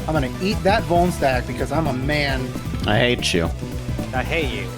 I'm gonna eat that Vuln stack because I'm a man. I hate you. I hate you.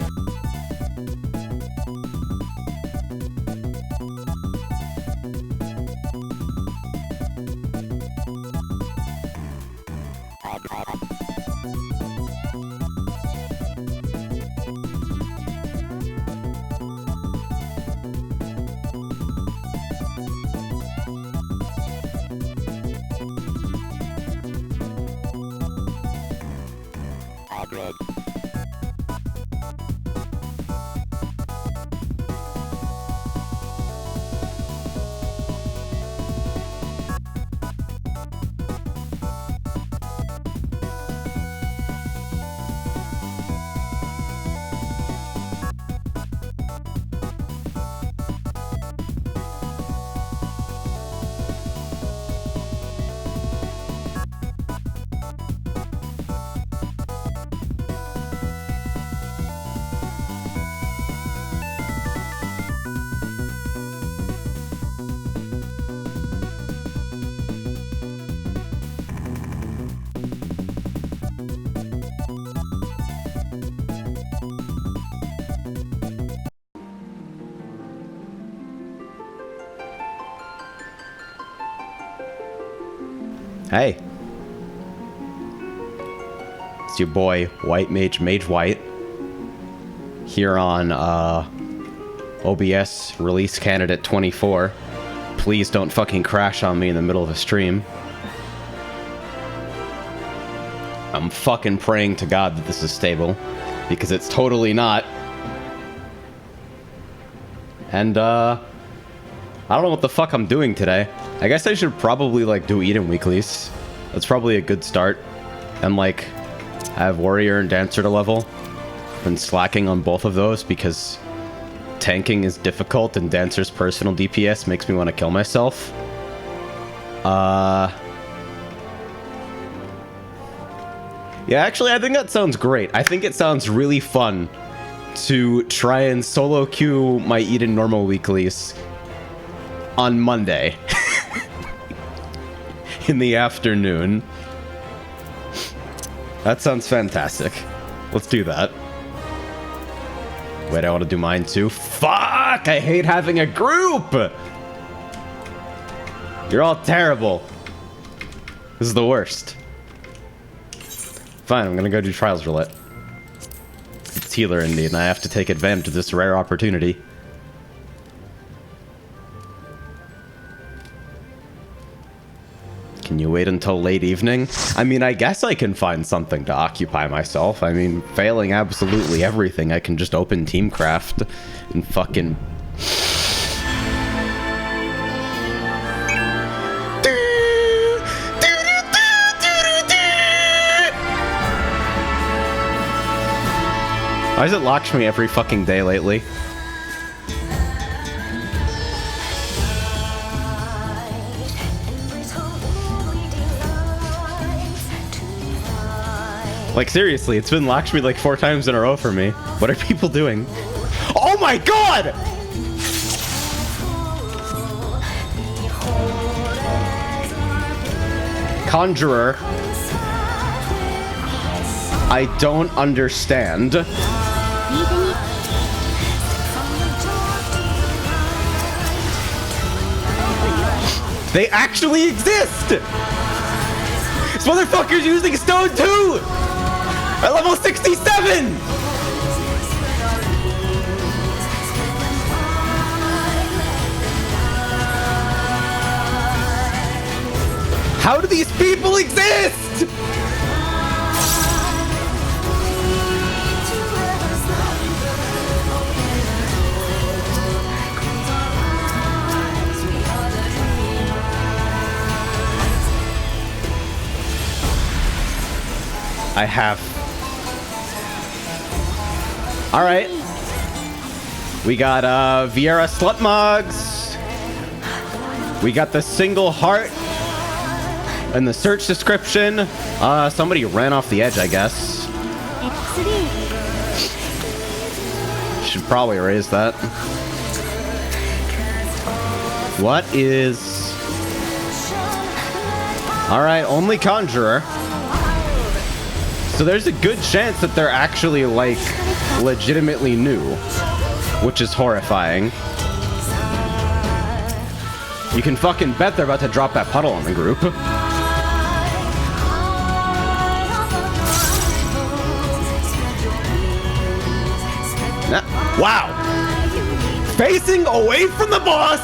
Hey. It's your boy, White Mage, Mage White. Here on, OBS Release Candidate 24. Please don't fucking crash on me in the middle of a stream. I'm fucking praying to God that this is stable, because it's totally not. And, I don't know what the fuck I'm doing today. I guess I should probably, like, do Eden Weeklies. That's probably a good start. And, like, have Warrior and Dancer to level. Been slacking on both of those because tanking is difficult and Dancer's personal DPS makes me want to kill myself. Yeah, actually, I think that sounds great. I think it sounds really fun to try and solo queue my Eden normal weeklies on Monday in the afternoon. That sounds fantastic. Let's do that. Wait, I want to do mine too. Fuck! I hate having a group! You're all terrible. This is the worst. Fine, I'm gonna go do Trials Roulette. It's healer in need, and I have to take advantage of this rare opportunity. Can you wait until late evening? I mean, I guess I can find something to occupy myself. I mean, failing absolutely everything, I can just open Teamcraft and fucking... Why does it Lakshmi every fucking day lately? Like, seriously, it's been Lakshmi like 4 times in a row for me. What are people doing? Oh my god! Conjurer. I don't understand. They actually exist! This motherfucker's using stone too! At level 67! How do these people exist? I have. All right. We got Viera Slutmogs. We got the single heart in the search description. Somebody ran off the edge, I guess. Should probably erase that. What is... All right, only Conjurer. So there's a good chance that they're actually, like, legitimately new, which is horrifying. You can fucking bet they're about to drop that puddle on the group. Wow! Facing away from the boss,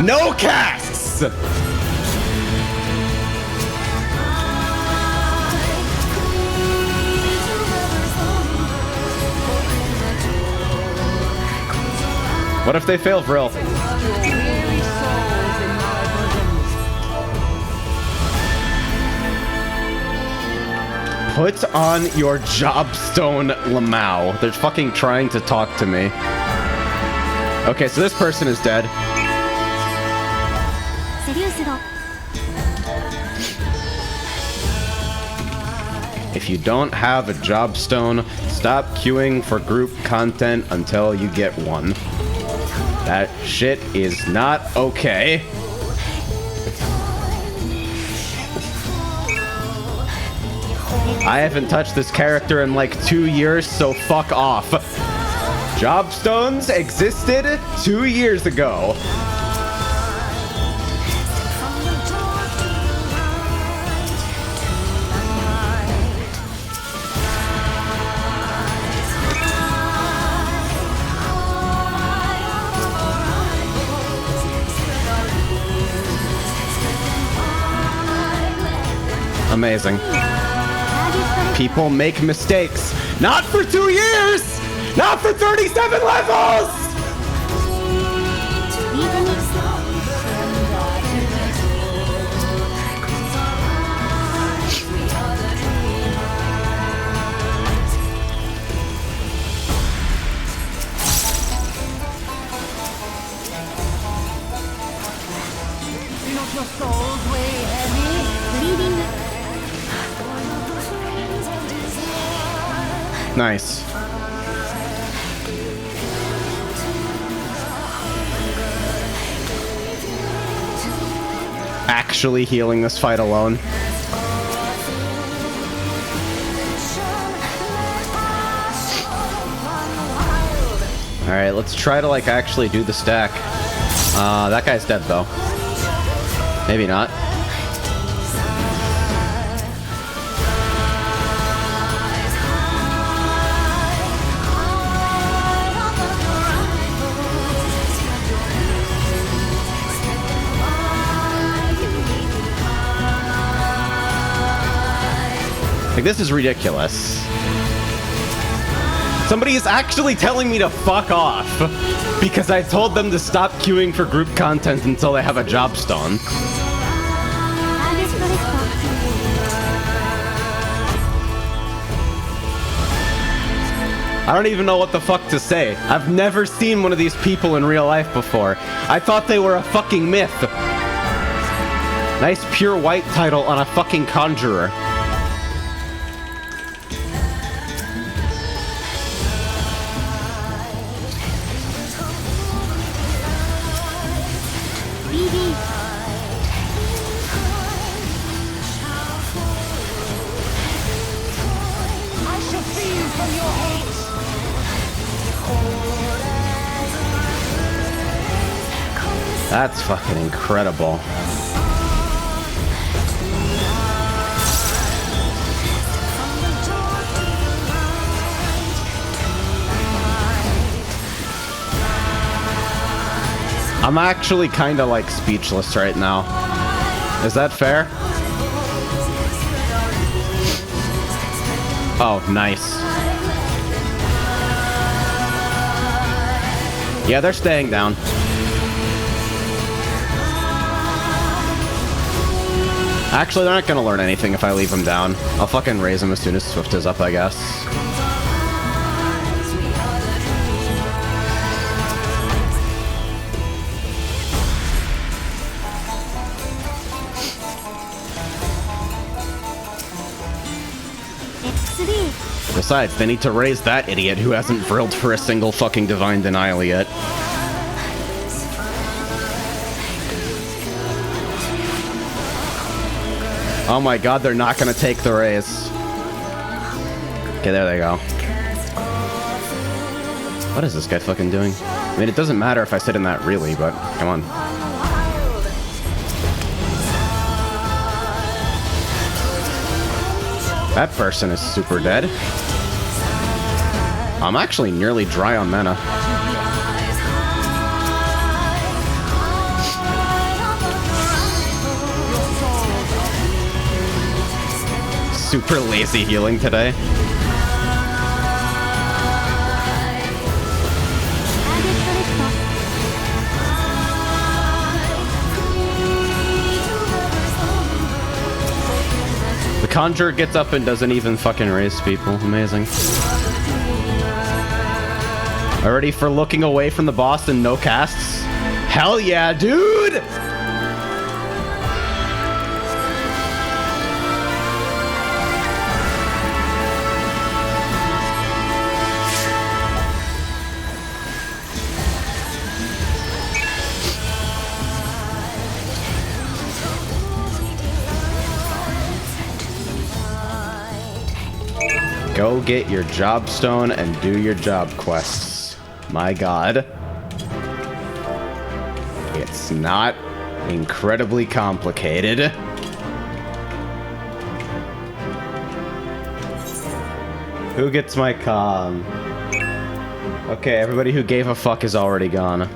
no casts! What if they fail for real? Put on your jobstone, Lamau. They're fucking trying to talk to me. Okay, so this person is dead. If you don't have a jobstone, stop queuing for group content until you get one. That shit is not okay. I haven't touched this character in like 2 years, so fuck off. Jobstones existed 2 years ago. Amazing. People make mistakes. Not for 2 years! Not for 37 levels! Nice. Actually healing this fight alone. Alright, let's try to like actually do the stack. That guy's dead though. Maybe not. Like, this is ridiculous. Somebody is actually telling me to fuck off because I told them to stop queuing for group content until they have a jobstone. I don't even know what the fuck to say. I've never seen one of these people in real life before. I thought they were a fucking myth. Nice pure white title on a fucking conjurer. That's fucking incredible. I'm actually kind of like speechless right now. Is that fair? Oh, nice. Yeah, they're staying down. Actually, they're not gonna learn anything if I leave them down. I'll fucking raise them as soon as Swift is up, I guess. Besides, they need to raise that idiot who hasn't drilled for a single fucking Divine Denial yet. Oh my god, they're not gonna take the raise. Okay, there they go. What is this guy fucking doing? I mean, it doesn't matter if I sit in that really, but come on. That person is super dead. I'm actually nearly dry on mana. Super lazy healing today. The Conjurer gets up and doesn't even fucking raise people. Amazing. Already for looking away from the boss and no casts? Hell yeah, dude! Go get your job stone and do your job quests. My god. It's not incredibly complicated. Who gets my comm? Okay, everybody who gave a fuck is already gone.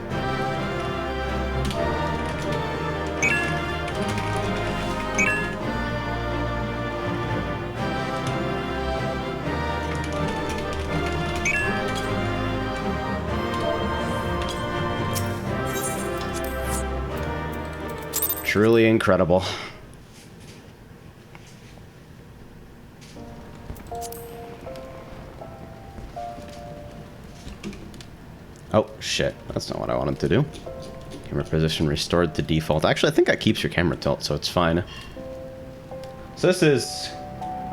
Truly incredible. Oh, shit. That's not what I wanted to do. Camera position restored to default. Actually, I think that keeps your camera tilt, so it's fine. So this is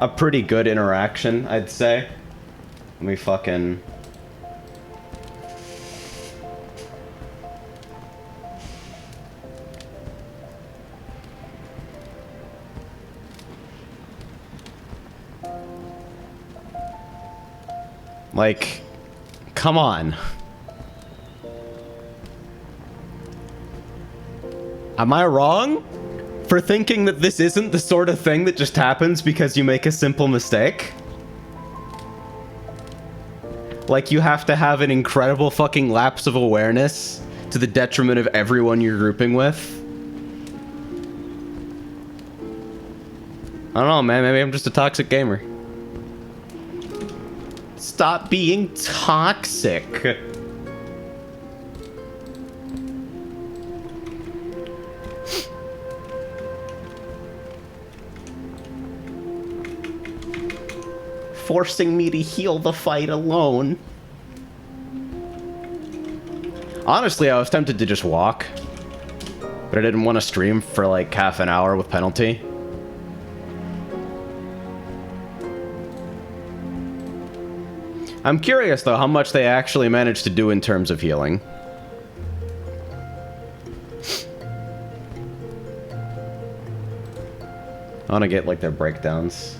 a pretty good interaction, I'd say. Let me fucking... Like, come on. Am I wrong for thinking that this isn't the sort of thing that just happens because you make a simple mistake? Like, you have to have an incredible fucking lapse of awareness to the detriment of everyone you're grouping with? I don't know, man. Maybe I'm just a toxic gamer. Stop being toxic. Forcing me to heal the fight alone. Honestly, I was tempted to just walk, but I didn't want to stream for like half an hour with penalty. I'm curious, though, how much they actually managed to do in terms of healing. I want to get, like, their breakdowns.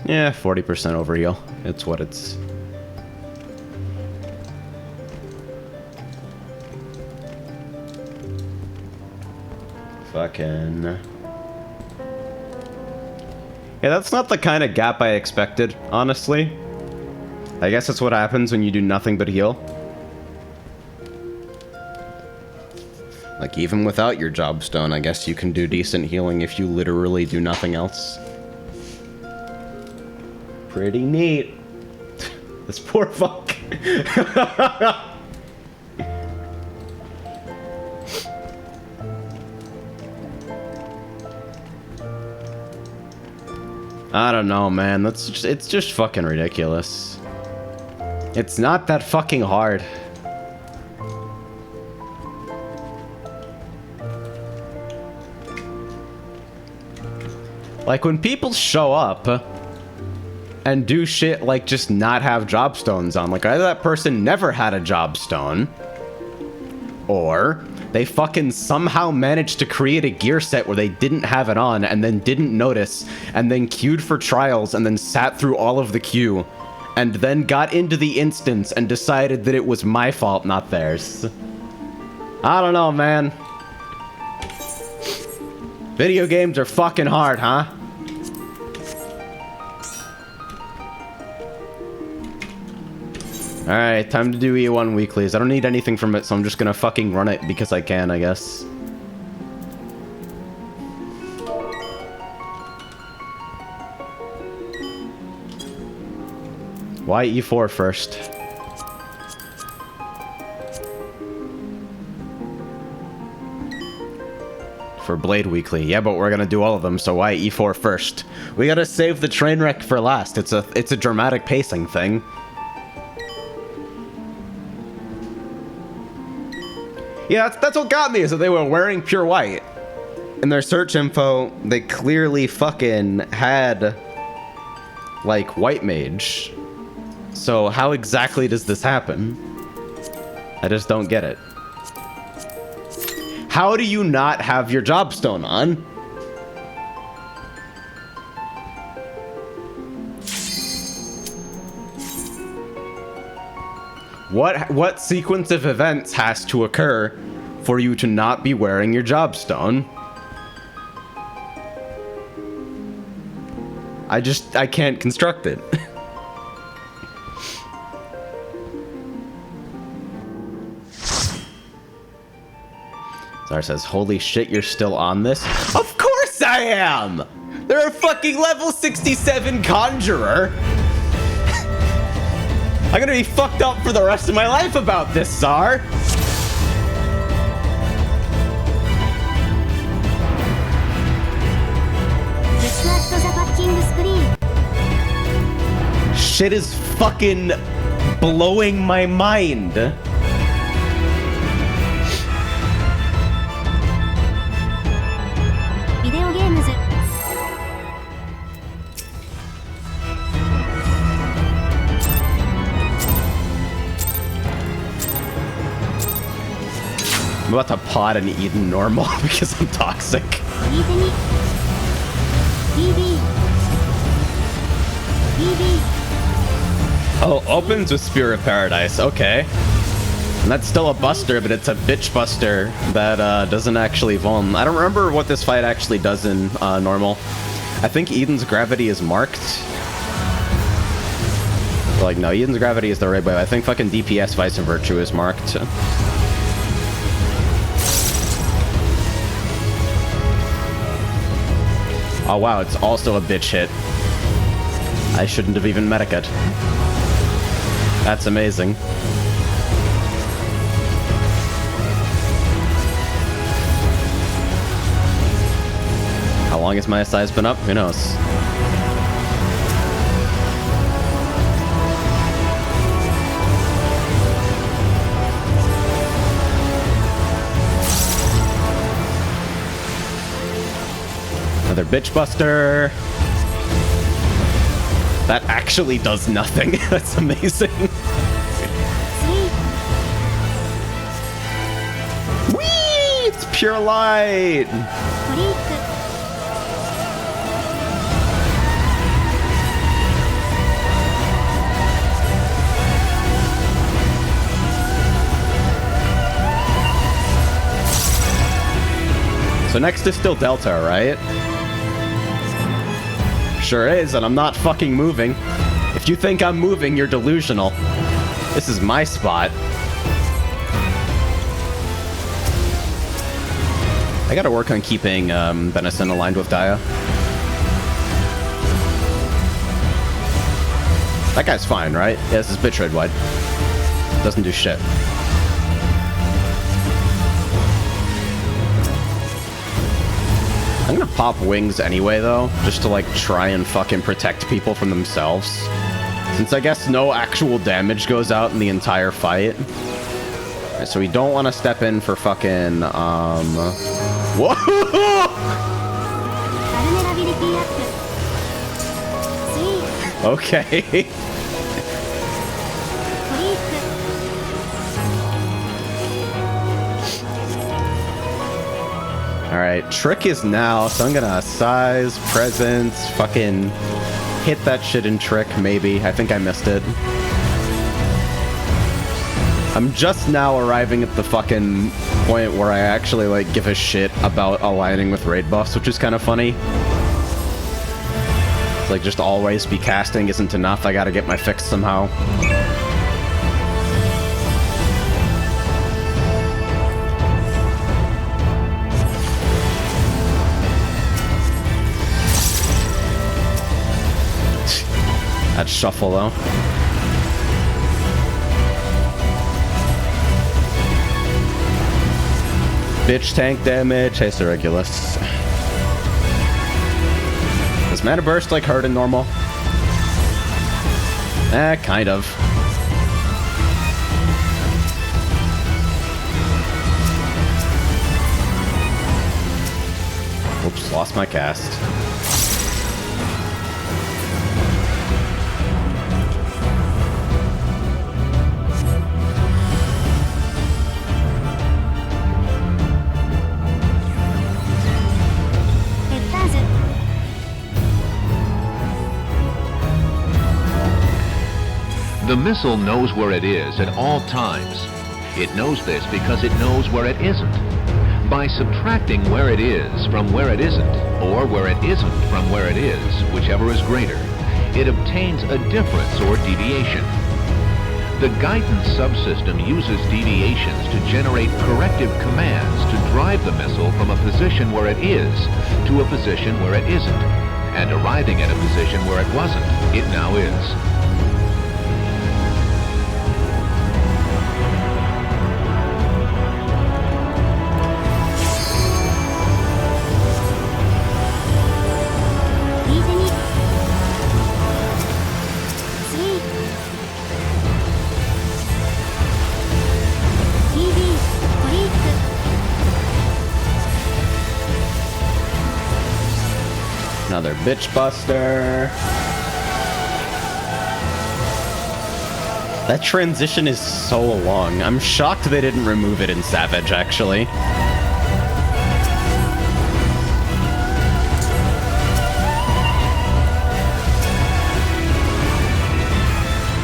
Yeah, 40% overheal. It's what it's... Fucking... Yeah, that's not the kind of gap I expected, honestly. I guess that's what happens when you do nothing but heal. Like, even without your job stone, I guess you can do decent healing if you literally do nothing else. Pretty neat. This poor fuck. I don't know, man. That's just, it's just fucking ridiculous. It's not that fucking hard. Like, when people show up and do shit like just not have job stones on, like either that person never had a job stone, or They fucking somehow managed to create a gear set where they didn't have it on and then didn't notice and then queued for trials and then sat through all of the queue and then got into the instance and decided that it was my fault, not theirs. I don't know, man. Video games are fucking hard, huh? Alright, time to do E1 weeklies. I don't need anything from it, so I'm just gonna fucking run it because I can, I guess. Why E4 first? For Blade Weekly. Yeah, but we're gonna do all of them, so why E4 first? We gotta save the train wreck for last. It's a dramatic pacing thing. Yeah, that's what got me, is that they were wearing pure white. In their search info, they clearly fucking had, like, white mage. So how exactly does this happen? I just don't get it. How do you not have your jobstone on? What sequence of events has to occur for you to not be wearing your jobstone? I can't construct it. Zara says, holy shit, you're still on this? Of course I am! They're a fucking level 67 conjurer! I'm gonna be fucked up for the rest of my life about this, Czar! Shit is fucking blowing my mind. I'm about to pod an Eden normal because I'm toxic. Oh, opens with Spear of Paradise. Okay. And that's still a buster, but it's a bitch buster that doesn't actually vuln. I don't remember what this fight actually does in normal. I think Eden's gravity is marked. Like, no, Eden's gravity is the right way. I think fucking DPS Vice and Virtue is marked. Oh wow, it's also a bitch hit. I shouldn't have even mediced. That's amazing. How long has my size been up? Who knows? Another bitch buster. That actually does nothing. That's amazing. Whee! It's pure light. So next is still Delta, right? Sure is, and I'm not fucking moving. If you think I'm moving, you're delusional. This is my spot. I gotta work on keeping Benison aligned with Dia. That guy's fine, right? Yeah, this is bitch red wide. Doesn't do shit. I'm gonna pop wings anyway, though, just to, like, try and fucking protect people from themselves. Since I guess no actual damage goes out in the entire fight. Right, so we don't want to step in for fucking, Whoa! Okay. Alright, trick is now, so I'm gonna size, presence, fucking hit that shit in trick, maybe. I think I missed it. I'm just now arriving at the fucking point where I actually, like, give a shit about aligning with raid buffs, which is kind of funny. It's like, just always be casting isn't enough. I gotta get my fix somehow. That shuffle, though. Bitch tank damage. Hey, Sir Regulus. Does Mana Burst, like, hurt in normal? Kind of. Oops, lost my cast. The missile knows where it is at all times. It knows this because it knows where it isn't. By subtracting where it is from where it isn't, or where it isn't from where it is, whichever is greater, it obtains a difference or deviation. The guidance subsystem uses deviations to generate corrective commands to drive the missile from a position where it is to a position where it isn't, and arriving at a position where it wasn't, it now is. Another bitch buster. That transition is so long. I'm shocked they didn't remove it in Savage, actually.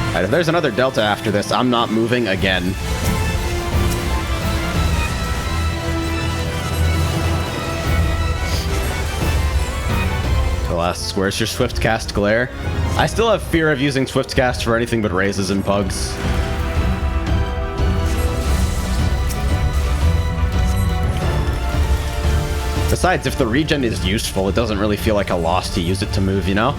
Alright, if there's another Delta after this, I'm not moving again. Last, where's your Swift Cast Glare? I still have fear of using Swift Cast for anything but raises and pugs. Besides, if the regen is useful, it doesn't really feel like a loss to use it to move, you know?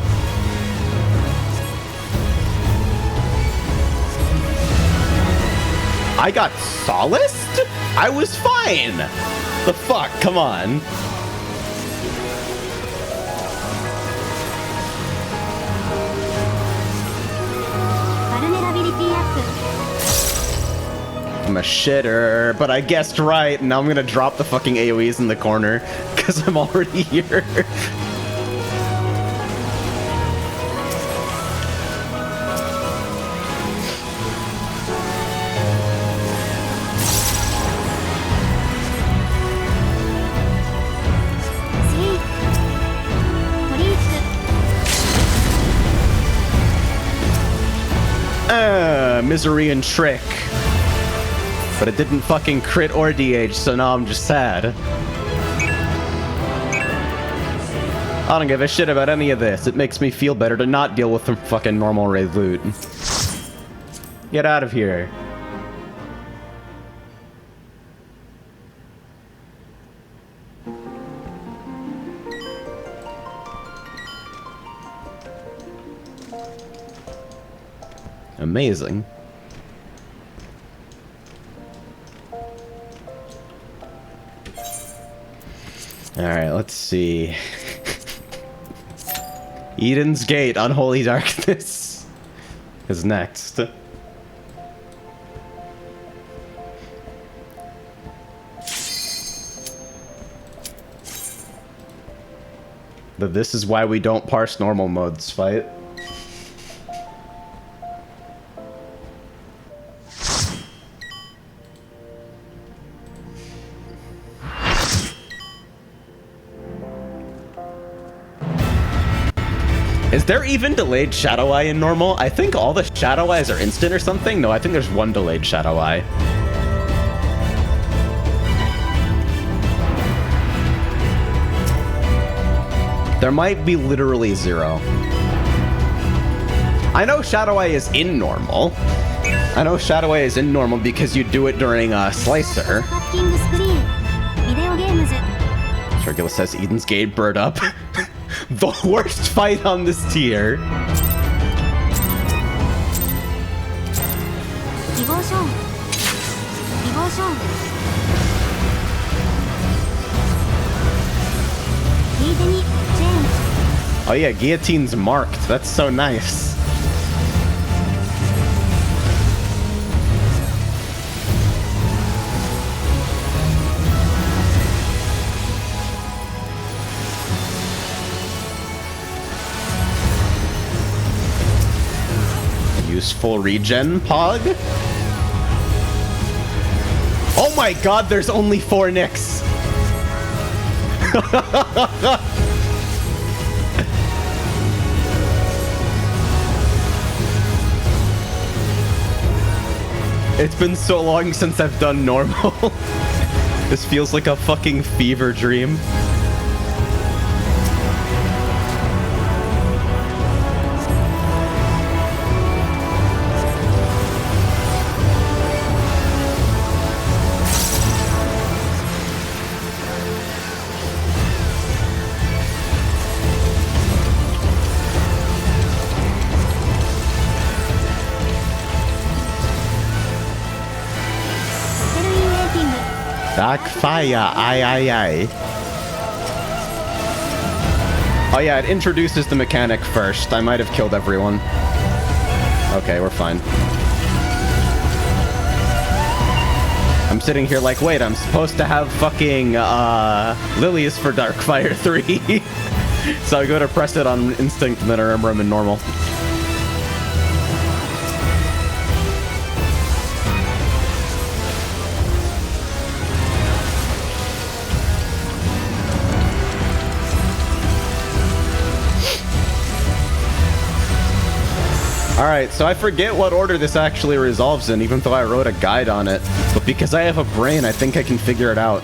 I got solaced? I was fine! The fuck? Come on. I'm a shitter, but I guessed right, and now I'm gonna drop the fucking AoEs in the corner, because I'm already here. Misery and Trick. But it didn't fucking crit or DH, so now I'm just sad. I don't give a shit about any of this. It makes me feel better to not deal with some fucking normal raid loot. Get out of here. Amazing. Alright, let's see. Eden's Gate, Unholy Darkness is next. But this is why we don't parse normal modes fight. Is there even delayed Shadow Eye in normal? I think all the Shadow Eyes are instant or something. No, I think there's one delayed Shadow Eye. There might be literally 0. I know Shadow Eye is in normal. I know Shadow Eye is in normal because you do it during a Slicer. Circulus says Eden's Gate bird up. The worst fight on this tier. Oh yeah, guillotine's marked. That's so nice. Useful regen, Pog. Oh my god, there's only 4 nicks. It's been so long since I've done normal. This feels like a fucking fever dream. Dark fire, aye. Oh yeah, it introduces the mechanic first. I might have killed everyone. Okay, we're fine. I'm sitting here like, wait, I'm supposed to have fucking lilies for Darkfire 3. So I go to press it on instinct and then I remember I'm in normal. Alright, so I forget what order this actually resolves in, even though I wrote a guide on it. But because I have a brain, I think I can figure it out.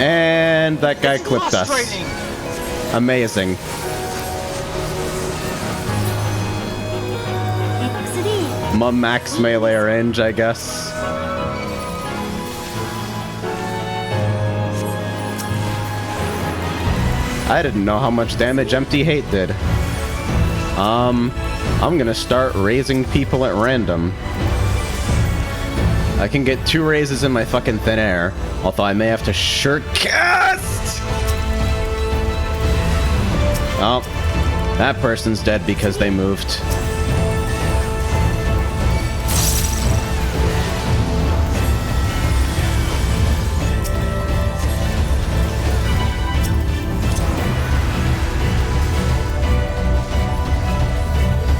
And that guy clipped us. Amazing. Max melee range, I guess. I didn't know how much damage Empty Hate did. I'm gonna start raising people at random. I can get 2 raises in my fucking thin air, although I may have to shirt cast. Oh, that person's dead because they moved.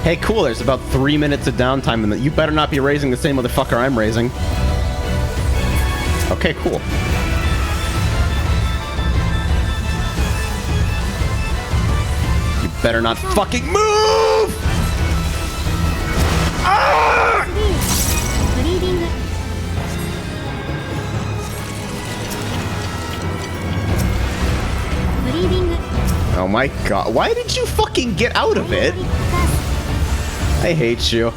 Hey, cool, there's about 3 minutes of downtime, and you better not be raising the same motherfucker I'm raising. Okay, cool. Better not fucking move! Ah! Oh my god. Why did you fucking get out of it? I hate you.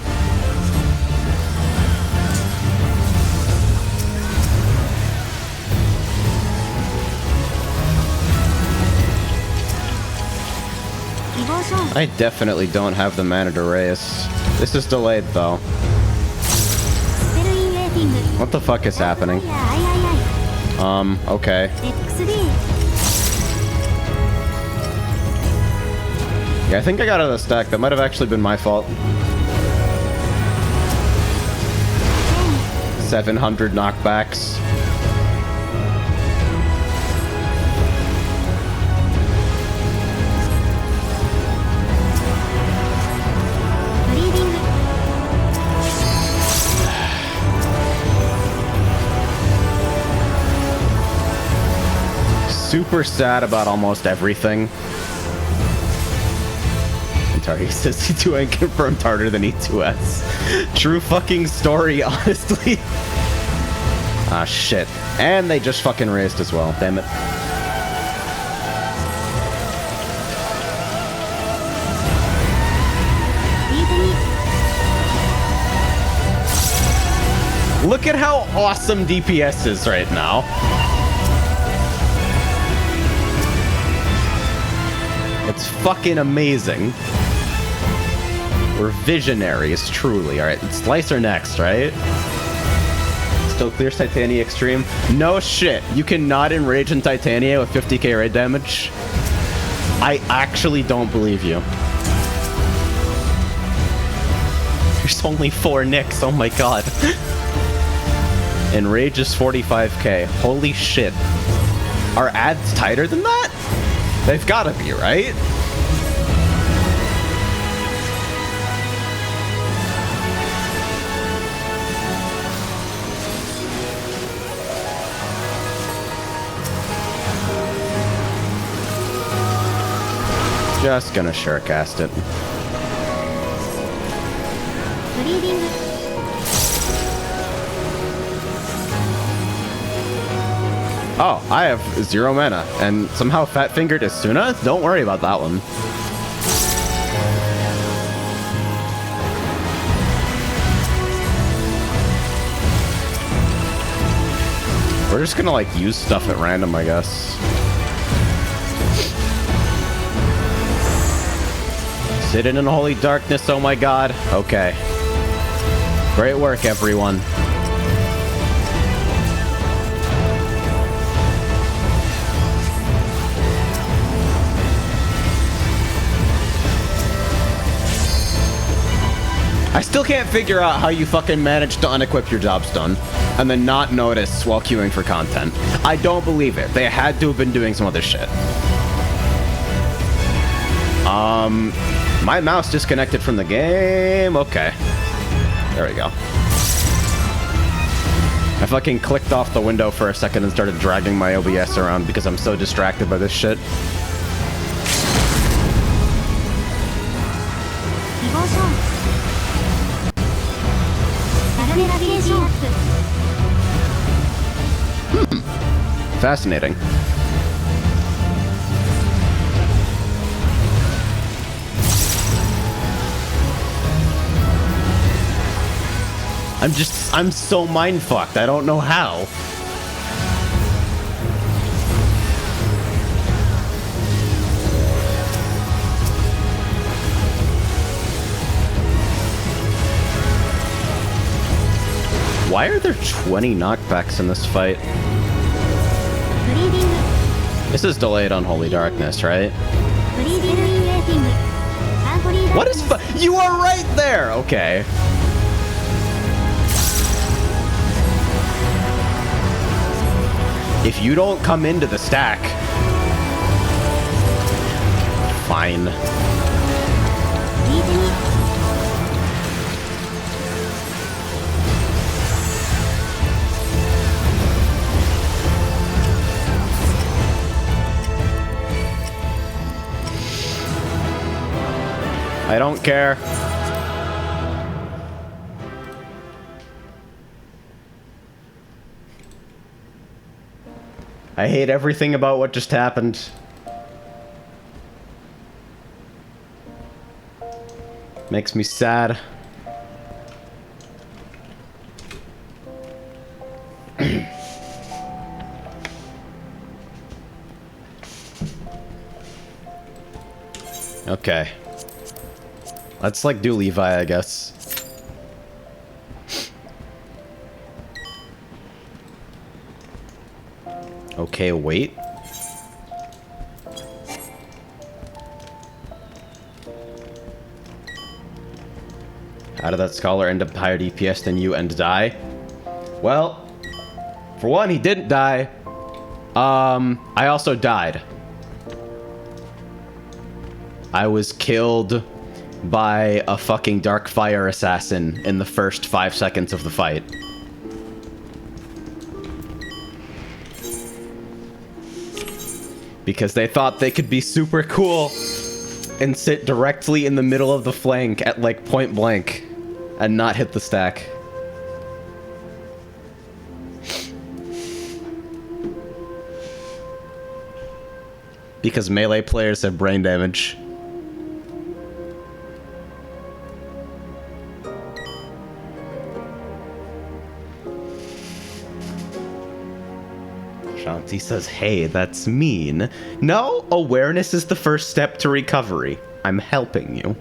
I definitely don't have the mana to race. This is delayed, though. What the fuck is happening? Okay. Yeah, I think I got out of the stack. That might have actually been my fault. 700 knockbacks. super sad about almost everything. He says E2 ain't confirmed harder than E2S. True fucking story, honestly. Ah, shit. And they just fucking raised as well. Damn it. Look at how awesome DPS is right now. It's fucking amazing. We're visionaries, truly. Alright, Slicer next, right? Still clears Titania Extreme. No shit. You cannot enrage in Titania with 50k raid damage. I actually don't believe you. There's only 4 nicks. Oh my god. Enrage is 45k. Holy shit. Are ads tighter than that? They've gotta be, right? Just gonna surecast it. Oh, I have 0 mana, and somehow fat-fingered Asuna? Don't worry about that one. We're just gonna, like, use stuff at random, I guess. Sitting in holy darkness, oh my god. Okay. Great work, everyone. I still can't figure out how you fucking managed to unequip your jobstone and then not notice while queuing for content. I don't believe it. They had to have been doing some other shit. My mouse disconnected from the game. Okay. There we go. I fucking clicked off the window for a second and started dragging my OBS around because I'm so distracted by this shit. Fascinating. I'm so mind-fucked. I don't know how. Why are there 20 knockbacks in this fight? This is delayed on Holy Darkness, right? What is you are right there! Okay. If you don't come into the stack... Fine. I don't care. I hate everything about what just happened. Makes me sad. Okay. Let's, like, do Levi, I guess. Okay, wait. How did that scholar end up higher DPS than you and die? Well, for one, he didn't die. I also died. I was killed by a fucking dark fire assassin in the first 5 seconds of the fight. Because they thought they could be super cool and sit directly in the middle of the flank at like point blank and not hit the stack. Because melee players have brain damage. Shanti says, hey, that's mean. No, awareness is the first step to recovery. I'm helping you.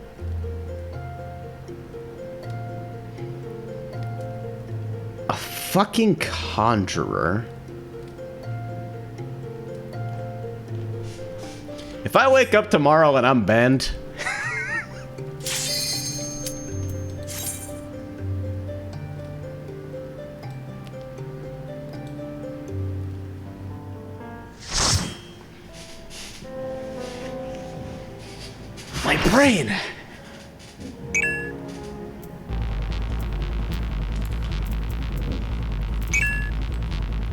A fucking conjurer. If I wake up tomorrow and I'm banned... My brain!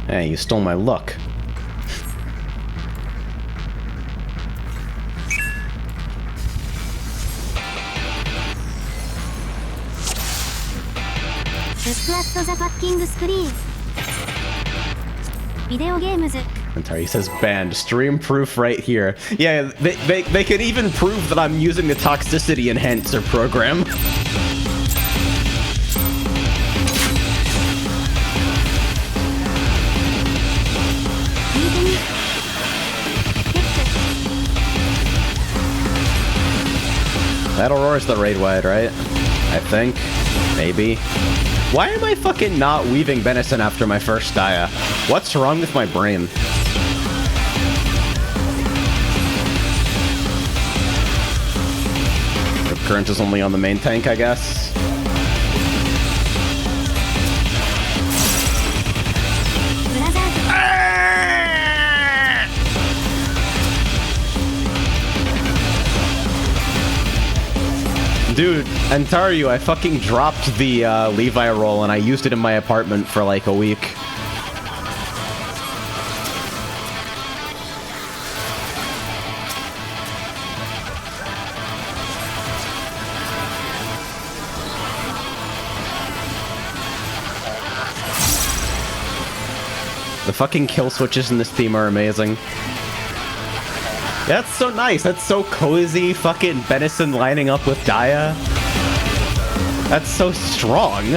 Hey, you stole my luck. Squat the fucking screen. Video games. He says banned. Stream proof right here. Yeah, they could even prove that I'm using the toxicity enhancer program. That Aurora's the raid wide, right? I think. Maybe. Why am I fucking not weaving Benison after my first Dia? What's wrong with my brain? The current is only on the main tank, I guess. Dude, Antaru, I fucking dropped the Levi roll and I used it in my apartment for like a week. The fucking kill switches in this theme are amazing. That's so nice. That's so cozy. Fucking Benison lining up with Dia. That's so strong.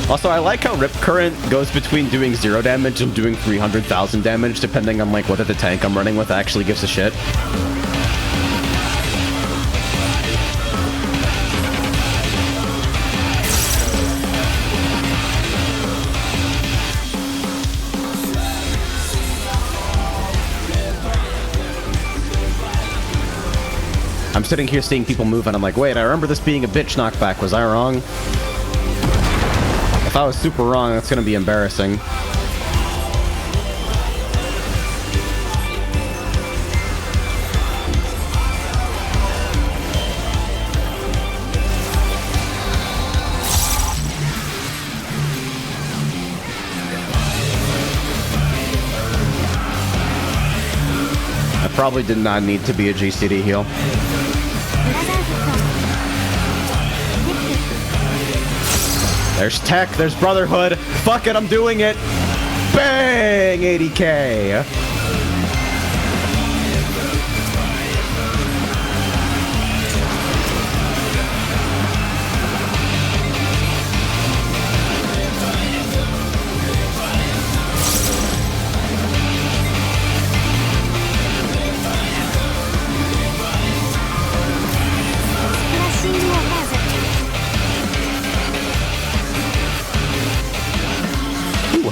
Also, I like how Rip Current goes between doing 0 damage and doing 300,000 damage, depending on like whether the tank I'm running with actually gives a shit. I'm sitting here seeing people move and I'm like, wait, I remember this being a bitch knockback. Was I wrong? If I was super wrong, that's gonna be embarrassing. I probably did not need to be a GCD heal. There's tech, there's brotherhood. Fuck it, I'm doing it. Bang! 80k.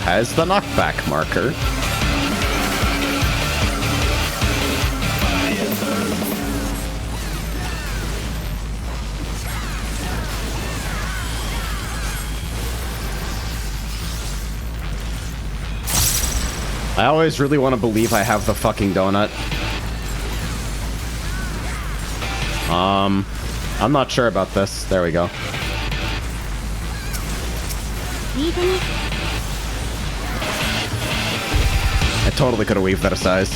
Has the knockback marker. I always really want to believe I have the fucking donut. I'm not sure about this. There we go. totally could have weaved that aside.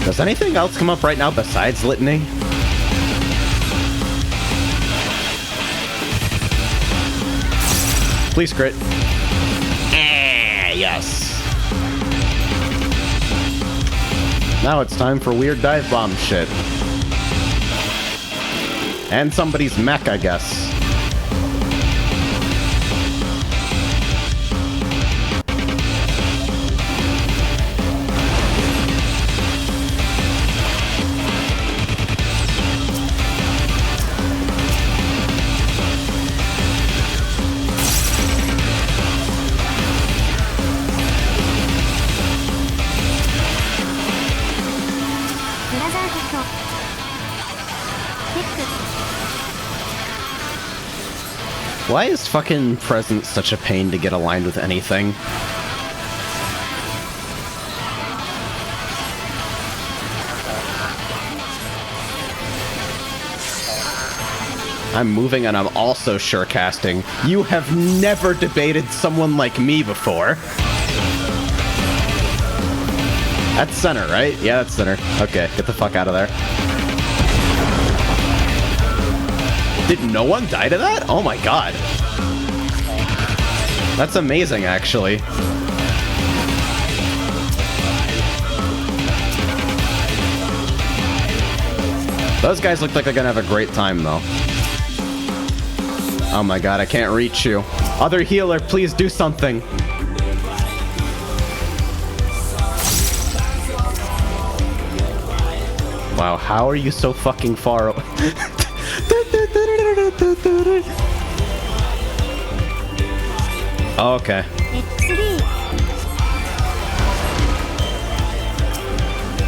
Does anything else come up right now besides Litany? Please crit. Yes. Now it's time for weird dive bomb shit. And somebody's mech, I guess. Why is fucking Presence such a pain to get aligned with anything? I'm moving and I'm also sure casting. You have never debated someone like me before. That's center, right? Yeah, that's center. Okay, get the fuck out of there. Did no one die to that? Oh my god. That's amazing, actually. Those guys look like they're gonna have a great time, though. Oh my god, I can't reach you. Other healer, please do something. Wow, how are you so fucking far away? Oh, okay.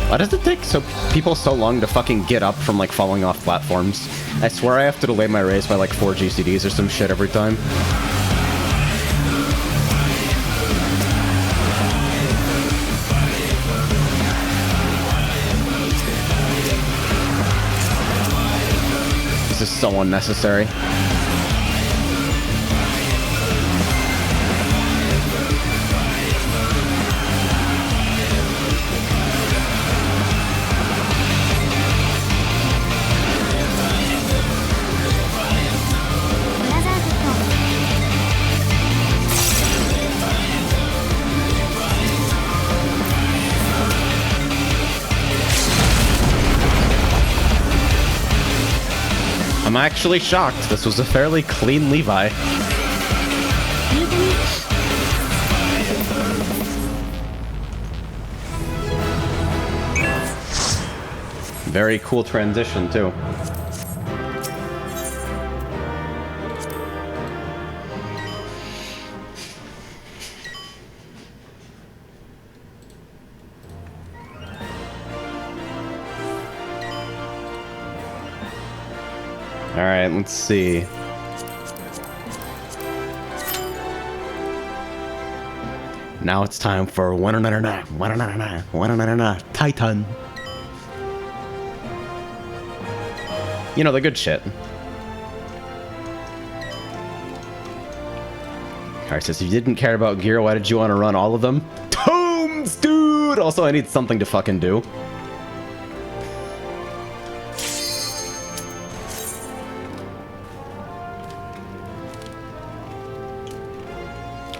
Why does it take people so long to fucking get up from like falling off platforms? I swear I have to delay my race by like 4 GCDs or some shit every time. This is so unnecessary. I'm actually shocked. This was a fairly clean Levi. Very cool transition, too. Alright, let's see. Now it's time for Titan. You know, the good shit. Alright, says, if you didn't care about gear, why did you want to run all of them? Tomes, dude! Also, I need something to fucking do.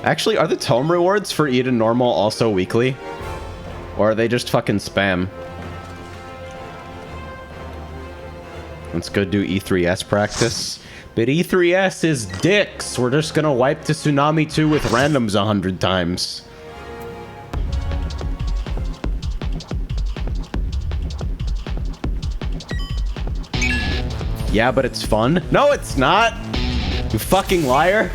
Actually, are the tome rewards for Eden Normal also weekly? Or are they just fucking spam? Let's go do E3S practice. But E3S is dicks! We're just gonna wipe to Tsunami 2 with randoms 100 times. Yeah, but it's fun. No, it's not! You fucking liar!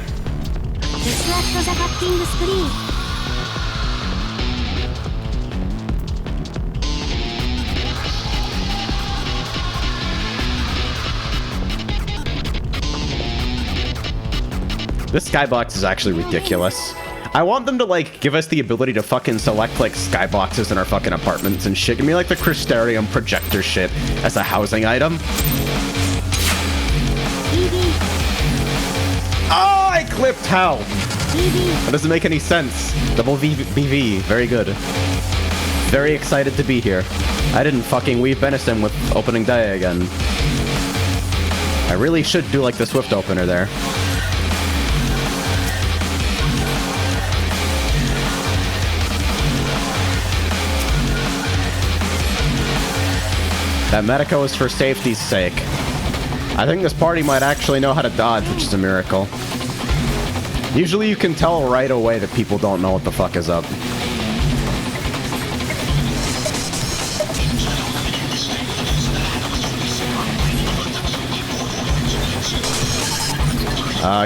This skybox is actually ridiculous. I want them to, like, give us the ability to fucking select, like, skyboxes in our fucking apartments and shit. Give me, like, the Crystarium projector shit as a housing item. Oh, I clipped how? That doesn't make any sense. Double BV. Very good. Very excited to be here. I didn't fucking weave Benison with opening day again. I really should do like the Swift opener there. That Medico is for safety's sake. I think this party might actually know how to dodge, which is a miracle. Usually you can tell right away that people don't know what the fuck is up.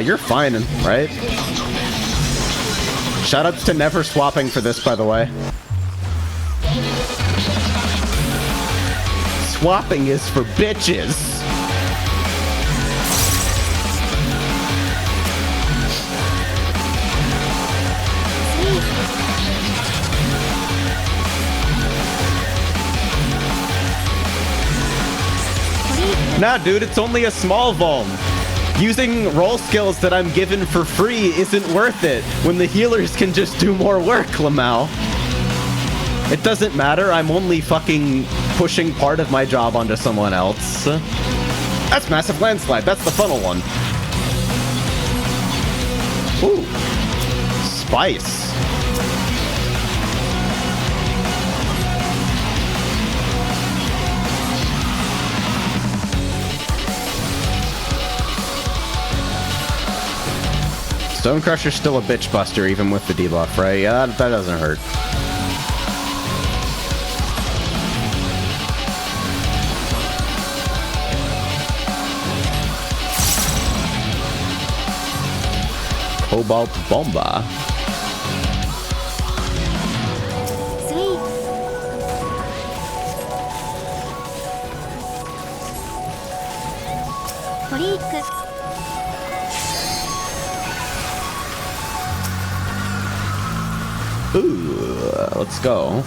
You're fine, right? Shoutouts to never swapping for this, by the way. Swapping is for bitches. Nah, dude, it's only a small vuln. Using roll skills that I'm given for free isn't worth it when the healers can just do more work, Lamau. It doesn't matter, I'm only fucking pushing part of my job onto someone else. That's Massive Landslide, that's the funnel one. Ooh. Spice. Stonecrusher's still a bitch buster even with the debuff, right? Yeah, that doesn't hurt. Cobalt Bomba. Sweet. Freak. Ooh, let's go.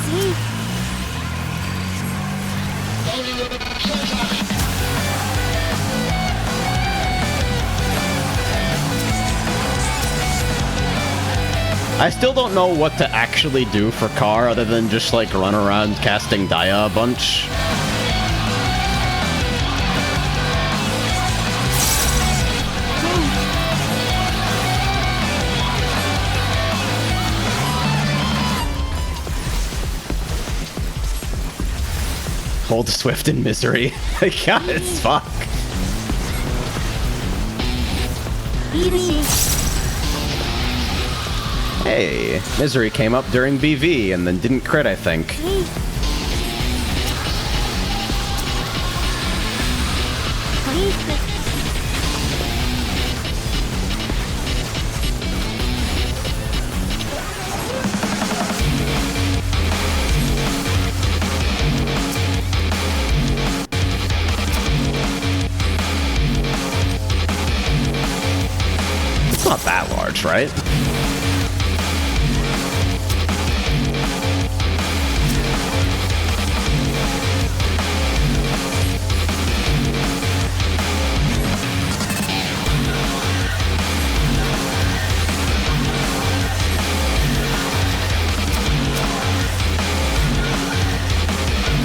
Sweet. I still don't know what to actually do for Car other than just like run around casting Dia a bunch. Hold Swift in misery. God, it's fuck. Hey, Misery came up during BV and then didn't crit, I think. It's not that large, right?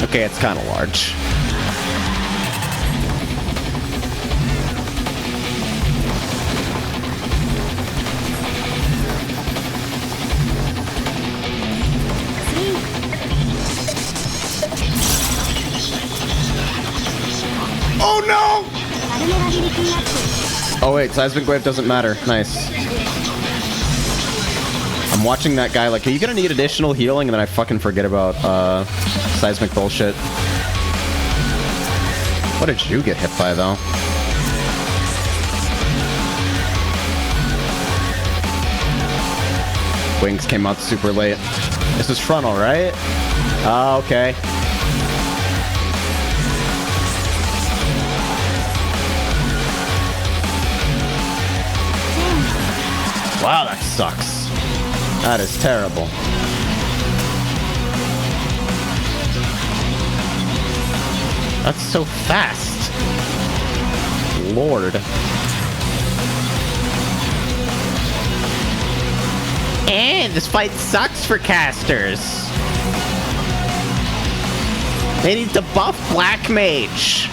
Okay, it's kind of large. Oh no! Oh wait, Seismic Wave doesn't matter. Nice. I'm watching that guy like, are you gonna need additional healing? And then I fucking forget about seismic bullshit. What did you get hit by though? Wings came out super late. This is frontal, right? Oh, okay. Wow, that sucks. That is terrible. That's so fast. Lord. This fight sucks for casters. They need to buff Black Mage.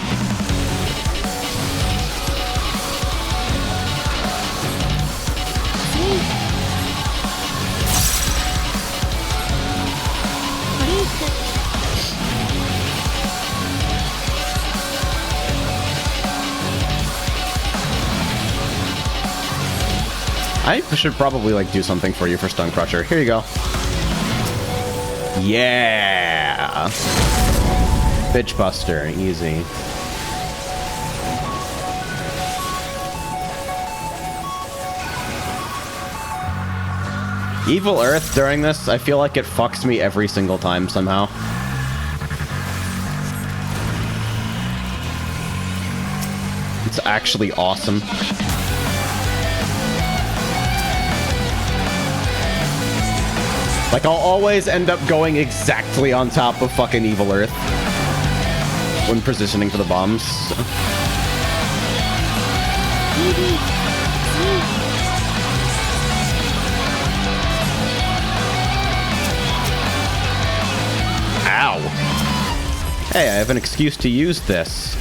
I should probably like do something for you for Stun Crusher. Here you go. Yeah. Bitch Buster, easy. Evil Earth during this, I feel like it fucks me every single time somehow. It's actually awesome. Like, I'll always end up going exactly on top of fucking Evil Earth when positioning for the bombs. Ow. Hey, I have an excuse to use this.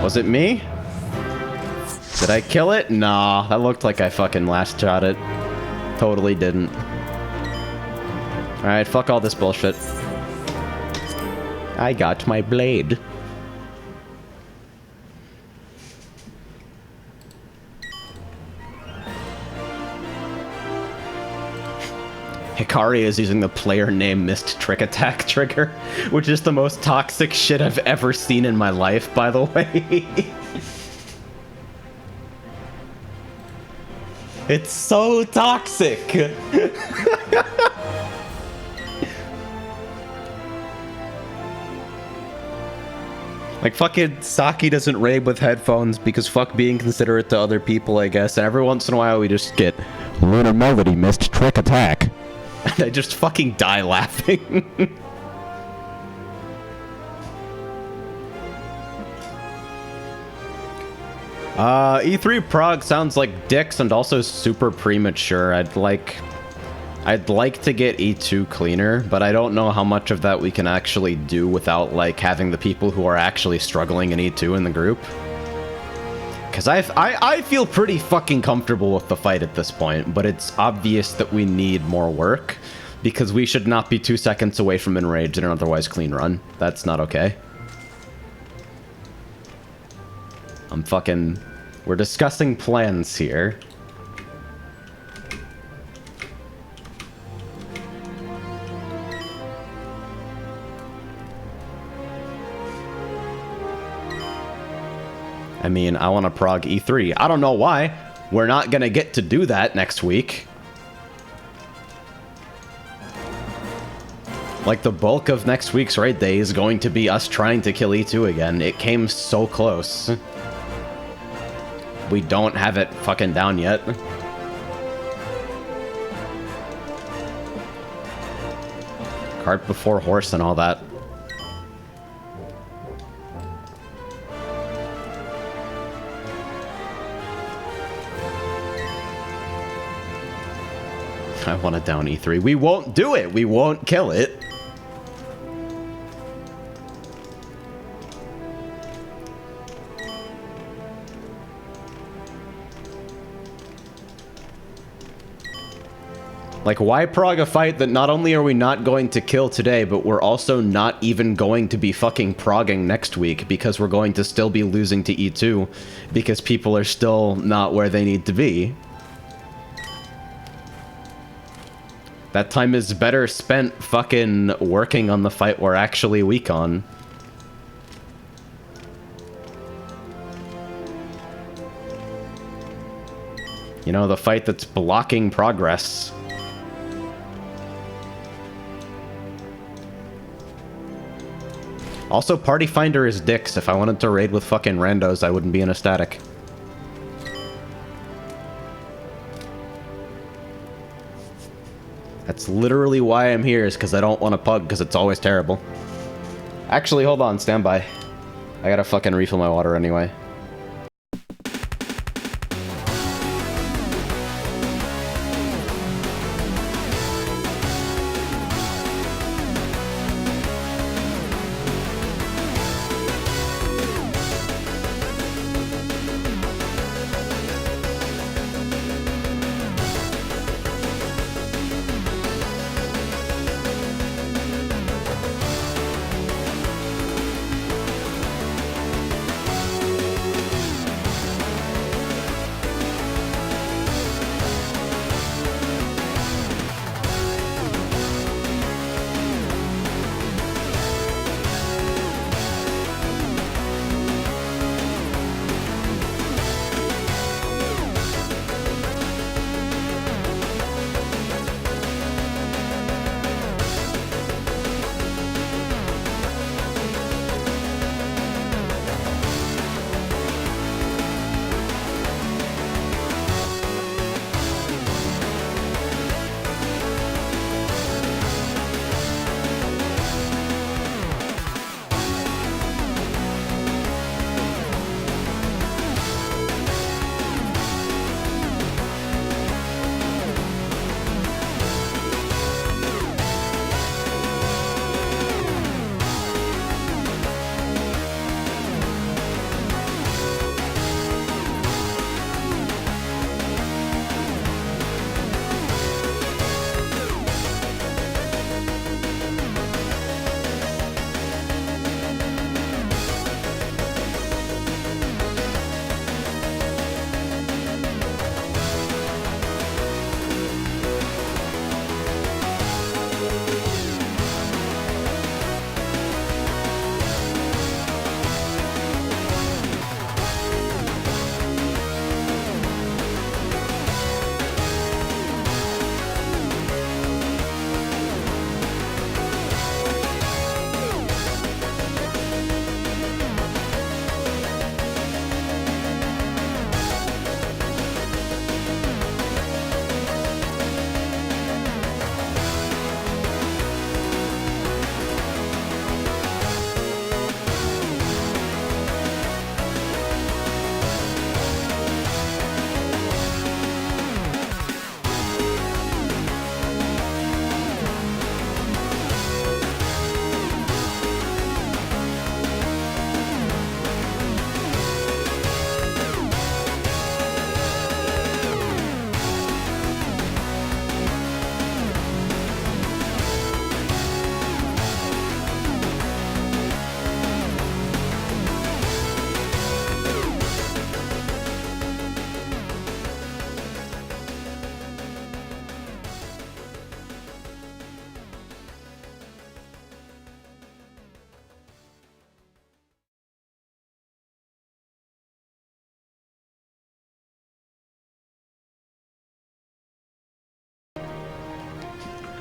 Was it me? Did I kill it? Nah, that looked like I fucking last shot it. Totally didn't. Alright, fuck all this bullshit. I got my blade. Hikari is using the player name Missed Trick Attack trigger, which is the most toxic shit I've ever seen in my life, by the way. It's so toxic. Like, fucking Saki doesn't raid with headphones because fuck being considerate to other people, I guess. And every once in a while we just get Lunar Melody Missed Trick Attack. And I just fucking die laughing. E3 Prague sounds like dicks and also super premature. I'd like to get E2 cleaner, but I don't know how much of that we can actually do without like having the people who are actually struggling in E2 in the group. Because I feel pretty fucking comfortable with the fight at this point, but it's obvious that we need more work, because we should not be 2 seconds away from enraged in an otherwise clean run. That's not okay. We're discussing plans here. I mean, I want to prog E3. I don't know why. We're not going to get to do that next week. Like, the bulk of next week's raid day is going to be us trying to kill E2 again. It came so close. We don't have it fucking down yet. Cart before horse and all that. I want to down E3. We won't do it. We won't kill it. Like, why prog a fight that not only are we not going to kill today, but we're also not even going to be fucking progging next week, because we're going to still be losing to E2 because people are still not where they need to be. That time is better spent fucking working on the fight we're actually weak on. You know, the fight that's blocking progress. Also, Party Finder is dicks. If I wanted to raid with fucking randos, I wouldn't be in a static. That's literally why I'm here, is because I don't want to pug, because it's always terrible. Actually, hold on, stand by. I gotta fucking refill my water anyway.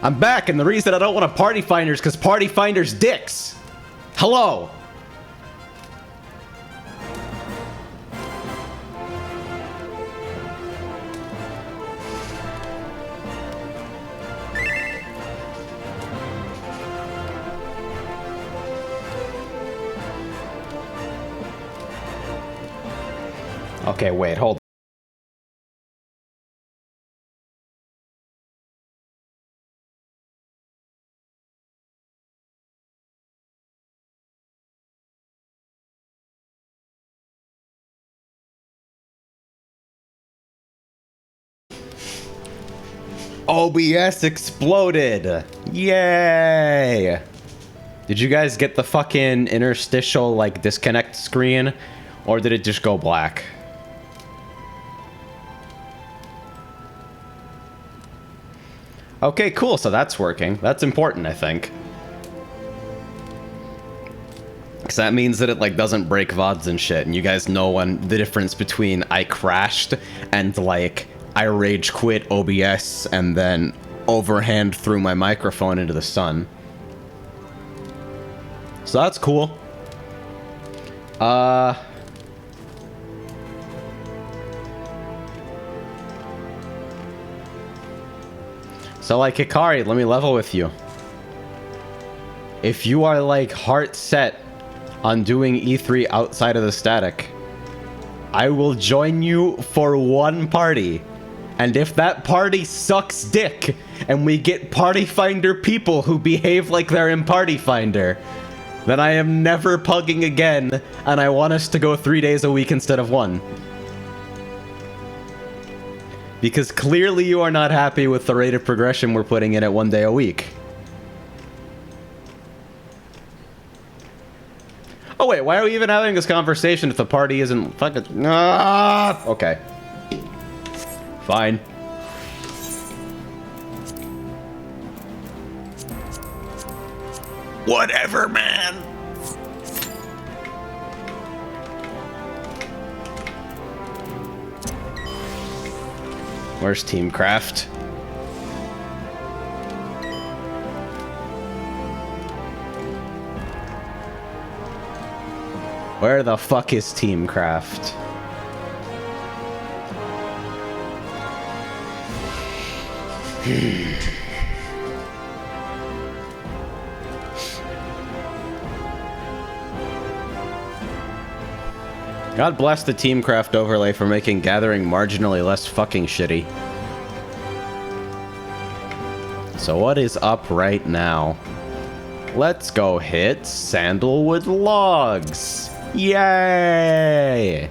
I'm back, and the reason I don't want to party finders because party finders dicks. Hello. Okay, wait, hold on. OBS exploded! Yay! Did you guys get the fucking interstitial, like, disconnect screen? Or did it just go black? Okay, cool, so that's working. That's important, I think. Because that means that it, like, doesn't break VODs and shit, and you guys know when the difference between I crashed and, like, I rage quit OBS and then overhand threw my microphone into the sun. So that's cool. So, like, Hikari, let me level with you. If you are, like, heart set on doing E3 outside of the static, I will join you for one party. And if that party sucks dick, and we get Party Finder people who behave like they're in Party Finder, then I am never pugging again, and I want us to go 3 days a week instead of 1. Because clearly you are not happy with the rate of progression we're putting in at 1 day a week. Oh wait, why are we even having this conversation if the party isn't fucking... Ah! Okay. Fine. Whatever, man! Where's Teamcraft? Where the fuck is Teamcraft? God bless the Teamcraft overlay for making gathering marginally less fucking shitty. So what is up right now? Let's go hit sandalwood logs. Yay!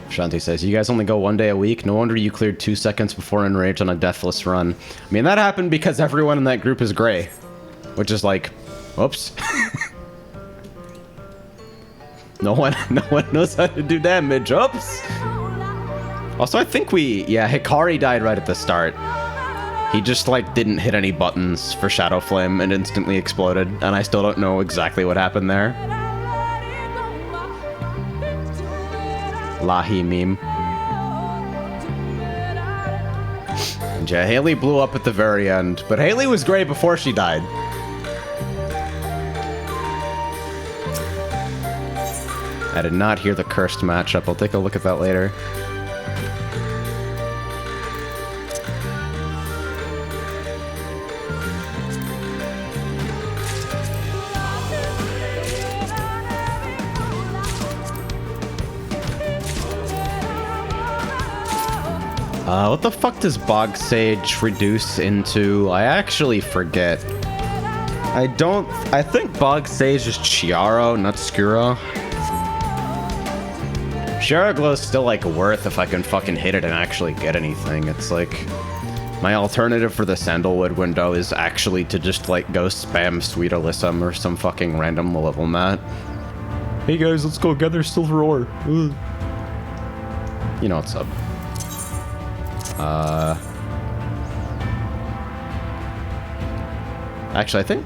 Shanti says, you guys only go 1 day a week? No wonder you cleared 2 seconds before Enrage on a deathless run. I mean, that happened because everyone in that group is gray. Which is like, whoops. No one knows how to do damage. Oops. Also, I think yeah, Hikari died right at the start. He just, like, didn't hit any buttons for Shadow Flame and instantly exploded, and I still don't know exactly what happened there. Lahi meme. And yeah, Haley blew up at the very end, but Haley was great before she died. I did not hear the cursed matchup. I'll take a look at that later. What the fuck does Bog Sage reduce into? I actually forget. I think Bog Sage is Chiaro, not Skuro. Chiaro Glow's still, like, worth if I can fucking hit it and actually get anything. It's like, my alternative for the Sandalwood window is actually to just, like, go spam Sweet Alyssum or some fucking random level mat. Hey guys, let's go gather silver ore. Ugh. You know what's up. Actually, I think,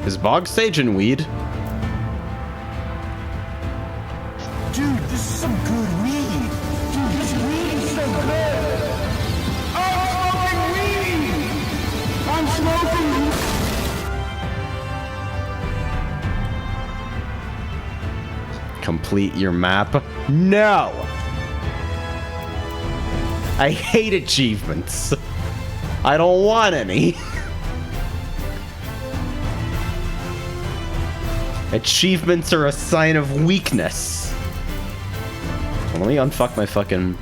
is Bog Sage and Weed? Dude, this is some good weed. Dude, this weed is so good. I'm smoking weed. I'm smoking. Complete your map? No! I hate achievements. I don't want any. Achievements are a sign of weakness. Well, let me unfuck my fucking...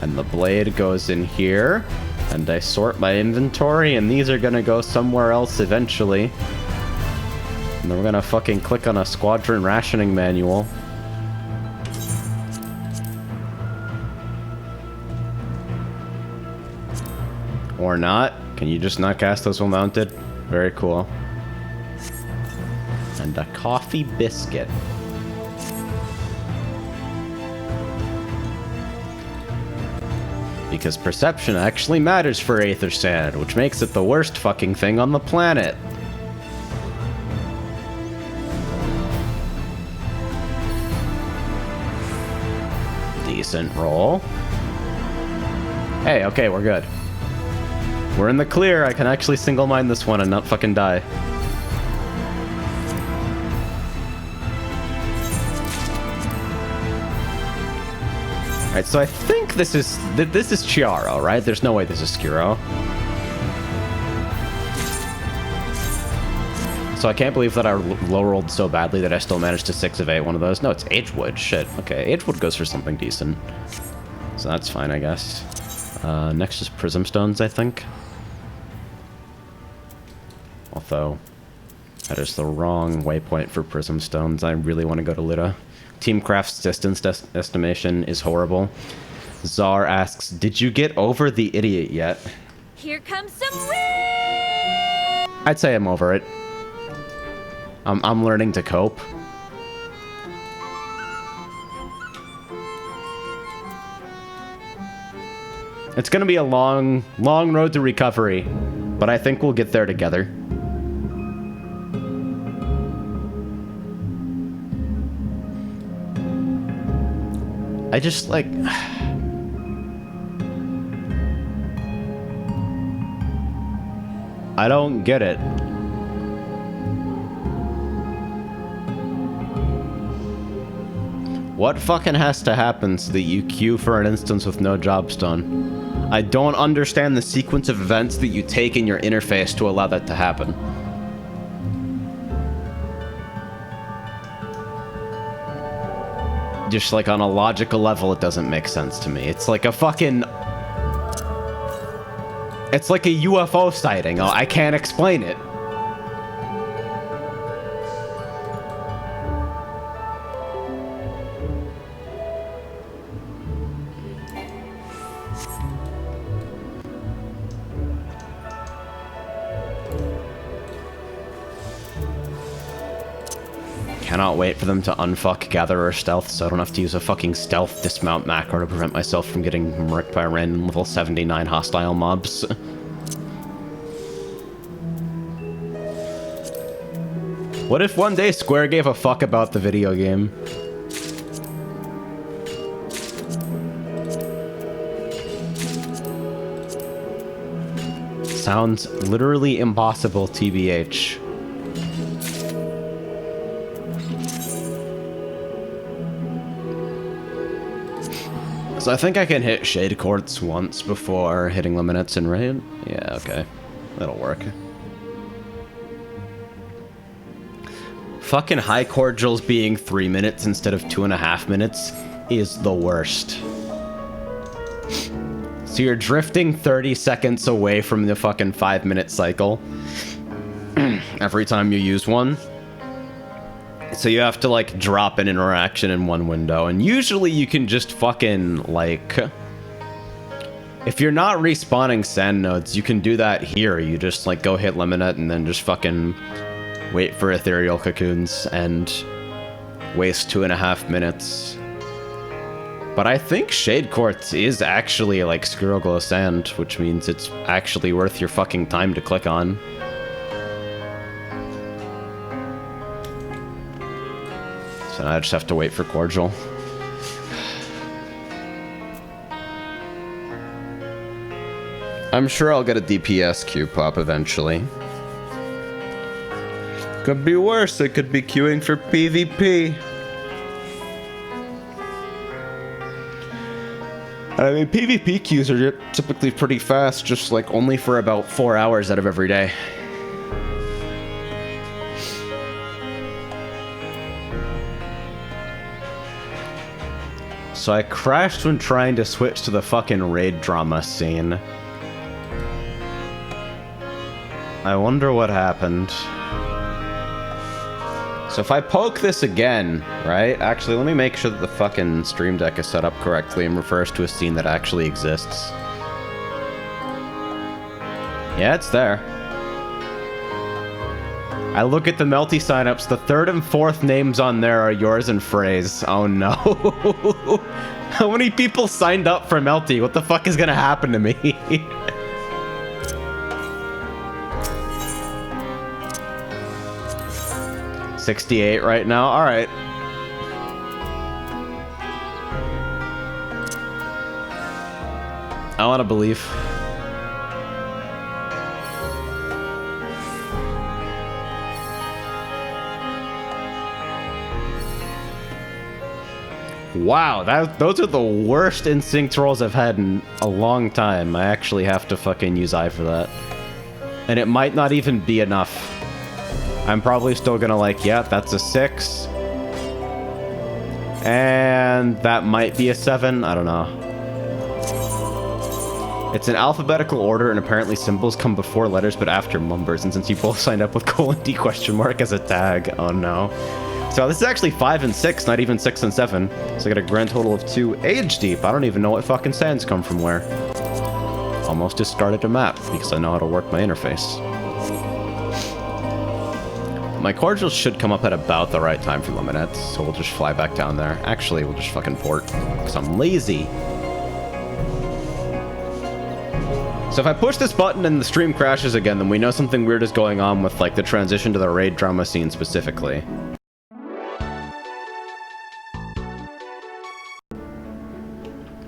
And the blade goes in here. And I sort my inventory, and these are gonna go somewhere else eventually. And then we're gonna fucking click on a squadron rationing manual. Or not. Can you just not cast those while mounted? Very cool. And a coffee biscuit. Because perception actually matters for Aether Sand, which makes it the worst fucking thing on the planet. Decent roll. Hey, okay, we're good. We're in the clear. I can actually single mine this one and not fucking die. Alright, so I think this is Chiaro, right? There's no way this is Skuro. So I can't believe that I low rolled so badly that I still managed to 6 of 8 one of those. No, it's Agewood. Shit. Okay, Agewood goes for something decent. So that's fine, I guess. Next is Prism Stones, I think. Although, that is the wrong waypoint for Prism Stones. I really want to go to Lita. Teamcraft's distance estimation is horrible. Czar asks, did you get over the idiot yet? Here comes some wind! I'd say I'm over it. I'm learning to cope. It's gonna be a long road to recovery, but I think we'll get there together. I just, like... I don't get it. What fucking has to happen so that you queue for an instance with no jobs done? I don't understand the sequence of events that you take in your interface to allow that to happen. Just like on a logical level, it doesn't make sense to me. It's like a fucking... It's like a UFO sighting. I can't explain it. Cannot wait for them to unfuck Gatherer Stealth so I don't have to use a fucking stealth dismount macro to prevent myself from getting murked by random level 79 hostile mobs. What if one day Square gave a fuck about the video game? Sounds literally impossible, TBH. So I think I can hit Shade Courts once before hitting Luminets in Raid. Yeah, okay. That'll work. Fucking High Cordials being 3 minutes instead of 2.5 minutes is the worst. So you're drifting 30 seconds away from the fucking 5-minute cycle every time you use one. So you have to, like, drop an interaction in one window. And usually you can just fucking, like... If you're not respawning sand nodes, you can do that here. You just, like, go hit Liminet and then just fucking wait for ethereal cocoons and waste 2.5 minutes. But I think Shade Courts is actually, like, Squirrel Glow Sand, which means it's actually worth your fucking time to click on. So I just have to wait for Cordial. I'm sure I'll get a DPS queue pop eventually. Could be worse, it could be queuing for PvP. I mean, PvP queues are typically pretty fast, just like only for about 4 hours out of every day. So I crashed when trying to switch to the fucking raid drama scene. I wonder what happened. So if I poke this again, right? Actually, let me make sure that the fucking stream deck is set up correctly and refers to a scene that actually exists. Yeah, it's there. I look at the Melty signups. The 3rd and 4th names on there are yours and Frey's. Oh no. How many people signed up for Melty? What the fuck is gonna happen to me? $68 right now. All right. I want to believe. Wow, those are the worst instinct rolls I've had in a long time. I actually have to fucking use eye for that. And it might not even be enough. I'm probably still gonna like, yeah, that's a 6. And that might be a 7, I don't know. It's in alphabetical order, and apparently symbols come before letters but after numbers. And since you both signed up with :D question mark as a tag, oh no. So this is actually 5 and 6, not even 6 and 7. So I got a grand total of 2 age deep. I don't even know what fucking sands come from where. Almost discarded a map because I know how to work my interface. My cordials should come up at about the right time for Luminets, so we'll just fly back down there. Actually, we'll just fucking port, because I'm lazy. So if I push this button and the stream crashes again, then we know something weird is going on with, like, the transition to the raid drama scene specifically.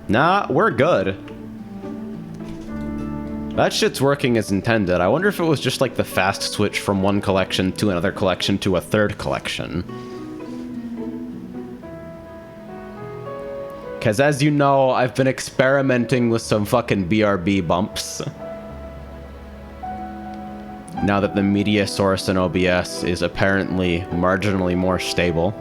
Nah, we're good. That shit's working as intended. I wonder if it was just, like, the fast switch from one collection to another collection to a third collection. Because as you know, I've been experimenting with some fucking BRB bumps. Now that the media source in OBS is apparently marginally more stable.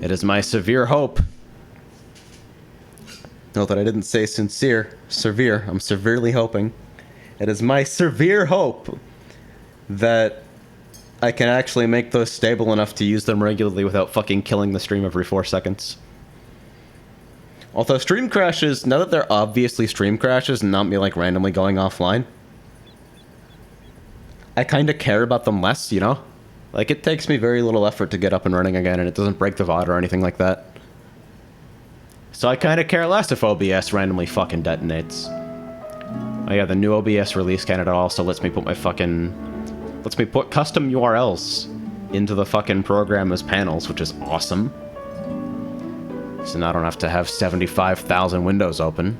It is my severe hope. Note that I didn't say sincere. Severe. I'm severely hoping. It is my severe hope that I can actually make those stable enough to use them regularly without fucking killing the stream every 4 seconds. Although stream crashes, now that they're obviously stream crashes and not me like randomly going offline, I kind of care about them less, you know? Like, it takes me very little effort to get up and running again, and it doesn't break the VOD or anything like that. So I kind of care less if OBS randomly fucking detonates. Oh yeah, the new OBS release candidate also lets me put my fucking... lets me put custom URLs into the fucking program as panels, which is awesome. So now I don't have to have 75,000 windows open.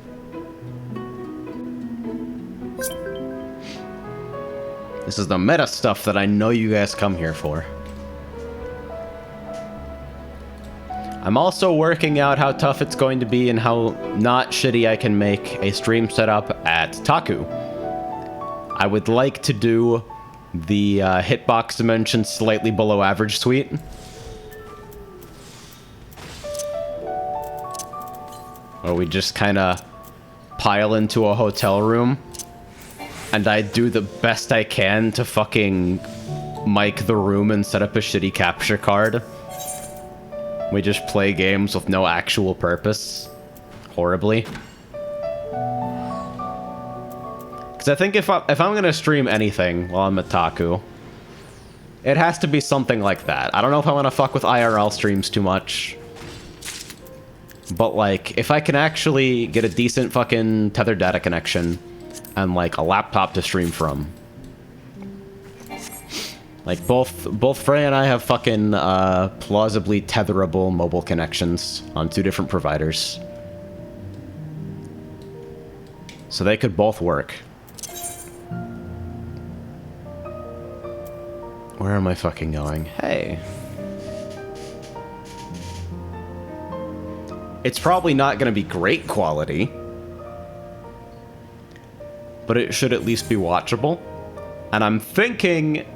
This is the meta stuff that I know you guys come here for. I'm also working out how tough it's going to be and how not shitty I can make a stream setup at Taku. I would like to do the hitbox dimension slightly below average suite. Where we just kind of pile into a hotel room and I do the best I can to fucking mic the room and set up a shitty capture card. We just play games with no actual purpose. Horribly. Because I think if I'm gonna stream anything while I'm at Taku, it has to be something like that. I don't know if I want to fuck with IRL streams too much. But, like, if I can actually get a decent fucking tethered data connection and, like, a laptop to stream from. Like, both Frey and I have fucking plausibly tetherable mobile connections on 2 different providers. So they could both work. Where am I fucking going? Hey. It's probably not going to be great quality, but it should at least be watchable. And I'm thinking...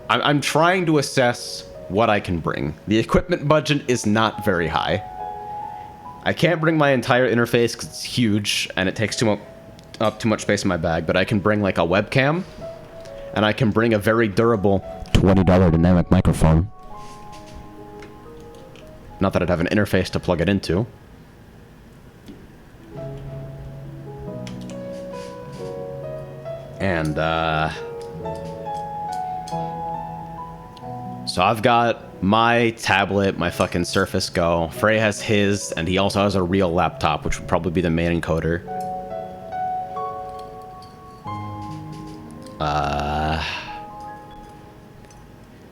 I'm trying to assess what I can bring. The equipment budget is not very high. I can't bring my entire interface because it's huge and it takes up too much space in my bag, but I can bring like a webcam, and I can bring a very durable $20 dynamic microphone. Not that I'd have an interface to plug it into. And, so I've got my tablet, my fucking Surface Go. Frey has his, and he also has a real laptop, which would probably be the main encoder.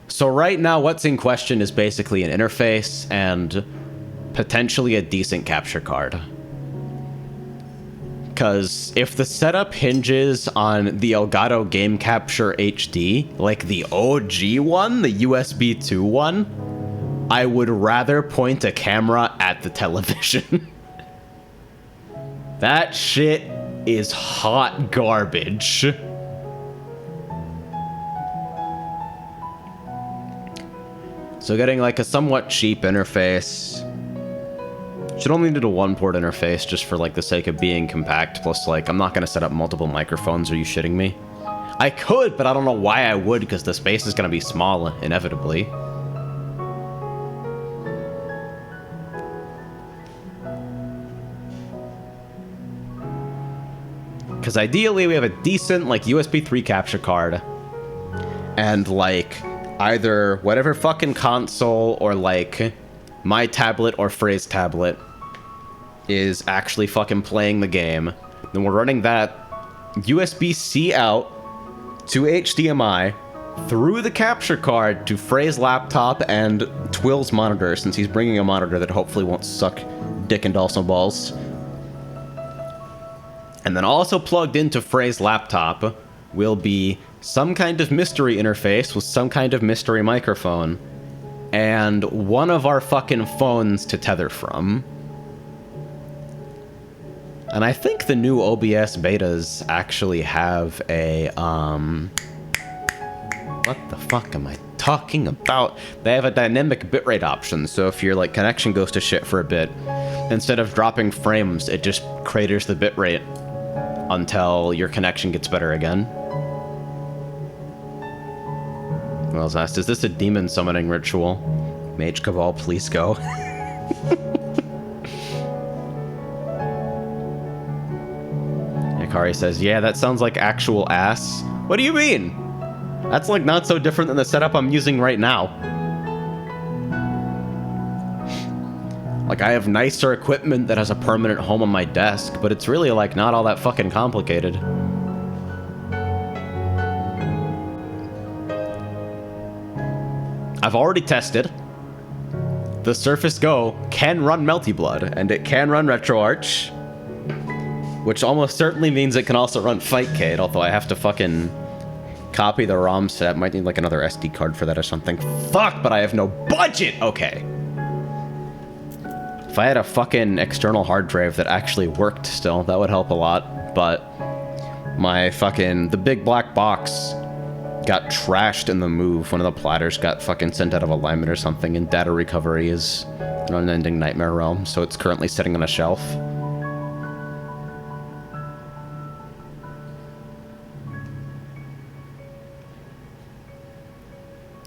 So right now, what's in question is basically an interface and potentially a decent capture card. Because if the setup hinges on the Elgato Game Capture HD, like the OG one, the USB 2 one, I would rather point a camera at the television. That shit is hot garbage. So getting like a somewhat cheap interface. Should only need a 1-port interface just for like the sake of being compact. Plus like, I'm not going to set up multiple microphones. Are you shitting me? I could, but I don't know why I would because the space is going to be small, inevitably. Because ideally we have a decent like USB 3 capture card. And like either whatever fucking console or like my tablet or Frey's tablet is actually fucking playing the game. Then we're running that USB-C out to HDMI through the capture card to Frey's laptop and Twill's monitor, since he's bringing a monitor that hopefully won't suck dick and Dawson balls. And then also plugged into Frey's laptop will be some kind of mystery interface with some kind of mystery microphone and one of our fucking phones to tether from. And I think the new OBS betas actually have a, what the fuck am I talking about? They have a dynamic bitrate option, so if your like connection goes to shit for a bit, instead of dropping frames, it just craters the bitrate until your connection gets better again. I was asked, is this a demon summoning ritual? Mage Cabal, please go. Akari says, yeah, that sounds like actual ass. What do you mean? That's like not so different than the setup I'm using right now. Like, I have nicer equipment that has a permanent home on my desk, but it's really like not all that fucking complicated. I've already tested. The Surface Go can run Melty Blood, and it can run RetroArch, which almost certainly means it can also run Fightcade, although I have to fucking copy the ROM set. Might need like another SD card for that or something. Fuck, but I have no budget! Okay. If I had a fucking external hard drive that actually worked still, that would help a lot, but my fucking... the big black box got trashed in the move. One of the platters got fucking sent out of alignment or something, and data recovery is an unending nightmare realm, so it's currently sitting on a shelf.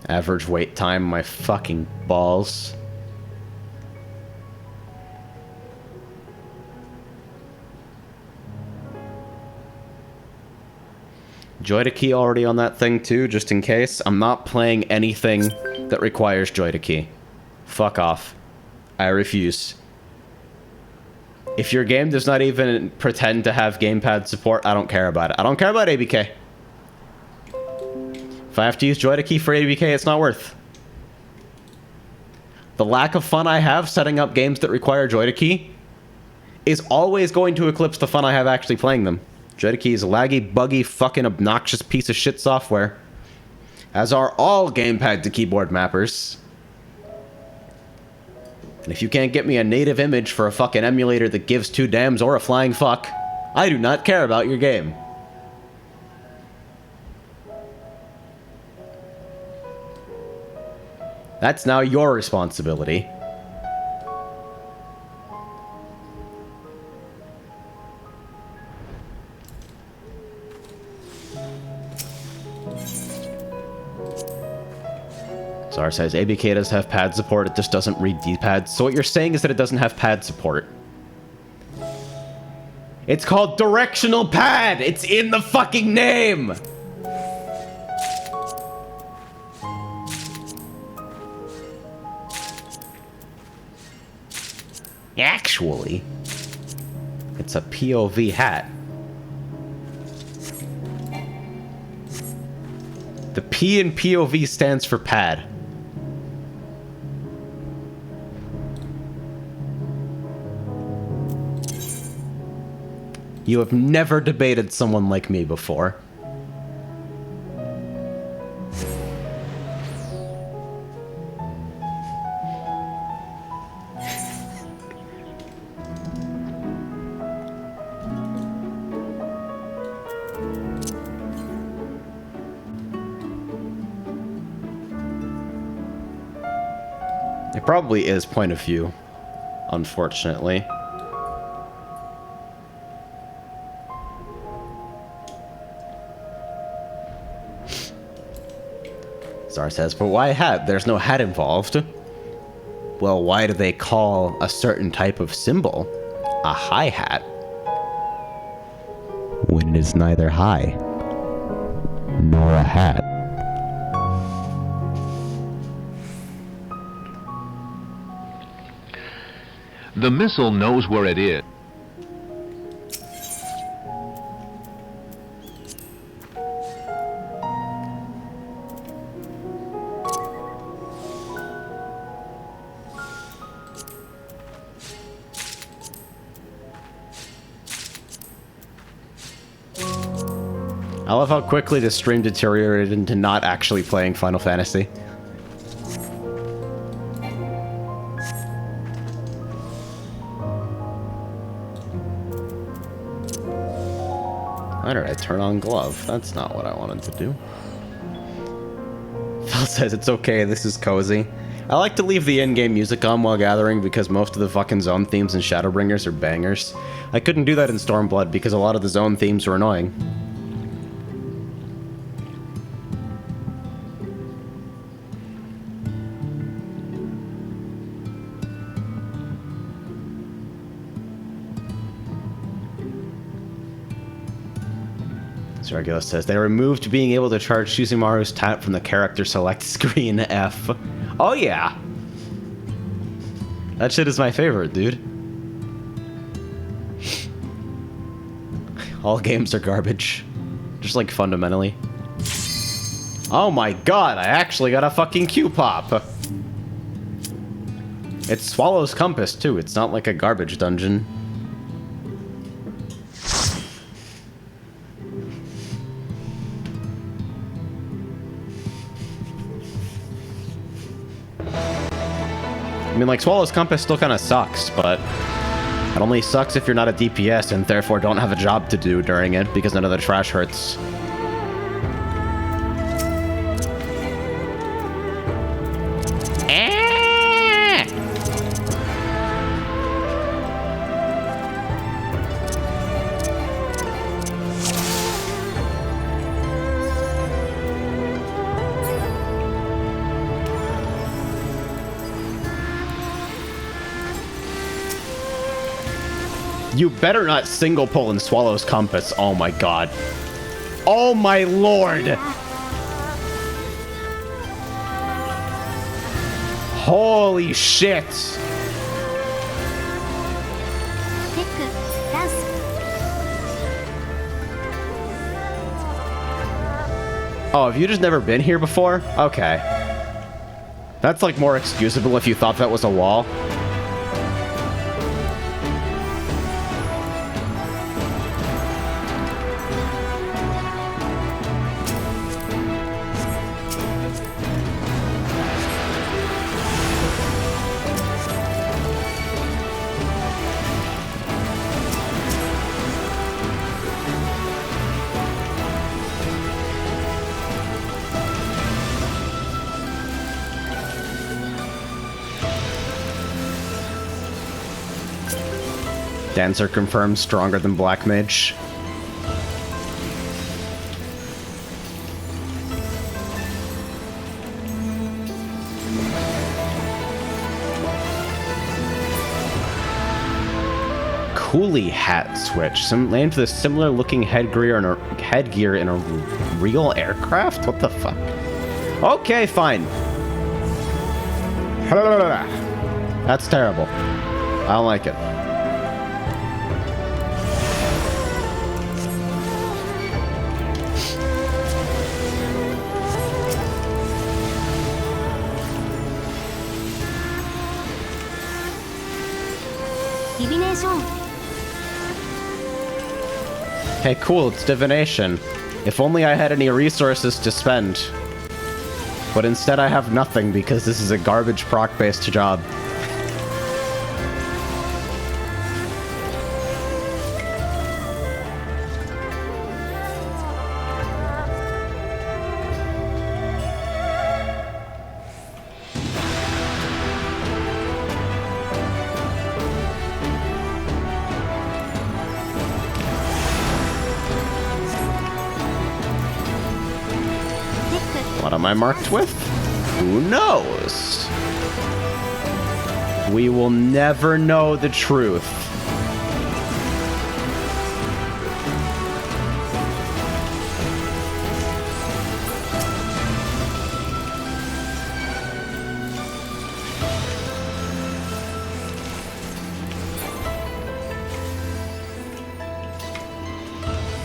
Average wait time, my fucking balls. Joy to key already on that thing too, just in case. I'm not playing anything that requires Joy to key. Fuck off. I refuse. If your game does not even pretend to have gamepad support, I don't care about it. I don't care about ABK. If I have to use Joy to key for ABK, it's not worth. The lack of fun I have setting up games that require Joy to key is always going to eclipse the fun I have actually playing them. Joy to key is a laggy, buggy, fucking obnoxious piece of shit software. As are all gamepad to keyboard mappers. And if you can't get me a native image for a fucking emulator that gives two dams or a flying fuck, I do not care about your game. That's now your responsibility. Zara says, ABK does have pad support, it just doesn't read D-pads. So what you're saying is that it doesn't have pad support. It's called directional pad! It's in the fucking name! Actually, it's a POV hat. The P in POV stands for pad. You have never debated someone like me before. It probably is point of view, unfortunately. Zar says, but why a hat? There's no hat involved. Well, why do they call a certain type of cymbal a hi-hat when it is neither high nor a hat? The missile knows where it is. I love how quickly the stream deteriorated into not actually playing Final Fantasy. Why did I turn on glove? That's not what I wanted to do. Phil says it's okay, this is cozy. I like to leave the in-game music on while gathering because most of the fucking zone themes in Shadowbringers are bangers. I couldn't do that in Stormblood because a lot of the zone themes were annoying. Regulus says, they removed being able to charge Shuzumaru's tat from the character select screen F. Oh yeah! That shit is my favorite, dude. All games are garbage. Just like fundamentally. Oh my god, I actually got a fucking Q-pop! It swallows compass too, it's not like a garbage dungeon. I mean, like, Swallow's Compass still kind of sucks, but it only sucks if you're not a DPS and therefore don't have a job to do during it because none of the trash hurts. You better not single pull in Swallow's Compass. Oh my god. Oh my lord! Holy shit! Oh, have you just never been here before? Okay. That's like more excusable if you thought that was a wall. Dancer confirmed stronger than Black Mage. Coolie hat switch. Some land for the similar looking headgear in a real aircraft? What the fuck? Okay, fine. That's terrible. I don't like it. Hey, cool, it's divination. If only I had any resources to spend. But instead I have nothing because this is a garbage proc-based job. What am I marked with? Who knows? We will never know the truth.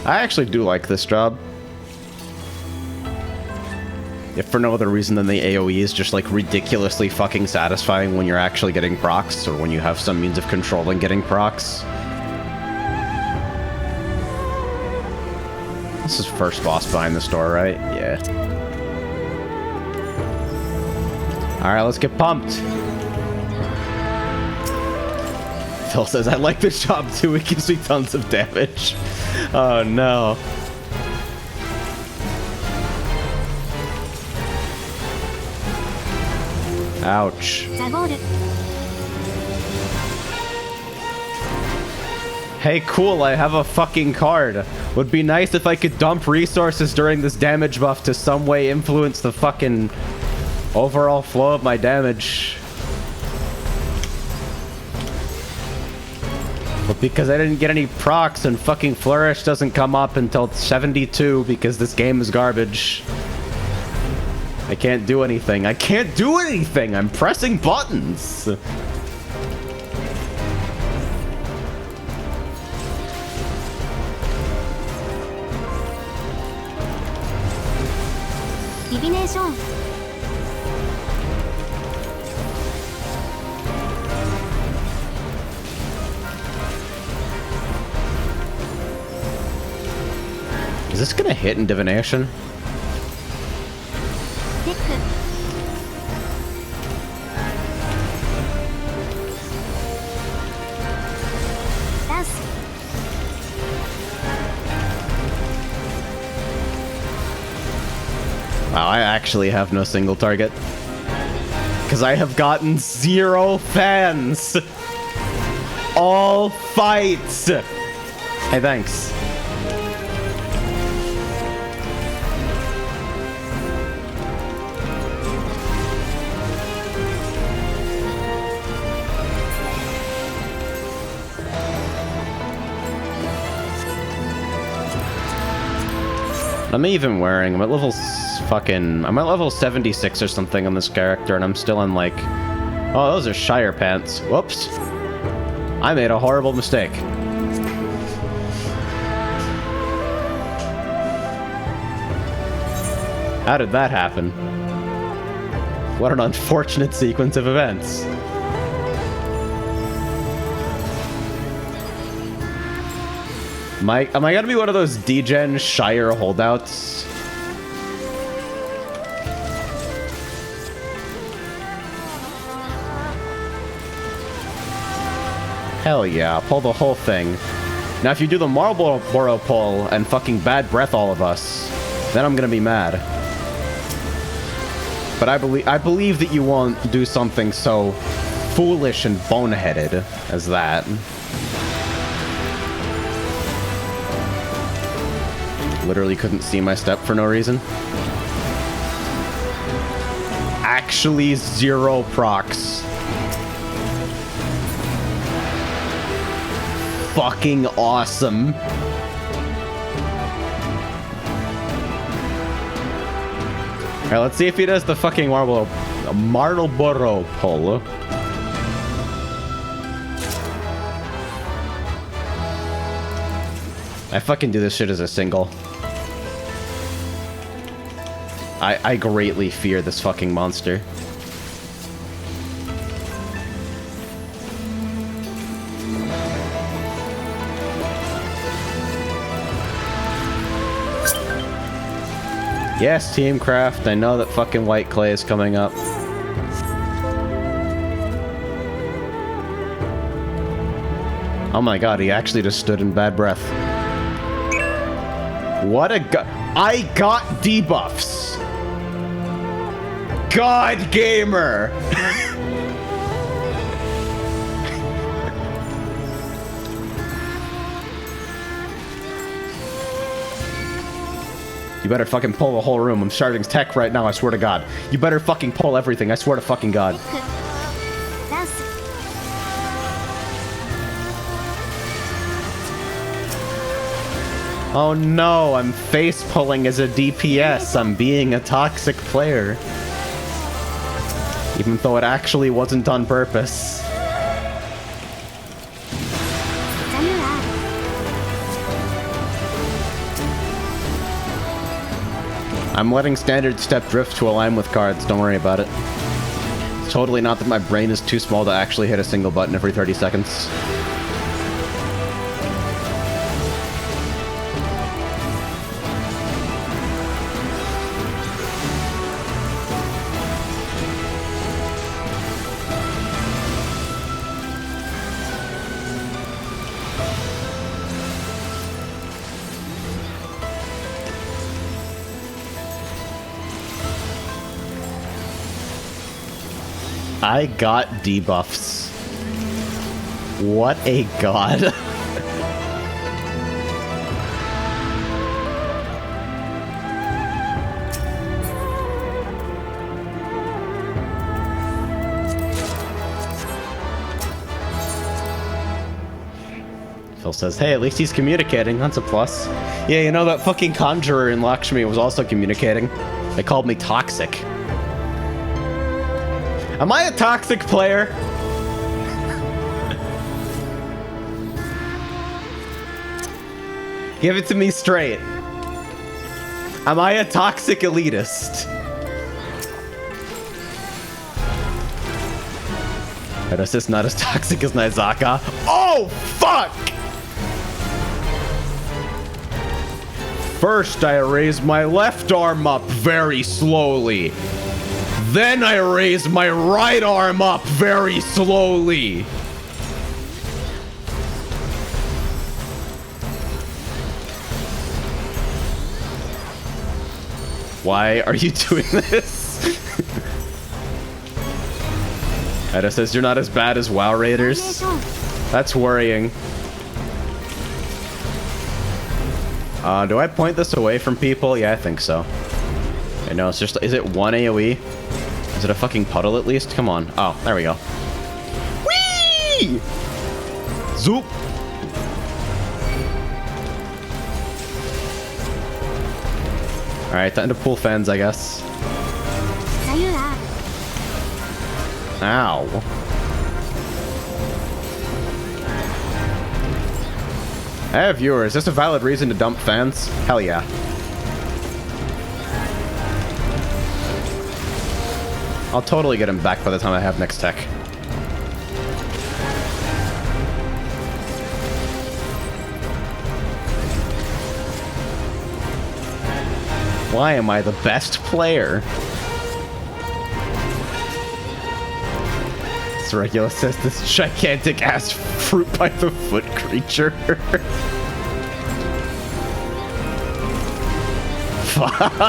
I actually do like this job. If for no other reason than the AoE is just like ridiculously fucking satisfying when you're actually getting procs, or when you have some means of controlling getting procs. This is first boss behind this door, right? Yeah. Alright, let's get pumped. Phil says, I like this job too, it gives me tons of damage. Oh no. Ouch. Hey, cool, I have a fucking card. Would be nice if I could dump resources during this damage buff to some way influence the fucking overall flow of my damage. But because I didn't get any procs and fucking Flourish doesn't come up until 72 because this game is garbage. I can't do anything. I can't do anything! I'm pressing buttons! Divination. Is this gonna hit in divination? Wow, I actually have no single target. Because I have gotten 0 fans! All fights! Hey, thanks. I'm even wearing, I'm at level I'm at level 76 or something on this character, and I'm still in like, oh, those are Shire pants. Whoops. I made a horrible mistake. How did that happen? What an unfortunate sequence of events. Am I gonna be one of those degen Shire holdouts? Hell yeah, pull the whole thing. Now if you do the Marlboro pull and fucking bad breath all of us, then I'm gonna be mad. But I believe that you won't do something so foolish and boneheaded as that. Literally couldn't see my step for no reason. Actually 0 procs. Fucking awesome. Alright, let's see if he does the fucking Marlboro pull. I fucking do this shit as a single. I greatly fear this fucking monster. Yes, Team Craft, I know that fucking white clay is coming up. Oh my god, he actually just stood in bad breath. What a I got debuffs! God Gamer! You better fucking pull the whole room. I'm starting tech right now, I swear to God. You better fucking pull everything, I swear to fucking God. Oh no, I'm face pulling as a DPS. I'm being a toxic player. Even though it actually wasn't on purpose. I'm letting standard step drift to align with cards, don't worry about it. It's totally not that my brain is too small to actually hit a single button every 30 seconds. I got debuffs. What a god. Phil says, hey, at least he's communicating. That's a plus. Yeah, you know, that fucking conjurer in Lakshmi was also communicating. They called me toxic. Am I a toxic player? Give it to me straight. Am I a toxic elitist? But is this not as toxic as Nizaka? Oh, fuck! First, I raise my left arm up very slowly. Then I raise my right arm up very slowly. Why are you doing this? Eda says you're not as bad as WoW Raiders. That's worrying. Do I point this away from people? Yeah, I think so. I know, it's just, is it one AoE? Is it a fucking puddle at least? Come on. Oh, there we go. Whee! Zoop! Alright, time to pull fans, I guess. Ow. Hey, viewers, is this a valid reason to dump fans? Hell yeah. I'll totally get him back by the time I have next tech. Why am I the best player? This regular says this gigantic ass fruit by the foot creature. Fuck.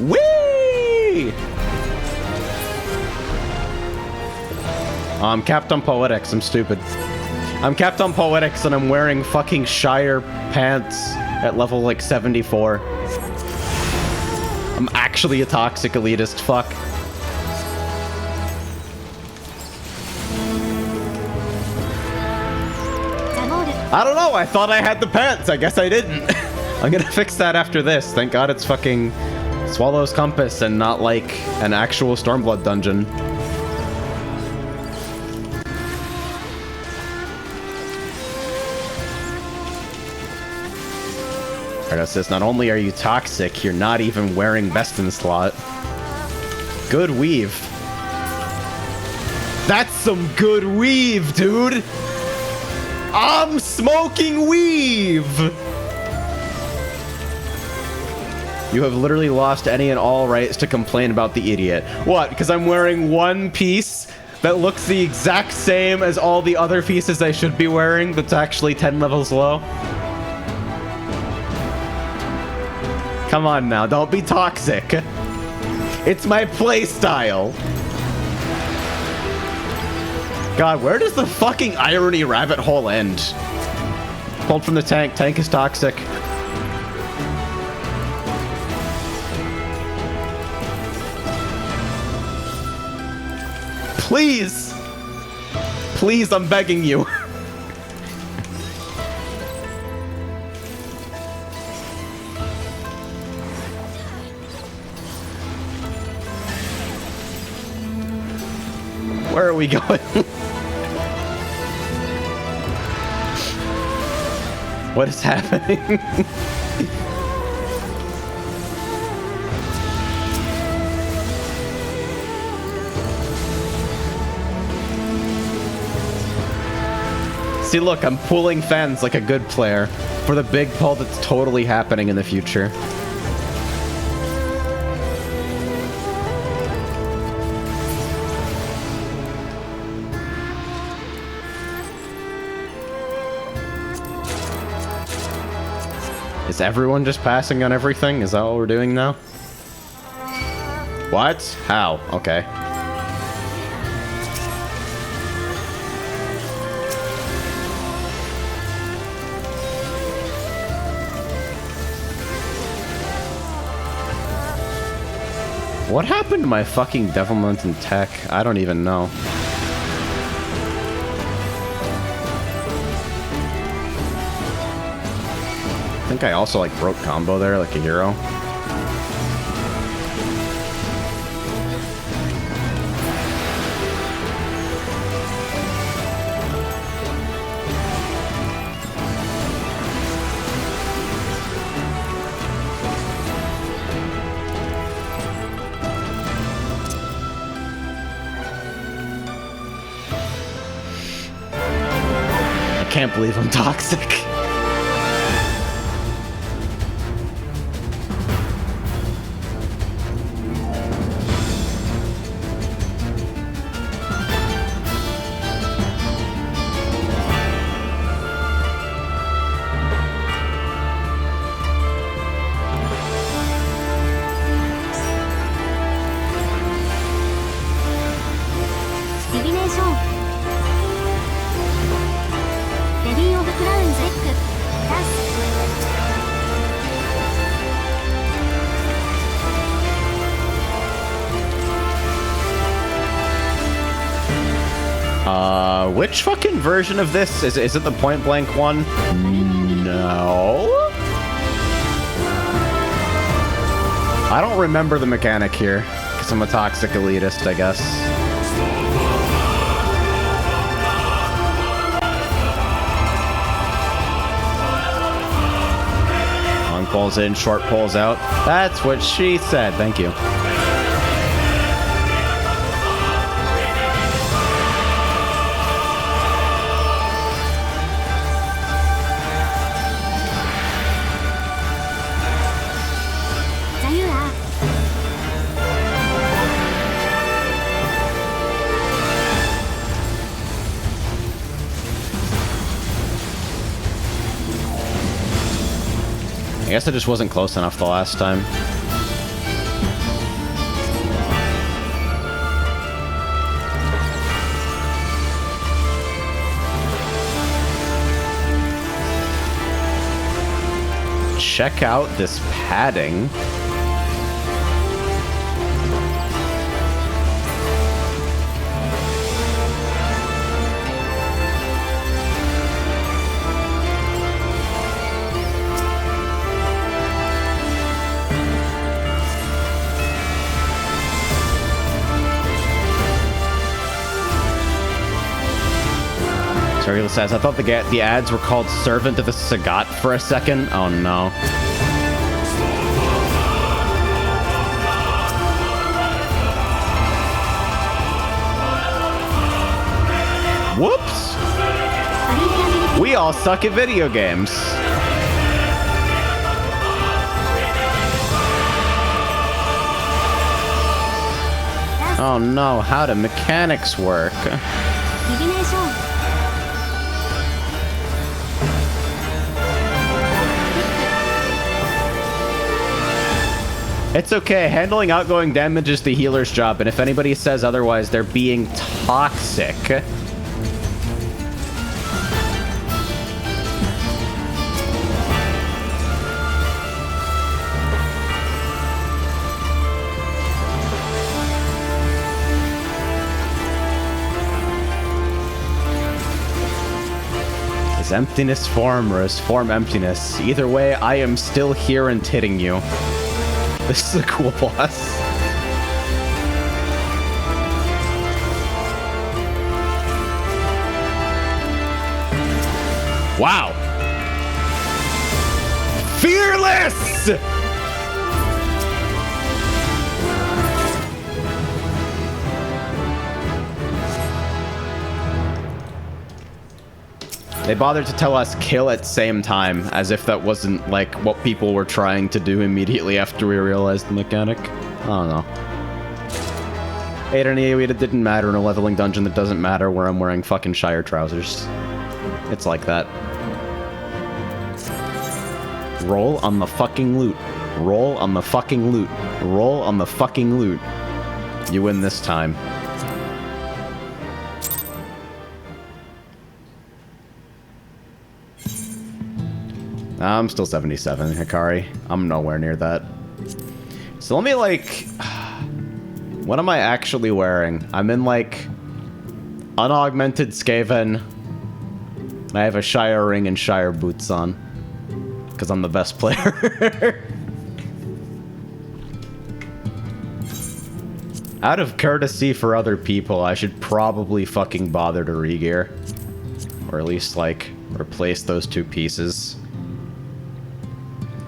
Whee! I'm capped on Poetics. I'm stupid. I'm capped on Poetics and I'm wearing fucking Shire pants at level like 74. I'm actually a toxic elitist. Fuck. I don't know. I thought I had the pants. I guess I didn't. I'm gonna fix that after this. Thank God it's fucking Swallow's Compass and not like an actual Stormblood dungeon. Says, not only are you toxic, you're not even wearing best in slot. Good weave. That's some good weave, dude. I'm smoking weave. You have literally lost any and all rights to complain about the idiot. What? Because I'm wearing one piece that looks the exact same as all the other pieces I should be wearing that's actually 10 levels low? Come on now, don't be toxic. It's my playstyle. God, where does the fucking irony rabbit hole end? Pulled from the tank. Tank is toxic. Please! Please, I'm begging you. Where are we going? What is happening? See, look, I'm pulling fans like a good player for the big pull that's totally happening in the future. Is everyone just passing on everything? Is that what we're doing now? What? How? Okay. What happened to my fucking devilment and tech? I don't even know. I think I also like broke combo there like a hero. I can't believe I'm toxic. Which fucking version of this? Is it the point blank one? No. I don't remember the mechanic here, because I'm a toxic elitist, I guess. Long pulls in, short pulls out. That's what she said. Thank you. I guess I just wasn't close enough the last time. Check out this padding. Sorry, says, I thought the ads were called Servant of the Sagat for a second. Oh no. Whoops! We all suck at video games. Oh no, how do mechanics work? It's okay, handling outgoing damage is the healer's job, and if anybody says otherwise, they're being toxic. Is emptiness form or is form emptiness? Either way, I am still here and hitting you. This is a cool boss. Wow. Fearless! They bothered to tell us kill at same time, as if that wasn't, like, what people were trying to do immediately after we realized the mechanic. I don't know. 8 and it didn't matter in a leveling dungeon that doesn't matter where I'm wearing fucking Shire trousers. It's like that. Roll on the fucking loot. Roll on the fucking loot. Roll on the fucking loot. You win this time. I'm still 77, Hikari. I'm nowhere near that. So let me, like... What am I actually wearing? I'm in, like... Unaugmented Skaven. And I have a Shire ring and Shire boots on. Because I'm the best player. Out of courtesy for other people, I should probably fucking bother to regear. Or at least, like, replace those two pieces.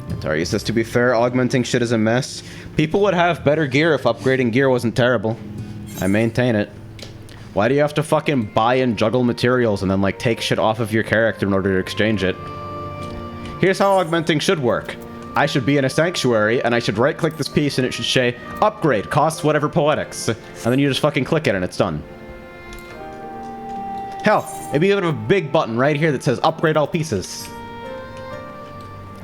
Atari says, to be fair, augmenting shit is a mess. People would have better gear if upgrading gear wasn't terrible. I maintain it. Why do you have to fucking buy and juggle materials and then, like, take shit off of your character in order to exchange it? Here's how augmenting should work. I should be in a sanctuary, and I should right-click this piece, and it should say, upgrade, costs whatever poetics. And then you just fucking click it, and it's done. Hell, maybe you have a big button right here that says, upgrade all pieces.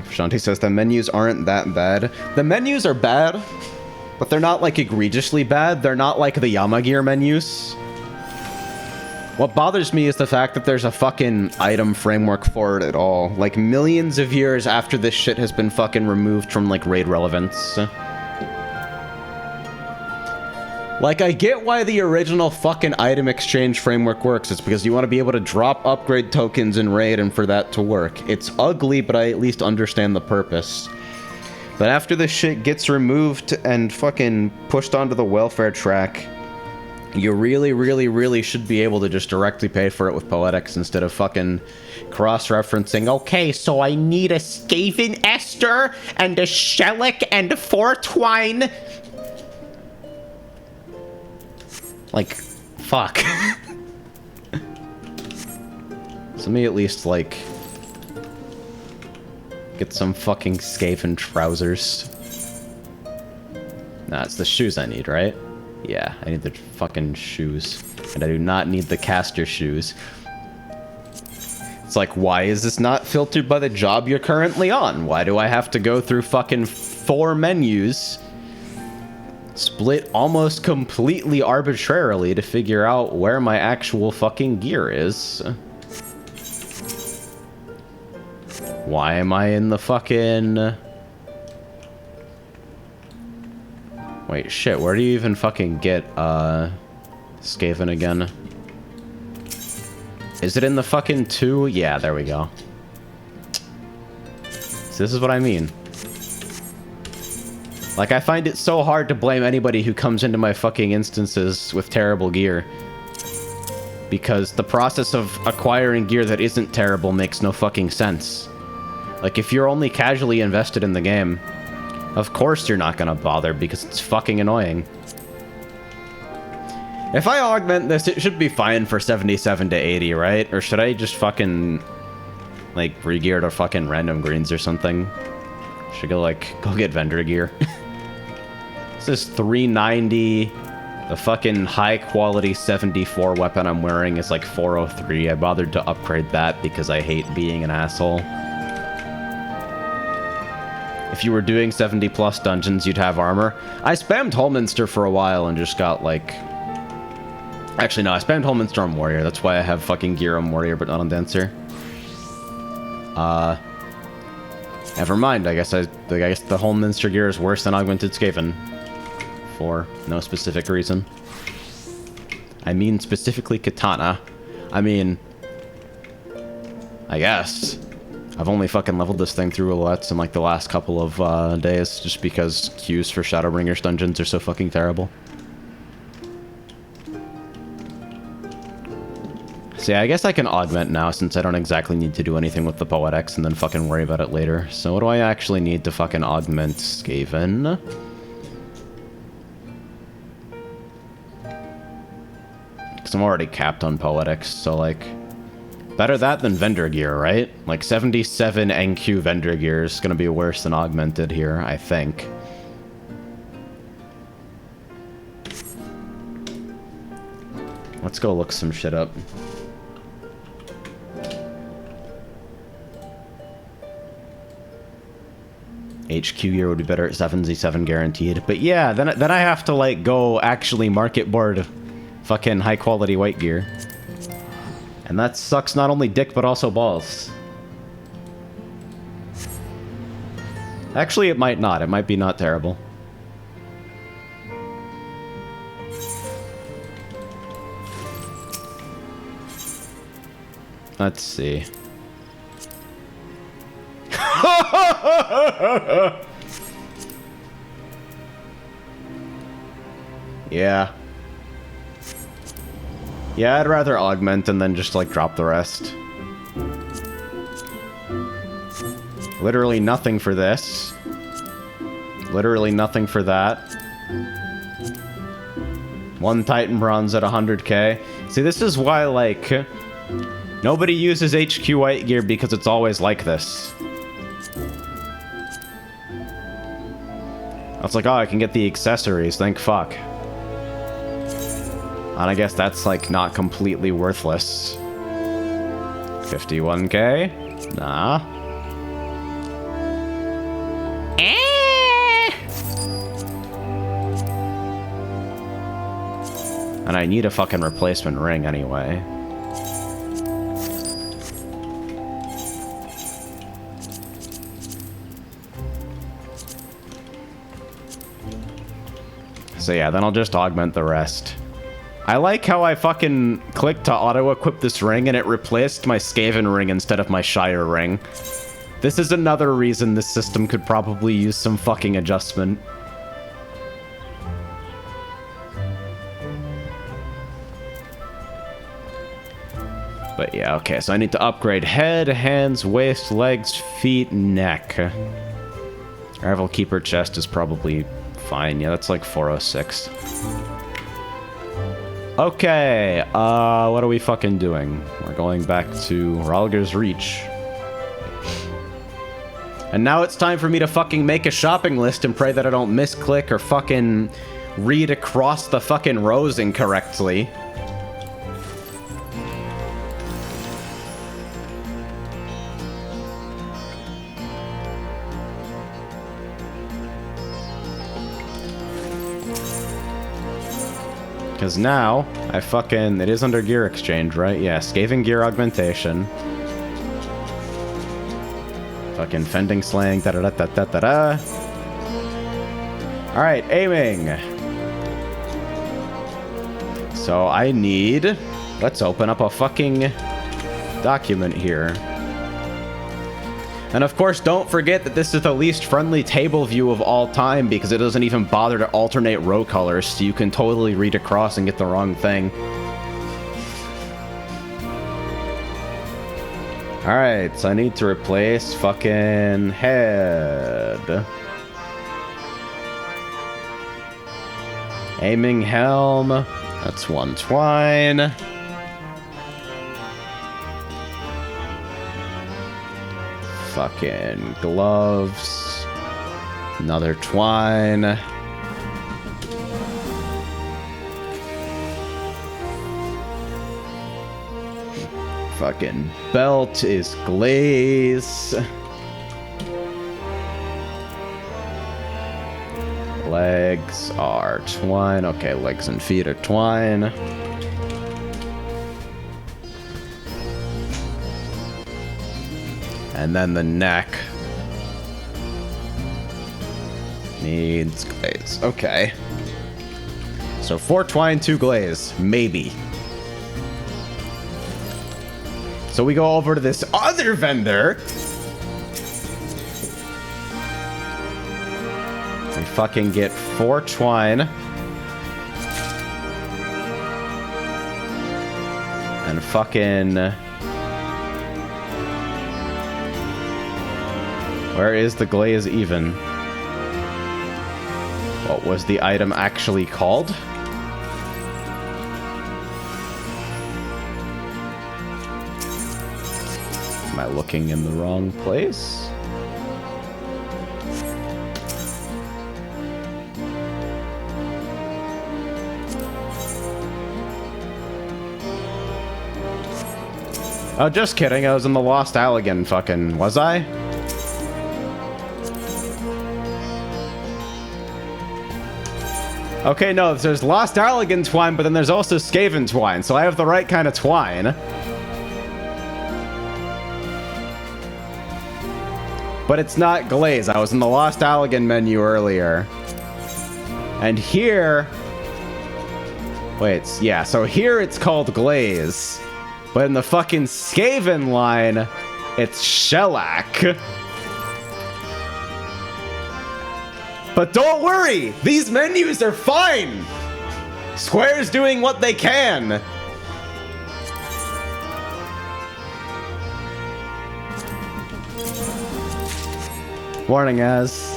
Shanti says the menus aren't that bad. The menus are bad, but they're not, like, egregiously bad. They're not like the Yamagear menus. What bothers me is the fact that there's a fucking item framework for it at all. Like, millions of years after this shit has been fucking removed from, like, raid relevance. Like, I get why the original fucking item exchange framework works. It's because you want to be able to drop upgrade tokens in raid and for that to work. It's ugly, but I at least understand the purpose. But after this shit gets removed and fucking pushed onto the welfare track, you really, really, really should be able to just directly pay for it with poetics instead of fucking cross-referencing. Okay, so I need a Skaven Ester and a Shellac and 4 twine. Like, fuck. So me at least, like, get some fucking Skaven trousers. Nah, it's the shoes I need, right? Yeah, I need the fucking shoes. And I do not need the caster shoes. It's like, why is this not filtered by the job you're currently on? Why do I have to go through fucking 4 menus, split almost completely arbitrarily to figure out where my actual fucking gear is? Why am I in the fucking... Wait, shit, where do you even fucking get, Skaven again? Is it in the fucking 2? Yeah, there we go. So this is what I mean. Like, I find it so hard to blame anybody who comes into my fucking instances with terrible gear. Because the process of acquiring gear that isn't terrible makes no fucking sense. Like, if you're only casually invested in the game, of course you're not gonna bother because it's fucking annoying. If I augment this, it should be fine for 77 to 80, right? Or should I just fucking, like, re-gear to fucking random greens or something? Should I go, like, go get vendor gear? This is 390. The fucking high-quality 74 weapon I'm wearing is, like, 403. I bothered to upgrade that because I hate being an asshole. If you were doing 70-plus dungeons, you'd have armor. I spammed Holminster for a while and just got, like... Actually, no, I spammed Holminster on Warrior. That's why I have fucking gear on Warrior, but not on Dancer. Never mind. I guess the Holminster gear is worse than Augmented Skaven. For no specific reason. I mean, specifically Katana. I mean... I guess. I've only fucking leveled this thing through roulettes in, like, the last couple of, days, just because queues for Shadowbringers dungeons are so fucking terrible. So yeah, I guess I can augment now, since I don't exactly need to do anything with the Poetics and then fucking worry about it later. So what do I actually need to fucking augment Skaven? Because I'm already capped on Poetics, so, like... Better that than vendor gear, right? Like, 77 NQ vendor gear is gonna be worse than augmented here, I think. Let's go look some shit up. HQ gear would be better at 7z7 guaranteed. But yeah, then I have to, like, go actually market board fucking high quality white gear. And that sucks not only dick, but also balls. Actually, it might not. It might be not terrible. Let's see. Yeah. Yeah, I'd rather augment and then just, like, drop the rest. Literally nothing for this. Literally nothing for that. One Titan Bronze at 100k. See, this is why, like, nobody uses HQ white gear because it's always like this. It's like, oh, I can get the accessories, thank fuck. And I guess that's, like, not completely worthless. 51k? Nah. And I need a fucking replacement ring anyway. So yeah, then I'll just augment the rest. I like how I fucking clicked to auto-equip this ring and it replaced my Skaven ring instead of my Shire ring. This is another reason this system could probably use some fucking adjustment. But yeah, okay, so I need to upgrade head, hands, waist, legs, feet, neck. Arrival Keeper chest is probably fine. Yeah, that's like 406. Okay, what are we fucking doing? We're going back to Ralger's Reach. And now it's time for me to fucking make a shopping list and pray that I don't misclick or fucking read across the fucking rows incorrectly. Because now, it is under gear exchange, right? Yeah, Skaven gear augmentation. Fucking fending slaying, da-da-da-da-da-da-da. Alright, aiming. So I need... Let's open up a fucking document here. And of course, don't forget that this is the least friendly table view of all time because it doesn't even bother to alternate row colors, so you can totally read across and get the wrong thing. Alright, so I need to replace fucking head. Aiming helm. That's 1 twine. Fucking gloves. Another twine. Fucking belt is glaze. Legs are twine. Okay, legs and feet are twine. And then the neck needs glaze. Okay. So 4 twine, 2 glaze. Maybe. So we go over to this other vendor. We fucking get 4 twine. And fucking... Where is the glaze even? What was the item actually called? Am I looking in the wrong place? Oh, just kidding. I was in the Lost Allegan fucking... Was I? Okay, no, there's Lost Allegan twine, but then there's also Skaven twine, so I have the right kind of twine. But it's not glaze. I was in the Lost Allegan menu earlier. And here... Wait, yeah, so here it's called glaze. But in the fucking Skaven line, it's shellac. But don't worry, these menus are fine. Square's doing what they can. Warning, Az.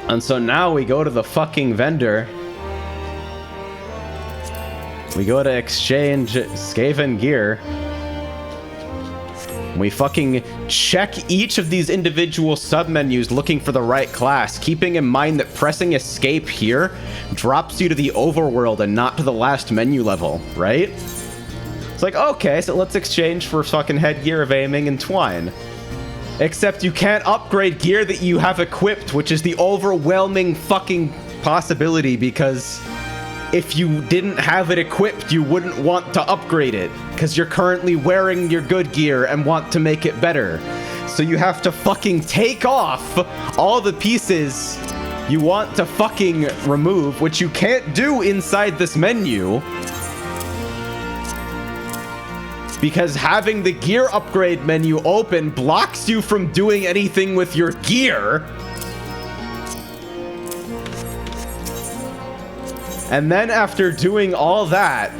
And so now we go to the fucking vendor. We go to exchange Skaven gear. We fucking check each of these individual submenus looking for the right class, keeping in mind that pressing escape here drops you to the overworld and not to the last menu level, right? It's like, okay, so let's exchange for fucking headgear of aiming and twine. Except you can't upgrade gear that you have equipped, which is the overwhelming fucking possibility, because if you didn't have it equipped, you wouldn't want to upgrade it, because you're currently wearing your good gear and want to make it better. So you have to fucking take off all the pieces you want to fucking remove, which you can't do inside this menu, because having the gear upgrade menu open blocks you from doing anything with your gear. And then after doing all that,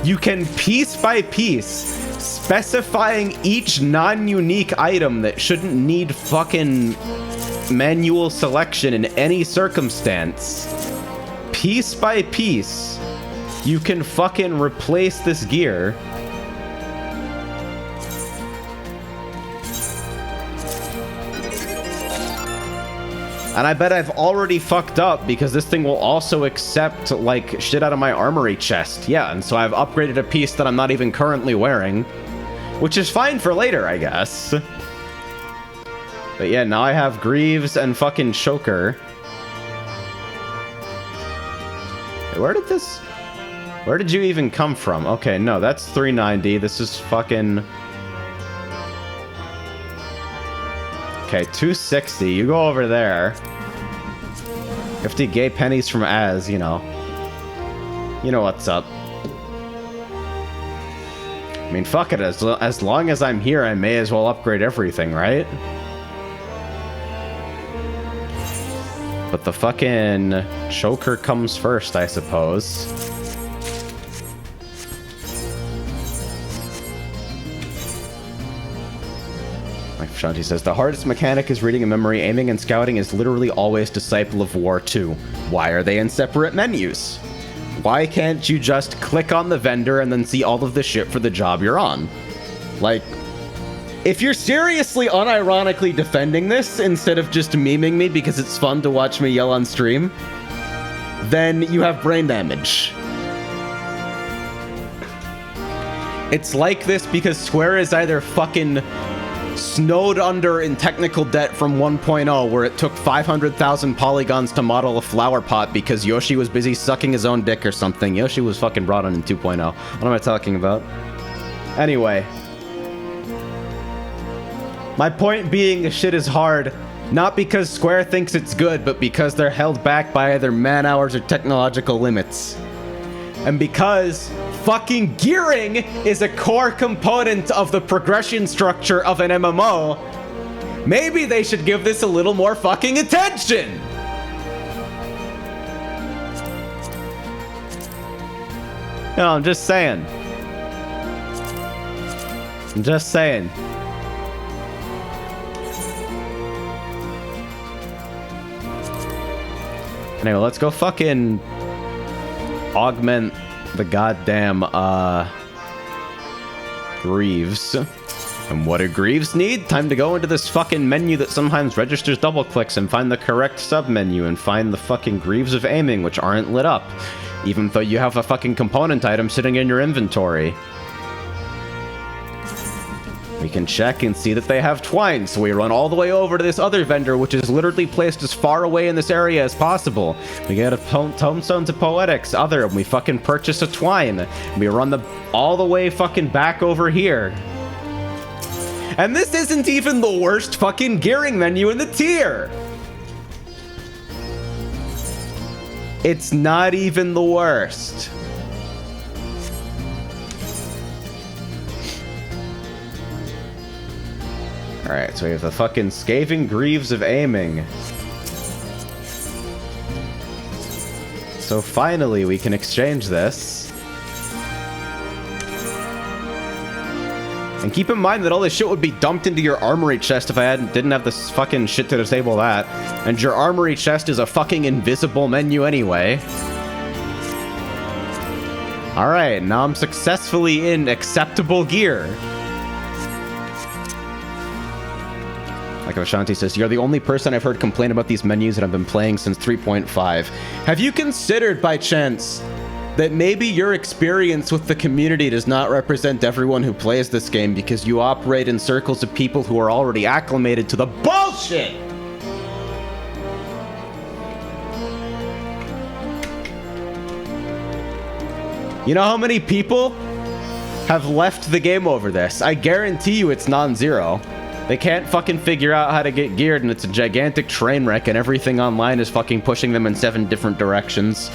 you can piece by piece, specifying each non-unique item that shouldn't need fucking manual selection in any circumstance. Piece by piece, you can fucking replace this gear. And I bet I've already fucked up because this thing will also accept, like, shit out of my armory chest. Yeah, and so I've upgraded a piece that I'm not even currently wearing, which is fine for later, I guess. But yeah, now I have Greaves and fucking Choker. Hey, where did you even come from? Okay, no, that's 390. This is fucking... Okay, 260. You go over there. 50 gay pennies from Az, you know. You know what's up. I mean, fuck it. As long as I'm here, I may as well upgrade everything, right? But the fucking Choker comes first, I suppose. My Shanti says, the hardest mechanic is reading a memory. Aiming and scouting is literally always Disciple of War 2. Why are they in separate menus? Why can't you just click on the vendor and then see all of the shit for the job you're on? Like, if you're seriously unironically defending this instead of just memeing me because it's fun to watch me yell on stream, then you have brain damage. It's like this because Square is either fucking snowed under in technical debt from 1.0, where it took 500,000 polygons to model a flower pot because Yoshi was busy sucking his own dick or something. Yoshi was fucking brought on in 2.0. What am I talking about? Anyway. My point being, this shit is hard, not because Square thinks it's good, but because they're held back by either man-hours or technological limits. And because fucking gearing is a core component of the progression structure of an MMO, maybe they should give this a little more fucking attention! No, I'm just saying. I'm just saying. Anyway, let's go fucking augment the goddamn, Greaves. And what do Greaves need? Time to go into this fucking menu that sometimes registers double clicks and find the correct sub-menu and find the fucking Greaves of Aiming, which aren't lit up, even though you have a fucking component item sitting in your inventory. We can check and see that they have twine, so we run all the way over to this other vendor, which is literally placed as far away in this area as possible. We get a Tomestones of Poetics, other, and we fucking purchase a twine. And we run all the way fucking back over here. And this isn't even the worst fucking gearing menu in the tier! It's not even the worst. Alright, so we have the fucking Scathing Greaves of Aiming. So finally we can exchange this. And keep in mind that all this shit would be dumped into your armory chest if I didn't have this fucking shit to disable that. And your armory chest is a fucking invisible menu anyway. Alright, now I'm successfully in acceptable gear. Like Ashanti says, you're the only person I've heard complain about these menus that I've been playing since 3.5. Have you considered, by chance, that maybe your experience with the community does not represent everyone who plays this game because you operate in circles of people who are already acclimated to the bullshit? You know how many people have left the game over this? I guarantee you it's non-zero. They can't fucking figure out how to get geared, and it's a gigantic train wreck, and everything online is fucking pushing them in 7 different directions.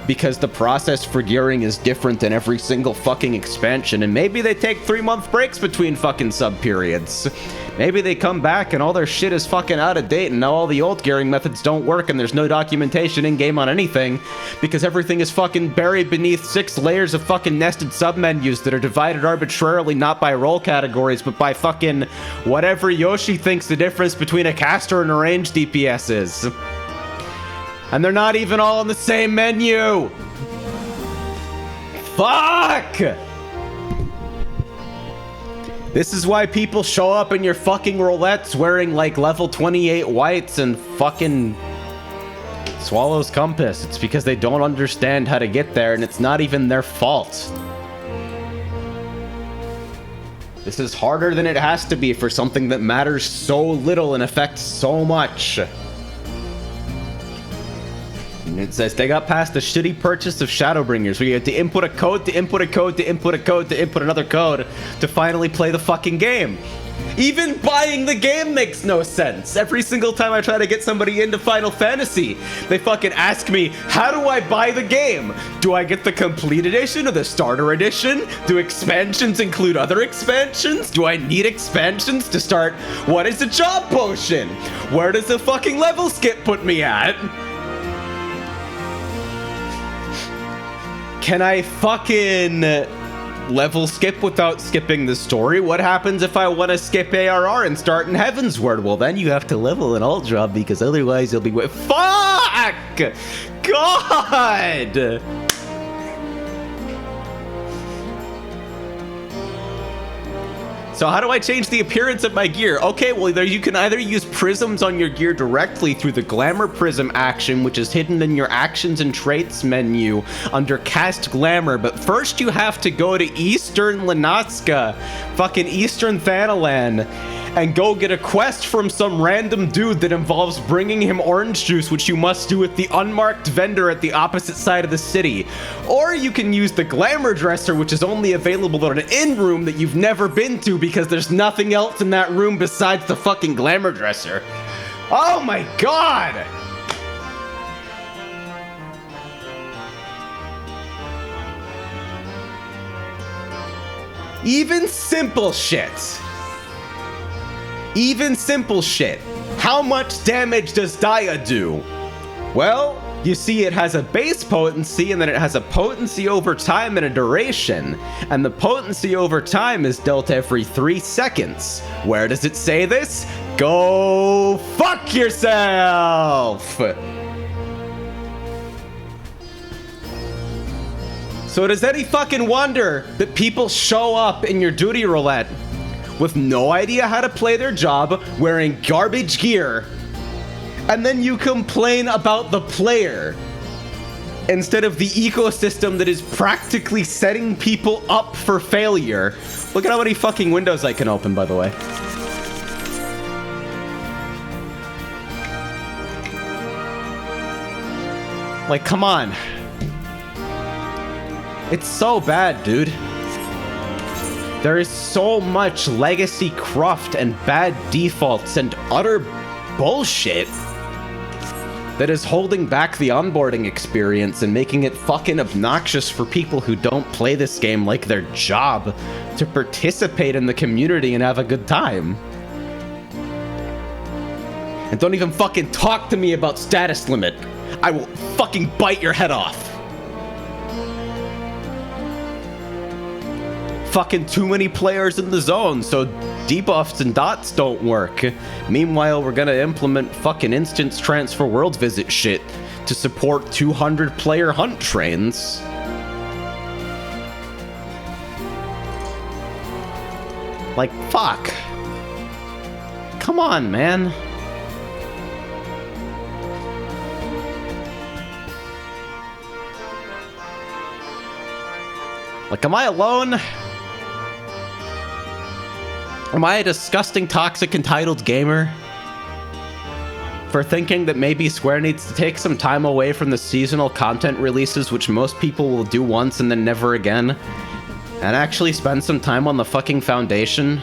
Because the process for gearing is different in every single fucking expansion, and maybe they take 3-month breaks between fucking sub-periods. Maybe they come back and all their shit is fucking out of date, and now all the old gearing methods don't work, and there's no documentation in-game on anything, because everything is fucking buried beneath 6 layers of fucking nested sub-menus that are divided arbitrarily not by role categories, but by fucking whatever Yoshi thinks the difference between a caster and a ranged DPS is. And they're not even all in the same menu! Fuck! This is why people show up in your fucking roulettes wearing like level 28 whites and fucking Swallow's Compass. It's because they don't understand how to get there, and it's not even their fault. This is harder than it has to be for something that matters so little and affects so much. And it says they got past the shitty purchase of Shadowbringers, where you had to input a code, to input a code, to input a code, to input another code, to finally play the fucking game. Even buying the game makes no sense. Every single time I try to get somebody into Final Fantasy, they fucking ask me, how do I buy the game? Do I get the complete edition or the starter edition? Do expansions include other expansions? Do I need expansions to start? What is a job potion? Where does the fucking level skip put me at? Can I fucking level skip without skipping the story. What happens if I want to skip ARR and start in Heavensward? Well, then you have to level an alt job because otherwise you'll be fuck! God! So how do I change the appearance of my gear? Okay, well, you can either use prisms on your gear directly through the Glamour Prism action, which is hidden in your Actions and Traits menu under Cast Glamour, but first you have to go to Eastern Lenatska, fucking Eastern Thanalan, and go get a quest from some random dude that involves bringing him orange juice, which you must do with the unmarked vendor at the opposite side of the city. Or you can use the Glamour Dresser, which is only available in an inn room that you've never been to because there's nothing else in that room besides the fucking Glamour Dresser. Oh my god! Even simple shit. Even simple shit. How much damage does Dia do? Well, you see it has a base potency and then it has a potency over time and a duration. And the potency over time is dealt every 3 seconds. Where does it say this? Go fuck yourself! So does any fucking wonder that people show up in your duty roulette with no idea how to play their job, wearing garbage gear, and then you complain about the player instead of the ecosystem that is practically setting people up for failure? Look at how many fucking windows I can open, by the way. Like, come on. It's so bad, dude. There is so much legacy cruft and bad defaults and utter bullshit that is holding back the onboarding experience and making it fucking obnoxious for people who don't play this game like their job to participate in the community and have a good time. And don't even fucking talk to me about status limit. I will fucking bite your head off. Fucking too many players in the zone, so debuffs and dots don't work. Meanwhile, we're gonna implement fucking instance transfer world visit shit to support 200 player hunt trains. Like, fuck. Come on, man. Like, am I alone? Am I a disgusting, toxic, entitled gamer for thinking that maybe Square needs to take some time away from the seasonal content releases, which most people will do once and then never again, and actually spend some time on the fucking foundation?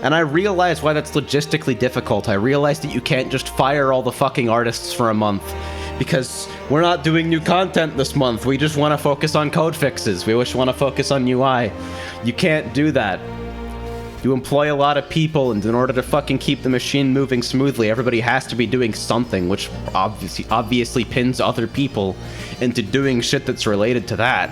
And I realize why that's logistically difficult. I realize that you can't just fire all the fucking artists for a month, because we're not doing new content this month. We just want to focus on code fixes. We just want to focus on UI. You can't do that. You employ a lot of people, and in order to fucking keep the machine moving smoothly, everybody has to be doing something, which obviously pins other people into doing shit that's related to that.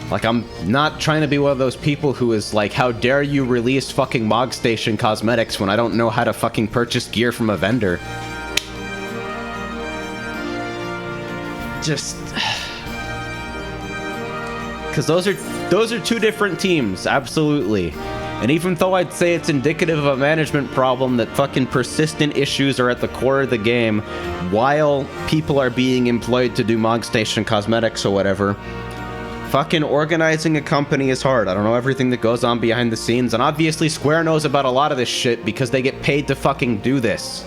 Like, I'm not trying to be one of those people who is like, how dare you release fucking Mog Station cosmetics when I don't know how to fucking purchase gear from a vendor. Just... because those are two different teams, absolutely. And even though I'd say it's indicative of a management problem that fucking persistent issues are at the core of the game, while people are being employed to do Mog Station cosmetics or whatever, fucking organizing a company is hard. I don't know everything that goes on behind the scenes, and obviously Square knows about a lot of this shit because they get paid to fucking do this.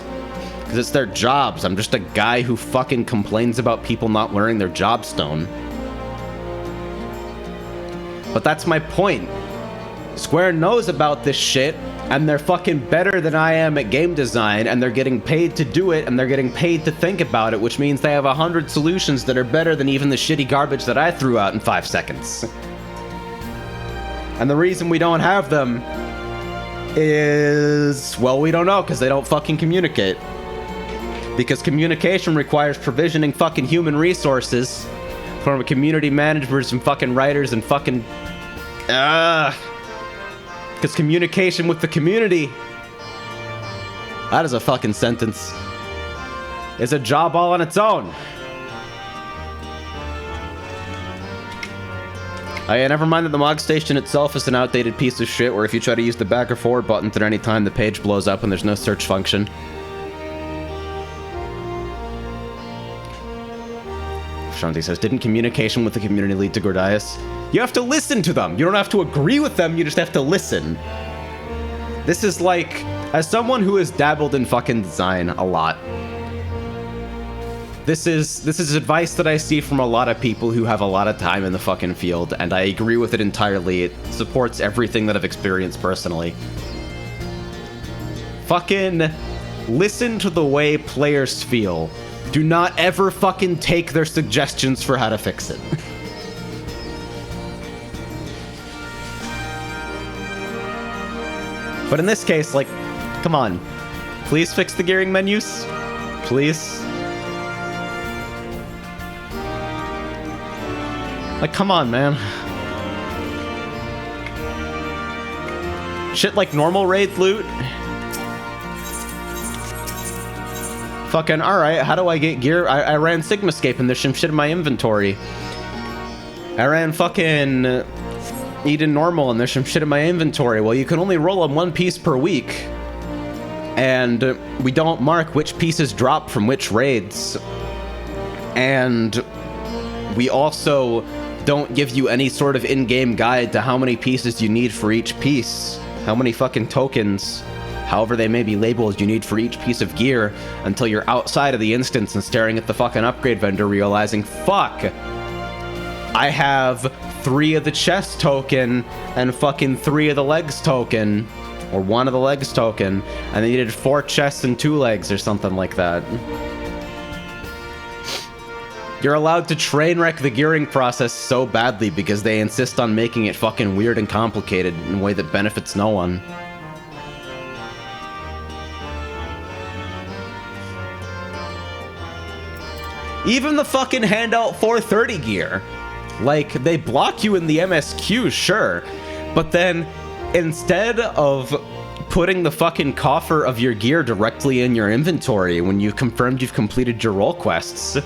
Because it's their jobs. I'm just a guy who fucking complains about people not wearing their job stone. But that's my point. Square knows about this shit, and they're fucking better than I am at game design, and they're getting paid to do it, and they're getting paid to think about it, which means they have 100 solutions that are better than even the shitty garbage that I threw out in 5 seconds. And the reason we don't have them is, well, we don't know, because they don't fucking communicate. because communication requires provisioning fucking human resources from community managers and fucking writers and fucking... Because communication with the community... That is a fucking sentence. Is a job all on its own. Oh yeah, never mind that the Mog Station itself is an outdated piece of shit where if you try to use the back or forward buttons at any time, the page blows up and there's no search function. Shanti says, didn't communication with the community lead to Gordias? You have to listen to them! You don't have to agree with them, you just have to listen. This is like, as someone who has dabbled in fucking design a lot, this is advice that I see from a lot of people who have a lot of time in the fucking field, and I agree with it entirely. It supports everything that I've experienced personally. Fucking listen to the way players feel. Do not ever fucking take their suggestions for how to fix it. But in this case, like, come on. Please fix the gearing menus. Please. Like, come on, man. Shit like normal raid loot. Fucking, alright, how do I get gear? I ran Sigmascape and there's some shit in my inventory. I ran fucking Eden Normal and there's some shit in my inventory. Well, you can only roll on one piece per week. And we don't mark which pieces drop from which raids. And we also don't give you any sort of in-game guide to how many pieces you need for each piece. How many fucking tokens, however they may be labeled, you need for each piece of gear until you're outside of the instance and staring at the fucking upgrade vendor realizing, fuck, I have 3 of the chest token and fucking 3 of the legs token, or 1 of the legs token, and they needed 4 chests and 2 legs or something like that. You're allowed to train wreck the gearing process so badly because they insist on making it fucking weird and complicated in a way that benefits no one. Even the fucking handout 430 gear. Like, they block you in the MSQ, sure, but then instead of putting the fucking coffer of your gear directly in your inventory when you've confirmed you've completed your role quests,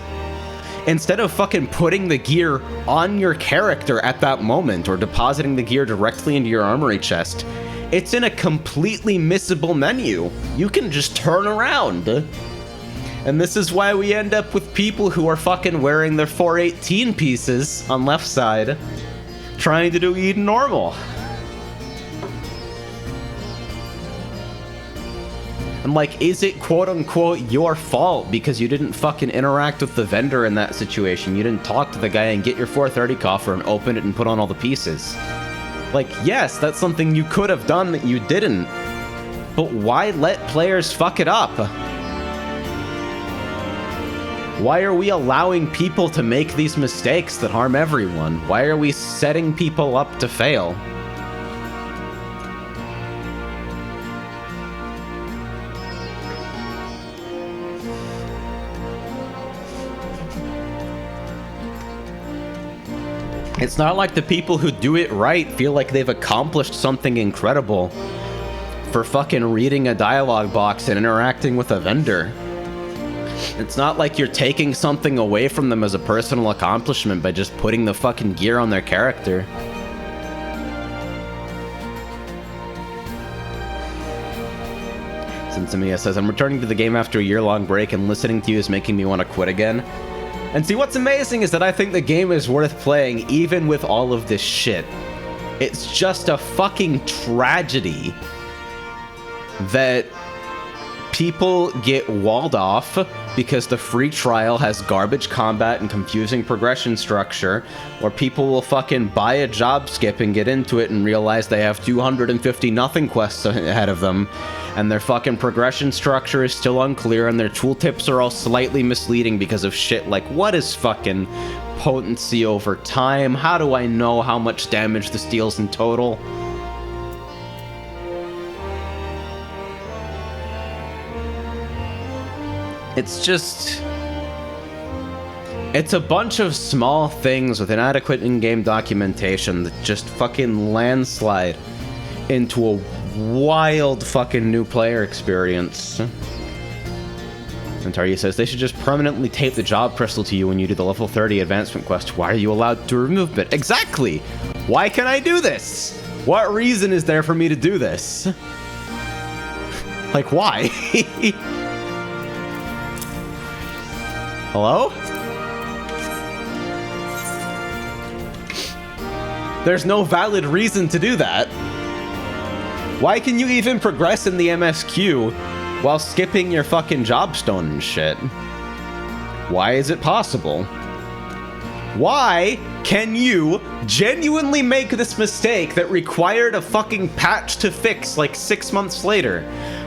instead of fucking putting the gear on your character at that moment or depositing the gear directly into your armory chest, it's in a completely missable menu. You can just turn around. And this is why we end up with people who are fucking wearing their 418 pieces on left side, trying to do Eden Normal. And like, is it quote-unquote your fault because you didn't fucking interact with the vendor in that situation? You didn't talk to the guy and get your 430 coffer and open it and put on all the pieces? Like, yes, that's something you could have done that you didn't. But why let players fuck it up? Why are we allowing people to make these mistakes that harm everyone? Why are we setting people up to fail? It's not like the people who do it right feel like they've accomplished something incredible for fucking reading a dialogue box and interacting with a vendor. It's not like you're taking something away from them as a personal accomplishment by just putting the fucking gear on their character. Sinsemia says, I'm returning to the game after a year-long break and listening to you is making me want to quit again. And see, what's amazing is that I think the game is worth playing even with all of this shit. It's just a fucking tragedy that people get walled off because the free trial has garbage combat and confusing progression structure, or people will fucking buy a job skip and get into it and realize they have 250 nothing quests ahead of them, and their fucking progression structure is still unclear, and their tooltips are all slightly misleading because of shit like, what is fucking potency over time? How do I know how much damage this deals in total? It's just... It's a bunch of small things with inadequate in-game documentation that just fucking landslide into a wild fucking new player experience. Centaria says they should just permanently tape the job crystal to you when you do the level 30 advancement quest. Why are you allowed to remove it? Exactly! Why can I do this? What reason is there for me to do this? Like, why? Hello? There's no valid reason to do that. Why can you even progress in the MSQ while skipping your fucking jobstone and shit? Why is it possible? Why can you genuinely make this mistake that required a fucking patch to fix like 6 months later?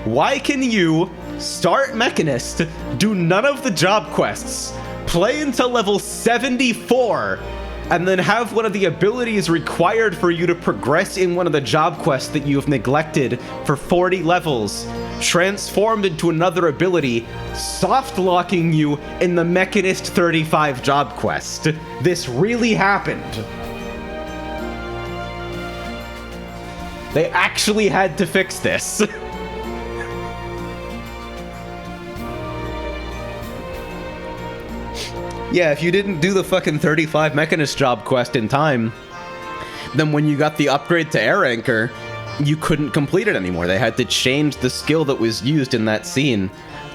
Why can you start Mechanist, do none of the job quests, play until level 74, and then have one of the abilities required for you to progress in one of the job quests that you have neglected for 40 levels transformed into another ability, soft-locking you in the Mechanist 35 job quest? This really happened. They actually had to fix this. Yeah, if you didn't do the fucking 35 Mechanist job quest in time, then when you got the upgrade to Air Anchor, you couldn't complete it anymore. They had to change the skill that was used in that scene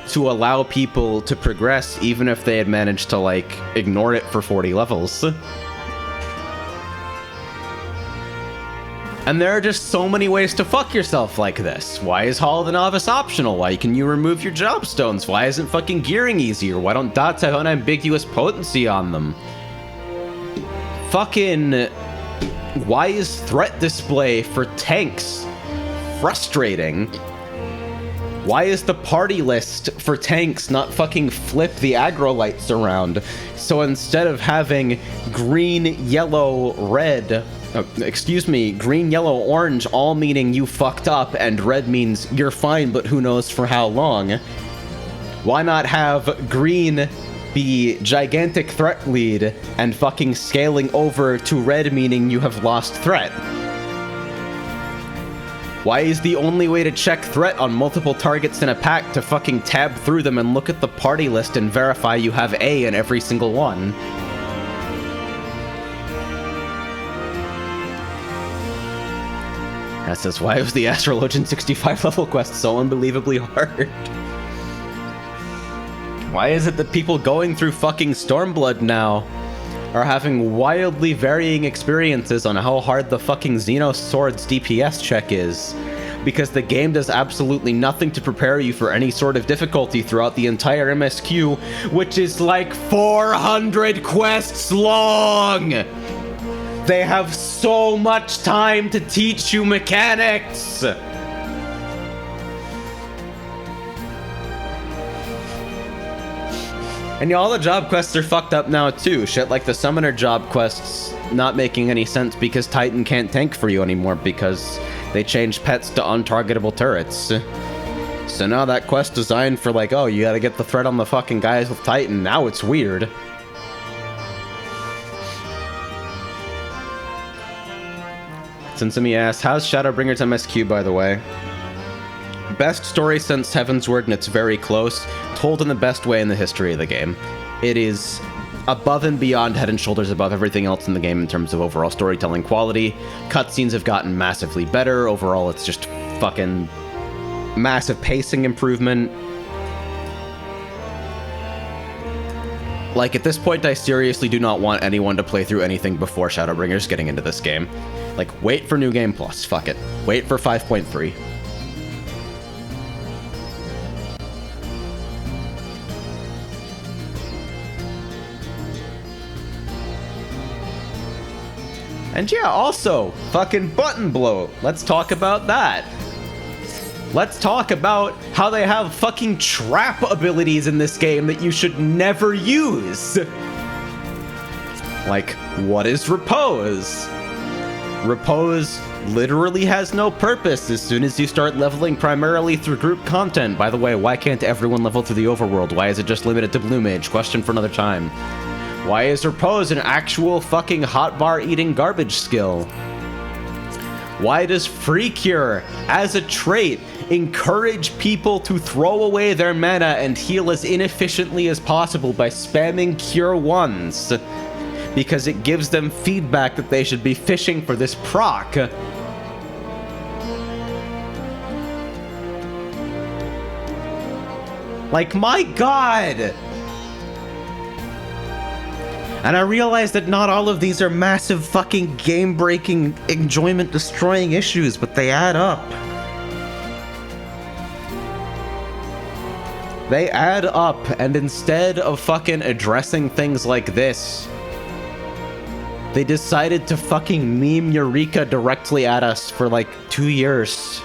to allow people to progress even if they had managed to, like, ignore it for 40 levels. And there are just so many ways to fuck yourself like this. Why is Hall of the Novice optional? Why can you remove your job stones? Why isn't fucking gearing easier? Why don't dots have unambiguous potency on them? Fucking... Why is threat display for tanks frustrating? Why is the party list for tanks not fucking flip the aggro lights around? So instead of having green, yellow, red... green, yellow, orange, all meaning you fucked up, and red means you're fine, but who knows for how long. Why not have green be gigantic threat lead, and fucking scaling over to red meaning you have lost threat? Why is the only way to check threat on multiple targets in a pack to fucking tab through them and look at the party list and verify you have A in every single one? That says, why was the Astrologian 65 level quest so unbelievably hard? Why is it that people going through fucking Stormblood now are having wildly varying experiences on how hard the fucking Xenos Sword's DPS check is? Because the game does absolutely nothing to prepare you for any sort of difficulty throughout the entire MSQ, which is like 400 quests long! They have so much time to teach you mechanics! And yeah, all the job quests are fucked up now too. Shit like the Summoner job quests not making any sense because Titan can't tank for you anymore because they changed pets to untargetable turrets. So now that quest designed for like, oh, you gotta get the threat on the fucking guys with Titan, now it's weird. Sinsimi asks, how's Shadowbringer's MSQ, by the way? Best story since Heavensward, and it's very close. Told in the best way in the history of the game. It is above and beyond, head and shoulders above everything else in the game in terms of overall storytelling quality. Cutscenes have gotten massively better. Overall, it's just fucking massive pacing improvement. Like, at this point, I seriously do not want anyone to play through anything before Shadowbringers getting into this game. Like, wait for New Game Plus. Fuck it. Wait for 5.3. And yeah, also, fucking Button Bloat. Let's talk about that. Let's talk about how they have fucking trap abilities in this game that you should never use. Like, what is Repose? Repose literally has no purpose as soon as you start leveling primarily through group content. By the way, why can't everyone level through the overworld? Why is it just limited to Blue Mage? Question for another time. Why is Repose an actual fucking hotbar eating garbage skill? Why does Free Cure, as a trait, encourage people to throw away their mana and heal as inefficiently as possible by spamming Cure 1s? Because it gives them feedback that they should be fishing for this proc. Like, my god! And I realize that not all of these are massive fucking game-breaking, enjoyment-destroying issues, but they add up. They add up, and instead of fucking addressing things like this, they decided to fucking meme Eureka directly at us for like 2 years.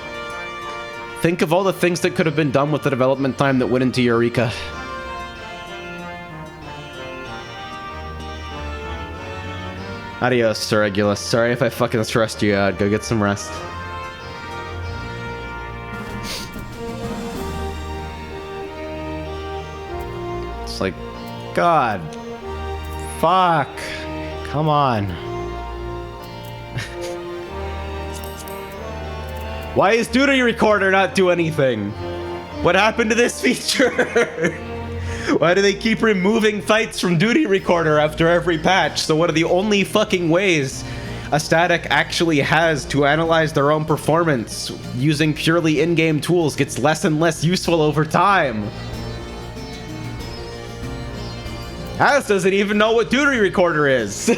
Think of all the things that could have been done with the development time that went into Eureka. Adios, Sir Regulus. Sorry if I fucking stressed you out. Go get some rest. It's like, God. Fuck. Come on. Why is Duty Recorder not do anything? What happened to this feature? Why do they keep removing fights from Duty Recorder after every patch? So what are the only fucking ways a static actually has to analyze their own performance using purely in-game tools gets less and less useful over time? House doesn't even know what Duty Recorder is.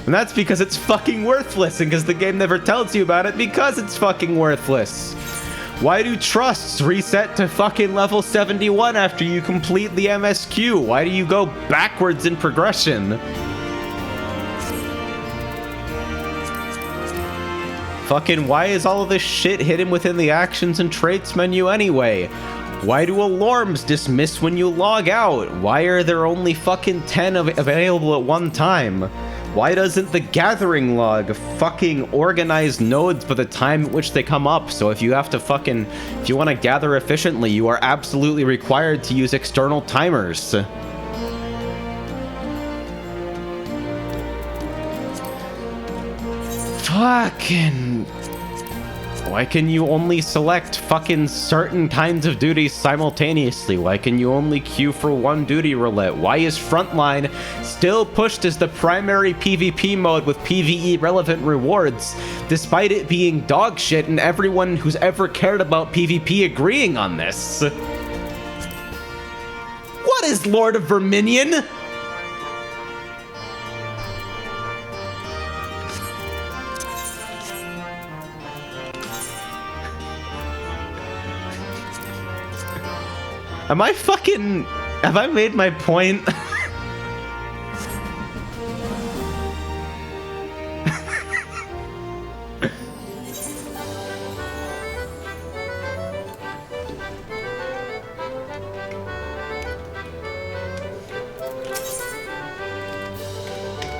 And that's because it's fucking worthless, and because the game never tells you about it because it's fucking worthless. Why do trusts reset to fucking level 71 after you complete the MSQ? Why do you go backwards in progression? Fucking why is all of this shit hidden within the actions and traits menu anyway? Why do alarms dismiss when you log out? Why are there only fucking 10 available at one time? Why doesn't the gathering log fucking organize nodes by the time at which they come up? So if you want to gather efficiently, you are absolutely required to use external timers. Fucking... Why can you only select fucking certain kinds of duties simultaneously? Why can you only queue for one duty roulette? Why is Frontline still pushed as the primary PvP mode with PvE relevant rewards, despite it being dog shit and everyone who's ever cared about PvP agreeing on this? What is Lord of Verminion? Am I fucking... Have I made my point?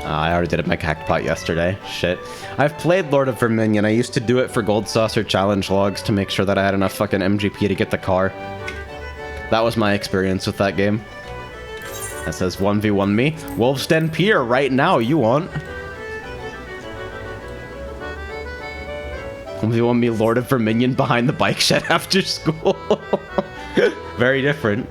I already did it in my cactpot yesterday. Shit. I've played Lord of Verminion. I used to do it for Gold Saucer challenge logs to make sure that I had enough fucking MGP to get the car. That was my experience with that game. That says 1v1 me. Wolf's Den Pier right now, you want? 1v1 me Lord of Verminion behind the bike shed after school. Very different.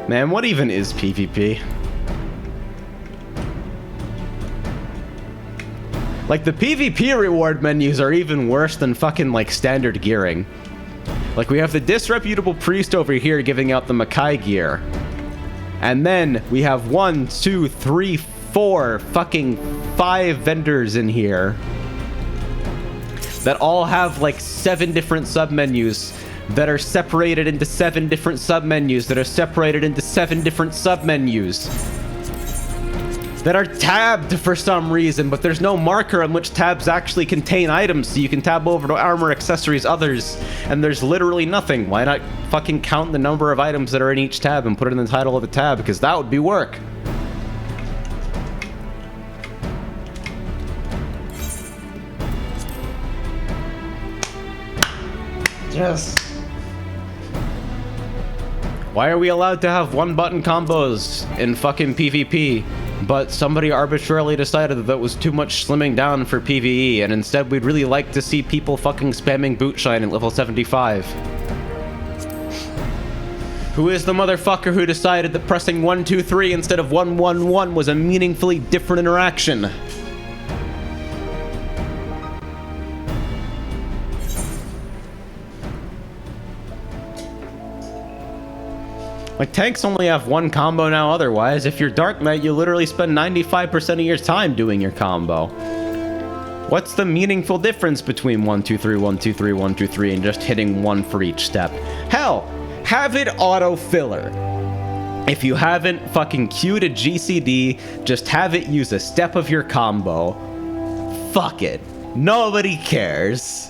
Man, what even is PvP? Like, the PvP reward menus are even worse than fucking, like, standard gearing. Like, we have the disreputable priest over here giving out the Makai gear. And then we have 1, 2, 3, 4 fucking 5 vendors in here that all have, like, 7 different submenus that are separated into 7 different submenus that are separated into 7 different submenus that are tabbed for some reason, but there's no marker on which tabs actually contain items, so you can tab over to armor, accessories, others, and there's literally nothing. Why not fucking count the number of items that are in each tab and put it in the title of the tab? Because that would be work. Yes. Why are we allowed to have one-button combos in fucking PvP, but somebody arbitrarily decided that that was too much slimming down for PvE, and instead we'd really like to see people fucking spamming Bootshine at level 75? Who is the motherfucker who decided that pressing 1, 2, 3 instead of 1, 1, 1 was a meaningfully different interaction? Like, tanks only have one combo now otherwise. If you're Dark Knight, you literally spend 95% of your time doing your combo. What's the meaningful difference between 1, 2, 3, 1, 2, 3, 1, 2, 3, and just hitting one for each step? Hell, have it auto-filler. If you haven't fucking queued a GCD, just have it use a step of your combo. Fuck it. Nobody cares.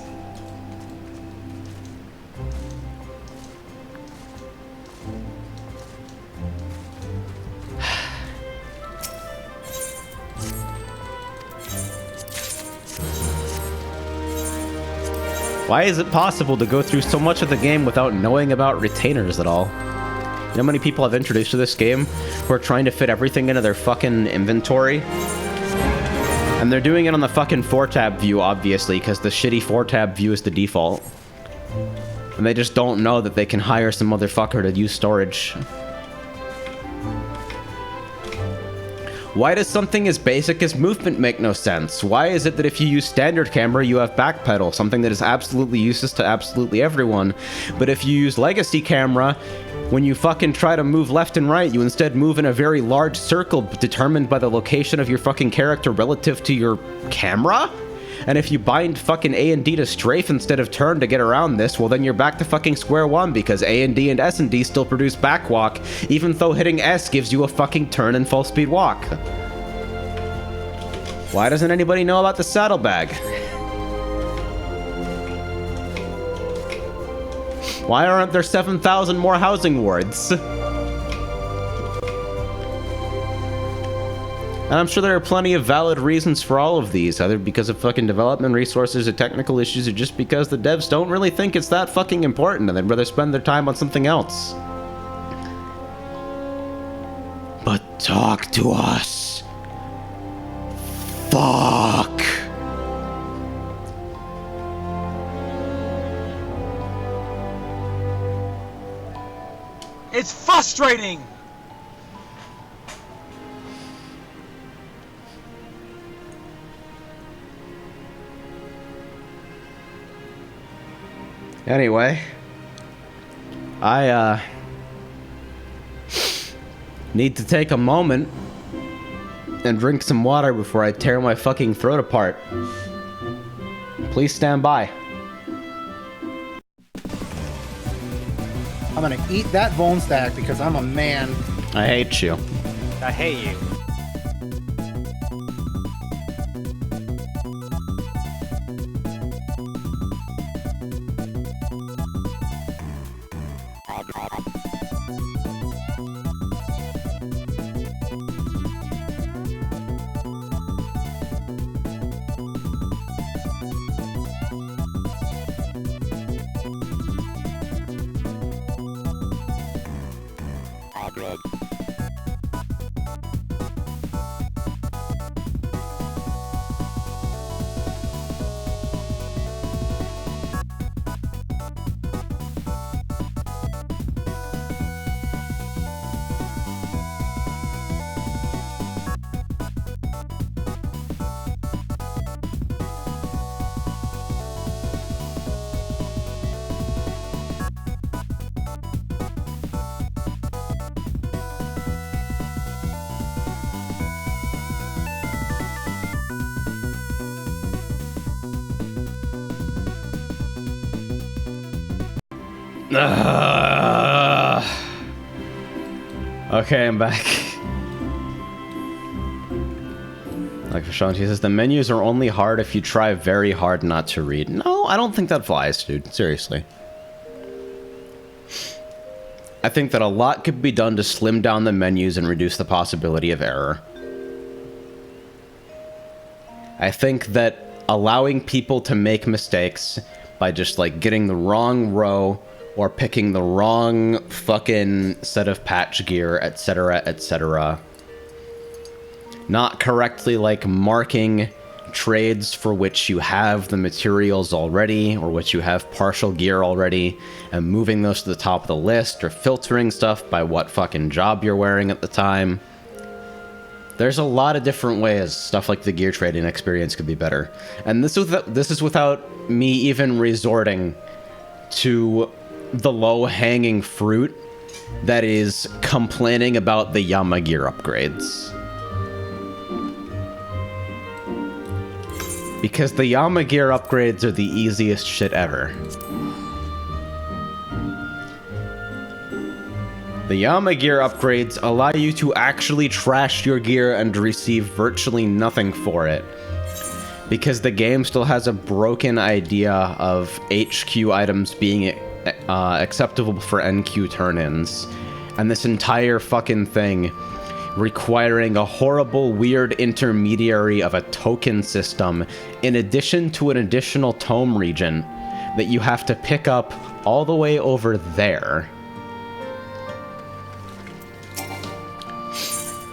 Why is it possible to go through so much of the game without knowing about retainers at all? You know how many people I've introduced to this game who are trying to fit everything into their fucking inventory? And they're doing it on the fucking 4-tab view, obviously, because the shitty 4-tab view is the default. And they just don't know that they can hire some motherfucker to use storage. Why does something as basic as movement make no sense? Why is it that if you use standard camera, you have backpedal, something that is absolutely useless to absolutely everyone, but if you use legacy camera, when you fucking try to move left and right, you instead move in a very large circle determined by the location of your fucking character relative to your camera? And if you bind fucking A and D to strafe instead of turn to get around this, well then you're back to fucking square one, because A and D and S and D still produce backwalk, even though hitting S gives you a fucking turn and full speed walk. Why doesn't anybody know about the saddlebag? Why aren't there 7,000 more housing wards? And I'm sure there are plenty of valid reasons for all of these, either because of fucking development resources or technical issues, or just because the devs don't really think it's that fucking important and they'd rather spend their time on something else. But talk to us. Fuck. It's frustrating! Anyway, I need to take a moment and drink some water before I tear my fucking throat apart. Please stand by. I'm gonna eat that bone stack because I'm a man. I hate you. I hate you. Okay, I'm back. Like for Sean, she says, the menus are only hard if you try very hard not to read. No, I don't think that flies, dude. Seriously. I think that a lot could be done to slim down the menus and reduce the possibility of error. I think that allowing people to make mistakes by just like getting the wrong row or picking the wrong fucking set of patch gear, etc., etc. Not correctly like marking trades for which you have the materials already or which you have partial gear already and moving those to the top of the list, or filtering stuff by what fucking job you're wearing at the time. There's a lot of different ways stuff like the gear trading experience could be better. And this is without me even resorting to the low-hanging fruit that is complaining about the Yama gear upgrades. Because the Yama gear upgrades are the easiest shit ever. The Yama gear upgrades allow you to actually trash your gear and receive virtually nothing for it. Because the game still has a broken idea of HQ items being acceptable for NQ turn-ins. And this entire fucking thing requiring a horrible, weird intermediary of a token system, in addition to an additional tome region that you have to pick up all the way over there.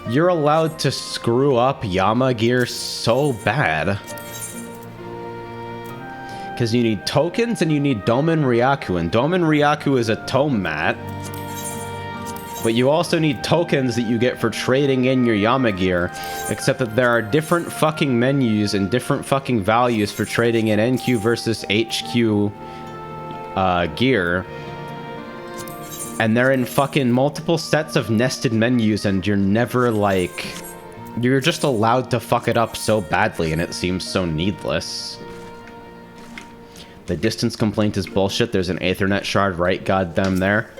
You're allowed to screw up Yama gear so bad. Because you need tokens and you need Domen Ryaku, and Domen Ryaku is a tome mat. But you also need tokens that you get for trading in your Yama gear, except that there are different fucking menus and different fucking values for trading in NQ versus HQ gear. And they're in fucking multiple sets of nested menus, and you're never like... You're just allowed to fuck it up so badly, and it seems so needless. The distance complaint is bullshit. There's an Aethernet shard right goddamn there.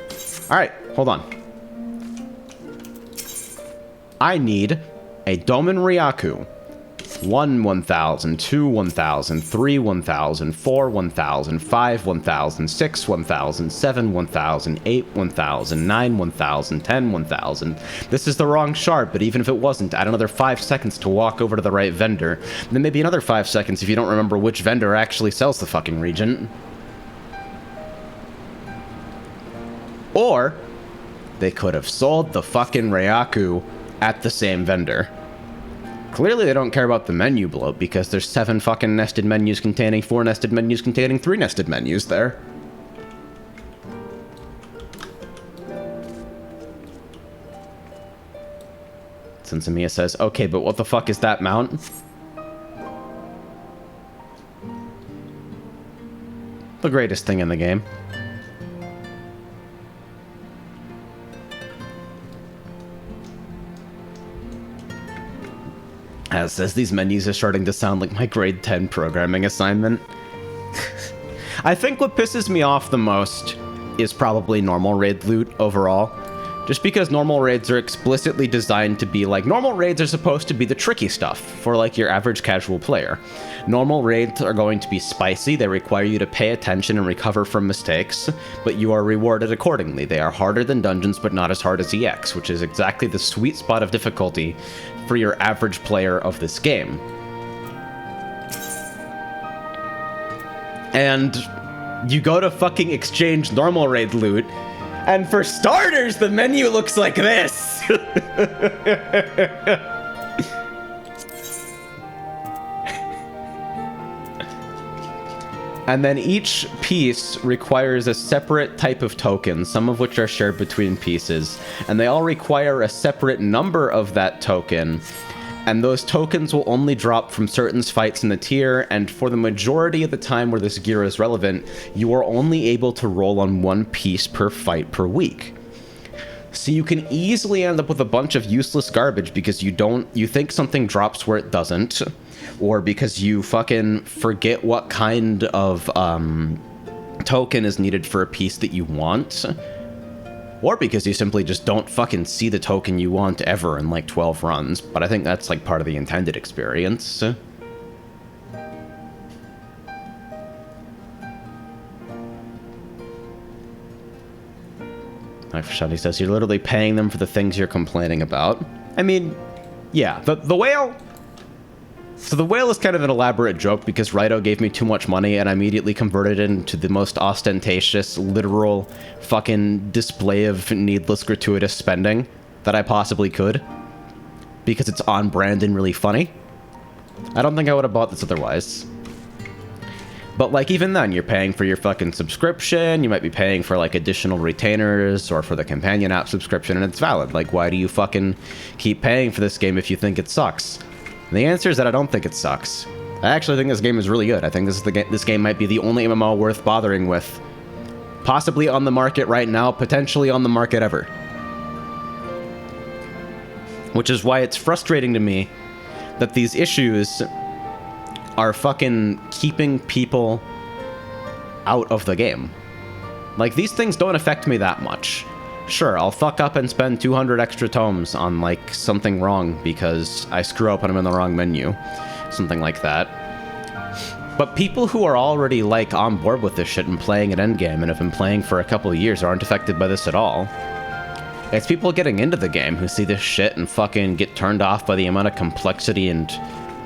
Alright, hold on. I need a Domen Ryaku. 1 1000, 2 1000, 3 1000, 4 1000, 5 1000, 6 1000, 7 1000, 8 1000, 9 1000, 10 1000. This is the wrong shard, but even if it wasn't, add another 5 seconds to walk over to the right vendor. And then maybe another 5 seconds if you don't remember which vendor actually sells the fucking region. Or they could have sold the fucking Ryaku at the same vendor. Clearly they don't care about the menu bloat, because there's 7 fucking nested menus containing 4 nested menus containing 3 nested menus there. Sensamiya says, okay, but what the fuck is that mount? The greatest thing in the game. As says, these menus are starting to sound like my grade 10 programming assignment. I think what pisses me off the most is probably normal raid loot overall. Just because normal raids are explicitly designed to be like, normal raids are supposed to be the tricky stuff for like your average casual player. Normal raids are going to be spicy, they require you to pay attention and recover from mistakes, but you are rewarded accordingly. They are harder than dungeons, but not as hard as EX, which is exactly the sweet spot of difficulty for your average player of this game. And you go to fucking exchange normal raid loot, and for starters, the menu looks like this. And then each piece requires a separate type of token, some of which are shared between pieces, and they all require a separate number of that token. And those tokens will only drop from certain fights in the tier, and for the majority of the time where this gear is relevant, you are only able to roll on 1 piece per fight per week. So you can easily end up with a bunch of useless garbage because you think something drops where it doesn't, or because you fucking forget what kind of token is needed for a piece that you want. Or because you simply just don't fucking see the token you want ever in like 12 runs. But I think that's like part of the intended experience. Shadi says, you're literally paying them for the things you're complaining about. I mean, yeah, the whale... So the whale is kind of an elaborate joke because Raito gave me too much money and I immediately converted it into the most ostentatious, literal fucking display of needless gratuitous spending that I possibly could. Because it's on brand and really funny. I don't think I would have bought this otherwise. But like even then, you're paying for your fucking subscription, you might be paying for like additional retainers or for the companion app subscription, and it's valid. Like why do you fucking keep paying for this game if you think it sucks? And the answer is that I don't think it sucks. I actually think this game is really good. I think this game might be the only MMO worth bothering with. Possibly on the market right now, potentially on the market ever. Which is why it's frustrating to me that these issues are fucking keeping people out of the game. Like, these things don't affect me that much. Sure, I'll fuck up and spend 200 extra tomes on, like, something wrong because I screw up and I'm in the wrong menu. Something like that. But people who are already, like, on board with this shit and playing at endgame and have been playing for a couple of years aren't affected by this at all. It's people getting into the game who see this shit and fucking get turned off by the amount of complexity and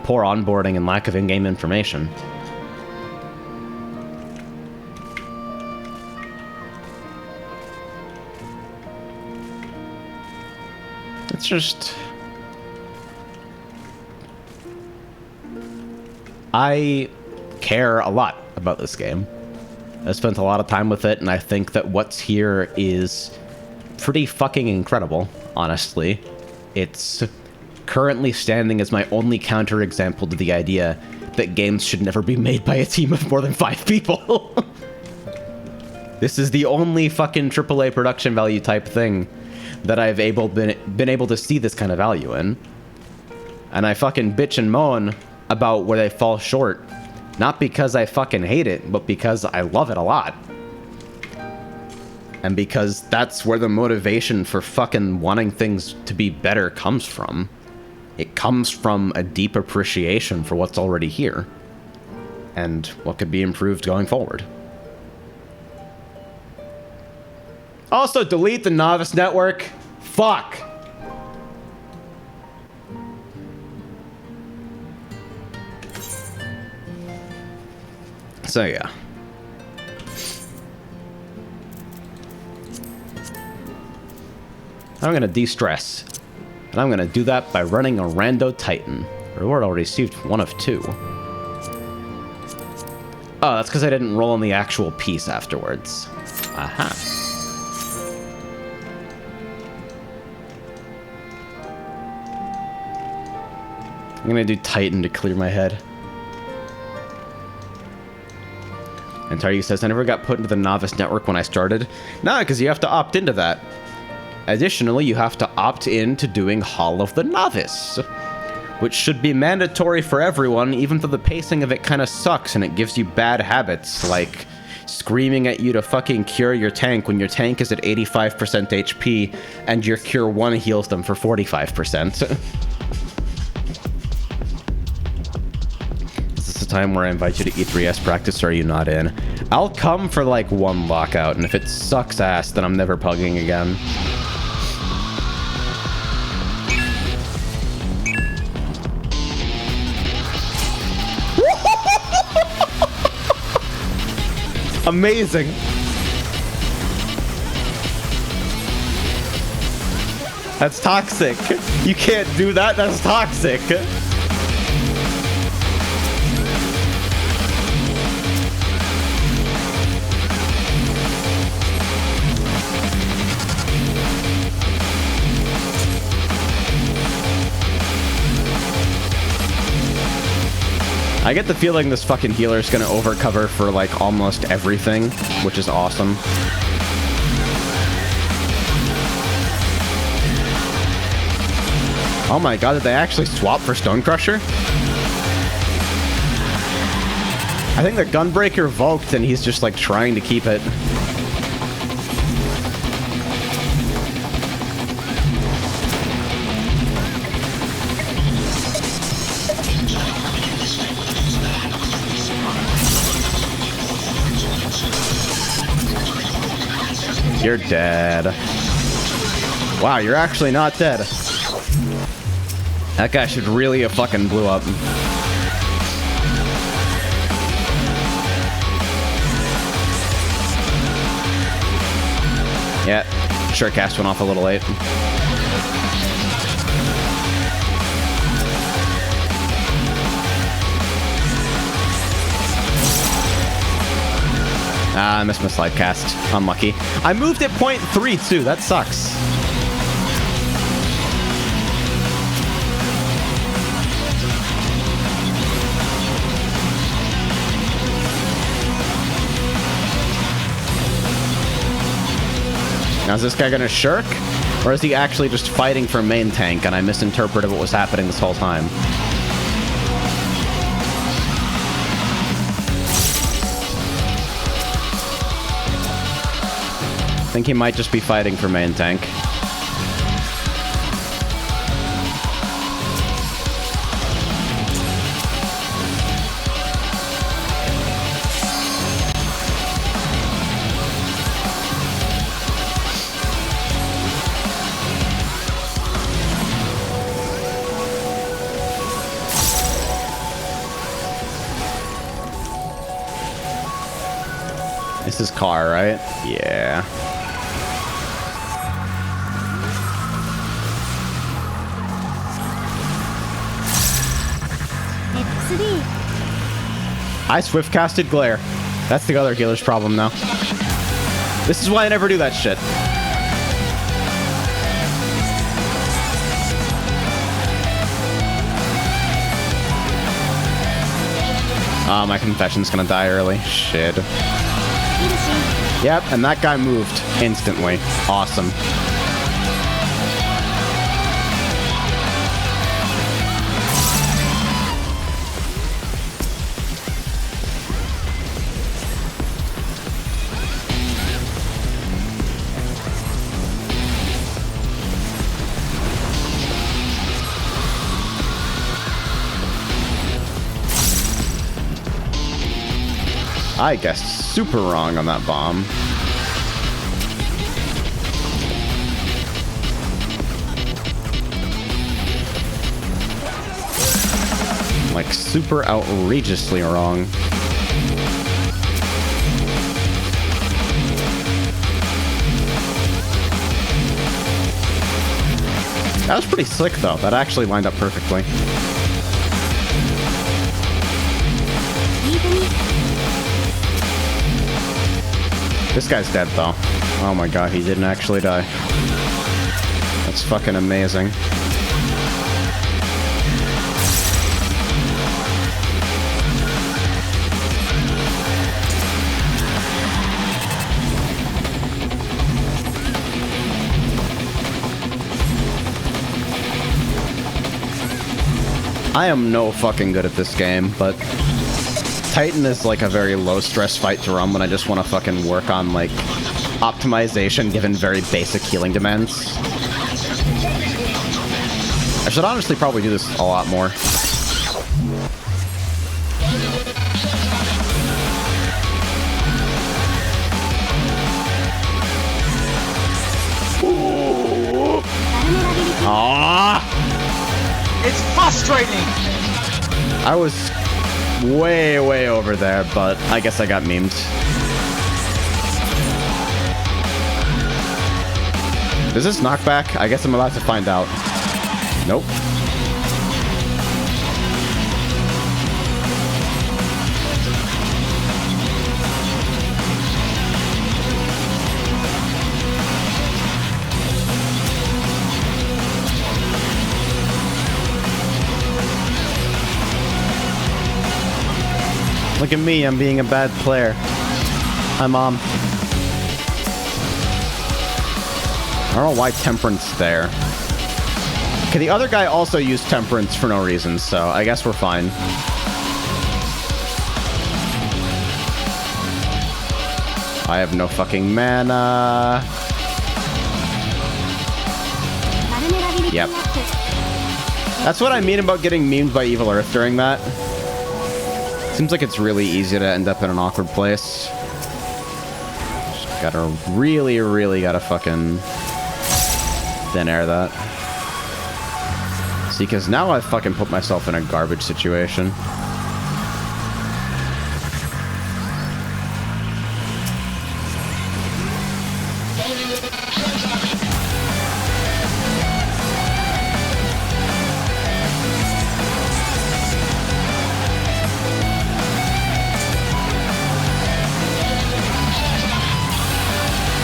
poor onboarding and lack of in-game information. It's just... I care a lot about this game. I spent a lot of time with it, and I think that what's here is pretty fucking incredible, honestly. It's currently standing as my only counterexample to the idea that games should never be made by a team of more than 5 people. This is the only fucking AAA production value type thing that I've been able to see this kind of value in. And I fucking bitch and moan about where they fall short. Not because I fucking hate it, but because I love it a lot. And because that's where the motivation for fucking wanting things to be better comes from. It comes from a deep appreciation for what's already here. And what could be improved going forward. Also, delete the Novice Network. Fuck. So, yeah. I'm gonna de-stress. And I'm gonna do that by running a Rando Titan. Reward already received 1 of 2. Oh, that's because I didn't roll on the actual piece afterwards. Aha. I'm gonna do Titan to clear my head. And Taryu says, I never got put into the Novice Network when I started. Nah, because you have to opt into that. Additionally, you have to opt in to doing Hall of the Novice, which should be mandatory for everyone, even though the pacing of it kind of sucks and it gives you bad habits, like screaming at you to fucking cure your tank when your tank is at 85% HP and your cure 1 heals them for 45%. Time where I invite you to E3S practice, or are you not in? I'll come for like 1 lockout, and if it sucks ass, then I'm never pugging again. Amazing. That's toxic. You can't do that. That's toxic. I get the feeling this fucking healer is gonna overcover for like almost everything, which is awesome. Oh my god, did they actually swap for Stonecrusher? I think the Gunbreaker Volked and he's just like trying to keep it. You're dead. Wow, you're actually not dead. That guy should really have fucking blew up. Yeah, sure, cast went off a little late. Ah, I missed my slide cast. Unlucky. I moved at 0.3 too. That sucks. Now, is this guy gonna shirk? Or is he actually just fighting for main tank and I misinterpreted what was happening this whole time? I think he might just be fighting for main tank. This is car, right? Yeah. I swift casted glare. That's the other healer's problem now. This is why I never do that shit. Oh, my confession's gonna die early. Shit. Yep, and that guy moved instantly. Awesome. I guessed super wrong on that bomb. Like, super outrageously wrong. That was pretty slick, though. That actually lined up perfectly. This guy's dead, though. Oh my god, he didn't actually die. That's fucking amazing. I am no fucking good at this game, but Titan is like a very low stress fight to run when I just want to fucking work on like optimization given very basic healing demands. I should honestly probably do this a lot more. Aww! It's frustrating! I was way over there, but I guess I got memed. Is this knockback? I guess I'm about to find out. Nope. Look at me, I'm being a bad player. Hi, Mom. I don't know why Temperance there. Okay, the other guy also used Temperance for no reason, so I guess we're fine. I have no fucking mana. Yep. That's what I mean about getting memed by Evil Earth during that. Seems like it's really easy to end up in an awkward place. Just gotta really gotta fucking thin air that. See, because now I've fucking put myself in a garbage situation.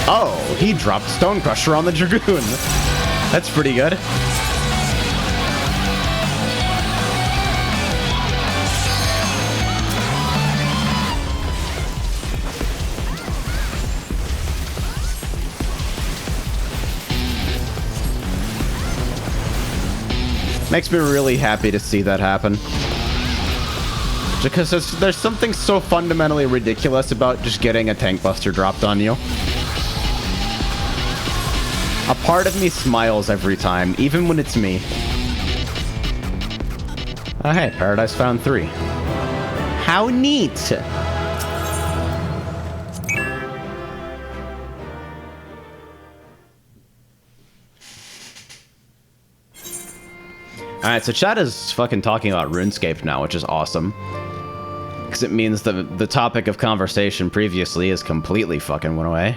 Oh, he dropped Stone Crusher on the Dragoon. That's pretty good. Makes me really happy to see that happen. Because there's something so fundamentally ridiculous about just getting a tank buster dropped on you. A part of me smiles every time, even when it's me. Oh hey, Paradise found 3. How neat! Alright, so chat is fucking talking about RuneScape now, which is awesome. Because it means that the topic of conversation previously is completely fucking went away.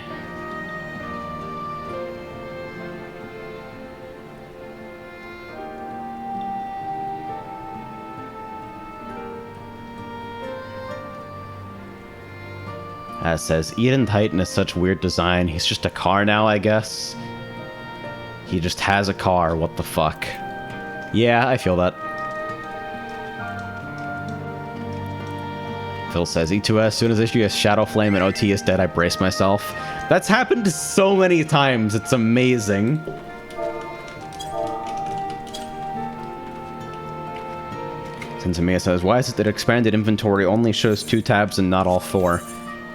As says, Eden Titan is such weird design. He's just a car now, I guess. He just has a car. What the fuck? Yeah, I feel that. Phil says, E2S, as soon as issue has Shadow Flame and OT is dead, I brace myself. That's happened so many times. It's amazing. Sensomia says, why is it that expanded inventory only shows 2 tabs and not all 4?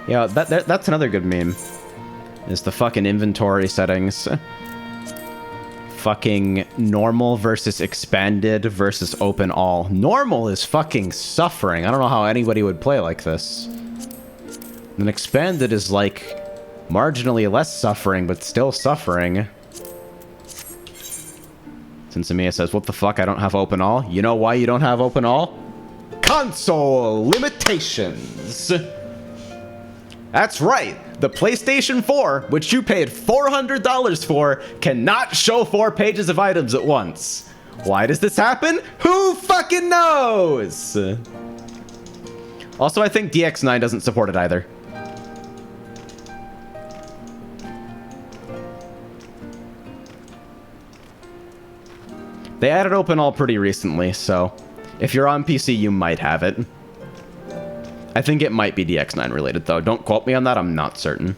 Yeah, that's another good meme. Is the fucking inventory settings. Fucking normal versus expanded versus open all. Normal is fucking suffering. I don't know how anybody would play like this. And expanded is like marginally less suffering, but still suffering. Sensomia says, what the fuck, I don't have open all? You know why you don't have open all? Console limitations! That's right! The PlayStation 4, which you paid $400 for, cannot show 4 pages of items at once. Why does this happen? Who fucking knows? Also, I think DX9 doesn't support it either. They added open all pretty recently, so if you're on PC, you might have it. I think it might be DX9 related, though. Don't quote me on that. I'm not certain.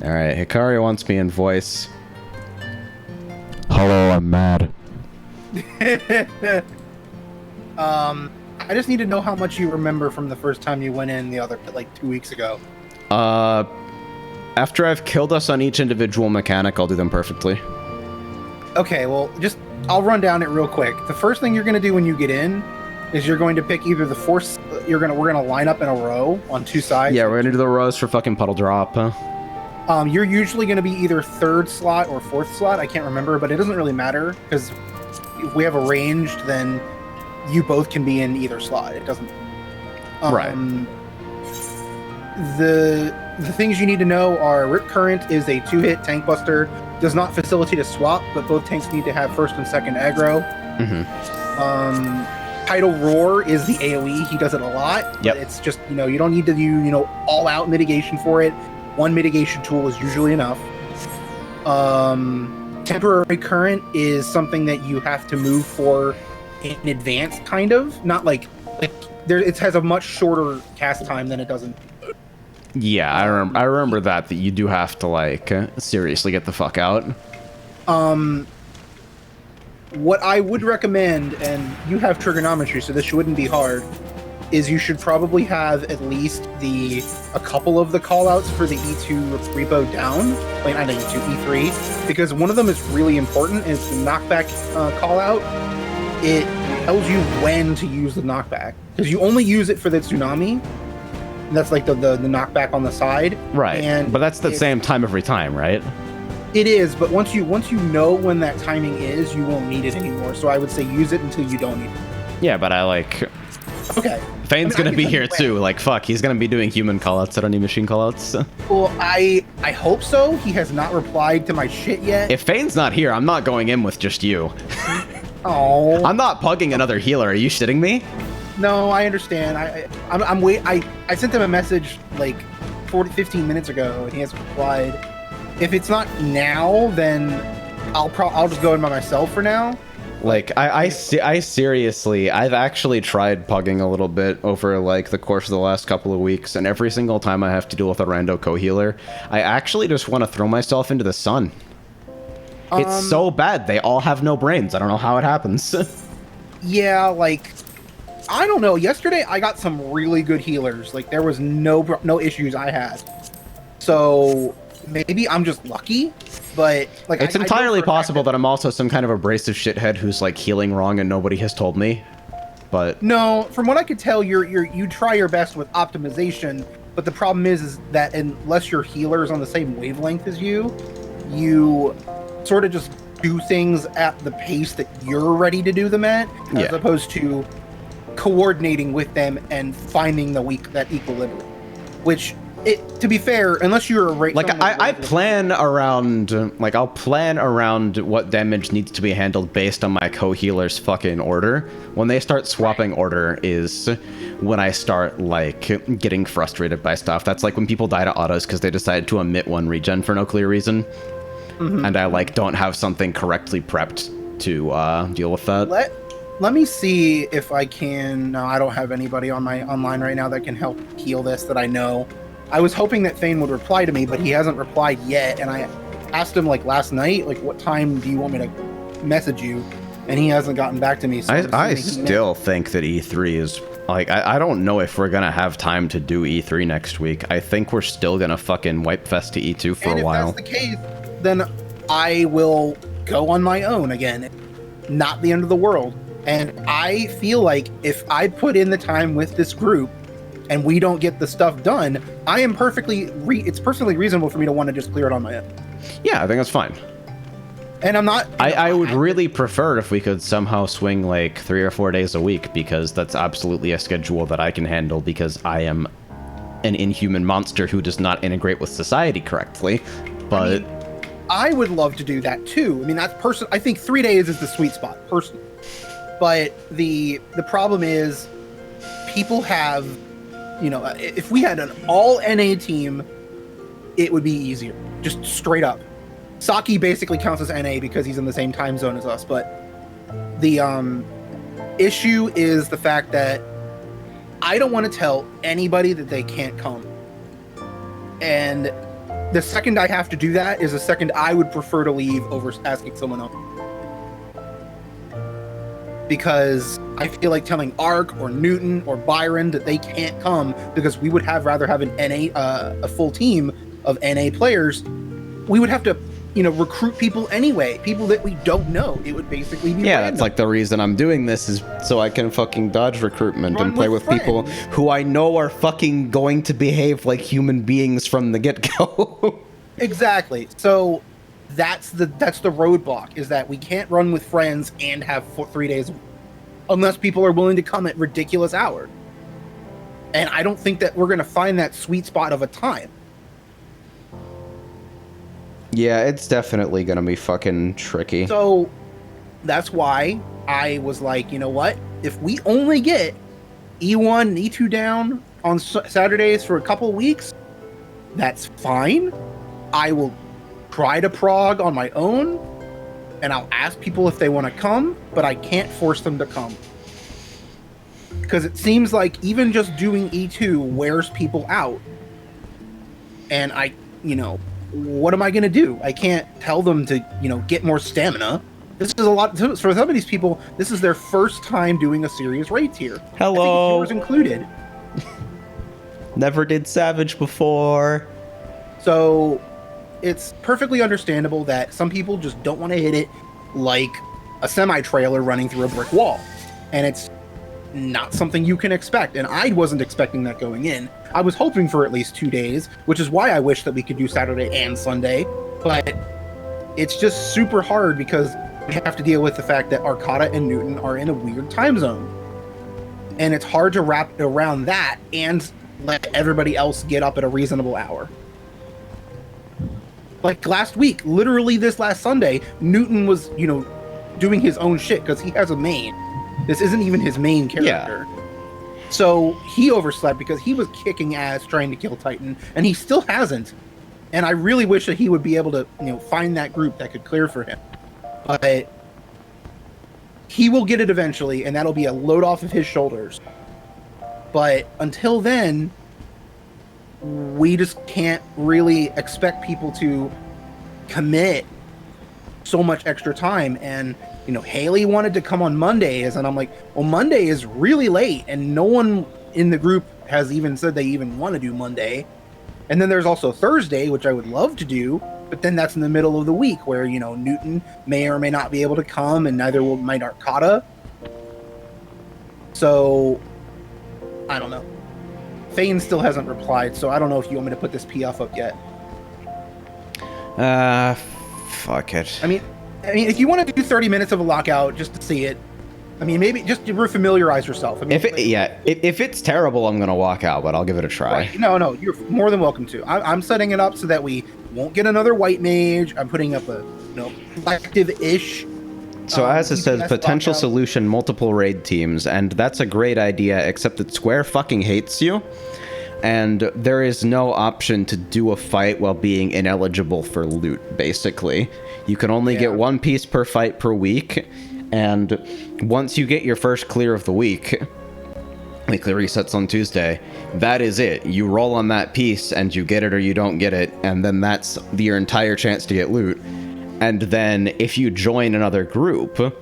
Alright, Hikaru wants me in voice. Hello, I'm mad. I just need to know how much you remember from the first time you went in the other, like, 2 weeks ago. After I've killed us on each individual mechanic, I'll do them perfectly. Okay, well, I'll run down it real quick. The first thing you're going to do when you get in is you're going to pick either the force. We're gonna line up in a row on 2 sides. Yeah, we're gonna do the rows for fucking puddle drop. You're usually going to be either 3rd slot or 4th slot. I can't remember, but it doesn't really matter because if we have arranged, then you both can be in either slot. It doesn't. Right. The things you need to know are Rip Current is a 2-hit tank buster. Does not facilitate a swap, but both tanks need to have 1st and 2nd aggro. Tidal Roar is the AoE. He does it a lot. Yep. It's just, you don't need to do, all-out mitigation for it. 1 mitigation tool is usually enough. Temporary Current is something that you have to move for in advance, kind of. Not like it has a much shorter cast time than it does in... Yeah, I remember that you do have to, seriously get the fuck out. What I would recommend, and you have trigonometry, so this wouldn't be hard, is you should probably have at least a couple of the callouts for the E2 repo down. Like, I know E2, E3, because one of them is really important, and it's the knockback callout. It tells you when to use the knockback, because you only use it for the tsunami. And that's like the knockback on the side. Right, but that's the same time every time, right? It is, but once you know when that timing is, you won't need it anymore. So I would say use it until you don't need it. Yeah, but Okay. Fane's I mean, gonna be I can here tell too. Like, fuck, he's gonna be doing human callouts. I don't need machine callouts. Well, I hope so. He has not replied to my shit yet. If Fane's not here, I'm not going in with just you. Oh. I'm not pugging another healer. Are you shitting me? No, I understand. I sent him a message like 15 minutes ago, and he hasn't replied. If it's not now, then I'll just go in by myself for now. Like, I seriously, I've actually tried pugging a little bit over, like, the course of the last couple of weeks, and every single time I have to deal with a rando co-healer, I actually just want to throw myself into the sun. It's so bad. They all have no brains. I don't know how it happens. Yeah, like, I don't know. Yesterday, I got some really good healers. Like, there was no issues I had. So, maybe I'm just lucky, but, like... It's entirely possible that I'm also some kind of abrasive shithead who's, like, healing wrong and nobody has told me. But... No, from what I could tell, you try your best with optimization, but the problem is that unless your healer is on the same wavelength as you sort of just do things at the pace that you're ready to do them at, as opposed to coordinating with them and finding that equilibrium. Which, to be fair, unless you're like, I plan around, like, I'll plan around what damage needs to be handled based on my co-healer's fucking order. When they start swapping order is when I start, like, getting frustrated by stuff. That's like when people die to autos because they decided to omit one regen for no clear reason. Mm-hmm. And I, like, don't have something correctly prepped to deal with that. Let me see if I can... No, I don't have anybody on my online right now that can help heal this that I know. I was hoping that Thane would reply to me, but he hasn't replied yet, and I asked him, like, last night, like, what time do you want me to message you? And he hasn't gotten back to me. So I still think that E3 is... Like, I don't know if we're gonna have time to do E3 next week. I think we're still gonna fucking wipe fest to E2 for a while. If that's the case, then I will go on my own again. Not the end of the world. And I feel like if I put in the time with this group and we don't get the stuff done, I am it's perfectly reasonable for me to want to just clear it on my own. Yeah, I think that's fine. And I'm not... I would really prefer if we could somehow swing like 3 or 4 days a week, because that's absolutely a schedule that I can handle, because I am an inhuman monster who does not integrate with society correctly. But I would love to do that too. I mean, I think 3 days is the sweet spot, personally. But the problem is, people have, if we had an all NA team, it would be easier. Just straight up. Saki basically counts as NA because he's in the same time zone as us, but the issue is the fact that I don't want to tell anybody that they can't come. And the second I have to do that is the second I would prefer to leave over asking someone else. Because I feel like telling Ark or Newton or Byron that they can't come because we would rather have an NA, a full team of NA players. We would have to, recruit people anyway, people that we don't know. It would basically be random. It's like the reason I'm doing this is so I can fucking dodge recruitment and play with people who I know are fucking going to behave like human beings from the get-go. Exactly. So that's the roadblock, is that we can't run with friends and have 3 days unless people are willing to come at ridiculous hours. And I don't think that we're going to find that sweet spot of a time. Yeah, it's definitely going to be fucking tricky. So that's why I was like, you know what? If we only get E1 and E2 down on Saturdays for a couple of weeks, that's fine. I will try to prog on my own, and I'll ask people if they want to come, but I can't force them to come. Because it seems like even just doing E2 wears people out. And what am I going to do? I can't tell them to, get more stamina. This is a lot. For some of these people, this is their first time doing a serious raid tier. Hello. I think yours included. Never did Savage before. So it's perfectly understandable that some people just don't want to hit it like a semi-trailer running through a brick wall. And it's not something you can expect. And I wasn't expecting that going in. I was hoping for at least 2 days, which is why I wish that we could do Saturday and Sunday. But it's just super hard because we have to deal with the fact that Arcata and Newton are in a weird time zone. And it's hard to wrap around that and let everybody else get up at a reasonable hour. Like last week, literally this last Sunday, Newton was, doing his own shit because he has a main. This isn't even his main character. Yeah. So he overslept because he was kicking ass trying to kill Titan, and he still hasn't. And I really wish that he would be able to, find that group that could clear for him. But he will get it eventually, and that'll be a load off of his shoulders. But until then, we just can't really expect people to commit so much extra time. And Haley wanted to come on Mondays, and I'm like, well, Monday is really late, and no one in the group has even said they even want to do Monday. And then there's also Thursday, which I would love to do, but then that's in the middle of the week where Newton may or may not be able to come, and neither might Arcata. So I don't know. Fane still hasn't replied, so I don't know if you want me to put this PF up yet. Fuck it. I mean, if you want to do 30 minutes of a lockout just to see it, maybe just to familiarize yourself. If it's terrible, I'm gonna walk out, but I'll give it a try. Right. No, you're more than welcome to. I'm setting it up so that we won't get another white mage. I'm putting up a collective-ish. So as it says, potential lockout. Solution, multiple raid teams, and that's a great idea, except that Square fucking hates you, and there is no option to do a fight while being ineligible for loot, basically. You can only get one piece per fight per week, and once you get your first clear of the week, the clear resets on Tuesday, that is it. You roll on that piece, and you get it or you don't get it, and then that's your entire chance to get loot. And then if you join another group,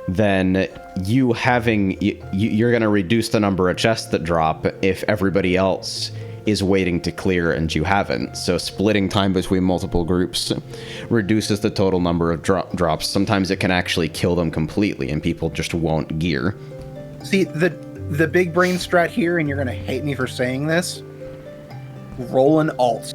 then you're going to reduce the number of chests that drop if everybody else is waiting to clear and you haven't. So splitting time between multiple groups reduces the total number of drops. Sometimes it can actually kill them completely and people just won't gear. See, the big brain strat here, and you're going to hate me for saying this, roll an alt.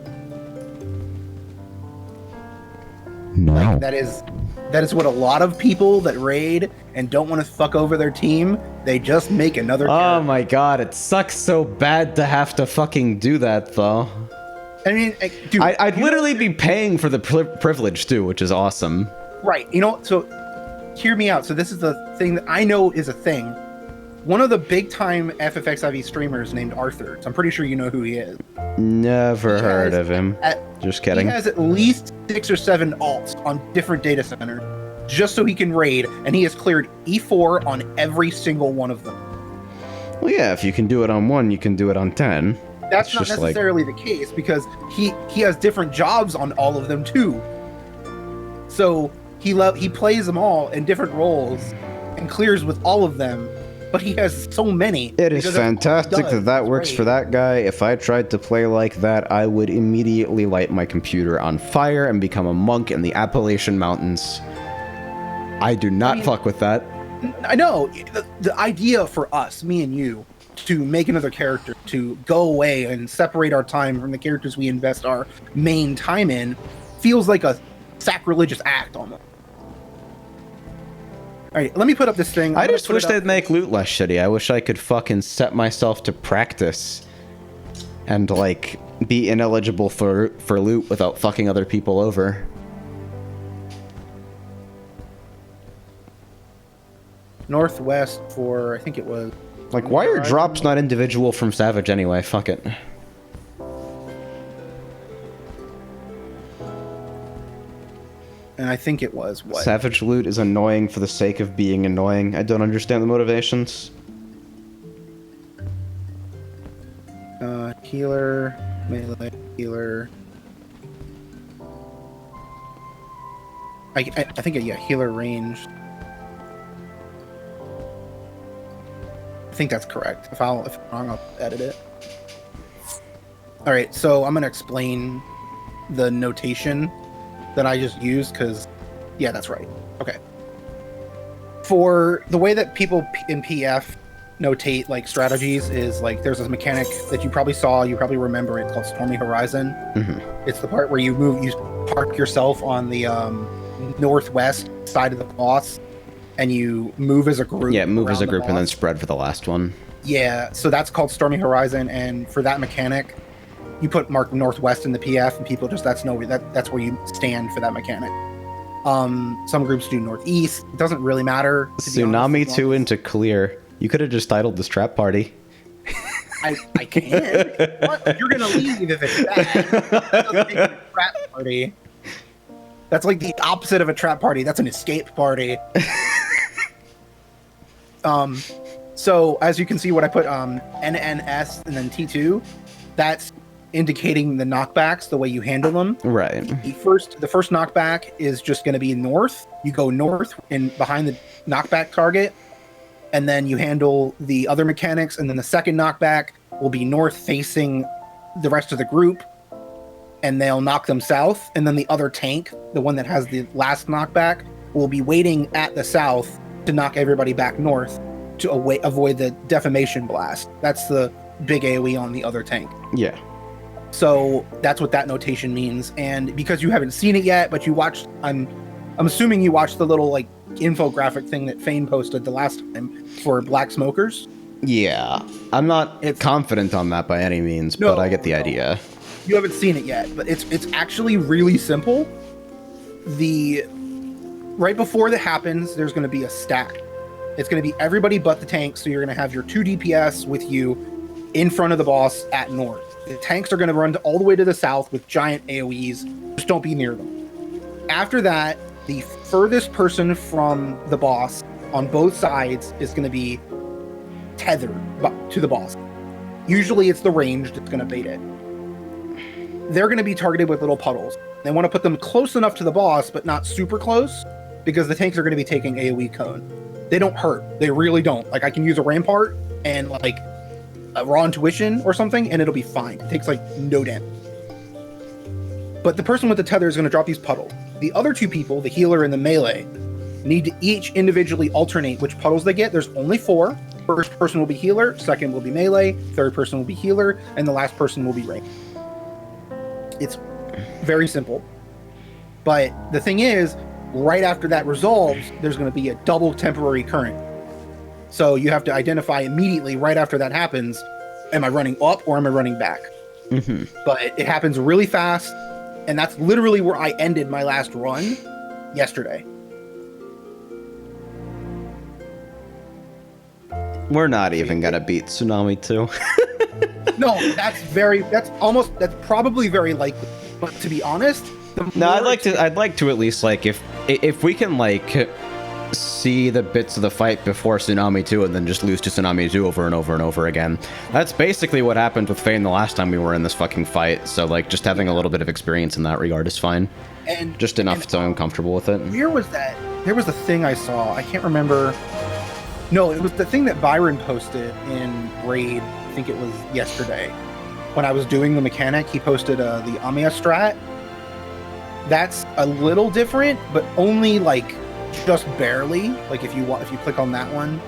No. Like, that is what a lot of people that raid and don't want to fuck over their team, they just make another character. Oh my god, it sucks so bad to have to fucking do that, though. I mean, dude, I'd literally be paying for the privilege, too, which is awesome. Right, so hear me out. So this is the thing that I know is a thing. One of the big-time FFXIV streamers named Arthur, so I'm pretty sure you know who he is. Never heard of him. Just kidding. He has at least 6 or 7 alts on different data centers, just so he can raid, and he has cleared E4 on every single one of them. Well, yeah, if you can do it on 1, you can do it on 10. That's not necessarily the case, because he has different jobs on all of them, too. So he plays them all in different roles, and clears with all of them. But he has so many. It is fantastic that works for that guy. If I tried to play like that, I would immediately light my computer on fire and become a monk in the Appalachian Mountains. I do not fuck with that. I know. The idea for us, me and you, to make another character, to go away and separate our time from the characters we invest our main time in, feels like a sacrilegious act almost. Alright, let me put up this thing. I just wish they'd make loot less shitty. I wish I could fucking set myself to practice and, like, be ineligible for loot without fucking other people over. Northwest for, I think it was... Like, why are drops not individual from Savage anyway? Fuck it. And I think it was what? Savage loot is annoying for the sake of being annoying. I don't understand the motivations. Healer, melee, healer. I think, yeah, healer range. I think that's correct. If I'm wrong, I'll edit it. All right, so I'm going to explain the notation that I just used, because, yeah, that's right. Okay. For the way that people in PF notate, like, strategies is, like, there's this mechanic that you probably saw, you probably remember it, called Stormy Horizon. Mm-hmm. It's the part where you park yourself on the northwest side of the boss, and you move as a group. Yeah, move as a around the group and then boss. spread for the last one. Yeah, so that's called Stormy Horizon, and for that mechanic, you put mark northwest in the PF, and people just that's where you stand for that mechanic. Some groups do northeast. It doesn't really matter. To be Tsunami honest, 2 into clear. You could have just titled this trap party. I can. What? You're gonna leave if it's bad. That doesn't make it a trap party. That's like the opposite of a trap party. That's an escape party. So as you can see, what I put NNS and then T2, that's indicating the knockbacks, the way you handle them. Right. The first knockback is just going to be north. You go north and behind the knockback target, and then you handle the other mechanics, and then the second knockback will be north facing the rest of the group, and they'll knock them south, and then the other tank, the one that has the last knockback, will be waiting at the south to knock everybody back north to avoid the defamation blast. That's the big AoE on the other tank. Yeah. So that's what that notation means. And because you haven't seen it yet, but you watched, I'm assuming you watched the little like infographic thing that Fane posted the last time for Black Smokers. Yeah. I'm not confident on that by any means, but I get the idea. You haven't seen it yet, but it's actually really simple. Right before that happens, there's going to be a stack. It's going to be everybody but the tanks, so you're going to have your 2 DPS with you in front of the boss at north. The tanks are going to run all the way to the south with giant AoEs. Just don't be near them. After that, the furthest person from the boss on both sides is going to be tethered to the boss. Usually it's the ranged that's going to bait it. They're going to be targeted with little puddles. They want to put them close enough to the boss, but not super close, because the tanks are going to be taking AoE cone. They don't hurt. They really don't. Like, I can use a rampart and like a raw intuition or something, and it'll be fine. It takes like no damage. But the person with the tether is going to drop these puddles. The other two people, the healer and the melee, need to each individually alternate which puddles they get. There's only 4. First person will be healer, second will be melee, third person will be healer, and the last person will be range. It's very simple. But the thing is, right after that resolves, there's going to be a double temporary current. So you have to identify immediately right after that happens, am I running up or am I running back? Mm-hmm. But it happens really fast, and that's literally where I ended my last run yesterday. We're not even going to beat Tsunami 2. No, that's probably very likely. But to be honest, No, I'd like to at least, like, if we can, like, see the bits of the fight before Tsunami 2 and then just lose to Tsunami 2 over and over and over again. That's basically what happened with Fane the last time we were in this fucking fight, so, like, just having a little bit of experience in that regard is fine. And just enough so I'm comfortable with it. Where was that? There was a thing I saw. I can't remember. No, it was the thing that Byron posted in Raid. I think it was yesterday. When I was doing the mechanic, he posted the Amiya strat. That's a little different, but only like just barely. Like if you click on that one,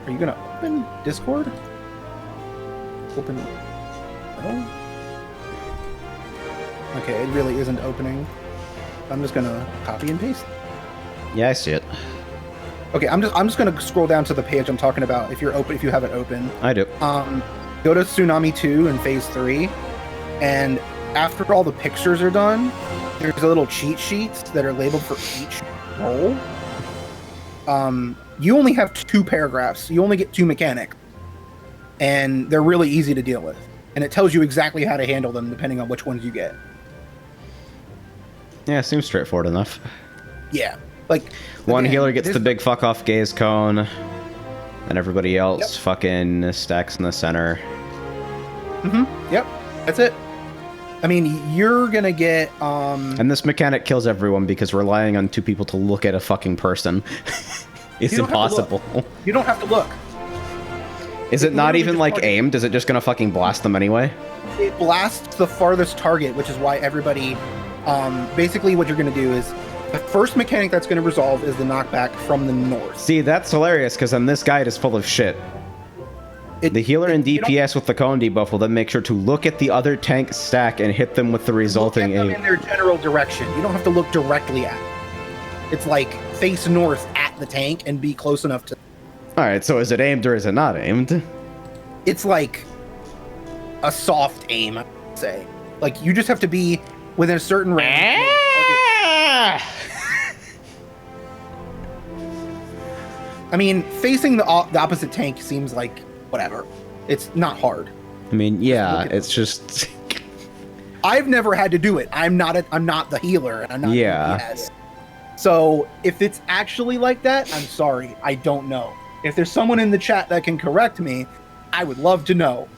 are you gonna open Discord? Open. No. Okay, it really isn't opening. I'm just gonna copy and paste. Yeah, I see it. Okay, I'm just gonna scroll down to the page I'm talking about. If you have it open. I do. Go to Tsunami 2 and Phase 3, and after all the pictures are done, there's a little cheat sheets that are labeled for each role. You only have 2 paragraphs. You only get 2 mechanics, and they're really easy to deal with. And it tells you exactly how to handle them depending on which ones you get. Yeah, it seems straightforward enough. Yeah, like one again, healer gets the big fuck off gaze cone, and everybody else fucking stacks in the center. Yep, that's it. I mean, you're gonna get and this mechanic kills everyone because relying on 2 people to look at a fucking person is impossible. You don't have to look. Is it not even like aimed? Is it just gonna fucking blast them anyway? It blasts the farthest target, which is why everybody basically what you're gonna do is the first mechanic that's gonna resolve is the knockback from the north. See, that's hilarious because then this guide is full of shit. The healer and DPS with the cone debuff will then make sure to look at the other tank stack and hit them with the resulting look at them in their general direction. You don't have to look directly at it. It's like face north at the tank and be close enough to. All right, so is it aimed or is it not aimed? It's like a soft aim, I would say. Like you just have to be within a certain range. I mean, facing the opposite tank seems like whatever. It's not hard. I mean, yeah, it's just. I've never had to do it. I'm not the healer, and I'm not. Yeah. DPS. So if it's actually like that, I'm sorry. I don't know. If there's someone in the chat that can correct me, I would love to know.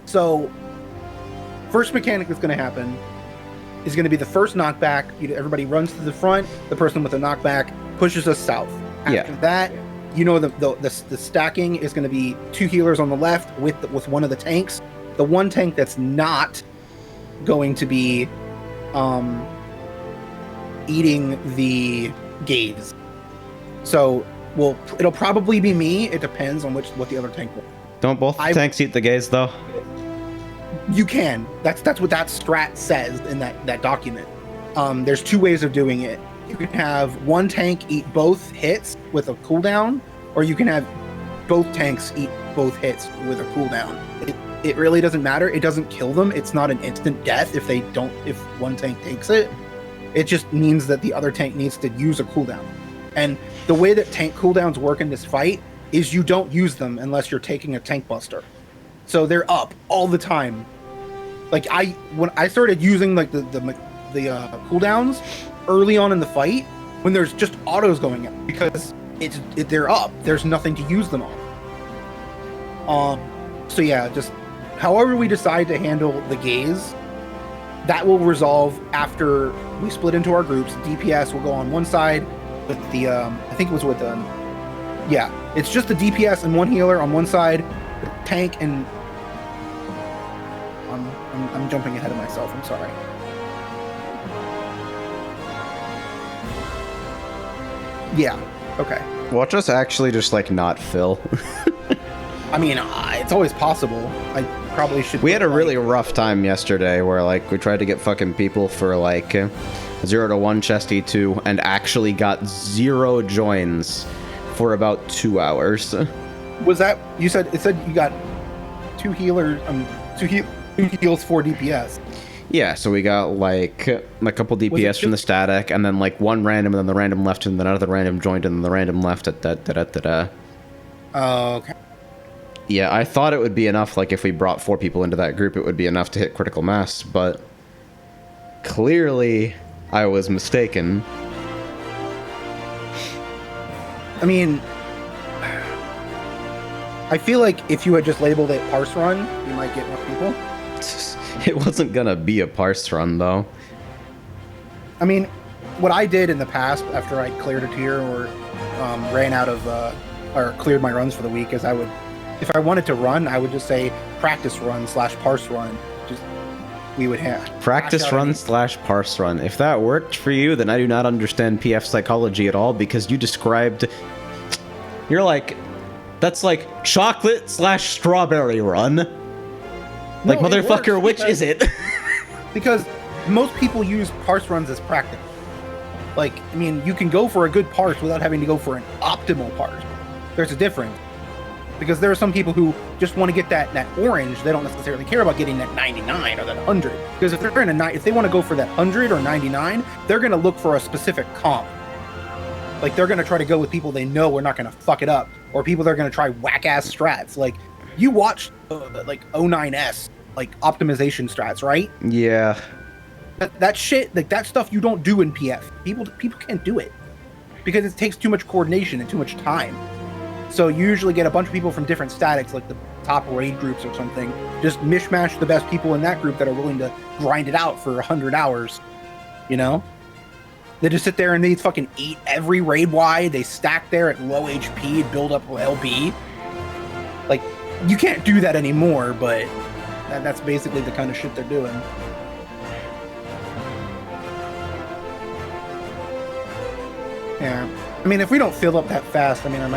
So first mechanic that's going to happen is going to be the first knockback. Everybody runs to the front. The person with the knockback pushes us south. After that, the stacking is going to be 2 healers on the left with one of the tanks. The one tank that's not going to be eating the gaze. So it'll probably be me. It depends on what the other tank will. Don't both tanks eat the gaze though? You can. That's what that strat says in that document. There's 2 ways of doing it. You can have one tank eat both hits with a cooldown, or you can have both tanks eat both hits with a cooldown. It really doesn't matter. It doesn't kill them. It's not an instant death if one tank takes it. It just means that the other tank needs to use a cooldown. And the way that tank cooldowns work in this fight is you don't use them unless you're taking a tank buster. So they're up all the time. Like when I started using like the cooldowns early on in the fight, when there's just autos going up because they're up. There's nothing to use them on. So yeah, just however we decide to handle the gaze, that will resolve after we split into our groups. DPS will go on one side with the I think it was with the it's just the DPS and one healer on one side, the tank and I'm jumping ahead of myself. I'm sorry. Yeah. Okay. Watch us actually just like not fill. I mean, it's always possible. I probably should. We had a really rough time yesterday where like we tried to get fucking people for like 0 to 1 chest E2 and actually got 0 joins for about 2 hours. Was that you said? It said you got 2 healers, 2 heals, 4 DPS. Yeah, so we got like a couple DPS from the static, and then like 1 random, and then the random left, and then another random joined, and then the random left. Oh, okay. Yeah, I thought it would be enough. Like if we brought 4 people into that group, it would be enough to hit critical mass, but clearly I was mistaken. I mean, I feel like if you had just labeled it parse run, you might get more people. It wasn't gonna be a parse run, though. I mean, what I did in the past after I cleared a tier or ran out of, or cleared my runs for the week is I would, if I wanted to run, I would just say practice run / parse run. Just, we would have. Practice run / parse run. If that worked for you, then I do not understand PF psychology at all, because you described... You're like, that's like chocolate / strawberry run. Like, no, motherfucker, which is it? Because most people use parse runs as practice. Like, I mean, you can go for a good parse without having to go for an optimal parse. There's a difference. Because there are some people who just want to get that orange. They don't necessarily care about getting that 99 or that 100. Because if they're in if they want to go for that 100 or 99, they're going to look for a specific comp. Like, they're going to try to go with people they know are not going to fuck it up. Or people that are going to try whack-ass strats. Like, you watched, like, 09S, like, optimization strats, right? Yeah. That shit, like, that stuff you don't do in PF. People can't do it. Because it takes too much coordination and too much time. So you usually get a bunch of people from different statics, like the top raid groups or something. Just mishmash the best people in that group that are willing to grind it out for 100 hours. You know? They just sit there and they fucking eat every raid wide. They stack there at low HP and build up LB. Like, you can't do that anymore, but that's basically the kind of shit they're doing. Yeah. I mean, if we don't fill up that fast, I mean, I'm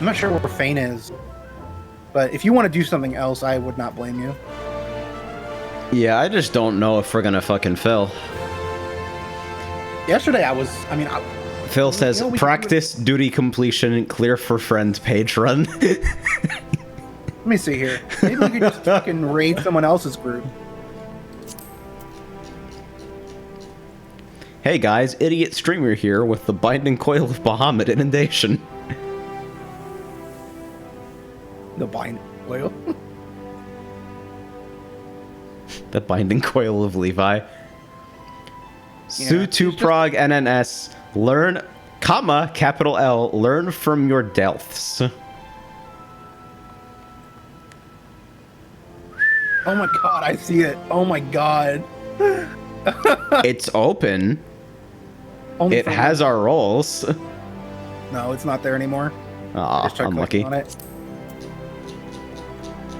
not sure where Fane is, but if you want to do something else, I would not blame you. Yeah, I just don't know if we're gonna fucking fail. Yesterday, Phil says, we can do practice duty completion, clear for friend page run. Let me see here. Maybe we could just fucking raid someone else's group. Hey guys, idiot streamer here with the binding coil of Bahamut inundation. The bind oil. The binding coil of Levi. Su2 Prague NNS. Learn, comma, capital L, learn from your deaths. Oh my god, I see it. Oh my god. It's open. Only It for has our roles. No, it's not there anymore. Aw, Just try unlucky. clicking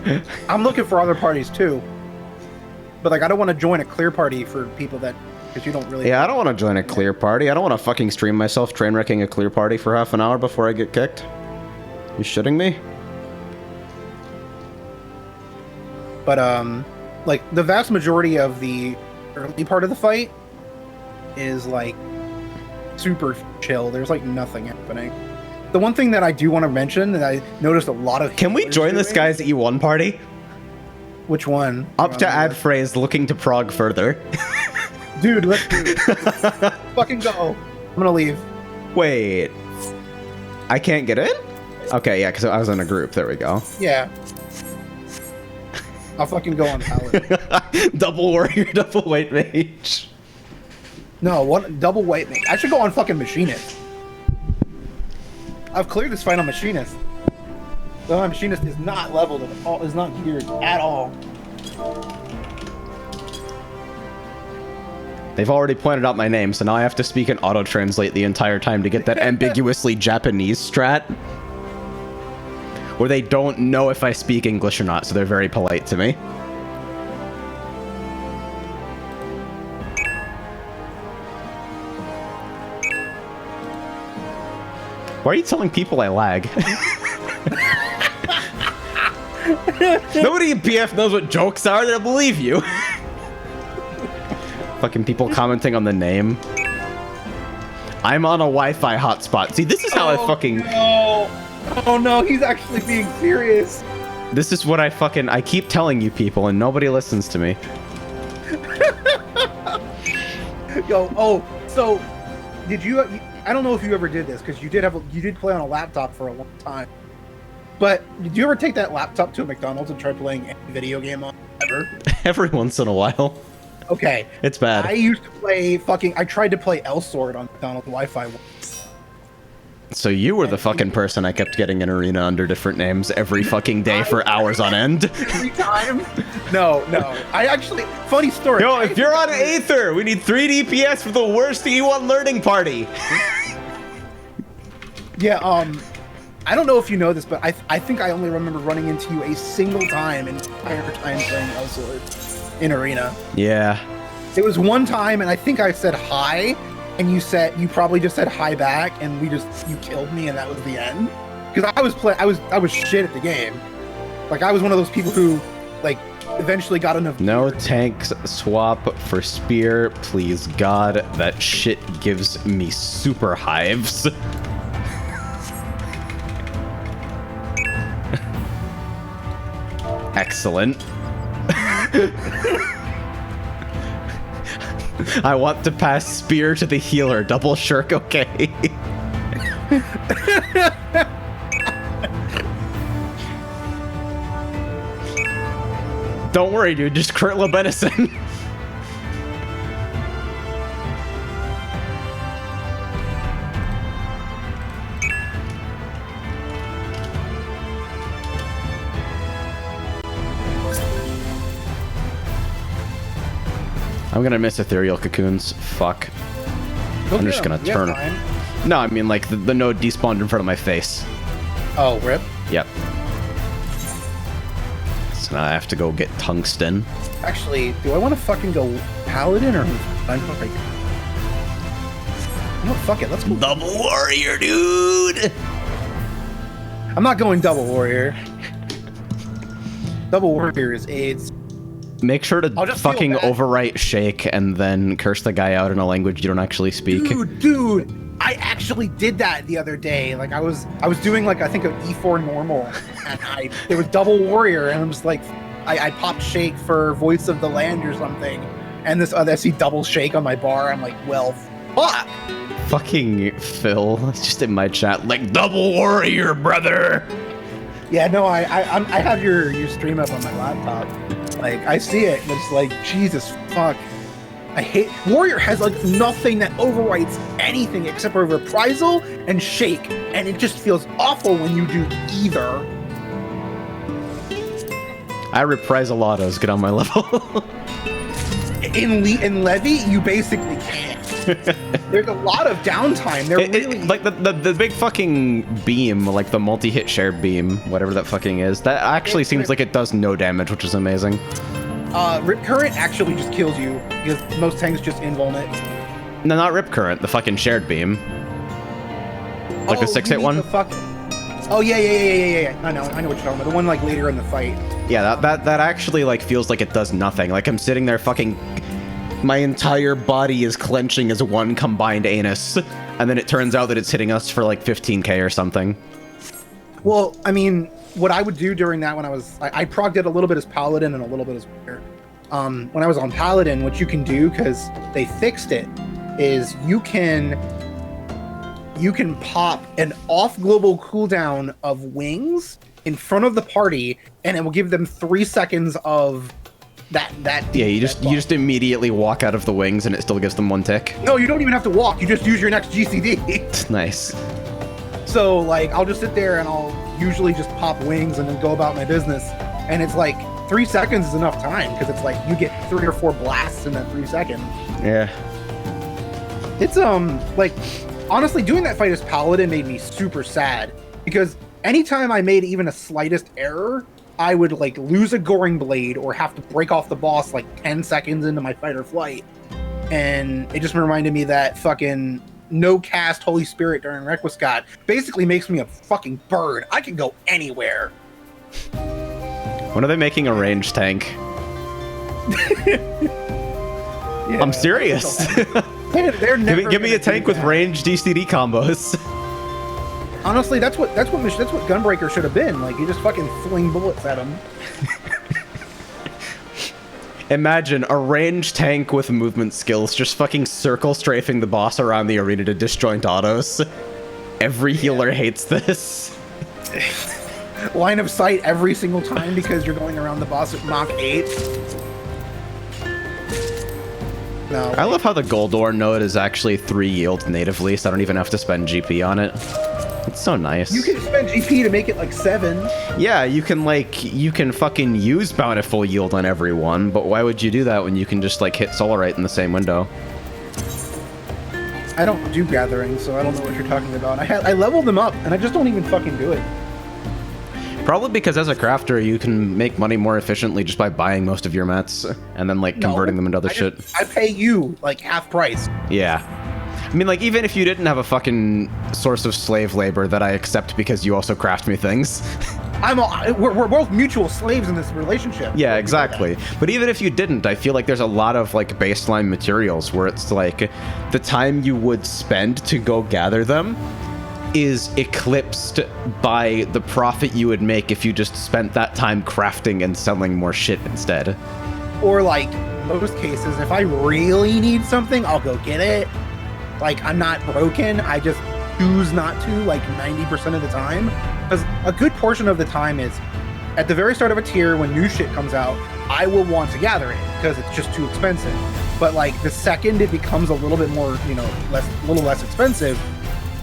on it. I'm looking for other parties too. But like, I don't want to join a clear party for people that, because you don't really. Yeah, I don't want to join a clear party. I don't want to fucking stream myself train wrecking a clear party for half an hour before I get kicked. You shitting me? But like the vast majority of the early part of the fight is like super chill. There's like nothing happening. The one thing that I do want to mention that I noticed a lot of. Can we healers join this doing- guy's E1 party? Which one? Up to add phrase looking to Prague further. Dude, let's do it. Fucking go. I'm gonna leave. Wait. I can't get in? Okay, yeah, because I was in a group. There we go. Yeah. I'll fucking go on Paladin. Double warrior, double white mage. No, one double white mage. I should go on fucking Machinist. I've cleared this fight on Machinist. The Machinist is not leveled at all, is not geared at all. They've already pointed out my name, so now I have to speak and auto-translate the entire time to get that ambiguously Japanese strat. Where they don't know if I speak English or not, so they're very polite to me. Why are you telling people I lag? Nobody in PF knows what jokes are, they'll believe you. Fucking people commenting on the name. I'm on a Wi-Fi hotspot. See, this is how I fucking... No. Oh no, he's actually being serious. This is what I keep telling you people, and nobody listens to me. Yo, oh, so did you? I don't know if you ever did this because you did play on a laptop for a long time. But did you ever take that laptop to a McDonald's and try playing any video game on it ever? Every once in a while. Okay, It's bad. I used to play I tried to play L Sword on McDonald's Wi-Fi once. So you were the fucking person I kept getting in arena under different names every fucking day for hours on end. Every time? No. I actually, funny story. Yo, if you're on Aether, we need 3 DPS for the worst E1 learning party. Yeah, I don't know if you know this, but I think I only remember running into you a single time in the entire time playing L Sword in arena. Yeah. It was one time, and I think I said hi, and you probably just said hi back, and you killed me, and that was the end. Because I was shit at the game. Like, I was one of those people who, like, eventually got enough. No tanks swap for spear, please God. That shit gives me super hives. Excellent. I want to pass spear to the healer. Double shirk, okay. Don't worry, dude. Just crit Lebenison. I'm gonna miss ethereal cocoons. Fuck. I'm just gonna turn. No, I mean like the node despawned in front of my face. Oh, rip. Yep. So now I have to go get tungsten. Actually, do I want to fucking go paladin or I'm fucking? No, fuck it. Let's go. Double warrior, dude. I'm not going double warrior. Double warrior is AIDS. Make sure to I'll just fucking feel bad. overwrite shake and then curse the guy out in a language you don't actually speak. Dude, I actually did that the other day. Like I was doing like I think an E4 normal, and it was double warrior, and I was like, I popped shake for voice of the land or something, and this I see double shake on my bar. I'm like, well, fuck. Fucking Phil, just in my chat, like double warrior, brother. Yeah, no, I have your stream up on my laptop. Like I see it, and it's like Jesus fuck. I hate Warrior has like nothing that overwrites anything except for reprisal and shake, and it just feels awful when you do either. I reprisal autos, get on my level. In Levy, you basically can't. There's a lot of downtime. They're really like the big fucking beam, like the multi-hit shared beam, whatever that fucking is. That actually seems like it does no damage, which is amazing. Rip Current actually just kills you because most tanks just invuln it. No, not Rip Current, the fucking shared beam. Like the 6-hit one? Oh yeah. I know what you're talking about. The one like later in the fight. Yeah, that actually like feels like it does nothing. Like I'm sitting there fucking, my entire body is clenching as one combined anus, and then it turns out that it's hitting us for like 15k or something. Well, I mean, what I would do during that when I progged it a little bit as Paladin and a little bit as Warrior. When I was on Paladin, what you can do, because they fixed it, is you can pop an off global cooldown of wings in front of the party, and it will give them 3 seconds of that. Yeah, you just immediately walk out of the wings, and it still gives them 1 tick. No, you don't even have to walk. You just use your next GCD. Nice. So like, I'll just sit there and I'll usually just pop wings and then go about my business, and it's like 3 seconds is enough time because it's like you get 3 or 4 blasts in that 3 seconds. Yeah. It's like honestly doing that fight as Paladin made me super sad because anytime I made even a slightest error, I would like lose a Goring Blade or have to break off the boss like 10 seconds into my fight or flight, and it just reminded me that fucking no cast Holy Spirit during Requiescat basically makes me a fucking bird. I can go anywhere. When are they making a ranged tank? Yeah, I'm serious. they're never give me a gonna tank do with that. ranged DCD combos. Honestly, that's what Gunbreaker should have been. Like you just fucking fling bullets at them. Imagine a ranged tank with movement skills just fucking circle strafing the boss around the arena to disjoint autos. Every healer hates this. Line of sight every single time because you're going around the boss at Mach 8. No. I love how the Goldor node is actually 3 yield natively, so I don't even have to spend GP on it. It's so nice. You can spend GP to make it like 7. Yeah, you can fucking use Bountiful Yield on everyone, but why would you do that when you can just like hit Solarite in the same window? I don't do gathering, so I don't know what you're talking about. I leveled them up, and I just don't even fucking do it. Probably because as a crafter, you can make money more efficiently just by buying most of your mats and then like converting them into other shit. I pay you like half price. Yeah. I mean, like, even if you didn't have a fucking source of slave labor that I accept because you also craft me things. We're both mutual slaves in this relationship. Yeah, exactly. But even if you didn't, I feel like there's a lot of like baseline materials where it's like the time you would spend to go gather them is eclipsed by the profit you would make if you just spent that time crafting and selling more shit instead. Or like most cases, if I really need something, I'll go get it. Like I'm not broken, I just choose not to like 90% of the time. Because a good portion of the time is at the very start of a tier when new shit comes out, I will want to gather it because it's just too expensive. But like the second it becomes a little bit more, you know, a little less expensive,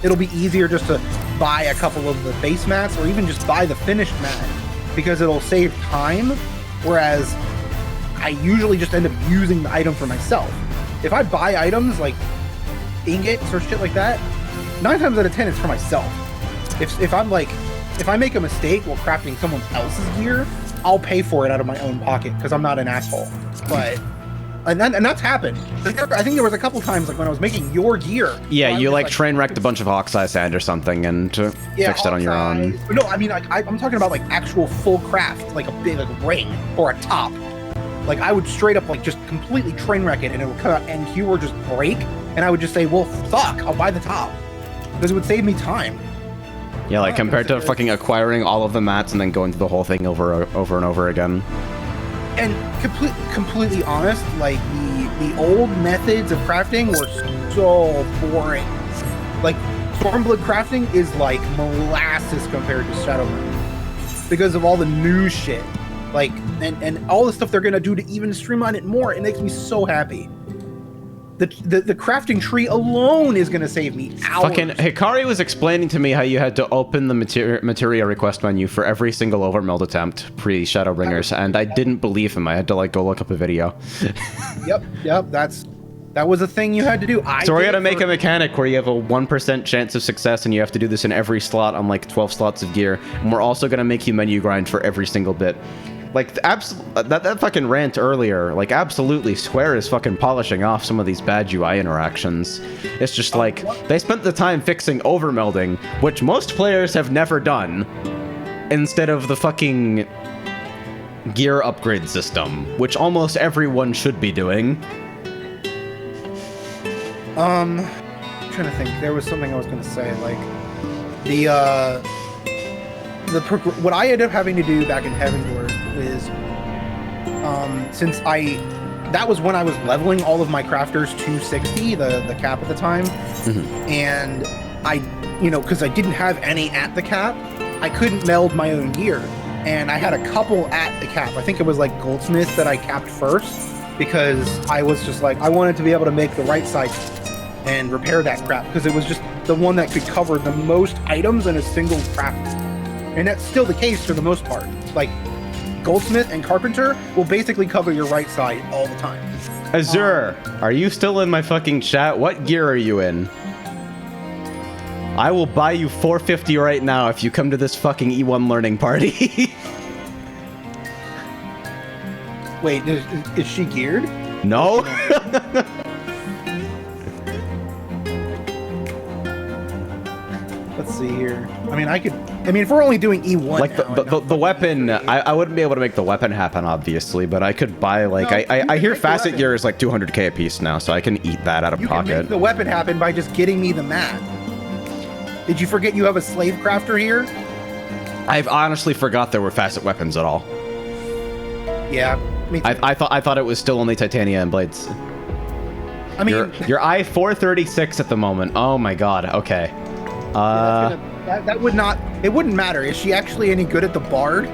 it'll be easier just to buy a couple of the base mats or even just buy the finished mat because it'll save time. Whereas I usually just end up using the item for myself. If I buy items like ingots or shit like that, 9 times out of 10 it's for myself. If I make a mistake while crafting someone else's gear, I'll pay for it out of my own pocket because I'm not an asshole. But and that's happened. I think there was a couple times like when I was making your gear. Yeah, you like train wrecked a bunch of Hawkeye sand or something and fixed it on your own. No, I mean like I'm talking about like actual full craft, like a big like ring or a top. Like, I would straight up, like, just completely train wreck it, and it would come out, and Hugh would just break, and I would just say, well, fuck, I'll buy the top. Because it would save me time. Yeah, like, compared to fucking acquiring all of the mats and then going through the whole thing over and over again. And completely honest, like, the old methods of crafting were so boring. Like, Stormblood crafting is like molasses compared to Shadowrun. Because of all the new shit. Like, and all the stuff they're gonna do to even streamline it more, it makes me so happy. The crafting tree alone is gonna save me hours. Fucking Hikari was explaining to me how you had to open the materia request menu for every single overmilled attempt pre-Shadowbringers, and I didn't believe him. I had to like go look up a video. Yep, that was a thing you had to do. So we're gonna make a mechanic where you have a 1% chance of success, and you have to do this in every slot on like 12 slots of gear. And we're also gonna make you menu grind for every single bit. Like, that fucking rant earlier, like, absolutely, Square is fucking polishing off some of these bad UI interactions. It's just like, they spent the time fixing overmelding, which most players have never done, instead of the fucking gear upgrade system, which almost everyone should be doing. I'm trying to think. There was something I was gonna say, like, what I ended up having to do back in Heavensward is, since that was when I was leveling all of my crafters to 60, the cap at the time, and because I didn't have any at the cap, I couldn't meld my own gear, and I had a couple at the cap. I think it was like Goldsmith that I capped first, because I was just like, I wanted to be able to make the right side and repair that crap, because it was just the one that could cover the most items in a single craft. And that's still the case for the most part. Like, Goldsmith and Carpenter will basically cover your right side all the time. Azure, are you still in my fucking chat? What gear are you in? I will buy you 450 right now if you come to this fucking E1 learning party. Wait, is she geared? No? Let's see here. I mean, if we're only doing E1 like, the weapon, I wouldn't be able to make the weapon happen, obviously, but I could buy, like, No, I hear facet gear is like 200k a piece now, so I can eat that out of You can pocket. make the weapon happen by just getting me the mat. Did you forget you have a slave crafter here? I've honestly forgot there were facet weapons at all. Yeah, me too. I thought it was still only Titania and blades. I mean, You're I-436 at the moment. Oh my god, okay. that would not... It wouldn't matter. Is she actually any good at the bard?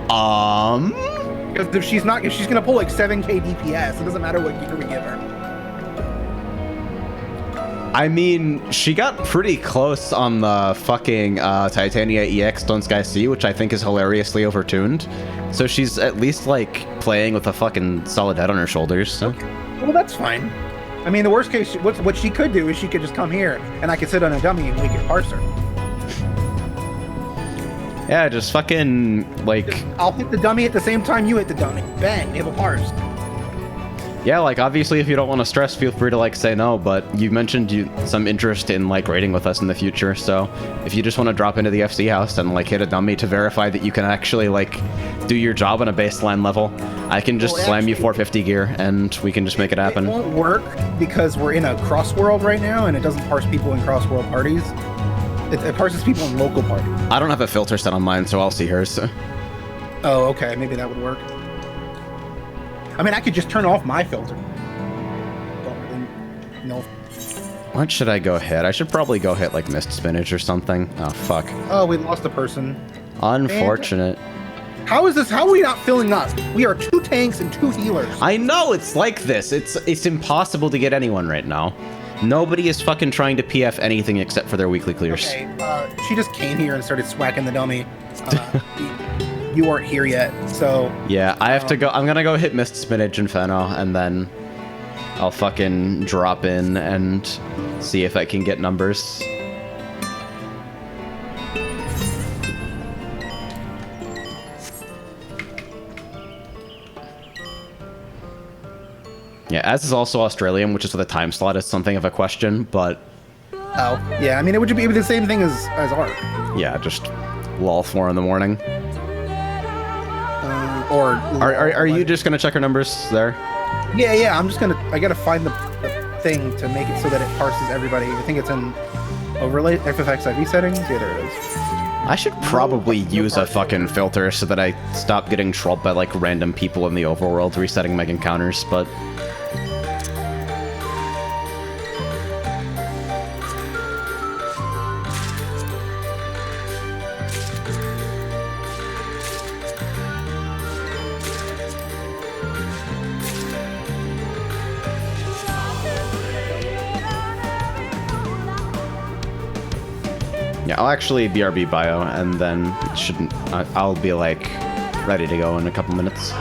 Because if she's gonna pull like 7k DPS, it doesn't matter what gear we give her. I mean, she got pretty close on the fucking Titania EX Stone Sky Sea, which I think is hilariously overtuned. So she's at least, like, playing with a fucking solid head on her shoulders. So. Okay. Well, that's fine. I mean, the worst case, what she could do is she could just come here, and I could sit on a dummy and we could parse her. Yeah, just fucking, like... I'll hit the dummy at the same time you hit the dummy. Bang, we have a parse. Yeah, like, obviously, if you don't want to stress, feel free to, like, say no, but you mentioned some interest in, like, raiding with us in the future, so if you just want to drop into the FC house and, like, hit a dummy to verify that you can actually, like, do your job on a baseline level, I can just slam you 450 gear, and we can just make it happen. It won't work because we're in a cross-world right now, and it doesn't parse people in cross-world parties. It parses people in local parties. I don't have a filter set on mine, so I'll see hers. Oh, okay, maybe that would work. I mean, I could just turn off my filter. No. What should I go hit? I should probably go hit, like, Mist Spinach or something. Oh, fuck. Oh, we lost a person. Unfortunate. How is this? How are we not filling us? We are 2 tanks and 2 healers. I know, it's like this. It's impossible to get anyone right now. Nobody is fucking trying to PF anything except for their weekly clears. Okay, she just came here and started swacking the dummy. You weren't here yet, so... Yeah, I have to go. I'm gonna go hit Mist Spinach and Fenno, and then I'll fucking drop in and see if I can get numbers. Yeah, as is also Australian, which is with a time slot, is something of a question, but... Oh, yeah, I mean, it would be the same thing as art. Yeah, just lol 4 in the morning. Or Are you just gonna check our numbers there? Yeah. I gotta find the thing to make it so that it parses everybody. I think it's in overlay FFXIV settings. Yeah, there it is. I should probably use a fucking filter so that I stop getting trolled by like random people in the overworld resetting my encounters, but yeah, I'll actually BRB bio, and then it shouldn't. I'll be like ready to go in a couple minutes.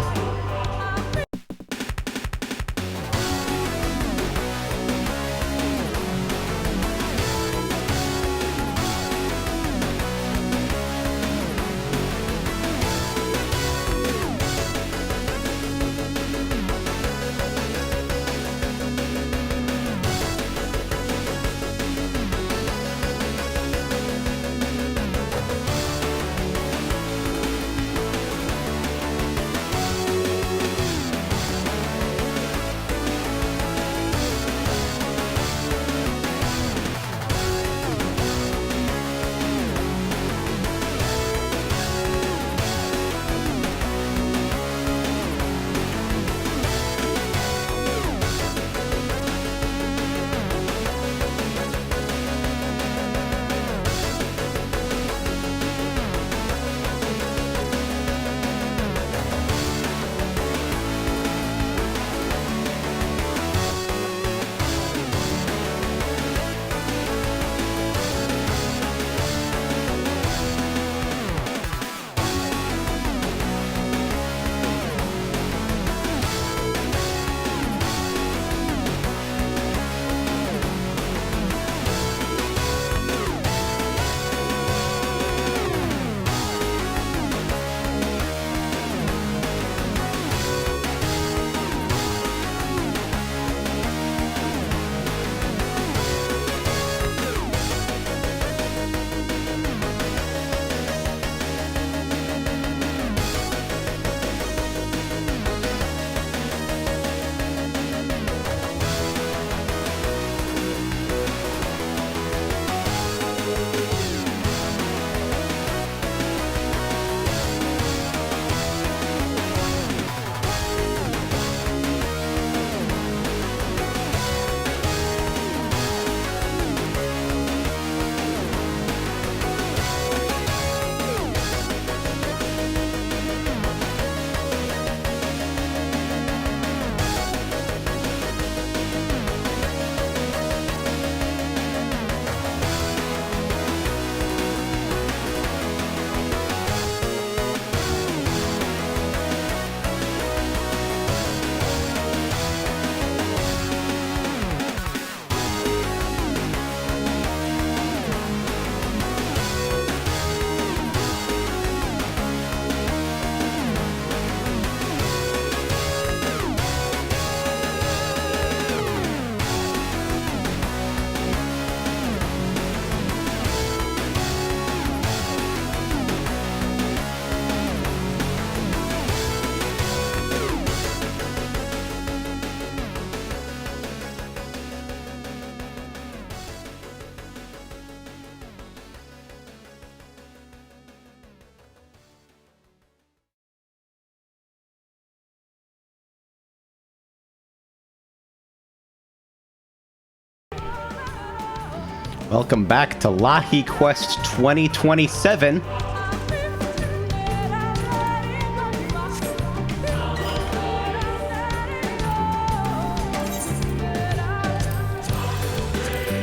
Welcome back to Lahi Quest 2027.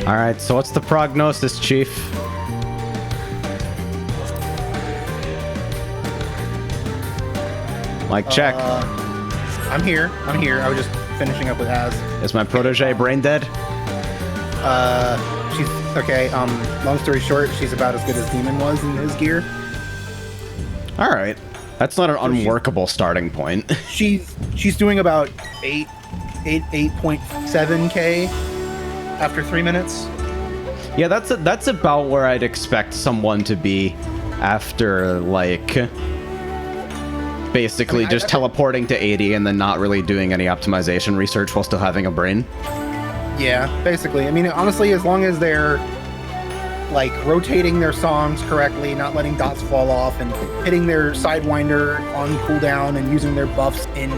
Alright, so what's the prognosis, Chief? Mic check. I'm here. I was just finishing up with Az. Is my protege brain dead? She's okay. Long story short, she's about as good as Demon was in his gear. Alright. That's not an unworkable starting point. She's doing about 8.7k after 3 minutes. Yeah, that's about where I'd expect someone to be after, like, basically just teleporting to 80 and then not really doing any optimization research while still having a brain. Yeah, basically. I mean, honestly, as long as they're like rotating their songs correctly, not letting dots fall off, and hitting their Sidewinder on cooldown and using their buffs in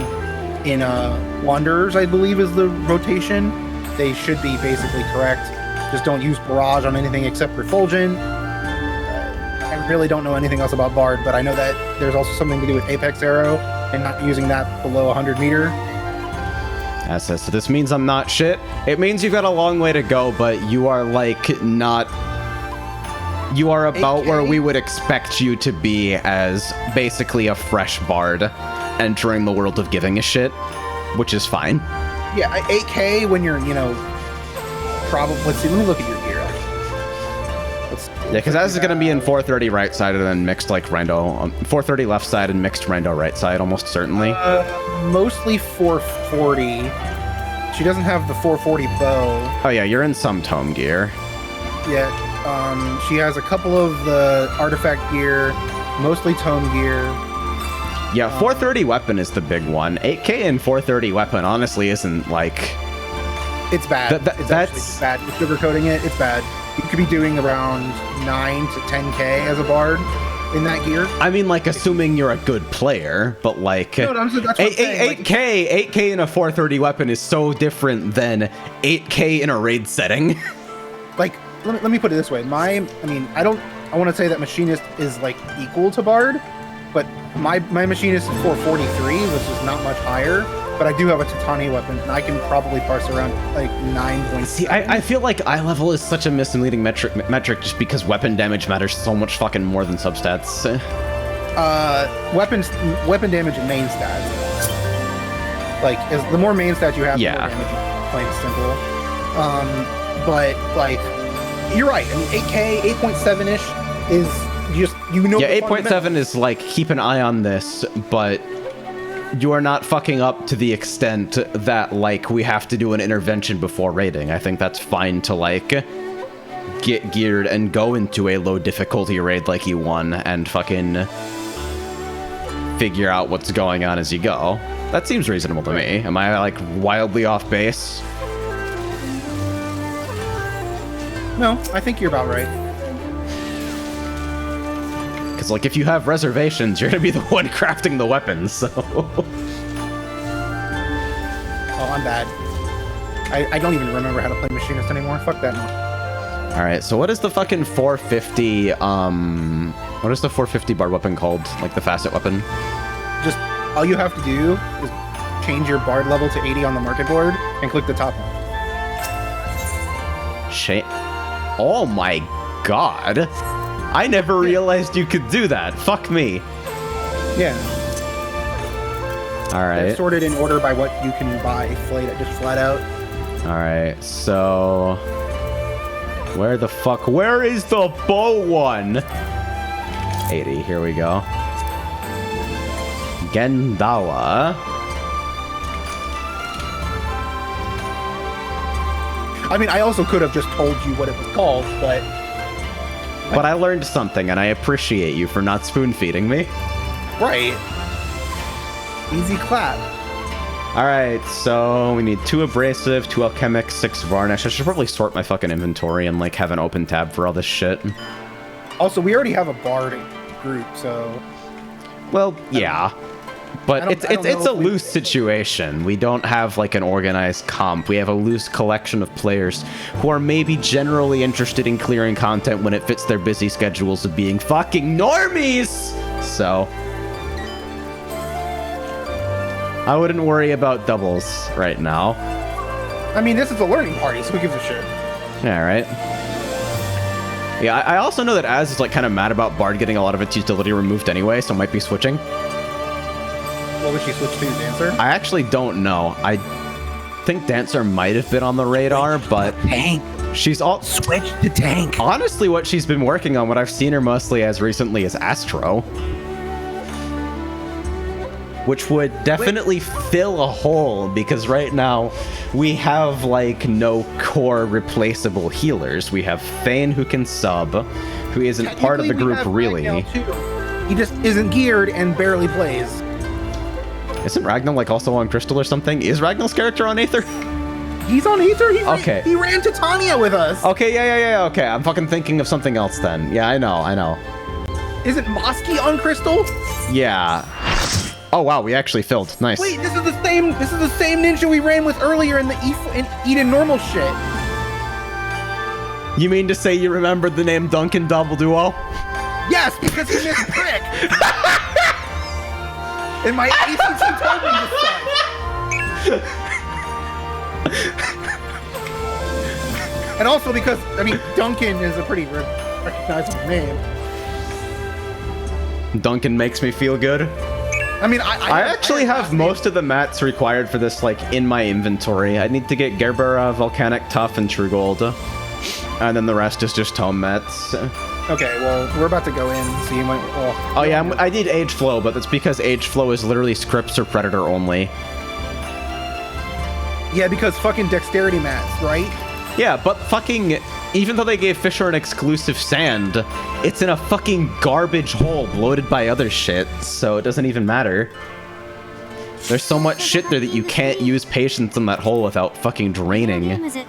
Wanderers, I believe is the rotation, they should be basically correct. Just don't use Barrage on anything except Refulgent. I really don't know anything else about Bard, but I know that there's also something to do with Apex Aero and not using that below 100 meter. So this means I'm not shit. It means you've got a long way to go, but you are like not... You are about 8K? where we would expect you to be as basically a fresh bard entering the world of giving a shit, which is fine. Yeah, 8K when you're, you know, probably... Let's see, let me look at your gear, actually. Yeah, because that is going to be in 430 right side and then mixed like Rando. 430 left side and mixed Rando right side, almost certainly. Mostly 440. She doesn't have the 440 bow. Oh yeah, you're in some tome gear. Yeah, she has a couple of the artifact gear, mostly tome gear. Yeah, 430 weapon is the big one. 8K and 430 weapon honestly isn't like... It's bad. It's bad. You're sugarcoating it, it's bad. You could be doing around 9 to 10K as a bard in that gear. I mean, like, assuming you're a good player, but like... No, that's what I'm saying. 8K in a 430 weapon is so different than 8K in a raid setting. Like, let me put it this way. I want to say that Machinist is, like, equal to Bard, but my Machinist is 443, which is not much higher, but I do have a Tatani weapon, and I can probably parse around, like, 9.7. See, I feel like eye level is such a misleading metric just because weapon damage matters so much fucking more than substats. Weapon damage and main stats. Like, the more main stats you have, the more damage, plain and simple. But, like, you're right. I mean, 8K, 8.7-ish is just, you know... Yeah, 8.7 is, like, keep an eye on this, but you are not fucking up to the extent that, like, we have to do an intervention before raiding. I think that's fine to, like, get geared and go into a low difficulty raid like you won and fucking figure out what's going on as you go. That seems reasonable to me. Am I, like, wildly off base? No, I think you're about right. Because, like, if you have reservations, you're going to be the one crafting the weapons, so... Oh, I'm bad. I don't even remember how to play Machinist anymore. Fuck that. Alright, so what is the fucking 450, what is the 450 bard weapon called? Like, the facet weapon? Just, all you have to do is change your bard level to 80 on the market board and click the top one. Oh my god. I never realized you could do that. Fuck me. Yeah. Alright. They're sorted in order by what you can buy, just flat out. Alright, so... Where is the bow one? 80, here we go. Gendawa. I mean, I also could have just told you what it was called, but... But I learned something, and I appreciate you for not spoon-feeding me. Right. Easy clap. Alright, so we need 2 abrasive, 2 alchemic, 6 varnish. I should probably sort my fucking inventory and, like, have an open tab for all this shit. Also, we already have a bard group, so... Well, yeah. But it's a loose situation. We don't have, like, an organized comp. We have a loose collection of players who are maybe generally interested in clearing content when it fits their busy schedules of being fucking normies! So... I wouldn't worry about doubles right now. I mean, this is a learning party, so who gives a shit? Yeah, right? Yeah, I also know that Az is, like, kind of mad about Bard getting a lot of its utility removed anyway, so might be switching. What would she switch to, Dancer? I actually don't know. I think Dancer might have been on the radar, but... Tank. She's all... Switch to tank. Honestly, what she's been working on, what I've seen her mostly as recently is Astro. Which would definitely fill a hole, because right now we have, like, no core replaceable healers. We have Thane who can sub, who isn't part of the group really. He just isn't geared and barely plays. Isn't Ragnar like also on Crystal or something? Is Ragnar's character on Aether? He's on Aether. Okay. He ran to Tanya with us. Okay, yeah. Okay, I'm fucking thinking of something else then. Yeah, I know. Isn't Mosky on Crystal? Yeah. Oh wow, we actually filled. Nice. Wait, this is the same ninja we ran with earlier in the Eden normal shit. You mean to say you remembered the name Duncan Double Duo? Yes, because he missed Prick. And my ACT told me this stuff. And also because, I mean, Duncan is a pretty recognizable name. Duncan makes me feel good. I mean, I actually have most of the mats required for this, like, in my inventory. I need to get Gerbera, Volcanic Tough, and True Gold. And then the rest is just tome mats. Okay, well, we're about to go in, so you might... Oh yeah, I need Age Flow, but that's because Age Flow is literally Scripts or Predator only. Yeah, because fucking Dexterity mats, right? Yeah, but fucking... Even though they gave Fisher an exclusive sand, it's in a fucking garbage hole bloated by other shit, so it doesn't even matter. There's so much shit there that you can't use patience in that hole without fucking draining. What time is it?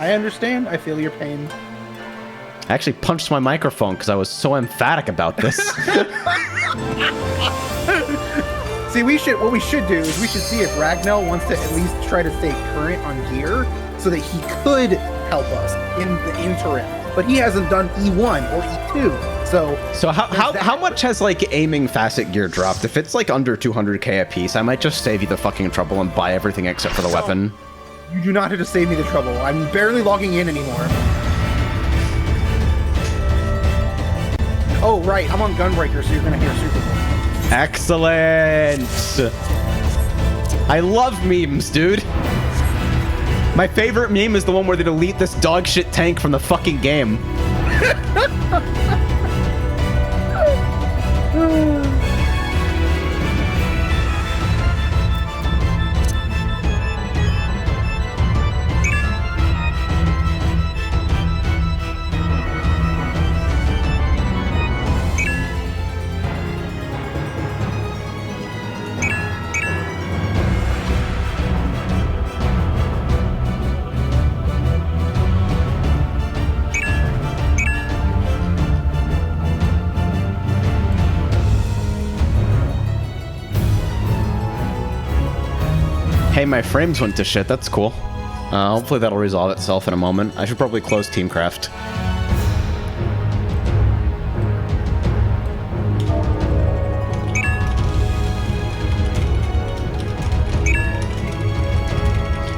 I understand. I feel your pain. I actually punched my microphone because I was so emphatic about this. See, what we should do is we should see if Ragnell wants to at least try to stay current on gear so that he could help us in the interim. But he hasn't done E1 or E2, so how much has like aiming facet gear dropped? If it's like under 200k a piece, I might just save you the fucking trouble and buy everything except for the weapon. You do not have to save me the trouble. I'm barely logging in anymore. Oh, right. I'm on Gunbreaker, so you're going to hear Super Bowl. Excellent. I love memes, dude. My favorite meme is the one where they delete this dog shit tank from the fucking game. Hey, my frames went to shit. That's cool. Hopefully that'll resolve itself in a moment. I should probably close Teamcraft.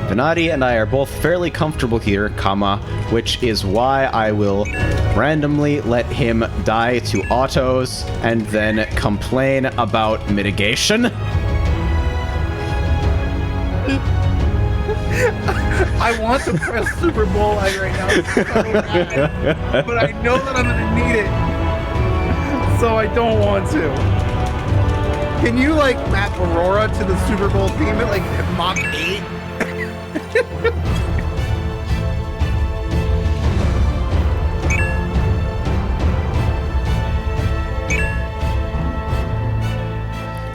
Venati and I are both fairly comfortable here, comma, which is why I will randomly let him die to autos and then complain about mitigation. I want to press Super Bowl right now so bad, but I know that I'm gonna need it, so I don't want to. Can you like map Aurora to the Super Bowl theme at like Mach 8?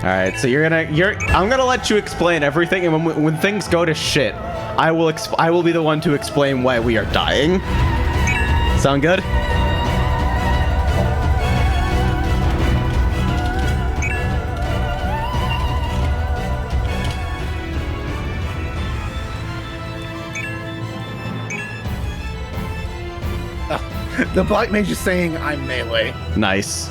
All right, so I'm gonna let you explain everything, and when things go to shit, I will be the one to explain why we are dying. Sound good? The Black Mage is saying I'm melee. Nice.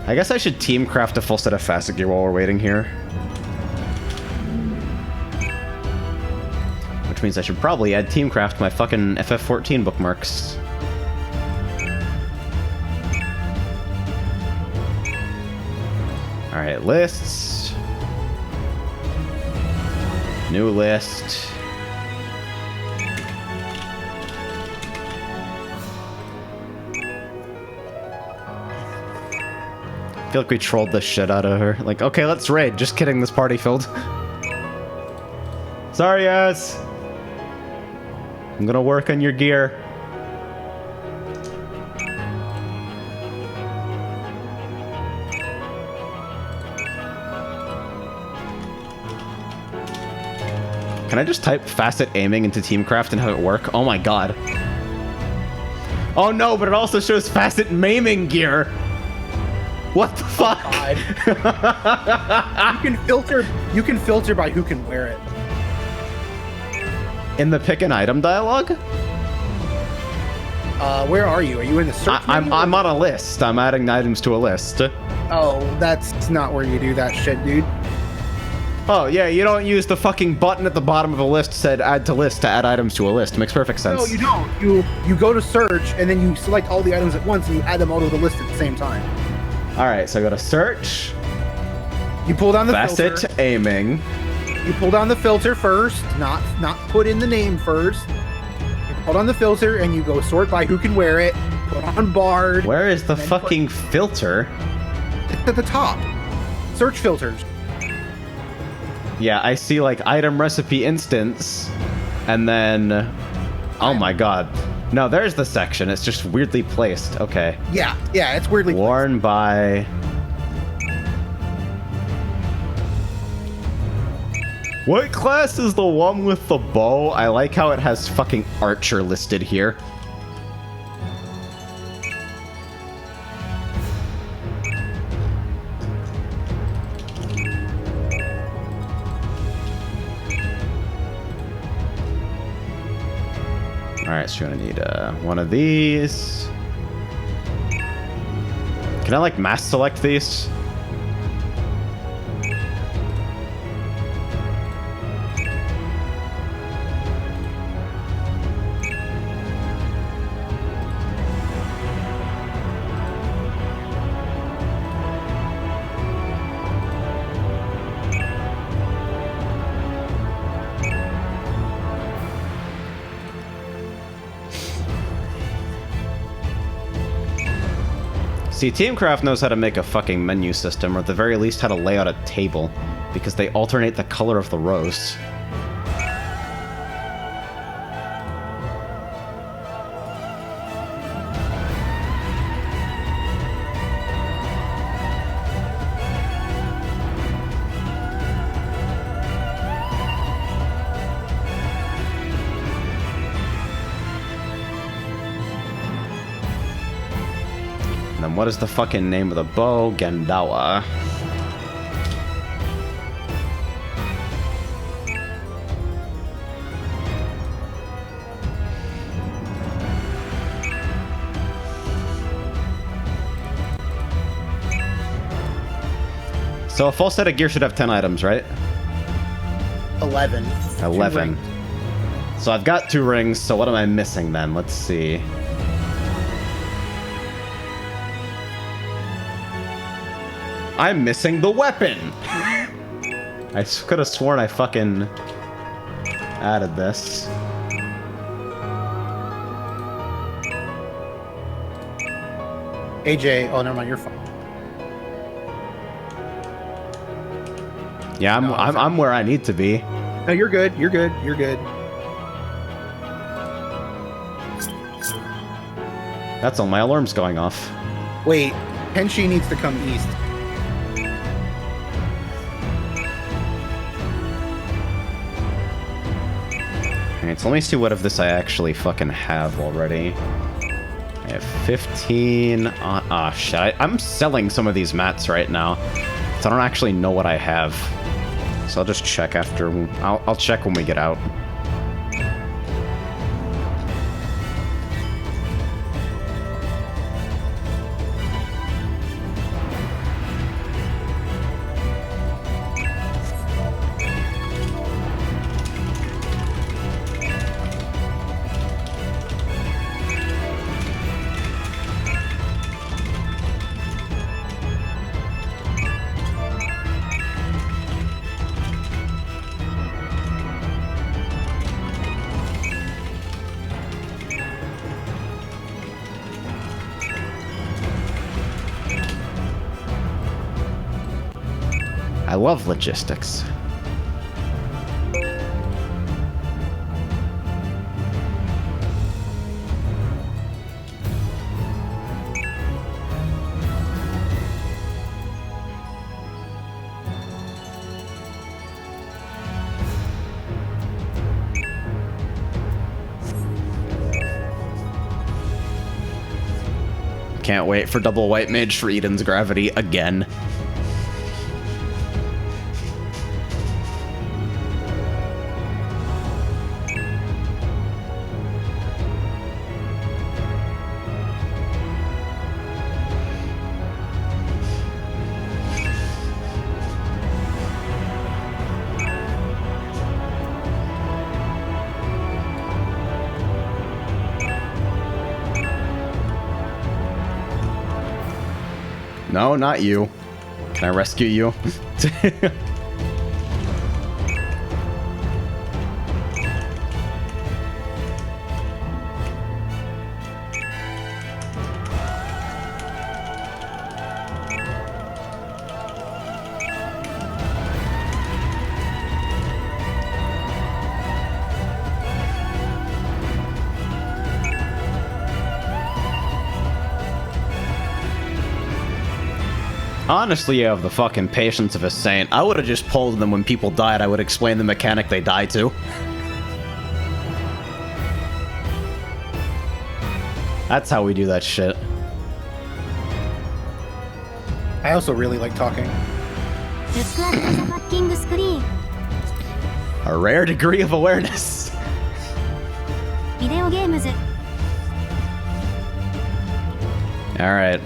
I guess I should team craft a full set of facet gear while we're waiting here. Which means I should probably add team craft my fucking FF14 bookmarks. Alright, lists. New list. I feel like we trolled the shit out of her. Like, okay, let's raid. Just kidding, this party filled. Sorry, guys. I'm gonna work on your gear. Can I just type facet aiming into Teamcraft and have it work? Oh my god. Oh no, but it also shows facet maiming gear. What the fuck? God. You can filter by who can wear it. In the pick an item dialogue? Where are you? Are you in the search menu? I'm on a list. I'm adding items to a list. Oh, that's not where you do that shit, dude. Oh, yeah, you don't use the fucking button at the bottom of a list said add to list to add items to a list. Makes perfect sense. No, you don't. You go to search, and then you select all the items at once, and you add them all to the list at the same time. Alright, so I go to search. You pull down the Facet filter. aiming. You pull down the filter first, not put in the name first. You pull down the filter, and you go sort by who can wear it. Put on Bard. Where is the and then fucking filter? It's at the top. Search filters. Yeah, I see like item recipe instance, and then, oh my god. No, there's the section. It's just weirdly placed. Okay. Yeah, it's weirdly Worn by... What class is the one with the bow? I like how it has fucking archer listed here. Alright, so you're gonna need one of these. Can I like mass select these? See, Teamcraft knows how to make a fucking menu system, or at the very least how to lay out a table, because they alternate the color of the rows. What is the fucking name of the bow? Gendawa. So a full set of gear should have 10 items, right? 11. 11. So I've got 2 rings, so what am I missing then? Let's see. I'm missing the weapon! I could have sworn I fucking added this. AJ, oh, never mind, you're fine. Yeah, I'm where I need to be. No, you're good, you're good, you're good. That's all, my alarm's going off. Wait, Henshi needs to come east. Alright, so let me see what of this I actually fucking have already. I have 15 on... Ah, shit. I'm selling some of these mats right now, so I don't actually know what I have. So I'll just check after... I'll check when we get out. I love logistics. Can't wait for double white mage for Eden's Gravity again. No, not you. Can I rescue you? Honestly, you have the fucking patience of a saint. I would have just pulled them when people died. I would explain the mechanic they die to. That's how we do that shit. I also really like talking. A rare degree of awareness. Alright.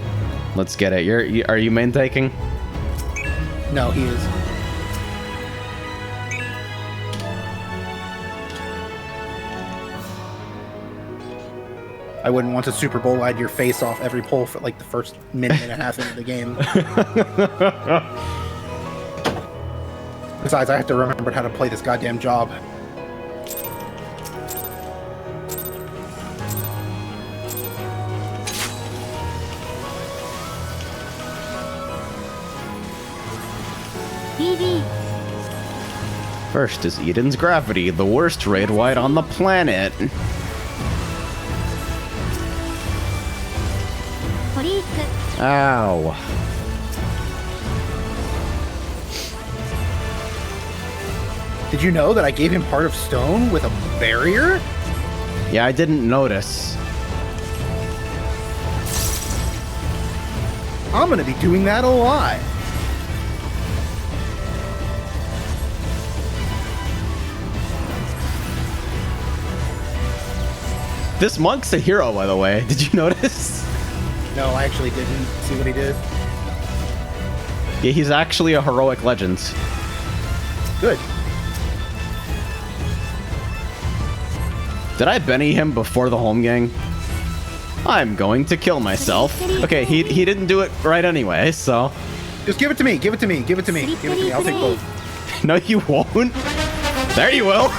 Let's get it. Are you main taking? No, he is. I wouldn't want to Super Bowl-eyed your face off every pull for like the first minute and a half into the game. Besides, I have to remember how to play this goddamn job. First is Eden's Gravity, the worst raid wide on the planet. Ow. Did you know that I gave him part of stone with a barrier? Yeah, I didn't notice. I'm gonna be doing that a lot. This monk's a hero, by the way. Did you notice? No, I actually didn't see what he did. Yeah, he's actually a heroic legend. Good. Did I Benny him before the home gang? I'm going to kill myself. Okay, he didn't do it right anyway, so... Just give it to me, give it to me, give it to me, give it to me. I'll take both. No, you won't. There you will.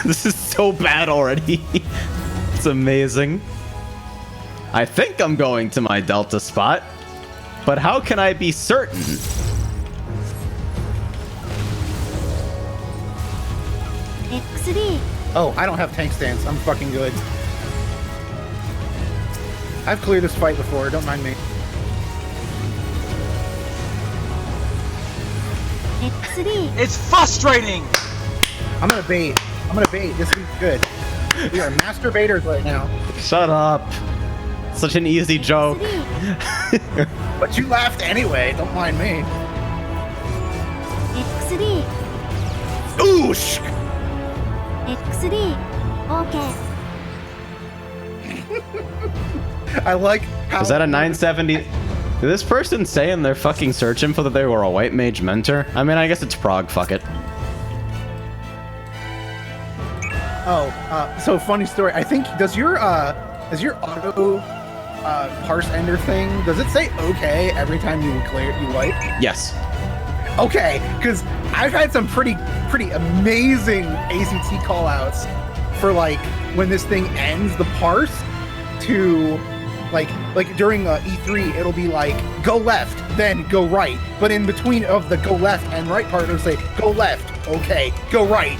This is so bad already. It's amazing. I think I'm going to my Delta spot, but how can I be certain? Oh, I don't have tank stance. I'm fucking good. I've cleared this fight before, don't mind me. It's frustrating! I'm gonna bait. I'm gonna bait. This is good. We are masturbators right now. Shut up. Such an easy joke. But you laughed anyway, don't mind me. Oosh! I like how... Is that a 970? Did this person say in their fucking search info that they were a white mage mentor? I mean, I guess it's Prague, fuck it. Oh, so funny story. I think, does your auto parse ender thing, does it say okay every time you wipe? Yes. Okay, because I've had some pretty amazing ACT callouts for like when this thing ends the parse to like during E3 it'll be like go left then go right, but in between of the go left and right part it'll say go left, okay, go right.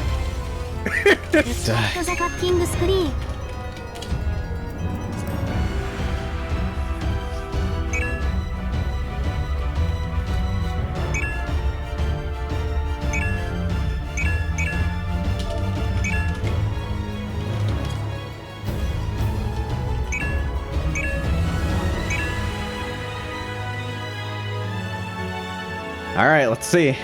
All right, let's see.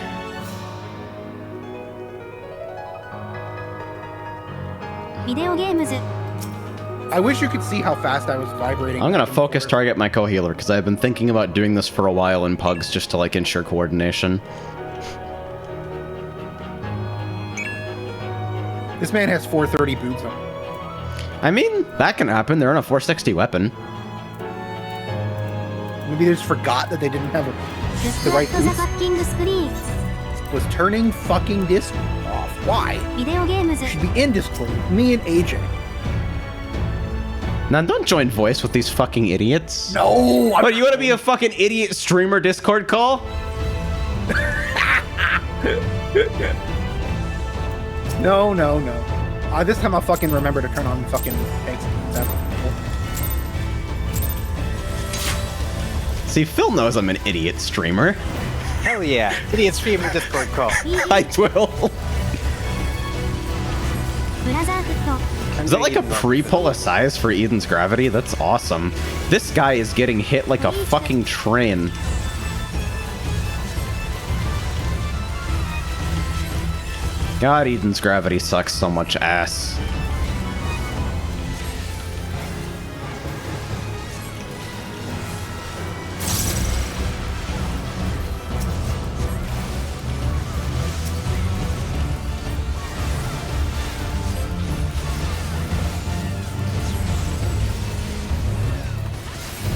I wish you could see how fast I was vibrating. I'm gonna back and focus forth. target my co-healer because I've been thinking about doing this for a while in pugs just to like ensure coordination. This man has 430 boots on. I mean, that can happen. They're on a 460 weapon. Maybe they just forgot that they didn't have the right boots. Was turning fucking Discord off. Why? Should be in Discord with me and AJ. Now, don't join voice with these fucking idiots. No! What, you want to be a fucking idiot streamer Discord call? No. This time I'll fucking remember to turn on fucking tanks. See, Phil knows I'm an idiot streamer. Hell yeah. Idiot streamer Discord call. I will. Is that like a pre-pull a size for Eden's gravity? That's awesome. This guy is getting hit like a fucking train. God, Eden's gravity sucks so much ass.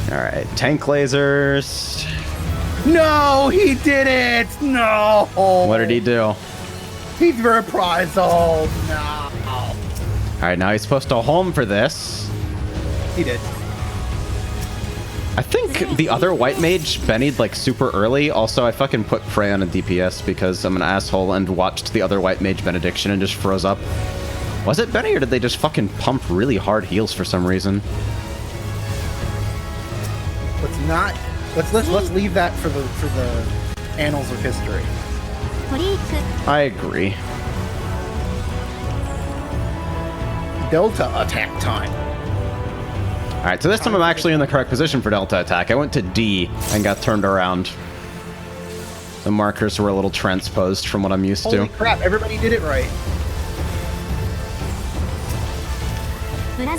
Alright, tank lasers. No, he did it! No! What did he do? He's reprisal. No. Alright, now he's supposed to home for this. He did. I think the other white mage Benny'd like super early. Also, I fucking put Frey on a DPS because I'm an asshole and watched the other white mage benediction and just froze up. Was it Benny or did they just fucking pump really hard heals for some reason? Let's leave that for the annals of history. I agree. Delta attack time. Alright, so this time I'm actually in the correct position for Delta attack. I went to D and got turned around. The markers were a little transposed from what I'm used Holy to. crap, everybody did it right. Man,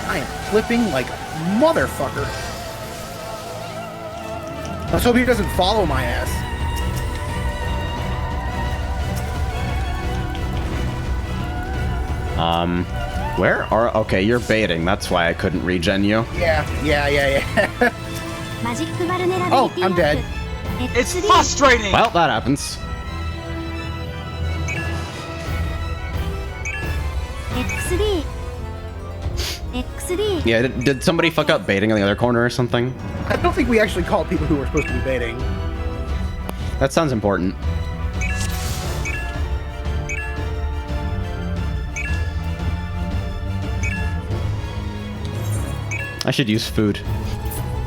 I am flipping like a motherfucker. Let's hope he doesn't follow my ass. Where are... Okay, you're baiting. That's why I couldn't regen you. Yeah. Oh, I'm dead. It's frustrating! Well, that happens. Yeah, did somebody fuck up baiting on the other corner or something? I don't think we actually called people who were supposed to be baiting. That sounds important. I should use food.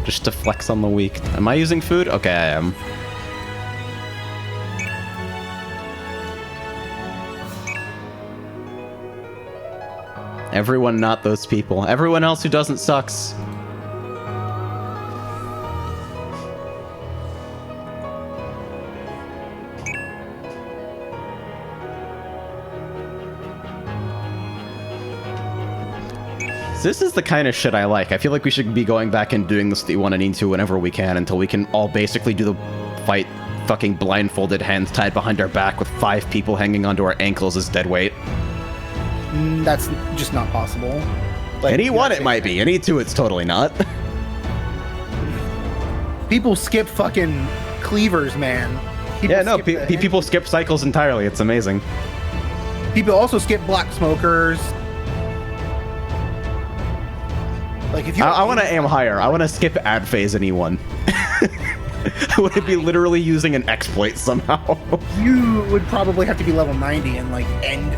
Just to flex on the weak. Am I using food? Okay, I am. Everyone not those people. Everyone else who doesn't sucks. This is the kind of shit I like. I feel like we should be going back and doing this D1 and E2 whenever we can until we can all basically do the fight fucking blindfolded, hands tied behind our back with 5 people hanging onto our ankles as dead weight. That's just not possible. Like, In E1 it might be. In E2 it's totally not. People skip fucking cleavers, man. People skip cycles entirely. It's amazing. People also skip black smokers. Like if you, I want to aim higher. I want to skip ad phase in E1. I want to be literally using an exploit somehow. You would probably have to be level 90 and like end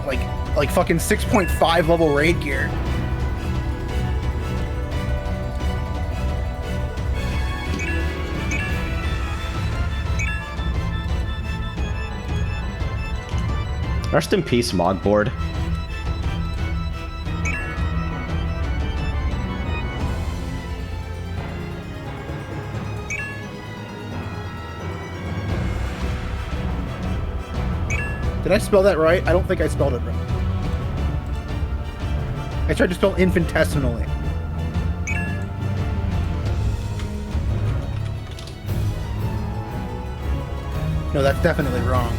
like fucking 6.5 level raid gear. Rest in peace, Mogboard. Did I spell that right? I don't think I spelled it right. I tried to spell infinitesimally. No, that's definitely wrong.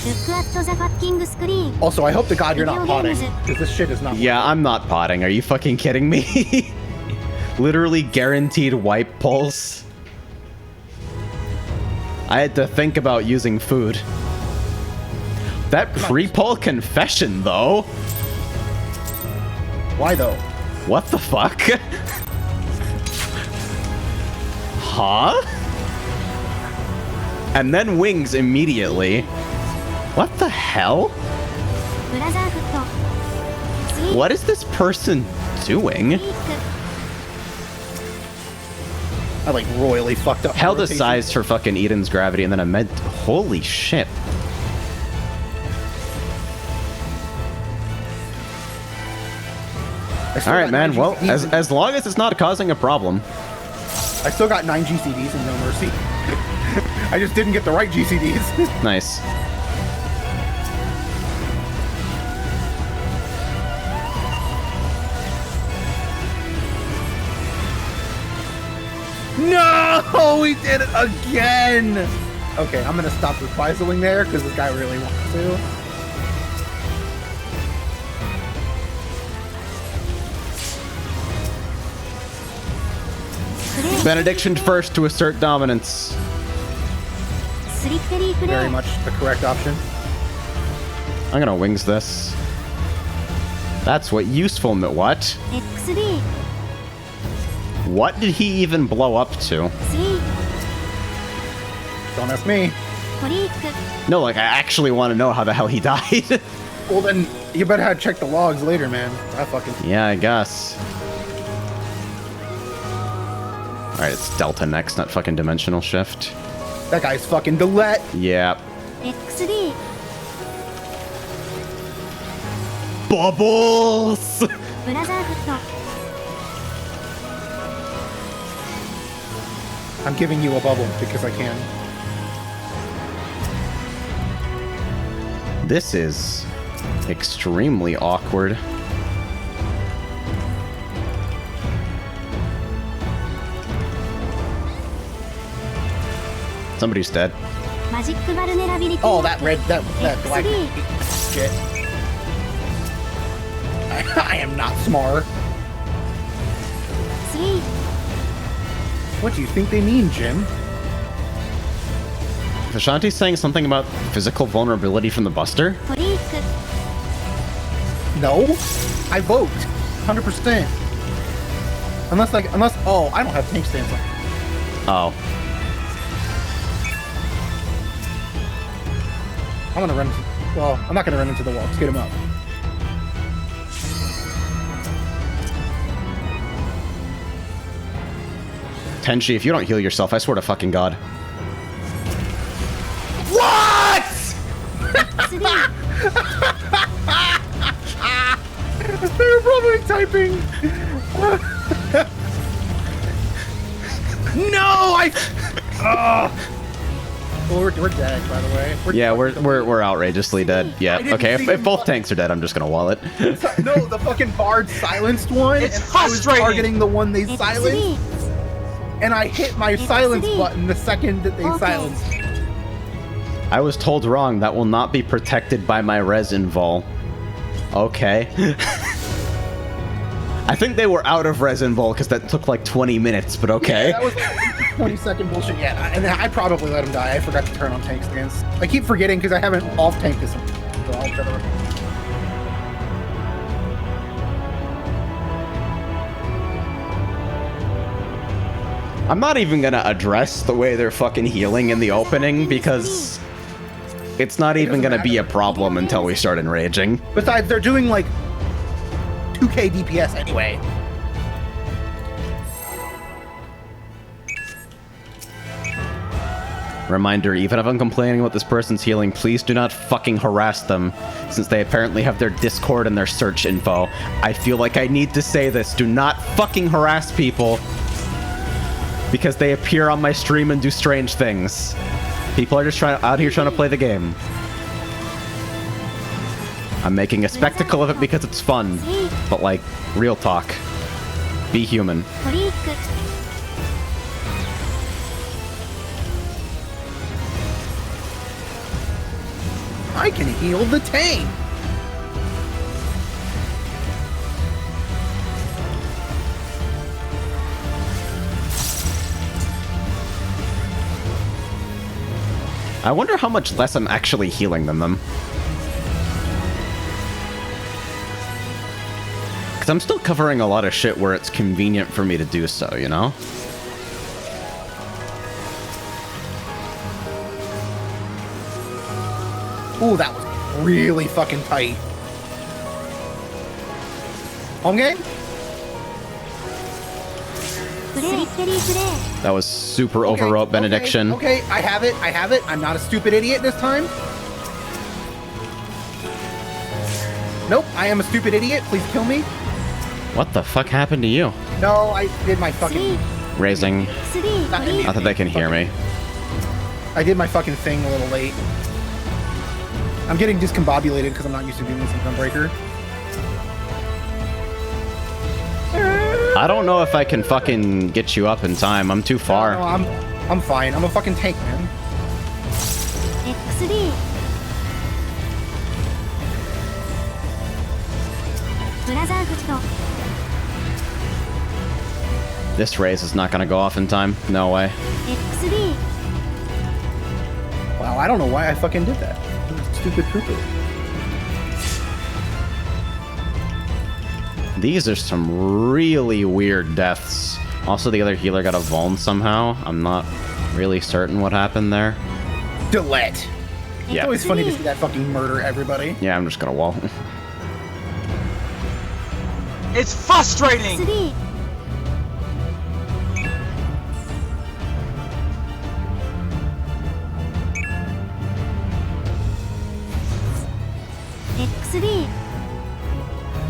Look at the fucking screen. Also, I hope to God you're not potting, because this shit is not. Yeah, I'm not potting. Are you fucking kidding me? Literally guaranteed wipe pulse. I had to think about using food. That pre-pull confession, though. Why though? What the fuck? Huh? And then wings immediately. What the hell? What is this person doing? I like royally fucked up. Held rotation. size for fucking Eden's gravity and then a med. Holy shit. Alright, man. Well, as long as it's not causing a problem. I still got 9 GCDs and no mercy. I just didn't get the right GCDs. Nice. No, we did it again. Okay, I'm gonna stop reprising there because this guy really wants to. Benediction first to assert dominance. Very much the correct option. I'm gonna wings this. That's what useful. What? What did he even blow up to? Don't ask me. No, like I actually want to know how the hell he died. Well then, you better have check the logs later, man. I fucking. Yeah, I guess. All right, it's Delta next, not fucking Dimensional Shift. That guy's fucking Delete. Yeah. Bubbles! I'm giving you a bubble because I can. This is extremely awkward. Somebody's dead. Oh, that red, that black shit. I am not smart. What do you think they mean, Jim? Ashanti's saying something about physical vulnerability from the Buster? No, I vote 100%. Unless oh, I don't have tank stance on. Oh. I'm gonna run. Well, I'm not gonna run into the wall. Let's get him up. Tenchi, if you don't heal yourself, I swear to fucking God. What? They're probably typing. No, well, we're dead, by the way. We're outrageously dead. Yeah. Okay. If both tanks are dead, I'm just gonna wall it. No, the fucking Bard silenced one, It's and frustrating. I was targeting the one they silenced, and I hit my silence button the second that they silenced. I was told wrong. That will not be protected by my resin vol. Okay. I think they were out of resin vol because that took like 20 minutes, but okay. Yeah, that was like 20-second bullshit. Yeah, and I probably let him die. I forgot to turn on tank stance. I keep forgetting because I haven't off-tanked this one. So I'll try to... I'm not even gonna address the way they're fucking healing in the opening because it's not even gonna be a problem until we start enraging. Besides, they're doing like 2k DPS anyway. Reminder, even if I'm complaining about this person's healing, please do not fucking harass them, since they apparently have their Discord and their search info. I feel like I need to say this. Do not fucking harass people. because they appear on my stream and do strange things. People are just out here trying to play the game. I'm making a spectacle of it because it's fun. But like, real talk. Be human. トリック I can heal the tank. I wonder how much less I'm actually healing than them. Because I'm still covering a lot of shit where it's convenient for me to do so, you know? Ooh, that was really fucking tight. Home game? スリッペリープレイ That was super overwrought benediction. Okay, I have it. I have it. I'm not a stupid idiot this time. Nope, I am a stupid idiot. Please kill me. What the fuck happened to you? No, I did my fucking... Raising. スリー Not トリッ Not that they can hear me. I did my fucking thing a little late. I'm getting discombobulated because I'm not used to doing this in Gunbreaker. I don't know if I can fucking get you up in time. I'm too far. No, I'm fine. I'm a fucking tank, man. X3 ブラザーフット This raise is not gonna go off in time. No way. X3 Wow, I don't know why I fucking did that. Stupid poo-poo. These are some really weird deaths. Also, the other healer got a vuln somehow. I'm not really certain what happened there. Delete. It's Yeah. always funny to see that fucking murder everybody. Yeah, I'm just gonna wall. It's frustrating! 3 X3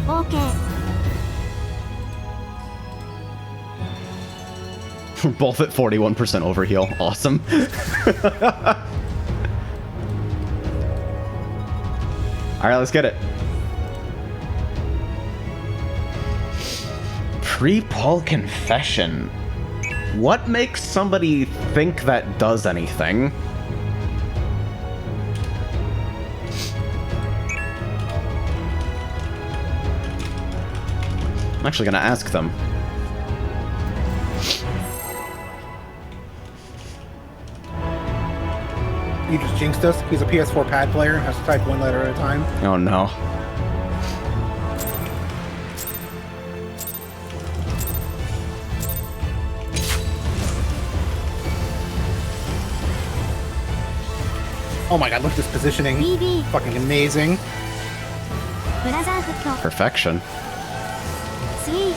OK Both at 41% overheal. Awesome. Alright, let's get it. Pre-Paul confession. What makes somebody think that does anything? I'm actually gonna ask them. You just jinxed us. He's a PS4 pad player and has to type one letter at a time. Oh no. Oh my god, look at this positioning. BB Fucking amazing. ブラザーフット Perfection. 3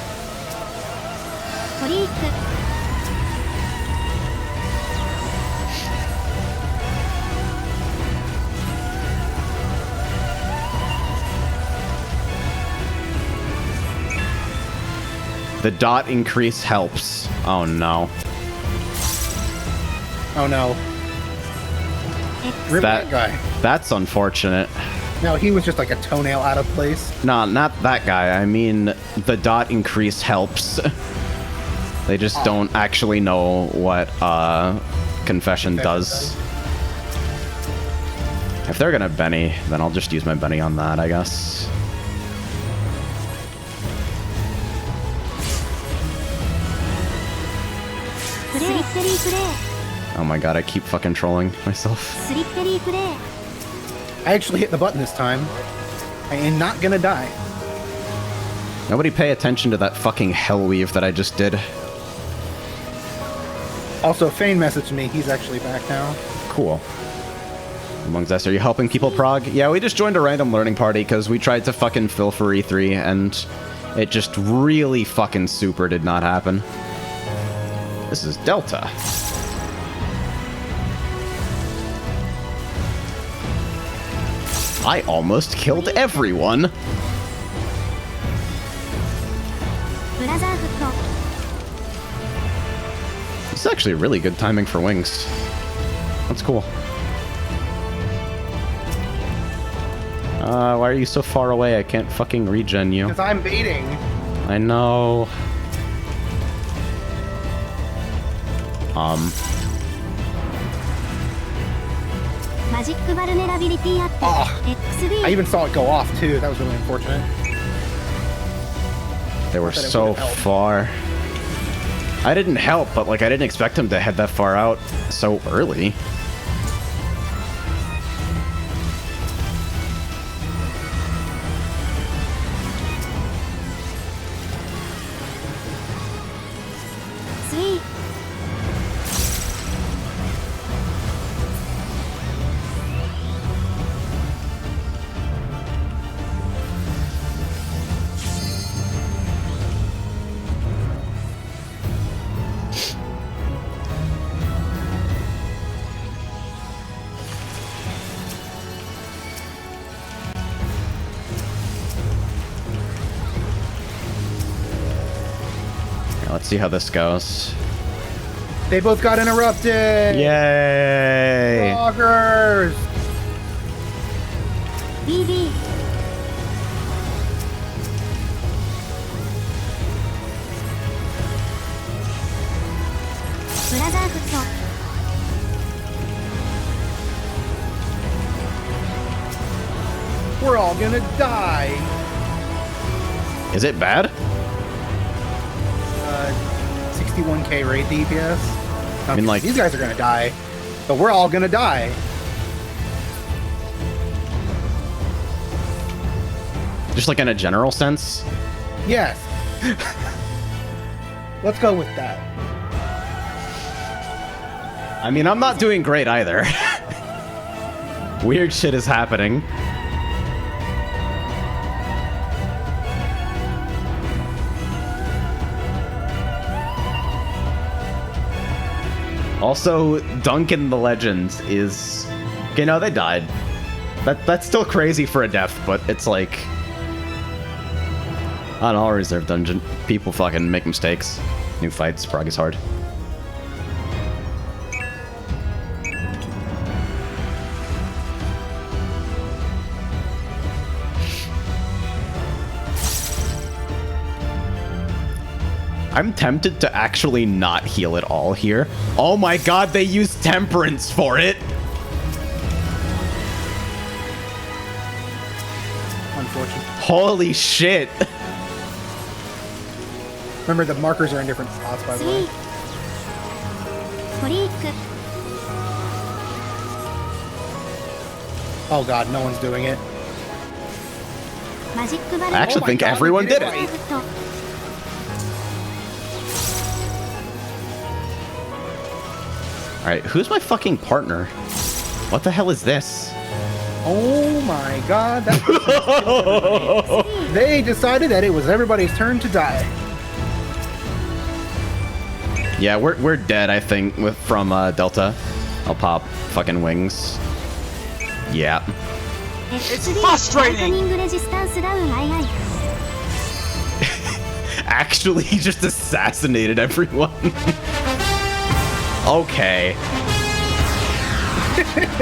トリック The dot increase helps. Oh no. Oh no. Rip that guy. That's unfortunate. No, he was just like a toenail out of place. No, not that guy. I mean, the dot increase helps. They just don't actually know what confession does. If they're gonna Benny, then I'll just use my Benny on that, I guess. Oh my god, I keep fucking trolling myself. スリッペリープレイ I actually hit the button this time. I am not gonna die. Nobody pay attention to that fucking hell weave that I just did. Also, Fane messaged me. He's actually back now. Cool. Amongst us, are you helping people prog? Yeah, we just joined a random learning party because we tried to fucking fill for E3 and it just really fucking super did not happen. This is Delta. I almost killed everyone. ブラザーフット this is actually really good timing for wings. That's cool. Why are you so far away? I can't fucking regen you. Because I'm baiting. I know. Magic vulnerability at FFXIV. I even saw it go off too. That was really unfortunate. They were Not that it so would've helped. far. I didn't help, but like I didn't expect him to head that far out so early. Sweet. Now, let's see how this goes. They both got interrupted. Yay! Rockers. BB. Brother Futso. We're all gonna die. Is it bad? 61k rate DPS. I mean, like- these guys are gonna die, but we're all gonna die. Just like in a general sense? Yes. Let's go with that. I mean, I'm not doing great either. Weird shit is happening. Also, Duncan the Legend is... Okay, no, they died. That's still crazy for a death, but it's like... On all reserve dungeon, people fucking make mistakes. New fights, prog is hard. I'm tempted to actually not heal at all here. Oh my god, they used Temperance for it! Unfortunate. Holy shit! Remember, the markers are in different spots, by the way. Sweet. Freak. Oh god, no one's doing it. Magic I actually my think God, everyone we did did it it. right. Alright, who's my fucking partner? What the hell is this? Oh my god, that was They decided that it was everybody's turn to die. Yeah, we're dead, I think, from Delta. I'll pop fucking wings. Yeah. frustrating. Resistance down, aye, aye. Actually, he just assassinated everyone. Okay.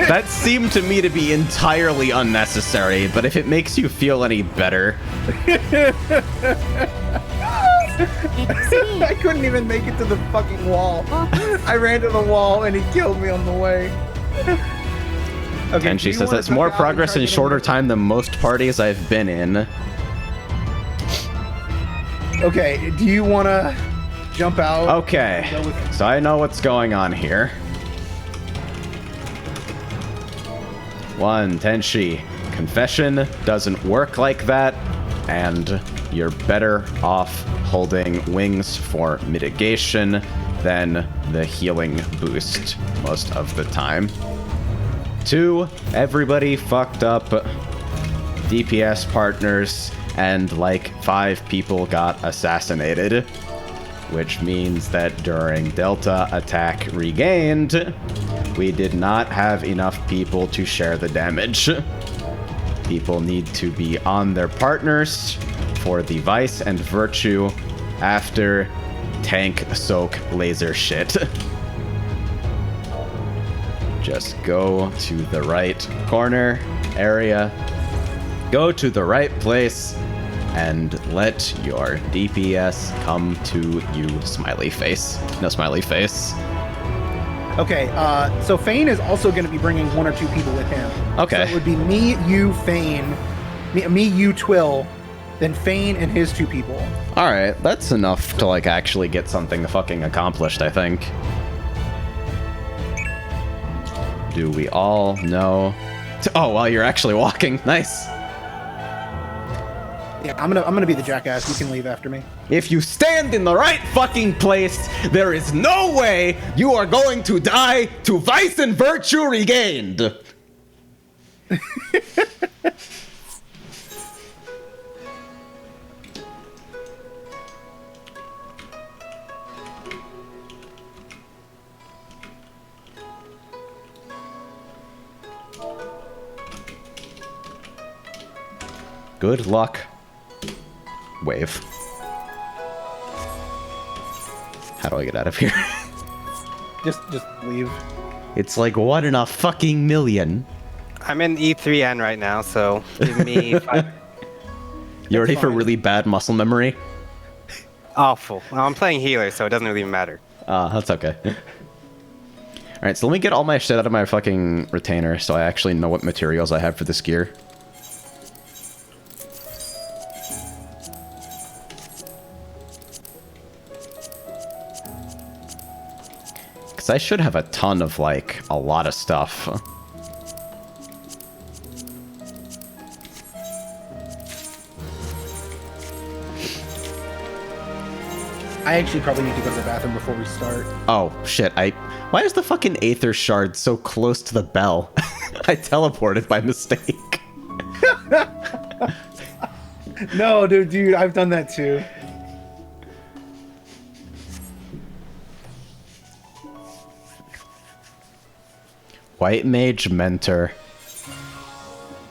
That seemed to me to be entirely unnecessary, but if it makes you feel any better... I couldn't even make it to the fucking wall. I ran to the wall and he killed me on the way. Okay, And do she you says wanna that's duck more out and progress try in getting shorter rid- time than most parties I've been in. Okay, do you want to jump out? Okay, Go with- so I know what's going on here. One, Tenshi. Confession doesn't work like that, and you're better off holding wings for mitigation than the healing boost most of the time. 2, everybody fucked up DPS partners, and like 5 people got assassinated, which means that during Delta attack regained, we did not have enough people to share the damage. People need to be on their partners for the Vice and Virtue after tank soak laser shit. Just go to the right corner area. Go to the right place and let your DPS come to you, smiley face. No smiley face. Okay, so Fane is also going to be bringing 1 or 2 people with him. Okay. So it would be me, you, Fane, me, you, Twill, then Fane and his 2 people. All right, that's enough to like actually get something fucking accomplished, I think. Do we all know? Oh, well, you're actually walking. Nice. Yeah, I'm gonna be the jackass. You can leave after me. If you stand in the right fucking place, there is no way you are going to die to vice and virtue regained. Good luck. Wave. How do I get out of here? Just leave. It's like 1 in a fucking million. I'm in E3N right now, so give me 5. You ready for fine. really bad muscle memory? Awful. Well, I'm playing healer, so it doesn't really matter. That's okay. Alright, so let me get all my shit out of my fucking retainer so I actually know what materials I have for this gear. Because I should have a ton of, like, a lot of stuff. I actually probably need to go to the bathroom before we start. Oh, shit, why is the fucking Aether Shard so close to the bell? I teleported by mistake. No, dude, I've done that too. White Mage Mentor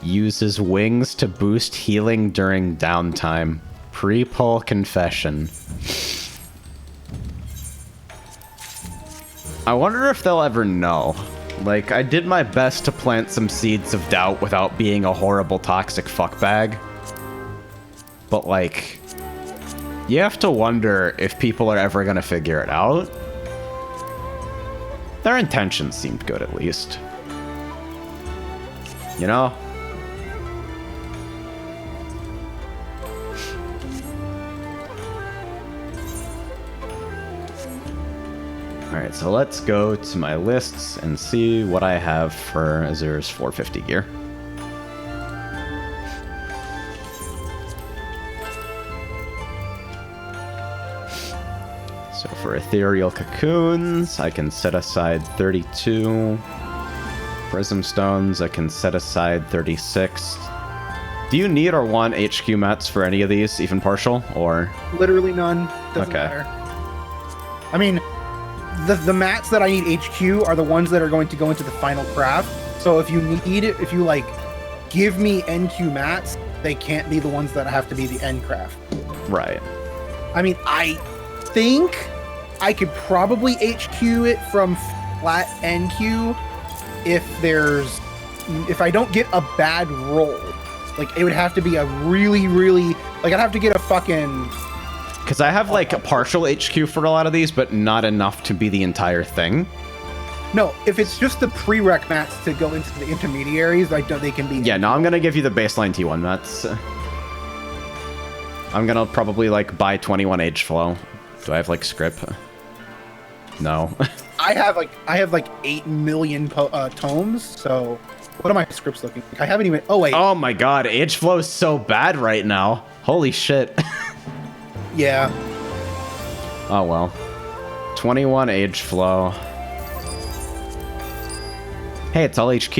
uses wings to boost healing during downtime. Pre-pull confession. I wonder if they'll ever know. Like, I did my best to plant some seeds of doubt without being a horrible toxic fuckbag. But, like, you have to wonder if people are ever gonna figure it out. Their intentions seemed good, at least. You know? Alright, so let's go to my lists and see what I have for Azur's 450 gear. So for Ethereal Cocoons, I can set aside 32. Prism Stones, I can set aside 36. Do you need or want HQ mats for any of these, even partial, or? Literally none. Doesn't Okay. matter. I mean, the mats that I need HQ are the ones that are going to go into the final craft. So if you need it, if you like, give me NQ mats, they can't be the ones that have to be the end craft. Right. I mean, I think I could probably HQ it from flat NQ if I don't get a bad roll. Like, it would have to be a really, like, I'd have to get a fucking... Because I have, like, a partial HQ for a lot of these, but not enough to be the entire thing. No, if it's just the prereq mats to go into the intermediaries, like, they can be... Yeah, no, I'm gonna give you the baseline T1 mats. I'm gonna probably, like, buy 21 Age Flow. Do I have, like, script? No. I have like 8 million tomes, so... What are my scripts looking like? I haven't even... Oh, wait. Oh my god, Age Flow is so bad right now. Holy shit. Yeah. Oh well. 21 Age Flow. Hey, it's all HQ.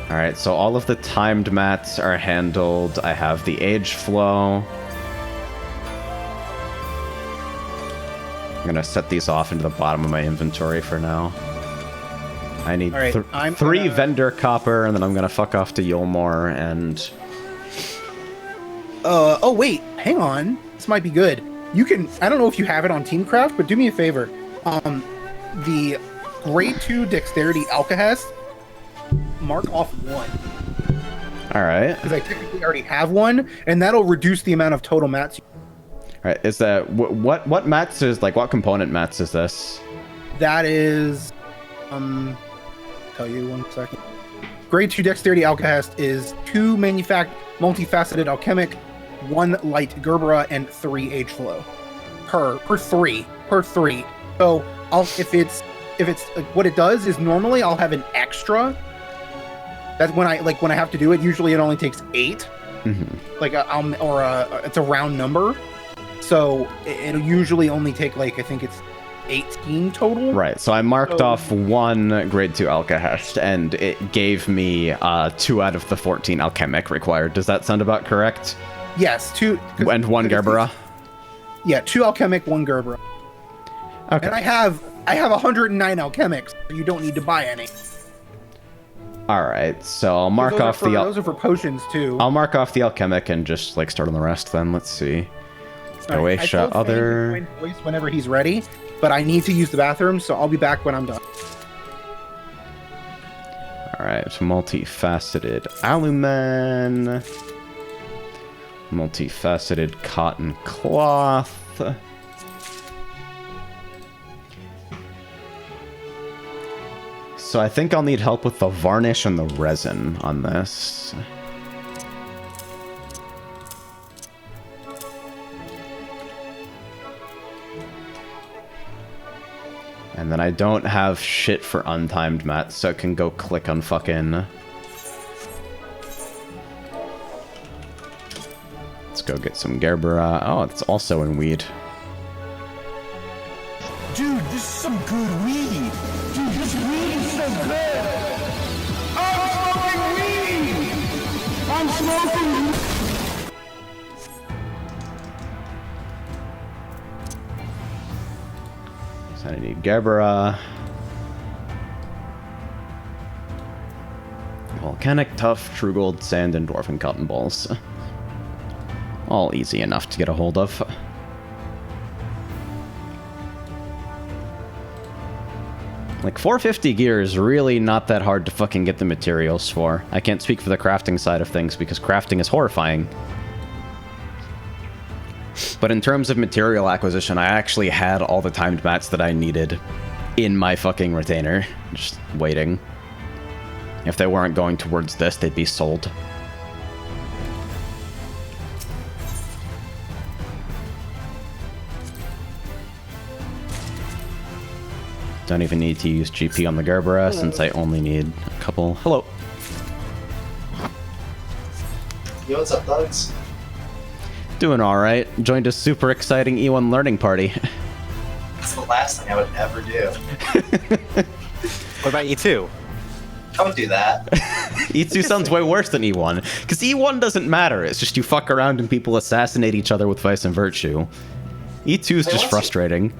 Alright, so all of the timed mats are handled. I have the Age Flow. I'm gonna set these off into the bottom of my inventory for now. I need All right, 3 vendor copper, and then I'm gonna fuck off to Yulmore and Oh wait, hang on. This might be good. You can. I don't know if you have it on Teamcraft, but do me a favor. The grade 2 dexterity alkahest, mark off 1. All right. Because I technically already have one, and that'll reduce the amount of total mats. All right. Is that what mats is like? What component mats is this? That is, tell you 1 second. Grade 2 dexterity alkahest is 2 multifaceted alchemic, 1 light gerbera, and 3 age flow per 3. So if it's what it does is normally I'll have an extra. That's when I have to do it. Usually it only takes 8. Mm-hmm. It's a round number, so it'll usually only take I think it's 18 total. Right. So I marked off 1 grade 2 alkahest, and it gave me 2 out of the 14 alchemic required. Does that sound about correct? Yes, 2 and 1 gerbera. Yeah, 2 alchemic, 1 gerbera. Okay. And I have 109 alchemics, so you don't need to buy any. All right, so I'll mark off those are for potions too. I'll mark off the alchemic and just start on the rest. Then let's see. Oasia, other. Whenever he's ready, but I need to use the bathroom, so I'll be back when I'm done. All right, multifaceted alumen, multifaceted cotton cloth. So I think I'll need help with the varnish and the resin on this. And then I don't have shit for untimed mats, so I can go click on fucking... Let's go get some gerbera. Oh, it's also in weed. Dude, this is some good weed. Dude, this weed is so good. I'm smoking weed. I'm smoking weed. So I need gerbera. Volcanic tuff, true gold, sand, and dwarven cotton balls. All easy enough to get a hold of. Like, 450 gear is really not that hard to fucking get the materials for. I can't speak for the crafting side of things, because crafting is horrifying. But in terms of material acquisition, I actually had all the timed mats that I needed in my fucking retainer. Just waiting. If they weren't going towards this, they'd be sold. Don't even need to use GP on the gerbera since I only need a couple. Hello. Yo, what's up, thugs? Doing alright. Joined a super exciting E1 learning party. That's the last thing I would ever do. What about E2? I would do that. E2 sounds way worse than E1. Because E1 doesn't matter. It's just you fuck around and people assassinate each other with Vice and Virtue. E2 is just frustrating.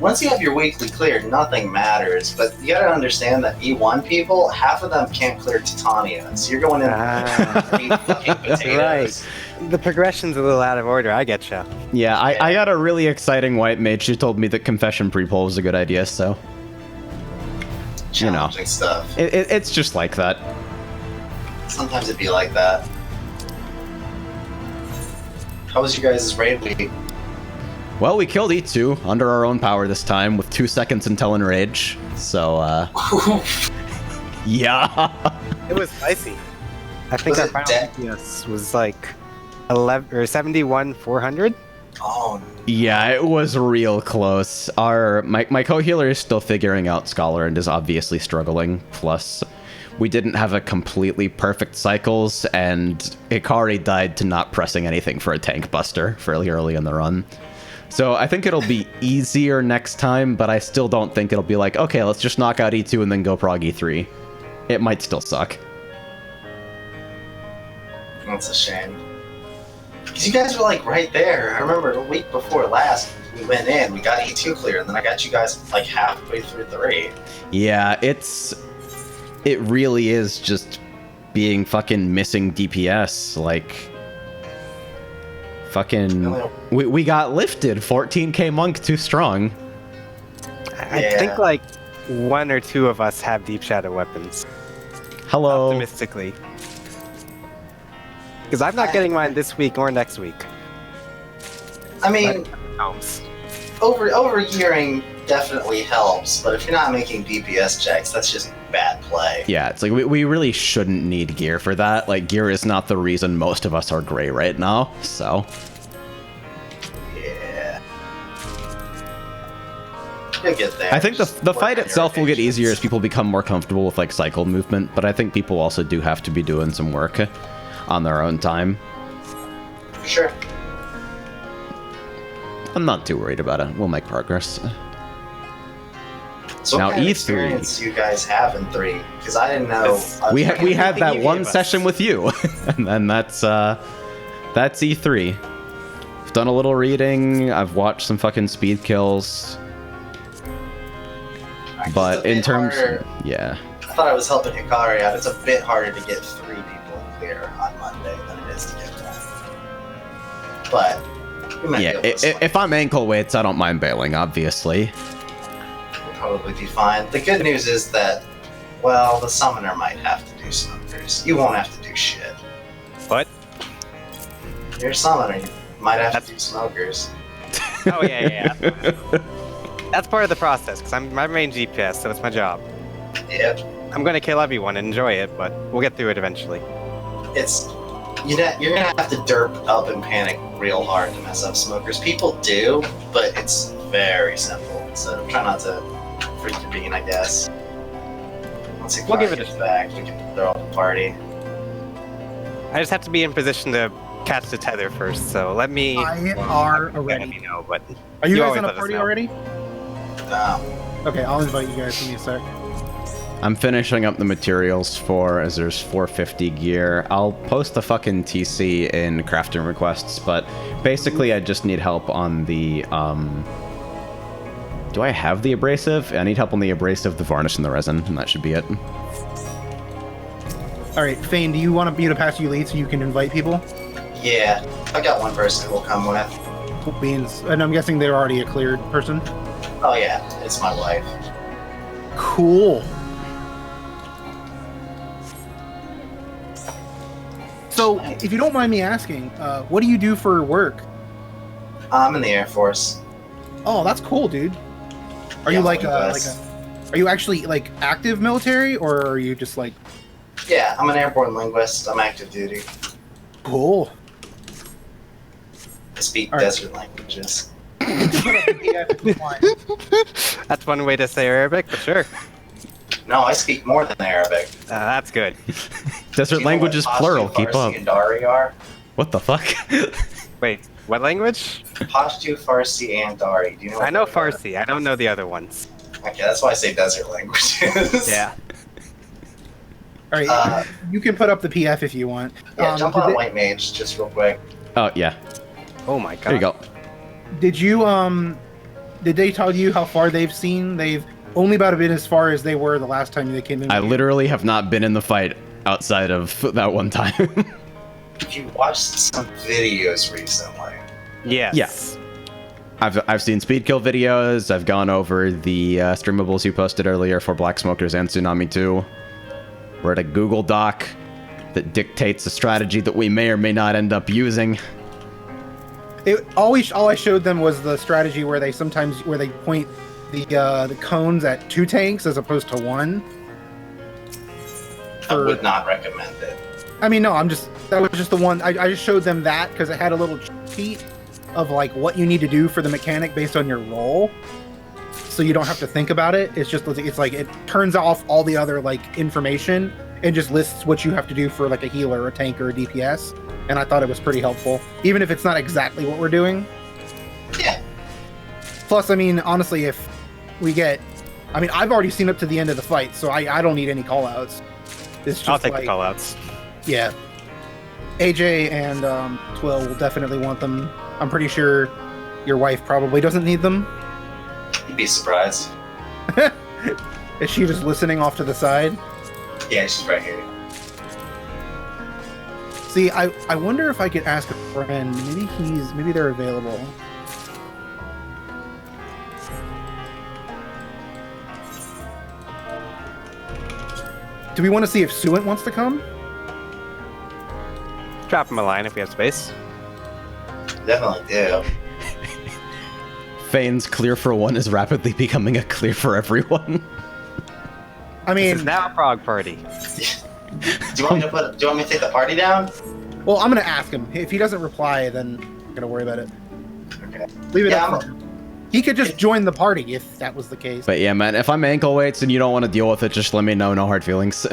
Once you have your weekly clear, nothing matters. But you gotta understand that E1 people, half of them can't clear Titania. So you're going in and eat fucking potatoes. Right. The progression's a little out of order, I getcha. Yeah, I got a really exciting white mage who told me that Confession pre-pull was a good idea, so... Challenging stuff. It's just like that. Sometimes it'd be like that. How was your guys' raid week? Well, we killed E2 under our own power this time with 2 seconds until enrage. So, yeah. It was spicy. I think our final DPS was like 11 or 71,400. Oh. Yeah, it was real close. My co-healer is still figuring out Scholar and is obviously struggling. Plus, we didn't have a completely perfect cycles, and Ikari died to not pressing anything for a tank buster fairly early in the run. So I think it'll be easier next time, but I still don't think it'll be like, okay, let's just knock out E2 and then go prog E3. It might still suck. That's a shame. Because you guys were like right there. I remember the week before last, we went in, we got E2 clear, and then I got you guys like halfway through 3. Yeah, it really is just being fucking missing DPS. Like, Fucking, we got lifted. 14k monk too strong. I think like 1 or 2 of us have deep shadow weapons. Hello. Optimistically. Because I'm not getting mine this week or next week. I mean, Homes. overgearing definitely helps, but if you're not making DPS checks, that's just bad play. Yeah, it's like we really shouldn't need gear for that. Like, gear is not the reason most of us are gray right now, so. Yeah. You'll get there. I think the Just fight work on itself your will get easier as patience. people become more comfortable with, like, cycle movement, but I think people also do have to be doing some work on their own time. For sure. I'm not too worried about it. We'll make progress. So Now, what kind of E3. experience do you guys have in 3? Because I didn't know. We had everything that you one gave us. session with you, and then that's E3. I've done a little reading. I've watched some fucking speed kills, but in terms, yeah, I thought I was helping Hikari out. It's a bit harder to get 3 people clear on Monday than it is to get 1. But we might be able to swing. if I'm ankle weights, I don't mind bailing, obviously. We'll probably be fine. The good news is that, well, the summoner might have to do smokers. You won't have to do shit. What? You're a summoner. You might have to do smokers. Oh, yeah. That's part of the process, because I'm my main GPS, so it's my job. Yep. I'm going to kill everyone and enjoy it, but we'll get through it eventually. It's you're gonna have to derp up and panic real hard to mess up smokers. People do, but it's very simple. So try not to freak your bean, I guess. Once We'll give it a gets back, we can throw up a party. I just have to be in position to catch the tether first, so let me... I are Let already. me know, but... Are you guys always in a let us party know. already? Okay, I'll invite you guys. Give me a sec. I'm finishing up the materials as there's 450 gear. I'll post the fucking TC in crafting requests, but basically I just need help on the, do I have the abrasive? I need help on the abrasive, the varnish, and the resin, and that should be it. All right, Fane, do you want me to pass you lead so you can invite people? Yeah, I got one person who will come with. Cool beans. And I'm guessing they're already a cleared person. Oh yeah, it's my wife. Cool. So, if you don't mind me asking, what do you do for work? I'm in the Air Force. Oh, that's cool, dude. Are Yeah, you like US. are you actually like active military, or are you just like Yeah, I'm an airborne linguist. I'm active duty. cool? I speak All right. desert languages. That's one way to say Arabic, but sure. No, I speak more than Arabic. That's good. Desert Do you know language what is plural, Pashto, keep Farsi, up. and Dari are? What the fuck? Wait, what language? Pashto, Farsi, and Dari. Do you know? What I know they are? Farsi. I don't know the other ones. Okay, that's why I say desert languages. Yeah. All right, you can put up the PF if you want. Yeah, jump did on they- White Mage just real quick. Oh, yeah. Oh my god. There you go. Did you did they tell you how far they've seen? They've only about been as far as they were the last time they came in. I literally have not been in the fight outside of that one time. You watched some videos recently. Yes. Yes. I've seen speed kill videos. I've gone over the streamables you posted earlier for Black Smokers and Tsunami 2. We're at a Google Doc that dictates a strategy that we may or may not end up using. All I showed them was the strategy where they point the cones at 2 tanks as opposed to 1. I would not recommend it. I mean, no, that was just the one. I just showed them that because it had a little sheet of like what you need to do for the mechanic based on your role, so you don't have to think about it. It's like it turns off all the other like information and just lists what you have to do for like a healer, a tank, or a DPS. And I thought it was pretty helpful, even if it's not exactly what we're doing. Yeah. Plus, I mean, honestly, if we get, I mean, I've already seen up to the end of the fight, so I don't need any callouts. It's just I'll take like, the callouts. yeah. AJ and Twill will definitely want them. I'm pretty sure your wife probably doesn't need them. You'd be surprised. Is she just listening off to the side? Yeah, she's right here. See, I wonder if I could ask a friend. Maybe they're available. Do we want to see if Suint wants to come? Drop him a line if we have space. Definitely do. Fane's clear for one is rapidly becoming a clear for everyone. I This is mean, now a prog party. Do you want me to take the party down? well, I'm gonna ask him. If he doesn't reply, then I'm gonna worry about it. Okay. Leave it Yeah, up. to him. He could just join the party if that was the case. But yeah, man, if I'm ankle weights and you don't want to deal with it, just let me know. No hard feelings.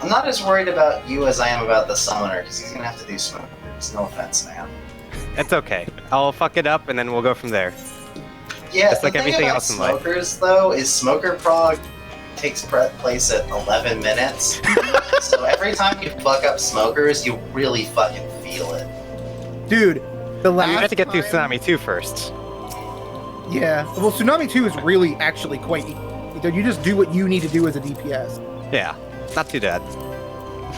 I'm not as worried about you as I am about the summoner, because he's gonna have to do smokers. No offense, man. It's okay. I'll fuck it up and then we'll go from there. Yeah, Just like the thing everything about else in life. smokers, though, is smoker prog takes place at 11 minutes. So every time you fuck up smokers, you really fucking feel it. Dude, the last You have to get through time- Tsunami 2 first. Yeah. Well, Tsunami 2 is really actually quite. You just do what you need to do as a DPS. Yeah, not too bad.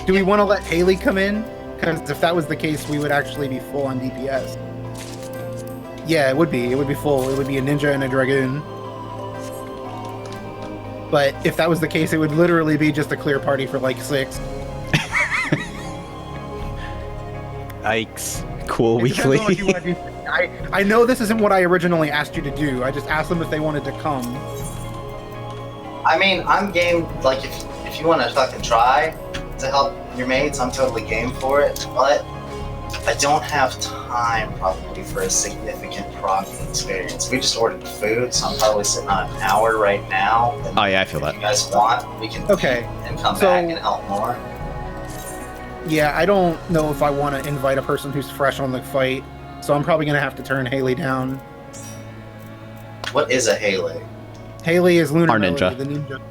Do we want to let Haley come in? Because if that was the case, we would actually be full on DPS. Yeah, it would be. It would be full. It would be a ninja and a dragoon. But if that was the case, it would literally be just a clear party for like 6. Yikes. Cool It depends on weekly. what you wanna do. I know this isn't what I originally asked you to do. I just asked them if they wanted to come. I mean, I'm game, like, if you want to fucking try to help your mates, I'm totally game for it, but I don't have time, probably, for a significant progging experience. We just ordered food, so I'm probably sitting on an hour right now. And Oh yeah, I feel if that. you guys want, we can Okay, eat and come so- back and help more. Yeah, I don't know if I want to invite a person who's fresh on the fight, so I'm probably going to have to turn Haley down. What is a Haley? Haley is Lunar Our Melody, ninja. the ninja.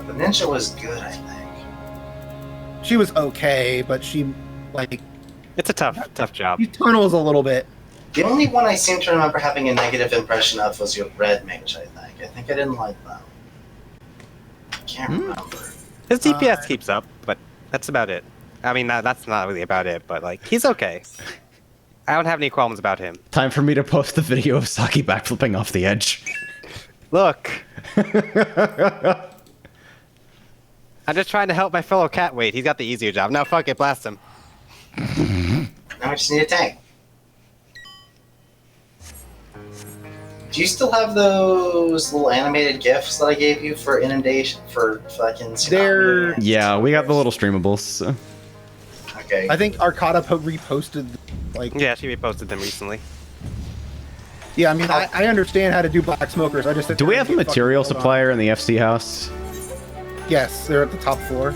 The ninja was good, I think. She was okay, but she, like, It's a tough job. she tunnels a little bit. The only one I seem to remember having a negative impression of was your red mage, I think. I think I didn't like them. I can't remember. His DPS keeps up, but that's about it. I mean, that's not really about it, but like, he's okay. I don't have any qualms about him. Time for me to post the video of Saki backflipping off the edge. Look. I'm just trying to help my fellow cat wait. He's got the easier job. Now fuck it, blast him. Now I just need a tank. Do you still have those little animated GIFs that I gave you for inundation for fucking tsunami? They're- Yeah, we got the little streamables. Okay. I think Arcada reposted, like, Yeah, she reposted them recently. yeah, I mean, I understand how to do black smokers. I just Do we have a material fucking- supplier in the FC house? Yes, they're at the top floor.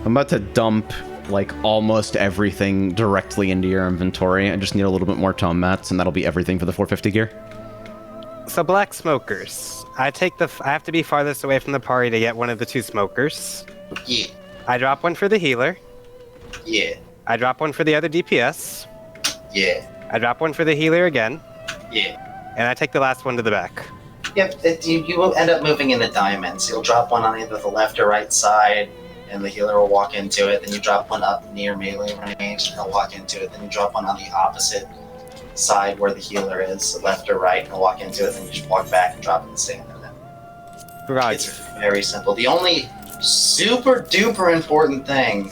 I'm about to dump like almost everything directly into your inventory. I just need a little bit more tome mats, and that'll be everything for the 450 gear. So black smokers. I have to be farthest away from the party to get one of the 2 smokers. Yeah. I drop one for the healer. Yeah. I drop one for the other DPS. Yeah. I drop one for the healer again. Yeah. And I take the last one to the back. Yep, you will end up moving into diamonds. You'll drop one on either the left or right side, and the healer will walk into it. Then you drop one up near melee range, and he'll walk into it. Then you drop one on the opposite side where the healer is, left or right, and he'll walk into it. Then you just walk back and drop it and stand there. Roger. It's very simple. The only super duper important thing,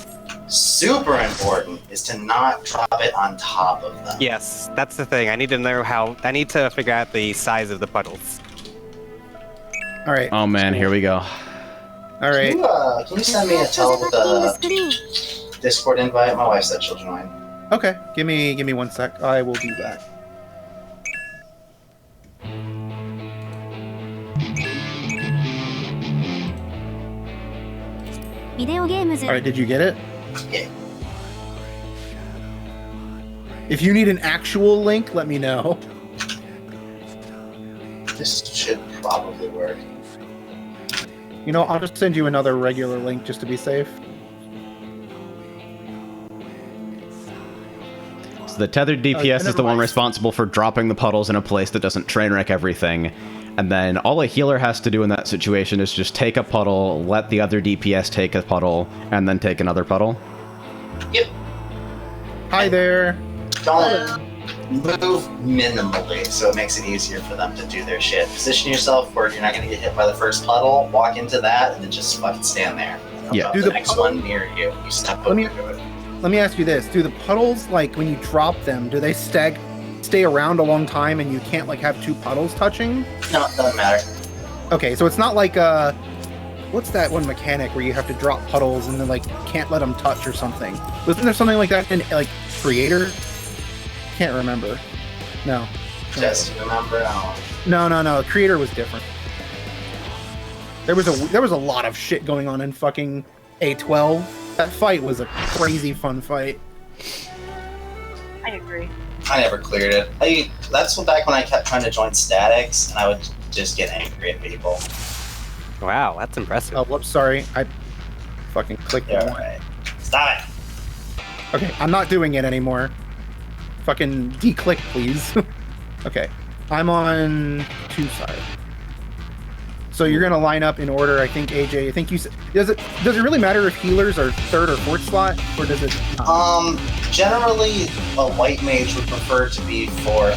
is to not drop it on top of them. Yes, that's the thing. I need to know I need to figure out the size of the puddles. All right. Oh man, here we go. All right. Can you send me a tell with キングス the クリーン Discord invite? My wife said she'll join. Okay. Give me 1 sec. I will do that. Video games All right. Did you get it? Yeah. If you need an actual link, let me know. This should probably work. You know, I'll just send you another regular link just to be safe. So the tethered DPS is never the one mind. responsible for dropping the puddles in a place that doesn't train wreck everything. And then all a healer has to do in that situation is just take a puddle, let the other DPS take a puddle, and then take another puddle. Yep. Hi there. Don't move minimally, so it makes it easier for them to do their shit. Position yourself where you're not going to get hit by the first puddle. Walk into that, and then just fucking stand there. Yeah. Do Do the the next puddle- one near you. You step Let over me- to it. Let me ask you this: do the puddles, like when you drop them, do they stay around a long time, and you can't like have two puddles touching? No, it doesn't matter. Okay, so it's not like what's that one mechanic where you have to drop puddles and then like can't let them touch or something? Wasn't there something like that in like Creator? Can't remember. No. Just remember. Oh. No. Creator was different. There was a lot of shit going on in fucking A12. That fight was a crazy fun fight. I agree. I never cleared it. That's back when I kept trying to join statics, and I would just get angry at people. Wow, that's impressive. Oh, whoops, sorry. I fucking clicked Yeah, the one. right. Stop it. Okay, I'm not doing it anymore. Fucking declick, please. Okay, I'm on 2 side. So you're gonna line up in order. I think AJ. I think you said. Does it really matter if healers are 3rd or 4th slot, or does it? Not? Generally, a white mage would prefer to be 4th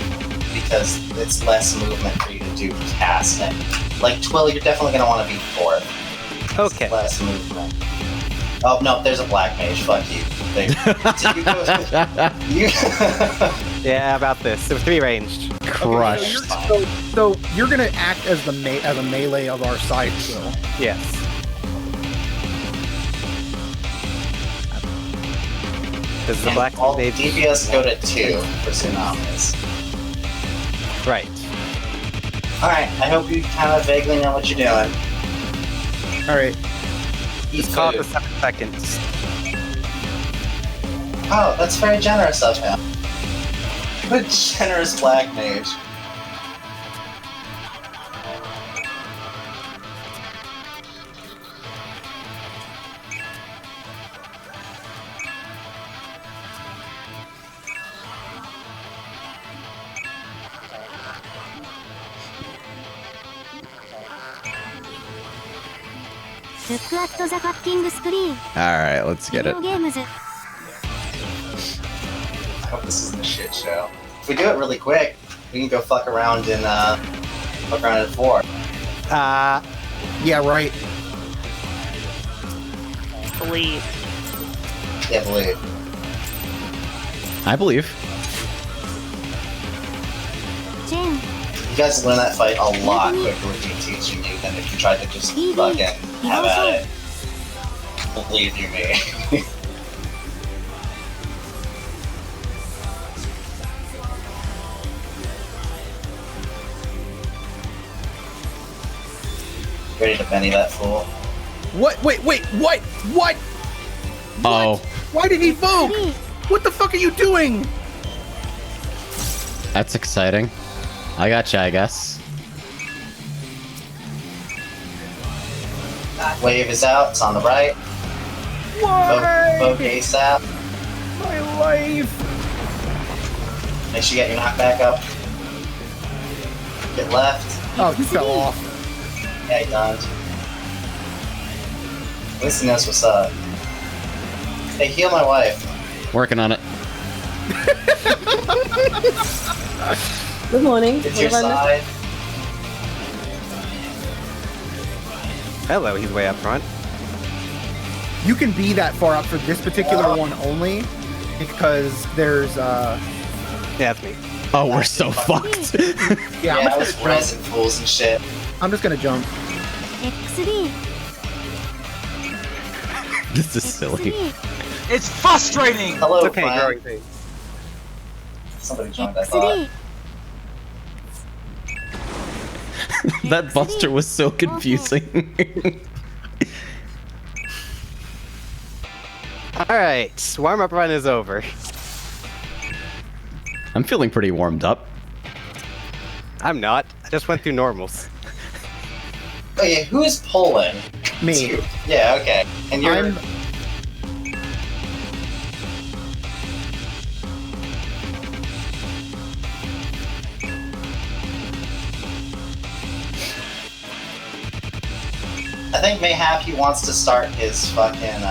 because it's less movement for you to do casting. Like Twill, you're definitely gonna want to be 4th. Okay. It's less movement. Oh no, there's a black mage. Fuck you. Yeah, about this. It was 3 ranged. Crushed. So you're gonna act as the as a melee of our side, Will. Yes. Does the black all mage... DPS go to 2 for tsunamis. Right. Alright, I hope you kind of vaguely know what you're doing. All right. Eat Just call it food. the 7 seconds. Oh, that's very generous of him. Good generous black mage. Look at the fucking screen. Alright, let's get it. Video games. I hope this isn't a shit show. If we do it really quick, we can go fuck around in 4. Yeah, right. Believe. Yeah, believe. I believe. Jen. You guys learn that fight a lot quicker with me teaching you than if you tried to just fucking have at it. Believe you me. Ready to Benny that fool? What? Wait, what? What? Oh, Why did he vote? What the fuck are you doing? that's exciting. I gotcha, I guess. That wave is out, it's on the right. Vote ASAP. My life. Make sure you get your knockback up. Get left. Oh, he fell off. Yeah, he done. At least he knows what's up. Hey, heal my wife. Working on it. Good morning. It's What your have I missed? side. Hello, he's way up front. You can be that far up for this particular one only, because there's Yeah, that's me. Oh, we're so fucked. yeah. I I'm was just gonna resin fools and shit. jump. I'm just gonna jump. XD. This is silly. It's frustrating! Hello, It's okay, friend. growing pains. Somebody joined, I thought. XD. That Buster was so confusing. Alright, warm-up run is over. I'm feeling pretty warmed up. I'm not. I just went through normals. Oh yeah, who is pulling? Me. It's you. Yeah, okay. And you're... I think mayhap he wants to start his fucking,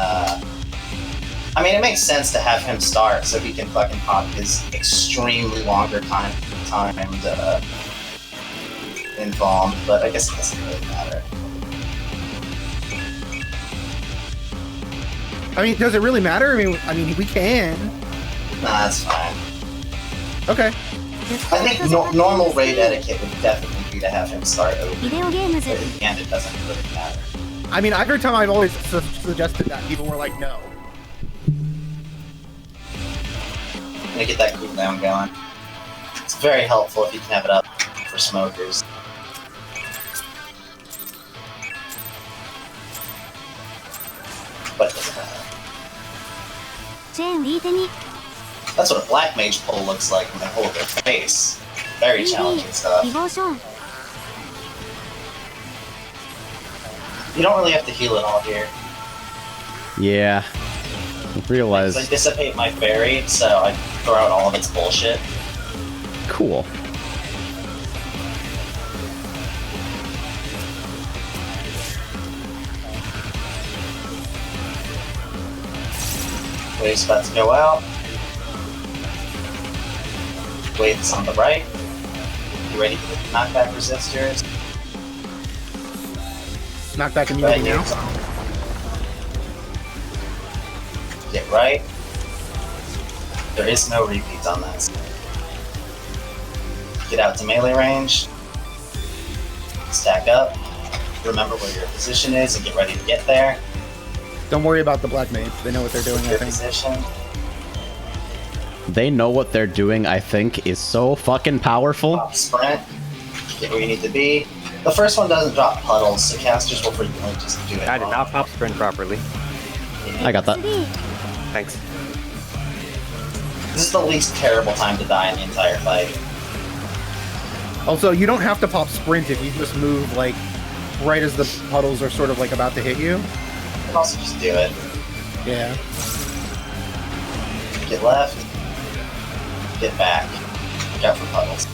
I mean, it makes sense to have him start so he can fucking pop his extremely longer timed, Inform, but I guess it doesn't really matter. I mean, does it really matter? I mean, we can. Nah, that's fine. Okay. I think normal raid etiquette would definitely be to have him start over. But in the end, it doesn't really matter. I mean, every time I've always suggested that, people were like, no. I'm gonna get that cooldown going. It's very helpful if you can have it up for smokers. But it doesn't matter. That's what a black mage pull looks like when they hold their face. Very challenging stuff. You don't really have to heal it all here. Yeah. Realize. I dissipate my fairy, so I throw out all of its bullshit. Cool. Wave's about to go out. Wave's on the right. You ready for the knockback resistors? Knockback immunity now. Get right. There is no repeats on this. Get out to melee range. Stack up. Remember where your position is and get ready to get there. Don't worry about the black mage. They know what they're doing, I think. Position. They know what they're doing, I think, is so fucking powerful. Pop sprint. Get where you need to be. The first one doesn't drop puddles, so casters will frequently just do it. I did not pop sprint properly. I got that. Thanks. This is the least terrible time to die in the entire fight. Also, you don't have to pop sprint if you just move, like, right as the puddles are sort of, like, about to hit you. You can also just do it. Yeah. Get left. Get back. Look out for puddles.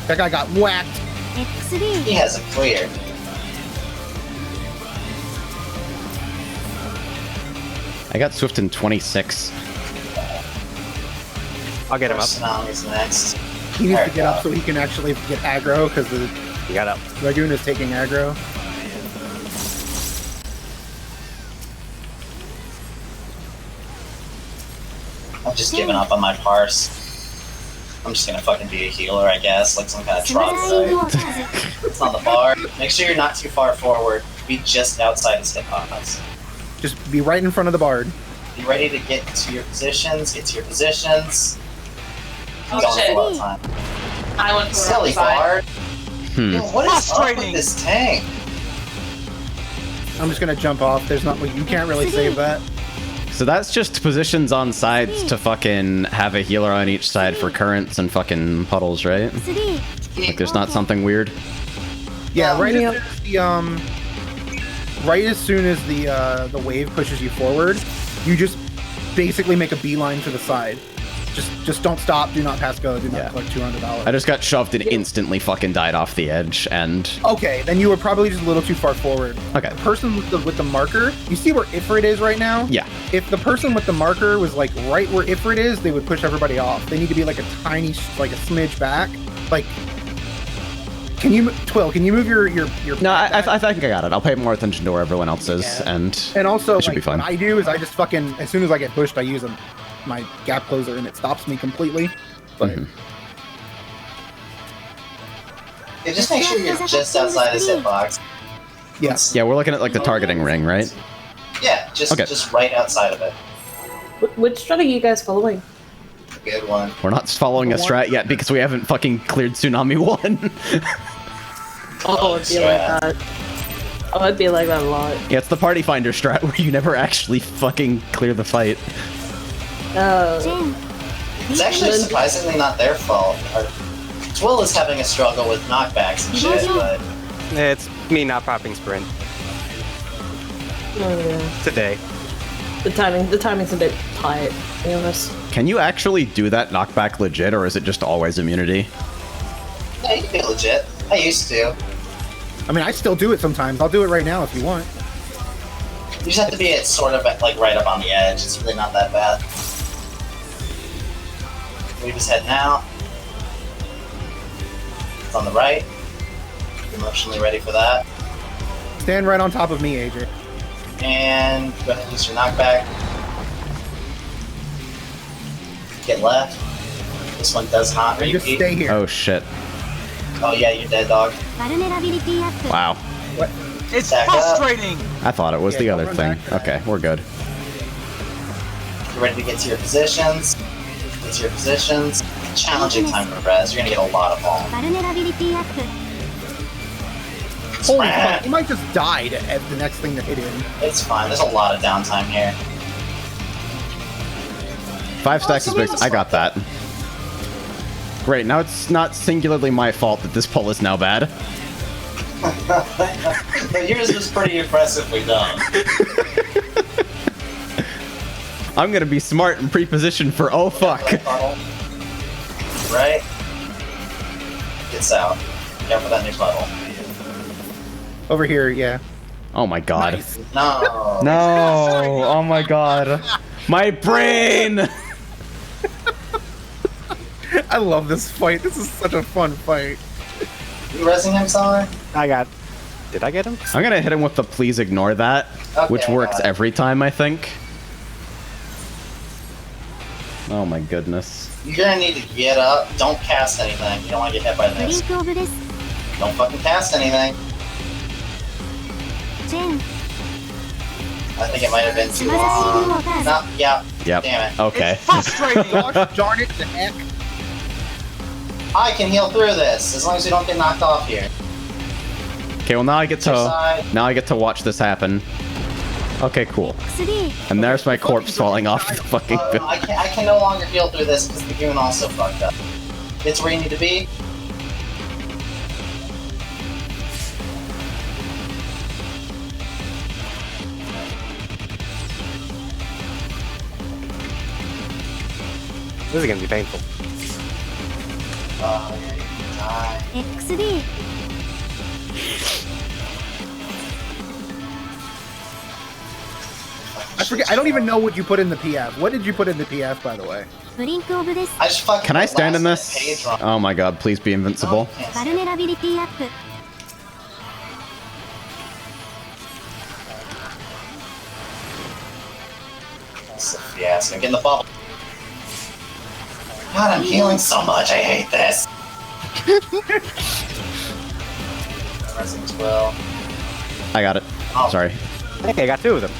That guy got whacked. He has it cleared. I got Swift in 26. I'll get him up. Tsunami's next. He needs to get up so he can actually get aggro, because the He got up. Dragoon is taking aggro. I'm just giving up on my parse. I'm just gonna fucking be a healer, I guess, like some kind of troglodyte. It's on the bar. Make sure you're not too far forward. Be just outside his hitbox. Just be right in front of the bard. Be ready to get to your positions. Get to your positions. Oh, Don't shit. have a lot of time. I went to Silly bard. Yo, what is up with this tank? I'm just gonna jump off. There's not. You can't really save that. So that's just positions on sides to fucking have a healer on each side for currents and fucking puddles, right? Like there's not something weird. Yeah, right as soon as the wave pushes you forward, you just basically make a beeline to the side. Just don't stop. Do not pass go. Do not collect $200. I just got shoved and instantly fucking died off the edge, and Okay, then you were probably just a little too far forward. Okay. The person with the marker, you see where Ifrit is right now? Yeah. If the person with the marker was like right where Ifrit is, they would push everybody off. They need to be like a tiny, like a smidge back. Like, can you, Twill? Can you move your? No, I think I got it. I'll pay more attention to where everyone else is, and also it should be like, fine. what I do is I just fucking as soon as I get pushed, I use my gap closer and it stops me completely. But Yeah, just make sure you're just outside his hitbox. Yes. Yeah, we're looking at like the targeting ring, right? Yeah, just right outside of it. Which strat are you guys following? Good one. We're not following a strat yet because we haven't fucking cleared Tsunami 1. Oh, it'd be like that. Oh, it'd be like that a lot. Yeah, it's the party finder strat where you never actually fucking clear the fight. Oh. It's actually surprisingly not their fault. Twill is having a struggle with knockbacks and shit, but It's me not popping sprint Oh yeah. today. The timing's a bit tight, to be honest. Can you actually do that knockback legit, or is it just always immunity? Yeah, you can be legit. I used to. I mean, I still do it sometimes. I'll do it right now if you want. You just have to be at sort of like right up on the edge. It's really not that bad. Leave his head now. It's on the right. Emotionally ready for that. Stand right on top of me, AJ. And go ahead and use your knockback. Get left. This one does not And repeat. just stay here. Oh shit. Oh yeah, you're dead, dog. Vulnerability up. Wow. It's Back up. frustrating. I thought it was Yeah, the don't other run thing. back to that. Okay, we're good. You're ready to get to your positions. Get to your positions. Challenging time for res. You're gonna get a lot of balls. Vulnerability up. Holy fuck, he might just die at the next thing that hit him. It's fine. There's a lot of downtime here. 5 stacks is big. I got that. Great, now it's not singularly my fault that this pull is now bad. But yours was pretty impressively done. I'm gonna be smart and pre-positioned for oh fuck. Right? Gets out. Yeah, for that new puddle. Over here, yeah. Oh my god. Nice. No. No! Oh my god. My brain! I love this fight. This is such a fun fight. You resing him, Summer? Did I get him? I'm gonna hit him with the please ignore that, Okay, which works got it. every time, I think. Oh my goodness. You're gonna need to get up. Don't cast anything. You don't want to get hit by this. Blink of this. Don't fucking cast anything. Chain. I think it might have been too long. Shimada No, yeah. Yep. Damn it. Okay. It's frustrating. Gosh darn it, the heck. I can heal through this as long as we don't get knocked off here. Okay, well now I get Side. to watch this happen. Okay, cool. 3. And there's my corpse falling off the fucking building. I can no longer heal through this because the goon also fucked up. It's where you need to be. This is gonna be painful. Oh, yeah, you can die. XD. I forget. I don't even know what you put in the PF. What did you put in the PF, by the way? Blink of this. I just fucking Can I stand in last this? page wrong. Oh my god, please be invincible. No, can't see. Vulnerability up. That's a fiasco. Get in the bubble. God, I'm healing so much. I hate this. Resing 12. I got it. Oh. Sorry. Hey, I got 2 of them.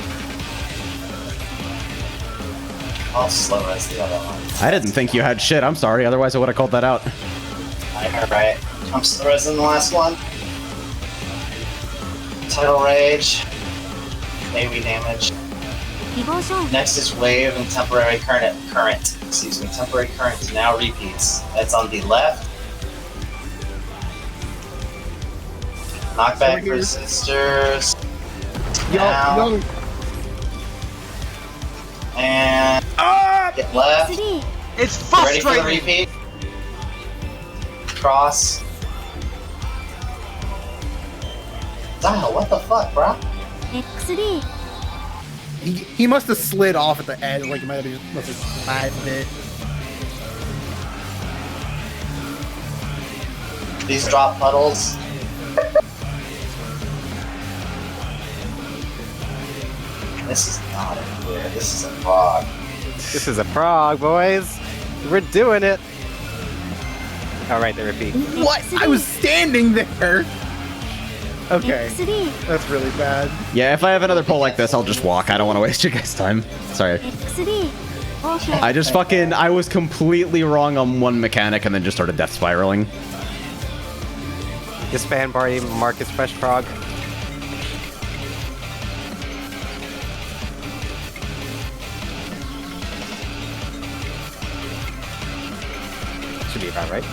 I'll slow res the other one. I didn't think you had shit. I'm sorry. Otherwise, I would have called that out. Alright. I'm slow resing the last one. Tidal Rage. AoE damage. Devotion. Next is Wave and Temporary Current. Excuse me. Temporary Current now repeats. That's on the left. Knockback Over here. resistors. Now. Yo, And get left. 3. It's Ready for the frustrating. repeat? Cross. Dial, what the fuck, bro? XD. he must have slid off at the edge, like he must have slid it. These drop puddles. This is not a clear, this is a frog. This is a frog, boys. We're doing it. All right, they repeat. What? I was standing there. Okay, XD. that's really bad. Yeah, if I have another pull like this, I'll just walk. I don't want to waste your guys' time. Sorry. XD. Okay. I was completely wrong on one mechanic and then just started death spiraling. Disband party, Marcus Fresh Frog. Should be about right.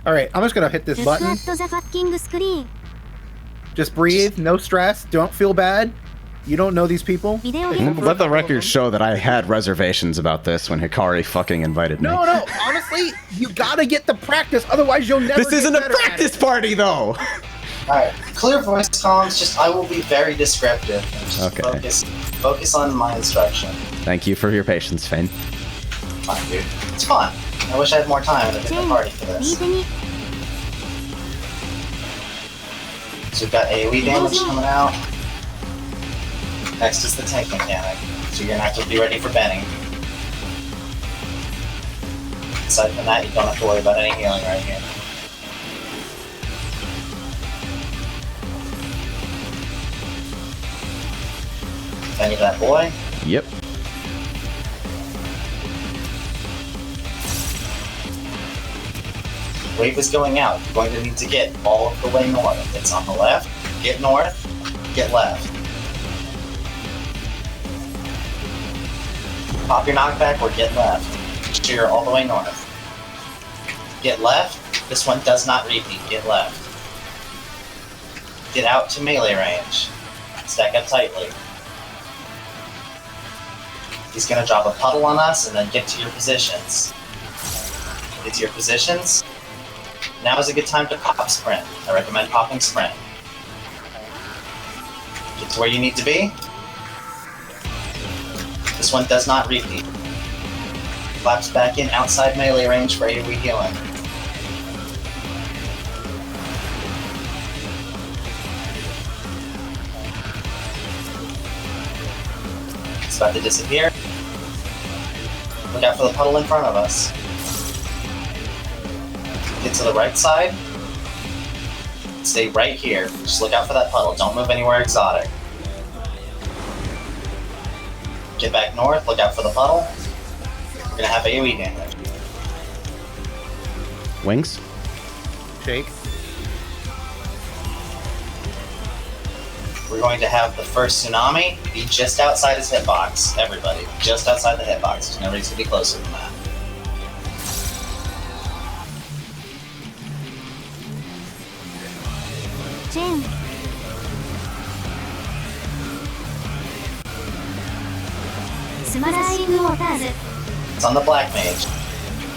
All right, I'm just gonna hit this Look button. at the fucking screen. Just breathe, no stress, don't feel bad. You don't know these people? Video Except game. for Let the a couple of record them? show that I had reservations about this when Hikari fucking invited me. No, honestly, you gotta get the practice, otherwise you'll never This get isn't a better at practice it. party, though! Alright, clear voice comms, just I will be very descriptive and just Okay. focus on my instruction. Thank you for your patience, Fane. Fine, dude. It's fun. I wish I had more time at a different party for 右 this. 手に So we've got AoE damage coming out. Next is the tank mechanic. So you're gonna have to be ready for Benning. Aside from that, you don't have to worry about any healing right here. Benny that boy. Yep. Wave is going out. You're going to need to get all of the way north. It's on the left. Get north. Get left. Pop your knockback or get left. Sheer all the way north. Get left. This one does not repeat. Get left. Get out to melee range. Stack up tightly. He's gonna drop a puddle on us and then get to your positions. Get to your positions. Now is a good time to pop sprint. I recommend popping sprint. Get to where you need to be. This one does not repeat. Flaps back in outside melee range for AoE healing. It's about to disappear. Look out for the puddle in front of us. Get to the right side. Stay right here. Just look out for that puddle. Don't move anywhere exotic. Get back north. Look out for the puddle. We're gonna have AoE damage. Wings? Shake. We're going to have the first tsunami be just outside his hitbox. Everybody, just outside the hitbox. Nobody's gonna be closer than that. Jen. Smashing Waters. It's on the black mage.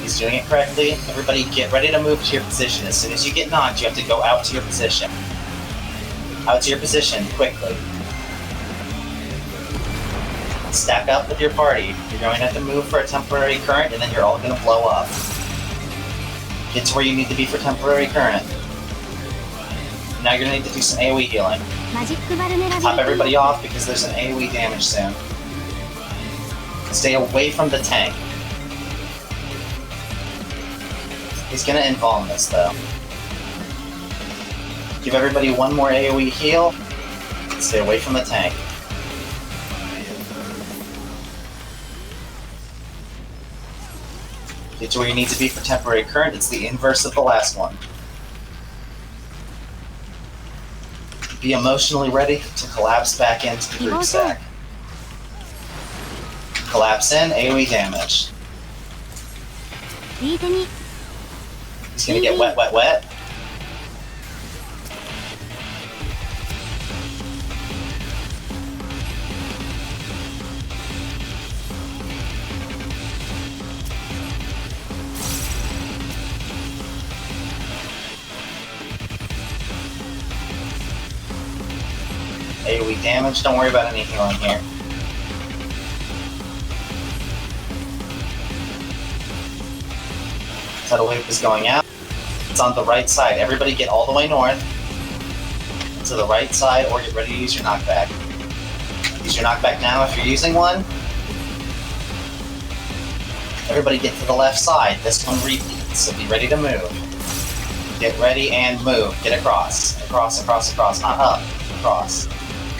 He's doing it correctly. Everybody get ready to move to your position. As soon as you get knocked, you have to go out to your position. Out to your position, quickly. Stack up with your party. You're going to have to move for a temporary current, and then you're all going to blow up. Get to where you need to be for temporary current. Now you're going to need to do some AoE healing. マジックバルネラビ Pop リティ everybody off because there's an AoE damage soon. Stay away from the tank. He's gonna invuln this though. Give everybody one more AoE heal. Stay away from the tank. Get to where you need to be for temporary current. It's the inverse of the last one. Be emotionally ready to collapse back into the group stack. Collapse in, AoE damage. 右手に He's gonna get wet, wet, wet. AoE damage, don't worry about any healing here. Tidal Wave is going out. It's on the right side. Everybody get all the way north. To the right side, or get ready to use your knockback. Use your knockback now if you're using one. Everybody get to the left side. This one repeats, so be ready to move. Get ready and move. Get across. Across, across, across. Not up. Across.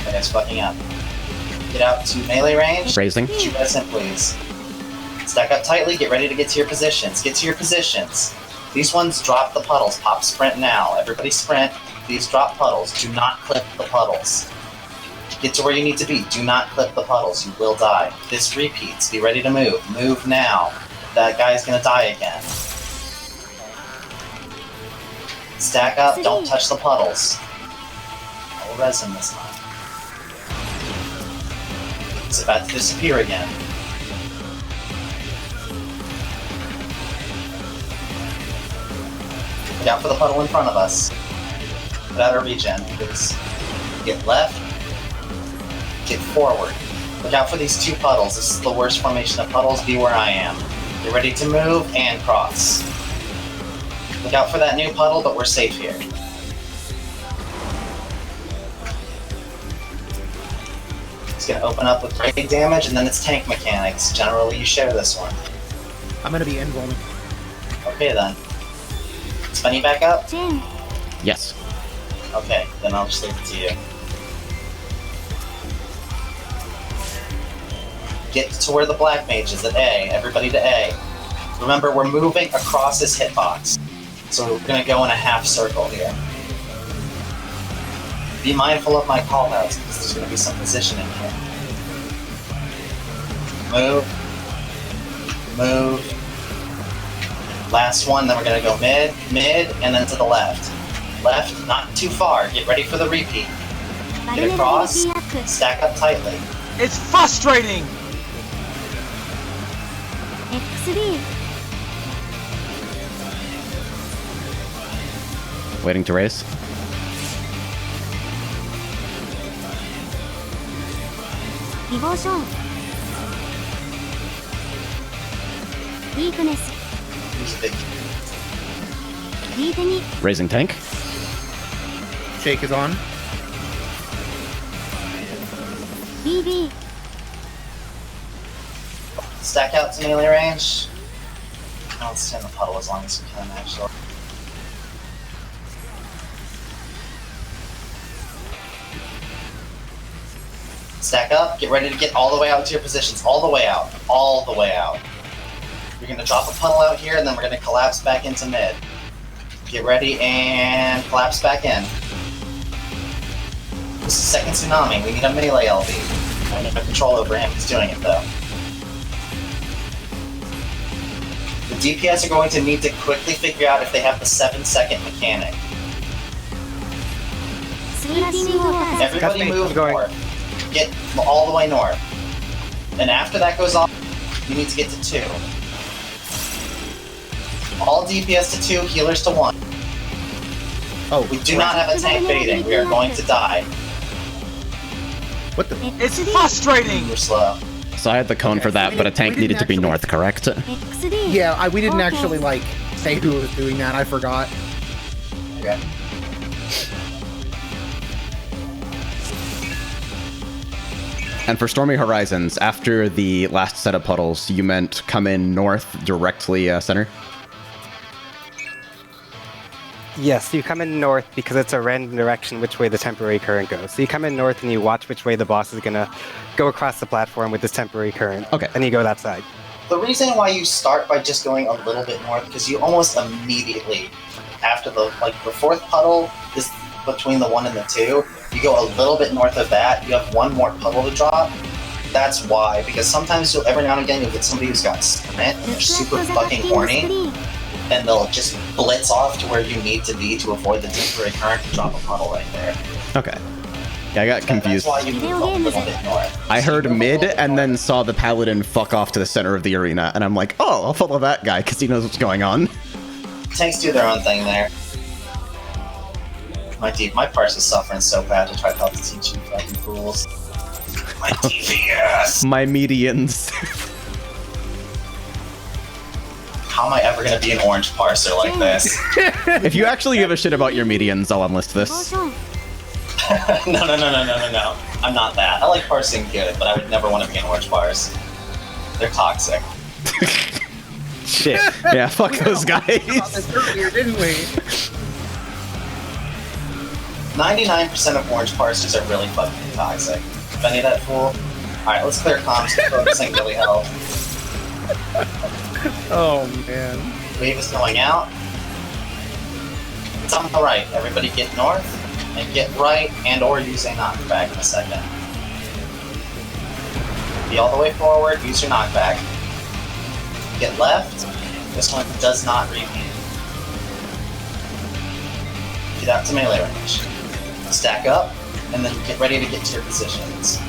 That guy's fucking up. Get out to melee range. Raising. Shoot resin, please. Stack up tightly. Get ready to get to your positions. Get to your positions. These ones drop the puddles. Pop sprint now. Everybody sprint. These drop puddles. Do not clip the puddles. Get to where you need to be. Do not clip the puddles. You will die. This repeats. Be ready to move. Move now. That guy's gonna die again. Stack up. Don't touch the puddles. No resin this time. It's about to disappear again. Look out for the puddle in front of us. Put out our regen, because get left, get forward. Look out for these two puddles. This is the worst formation of puddles. Be where I am. Get ready to move and cross. Look out for that new puddle, but we're safe here. It's going to open up with great damage, and then it's tank mechanics. Generally, you share this one. I'm gonna be invuln. Okay, then. Spinny back up? Jen, Yes. Okay, then I'll just leave it to you. Get to where the black mage is at A. Everybody to A. Remember, we're moving across this hitbox. So we're going to go in a half circle here. Be mindful of my callouts, because there's going to be some positioning here. Move. Move. Last one, then we're going to go mid, and then to the left. Left, not too far. Get ready for the repeat. Get across, stack up tightly. It's frustrating! FFXIV, Waiting to raise. Devotion, Weakness, Use the リーテに Raising tank. Shake is on. BB, stack out to melee range. I'll stay in the puddle as long as we can, actually. Stack up, get ready to get all the way out to your positions. All the way out. All the way out. You're going to drop a puddle out here, and then we're going to collapse back into mid. Get ready and collapse back in. This is second tsunami. We need a melee LB. I need no control over him. He's doing it, though. The DPS are going to need to quickly figure out if they have the 7-second mechanic. スラッシングをか Everybody That's move me. Going. north. Get all the way north. And after that goes off, you need to get to 2. All DPS to 2, healers to 1. Oh, We do not have a tank baiting. We are going to die. what the? It's frustrating! We're slow. So I had the cone Okay, for that, we but a didn't- tank we didn't needed to be actually- north, correct? FFXIV, Yeah, we didn't Okay. actually like say who was doing that. I forgot. Okay. And for Stormy Horizons, after the last set of puddles, you meant come in north directly center? Yes, you come in north because it's a random direction which way the temporary current goes. So you come in north and you watch which way the boss is gonna go across the platform with this temporary current. Okay. And you go that side. The reason why you start by just going a little bit north, because you almost immediately, after the fourth puddle is between the 1 and the 2, you go a little bit north of that, you have one more puddle to drop. That's why, because sometimes you'll, every now and again, you'll get somebody who's got sprint and they're super fucking horny, and they'll just blitz off to where you need to be to avoid the temporary current and drop a puddle right there. Okay. Yeah, I got And confused. that's why you move a little bit north. I heard You move a mid little and north. then saw the paladin fuck off to the center of the arena, and I'm like, oh, I'll follow that guy because he knows what's going on. Tanks do their own thing there. My parse is suffering so bad to try to help the teach you fucking fools. My DPS! My medians. How am I ever gonna be an orange parser like this? If you actually give a shit about your medians, I'll unlist this. Devotion, No. I'm not that. I like parsing good, but I would never want to be an orange parse. They're toxic. Shit. Yeah, fuck those About guys. this earlier, didn't we? 99% of orange parsers are really fucking toxic. Benny that fool? Alright, let's clear comms. Focusing really help. Oh man. Wave is going out. It's on the right. Everybody get north and get right and or use a knockback in a second. Be all the way forward, use your knockback. Get left. This one does not repeat. Get out to melee range. Stack up, and then get ready to get to your positions.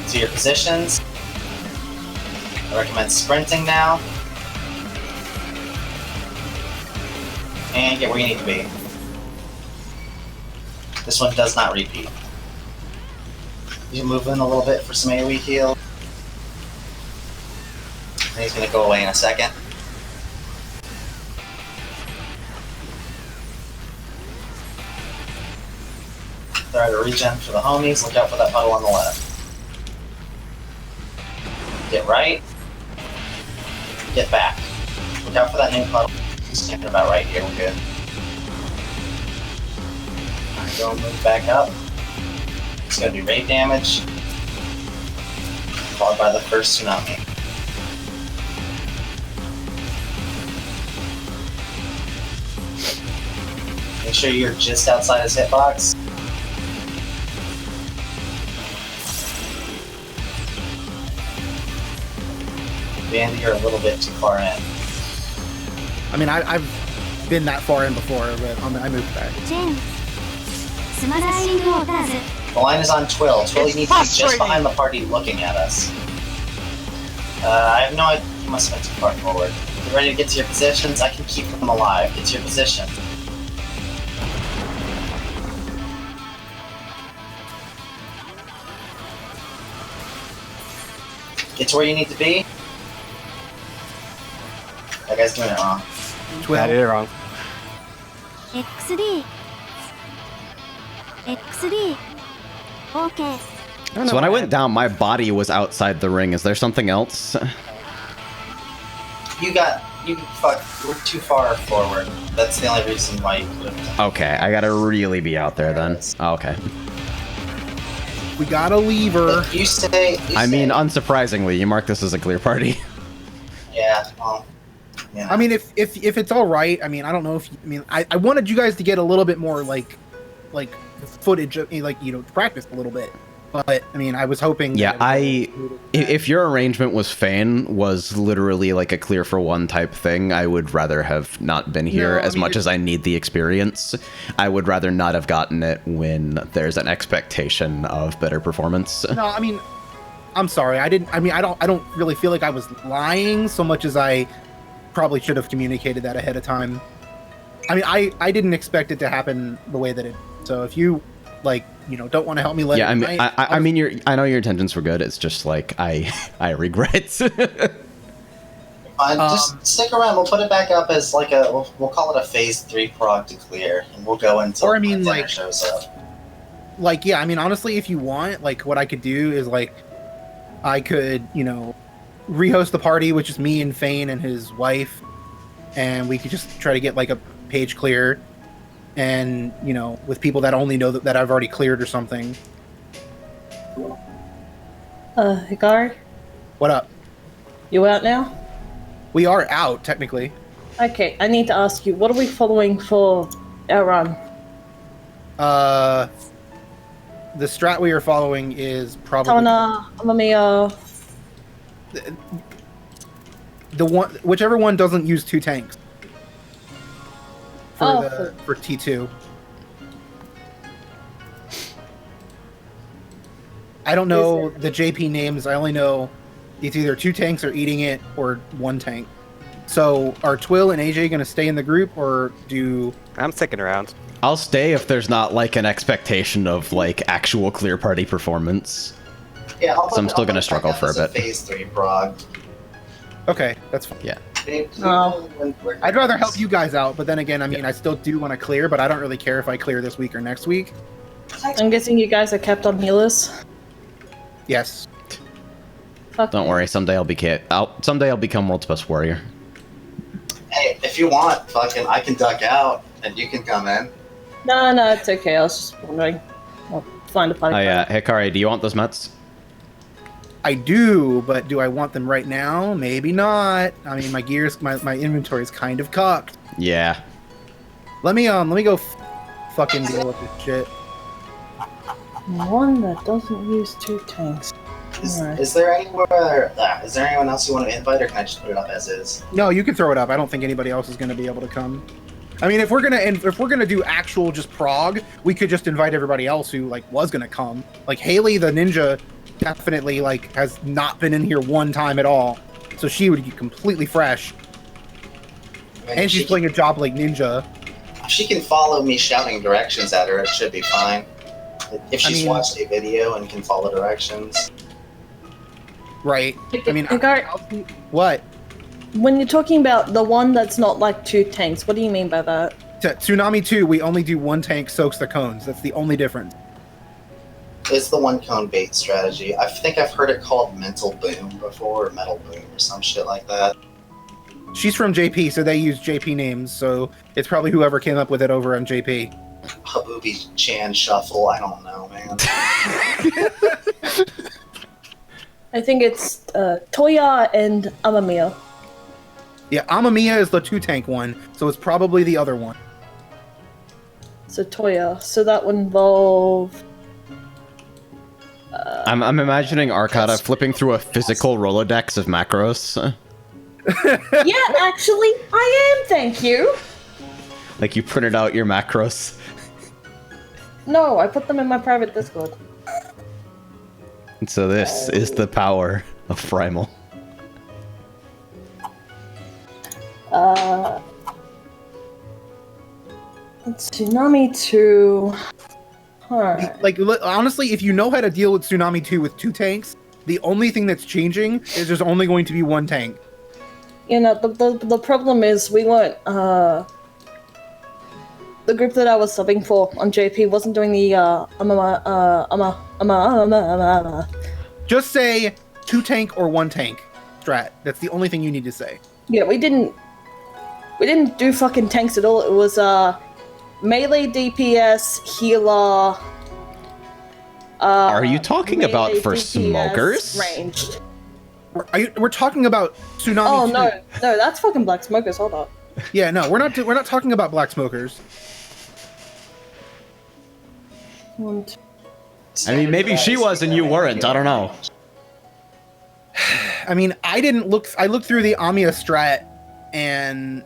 to your positions. I recommend sprinting now. And get where you need to be. This one does not repeat. You can move in a little bit for some AoE heal. And he's going to go away in a second. Throw out a regen for the homies. Look out for that puddle on the left. Get right. Get back. Look out for that new puddle. He's standing about right here. We're good. Alright, go move back up. It's going to do raid damage. Followed by the first tsunami. Make sure you're just outside his hitbox. Bandy, you're a little bit too far in. I mean, I've been that far in before, but I moved back. The line is on Twill. Twill, you need to be just frustrating. behind the party looking at us. I have no idea. You must have been too far forward. You ready to get to your positions? I can keep them alive. Get to your position. Get to where you need to be. That guy's doing it wrong. I did it wrong. XD. XD. Okay. So when I went down, my body was outside the ring. Is there something else? We're too far forward. That's the only reason why you could have. Okay, I gotta really be out there then. Oh, okay. We got a lever. You say. I mean, unsurprisingly, you mark this as a clear party. Yeah. Well. Yeah. I mean, if it's all right, I mean, I don't know if I wanted you guys to get a little bit more like footage, practice a little bit. But I mean, I was hoping. Yeah, if your arrangement was Fane was literally like a clear for one type thing, I would rather have not been here as much as I need the experience. I would rather not have gotten it when there's an expectation of better performance. No, I mean, I'm sorry. I don't really feel like I was lying so much as I probably should have communicated that ahead of time. I mean, I didn't expect it to happen the way that it. So if you don't want to help me let. Yeah, I mean, I know your intentions were good. It's just like I regret. Just stick around. We'll put it back up as like we'll call it a phase 3 prog to clear, and we'll go until dinner shows up. Yeah, I mean, honestly, if you want, what I could do is I could rehost the party, which is me and Fane and his wife, and we could just try to get a page clear. And, with people that only know that I've already cleared or something. Hikari? What up? You out now? We are out, technically. Okay, I need to ask you, what are we following for our run? The strat we are following is probably... whichever one doesn't use 2 tanks. For T2. I don't know the JP names. I only know it's either 2 tanks are eating it or 1 tank. So are Twill and AJ going to stay in the group or do... I'm sticking around. I'll stay if there's not an expectation of actual clear party performance. Yeah, so I'm still going to struggle for a bit. Phase 3 prog. Okay, that's fine. Yeah. I'd rather help you guys out, but then again, I mean, I still do want to clear, but I don't really care if I clear this week or next week. I'm guessing you guys are kept on healers? Yes. Don't worry, someday I'll become world's best warrior. Hey, if you want, I can duck out and you can come in. No, it's okay. I was just wondering. I'll find a party. Oh yeah, Hikari, do you want those mets? I do, but do I want them right now? Maybe not. I mean, my inventory is kind of cocked. Yeah. Let me go fucking deal with this shit. One that doesn't use 2 tanks. Is there anyone else you want to invite, or can I just put it up as is? No, you can throw it up. I don't think anybody else is going to be able to come. I mean, if we're gonna do actual just prog, we could just invite everybody else who was gonna come. Haley the ninja definitely like has not been in here one time at all, so she would be completely fresh. And she's playing a job like ninja. She can follow me shouting directions at her. It should be fine. If she's watched a video and can follow directions. Right. I mean, what? When you're talking about the one that's not like 2 tanks, what do you mean by that? Tsunami 2, we only do 1 tank soaks the cones. That's the only difference. It's the 1 cone bait strategy. I think I've heard it called mental boom before, or metal boom, or some shit like that. She's from JP, so they use JP names, so it's probably whoever came up with it over on JP. Habubi Chan Shuffle, I don't know, man. I think it's Toya and Amamiya. Yeah, Amamiya is the 2 tank one, so it's probably the other one. So Toya. So that would involve... I'm imagining Arcada flipping through a physical Rolodex of macros. Yeah, actually, I am, thank you. Like you printed out your macros. No, I put them in my private Discord. And so this is the power of Primal. Tsunami 2... Alright. Like, honestly, if you know how to deal with Tsunami 2 with 2 tanks, the only thing that's changing is there's only going to be 1 tank. You know, the problem is we weren't, the group that I was subbing for on JP wasn't doing the, Just say 2 tank or 1 tank strat. That's the only thing you need to say. Yeah, we didn't do fucking tanks at all. It was, melee DPS, healer, Are you talking about for DPS, smokers? Ranged. We're talking about Tsunami 2. Oh, no, that's fucking Black Smokers, hold up. Yeah, no, we're not talking about black smokers. I mean, maybe she was and you weren't. I don't know. I mean, I looked through the Amiya strat, and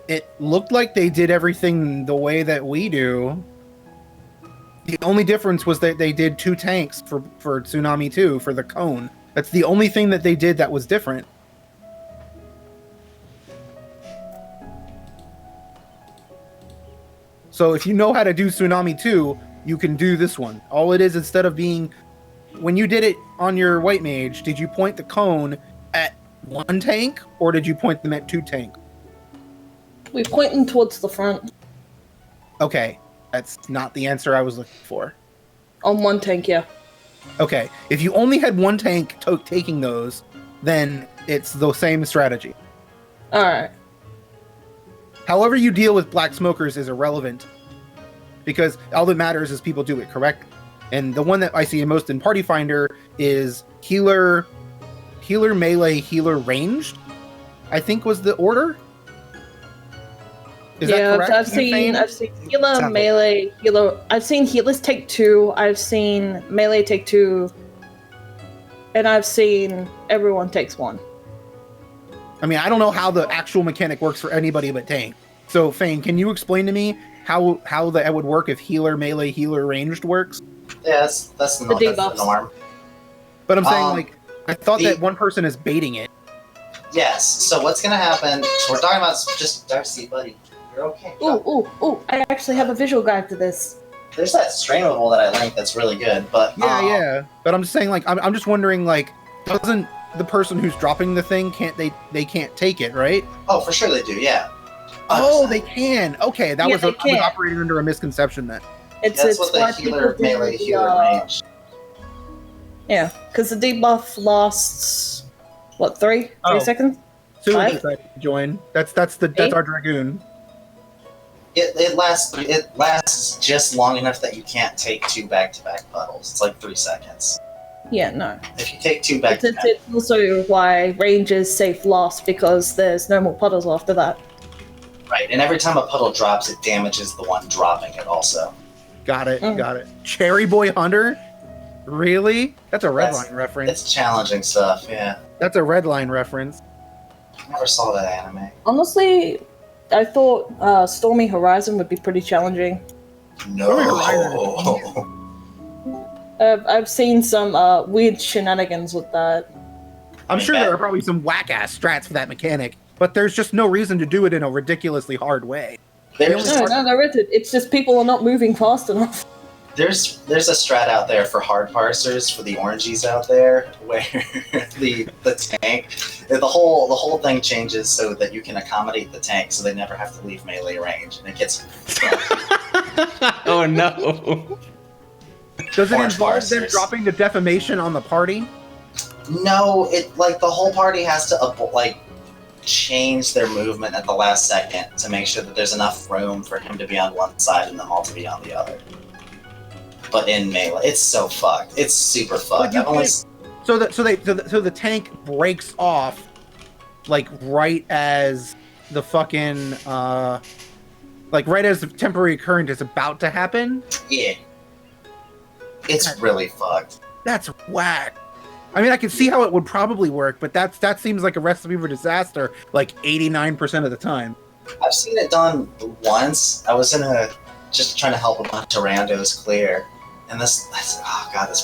it looked like they did everything the way that we do. The only difference was that they did 2 tanks for Tsunami 2 for the cone. That's the only thing that they did that was different. So if you know how to do Tsunami 2, you can do this one. All it is, instead of being... When you did it on your white mage, did you point the cone at 1 tank, or did you point them at 2 tank? We point them towards the front. Okay, that's not the answer I was looking for. On 1 tank, yeah. Okay, if you only had 1 tank taking those, then it's the same strategy. Alright. However you deal with black smokers is irrelevant, because all that matters is people do it correct. And the one that I see most in Party Finder is healer, melee, healer, ranged, I think was the order. Is that correct? I've seen healer, melee, healer. I've seen healers take 2. I've seen melee take 2, and I've seen everyone takes 1. I mean, I don't know how the actual mechanic works for anybody but tank. So, Fane, can you explain to me how that would work if healer, melee, healer, ranged works? Yeah, that's the norm. But I'm saying, I thought that one person is baiting it. Yes, so what's gonna happen, so we're talking about just Darcy, buddy. You're okay. Ooh, I actually have a visual guide to this. There's that streamable that I linked that's really good, but... Yeah. But I'm just saying, I'm just wondering, doesn't the person who's dropping the thing, they can't take it, right? Oh, for sure they do, yeah. 100%. Oh, they can. Okay, I was operating under a misconception then. That's what the healer, melee, healer, range. Yeah, because the debuff lasts, what, 3 seconds? So join. That's our Dragoon. It lasts just long enough that you can't take 2 back-to-back puddles. It's like 3 seconds. Yeah, no. If you take 2 back-to-back... It's also why range is safe last, because there's no more puddles after that. Right, and every time a puddle drops, it damages the one dropping it also. Got it. Cherry Boy Hunter? Really? That's a Redline reference. It's challenging stuff, yeah. That's a Redline reference. I never saw that anime. Honestly, I thought Stormy Horizon would be pretty challenging. No. I've seen some weird shenanigans with that. I'm sure there are probably some whack-ass strats for that mechanic, but there's just no reason to do it in a ridiculously hard way. No, there isn't. It's just people are not moving fast enough. There's a strat out there for hard parsers for the orangies out there where the tank the whole thing changes so that you can accommodate the tank so they never have to leave melee range and it gets Oh no. Does it Orange involve them parsers. dropping the defamation on the party? No, it like the whole party has to change their movement at the last second to make sure that there's enough room for him to be on one side and them all to be on the other. But in melee, it's so fucked. It's super fucked. So the tank breaks off, like right as the fucking right as the temporary current is about to happen. Yeah, it's really fucked. That's whack. I mean, I can see how it would probably work, but that seems like a recipe for disaster, like 89% of the time. I've seen it done once. I was just trying to help a bunch of randos clear. And that's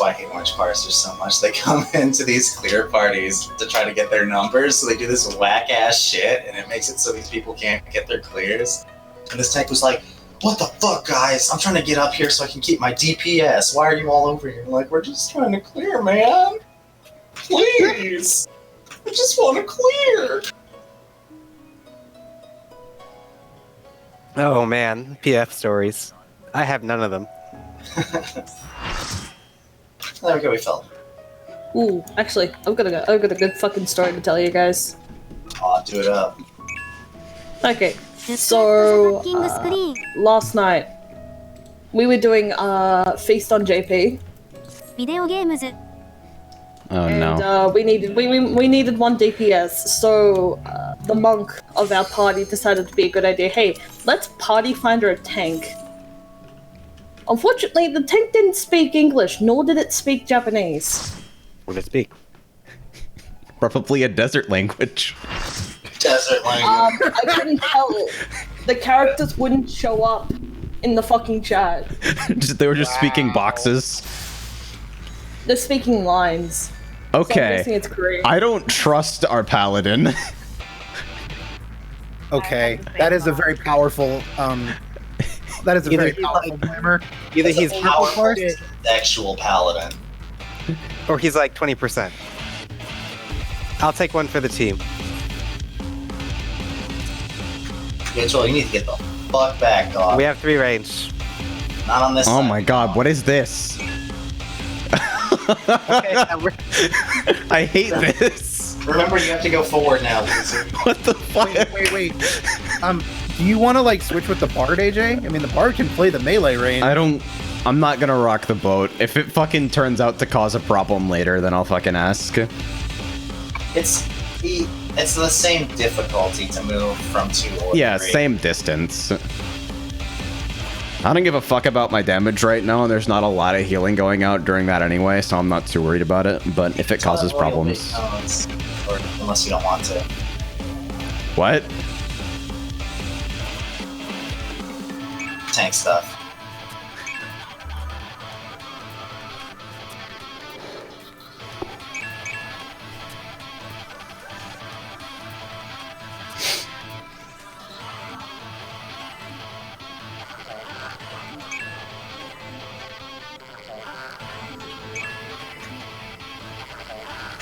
why I hate orange parsers so much. They come into these clear parties to try to get their numbers, so they do this whack-ass shit, and it makes it so these people can't get their clears. And this tank was like, what the fuck, guys? I'm trying to get up here so I can keep my DPS. Why are you all over here? I'm like, we're just trying to clear, man. Please. I just want to clear. Oh man, PF stories. I have none of them. There we go, we fell. Ooh, actually, I've got a good fucking story to tell you guys. Aw, do it up. Okay, so last night we were doing Feast on JP. ビデオゲームズ Oh and no. we needed one DPS, so the monk of our party decided it'd be a good idea. Hey, let's party finder a tank. Unfortunately, the tank didn't speak English, nor did it speak Japanese. What did it speak? Probably a desert language. Desert language. I couldn't tell it. The characters wouldn't show up in the fucking chat. They were just speaking boxes. They're speaking lines. So I'm Okay. guessing it's Korean. I don't trust our paladin. Okay, that is a very powerful that is a very powerful blamer. Either he's purple powerful force, sexual paladin. or he's like 20%. I'll take one for the team. Mitchell, you need to get the fuck back, dog. We have 3 range. Not on this Oh side. my god, what is this? Okay, now we're... I hate this. Remember, you have to go forward now. Lucy. What the fuck? Wait. Do you want to like switch with the bard, AJ? I mean, the bard can play the melee range. I'm not gonna rock the boat. If it fucking turns out to cause a problem later, then I'll fucking ask. It's the same difficulty to move from 2 or 3. Yeah, same distance. I don't give a fuck about my damage right now, and there's not a lot of healing going out during that anyway, so I'm not too worried about it. But if it causes problems... Or unless you don't want to. What? Tank stuff.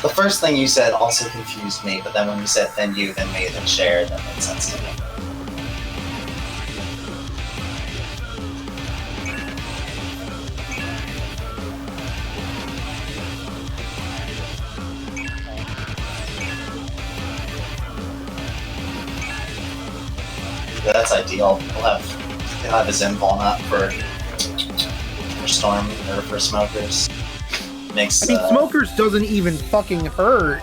The first thing you said also confused me, but then when you said then you, then me, then shared, that made sense to me. Yeah, that's ideal. He'll have his invuln up for Storm or for Smokers. Makes, I mean, Smokers doesn't even fucking hurt.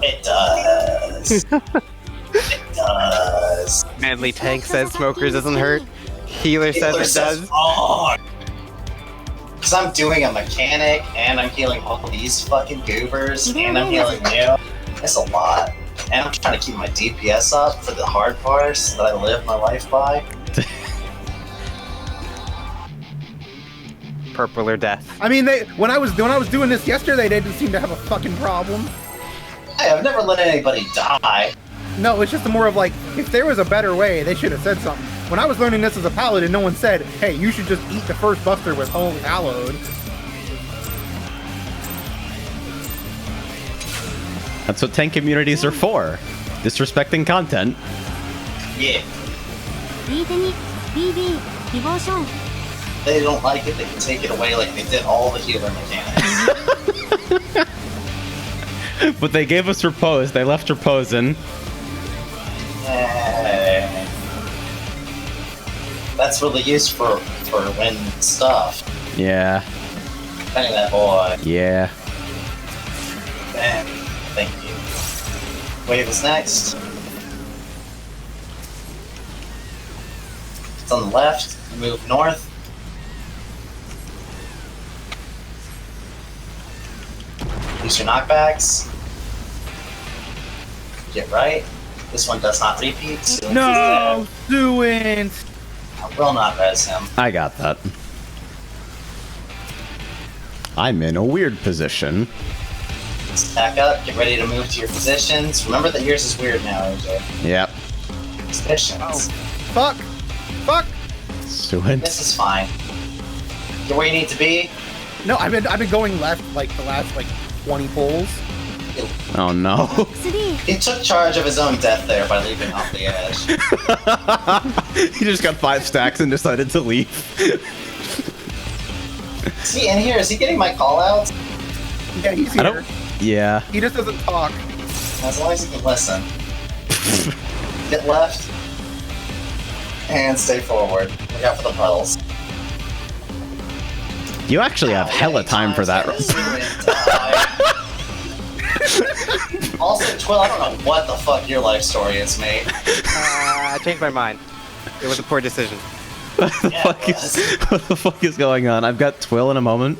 It does. It does. Manly Tank says smokers doesn't hurt. Healer says it does. Because I'm doing a mechanic, and I'm healing all these fucking goobers, and I'm healing you. It's a lot. And I'm trying to keep my DPS up for the hard parts that I live my life by. purple or death. I mean, when I was doing this yesterday, they didn't seem to have a fucking problem. Hey, I've never let anybody die. No, it's just more of like, if there was a better way, they should have said something. When I was learning this as a paladin, no one said, hey, you should just eat the first buster with Holy Hallowed. That's what tank communities are for. Disrespecting content. Yeah. 右手に BB ディボーション They don't like it, they can take it away like they did all the healer mechanics. But they gave us repose. They left repose in. That's really used for win stuff. Yeah. Dang that boy. Yeah. Man, thank you. Wave is next. It's on the left. Move north. Use your knockbacks. Get right. This one does not repeat. So No, Suint! I will not res him. I got that. I'm in a weird position. Stack up. Get ready to move to your positions. Remember that yours is weird now, AJ. Yep. Positions. Fuck! Fuck! Suint. This is fine. Get where you need to be. No, I've been going left like the last 20 pulls. Oh no. 3 He took charge of his own death there by leaping off the edge. He just got 5 stacks and decided to leave. Is he in here? Is he getting my callouts? Yeah, he's I here. don't. Yeah. He just doesn't talk. As long as he can listen. Get left. And stay forward. Look out for the puddles. You actually have hella time for that. Also, Twill, I don't know what the fuck your life story is, mate. I changed my mind. It was a poor decision. What the fuck is going on? I've got Twill in a moment.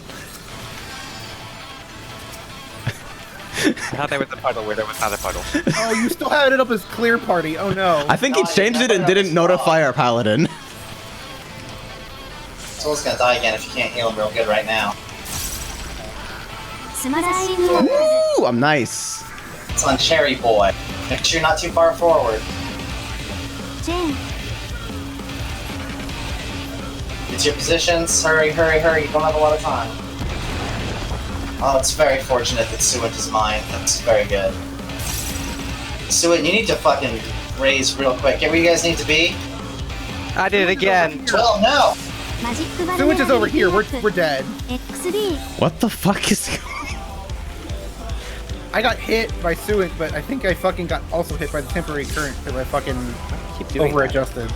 I thought there was a puddle where there was not a puddle. Oh, you still had it up as clear party. Oh no. I think he changed it and didn't notify our paladin. Twill's gonna die again if you can't heal him real good right now. スマラシング Ooh, I'm nice. It's on Cherry Boy. Make sure you're not too far forward. チェーン Get to your positions. Hurry, hurry, hurry. You don't have a lot of time. Oh, it's very fortunate that Suint is mine. That's very good. Suint, you need to fucking raise real quick. Get where you guys need to be. I did it again. Well, no. マジックバル Suint is over here. We're dead. XD What the fuck is going on? I got hit by Suint, but I think I fucking got also hit by the temporary current because I fucking Keep doing over-adjusted.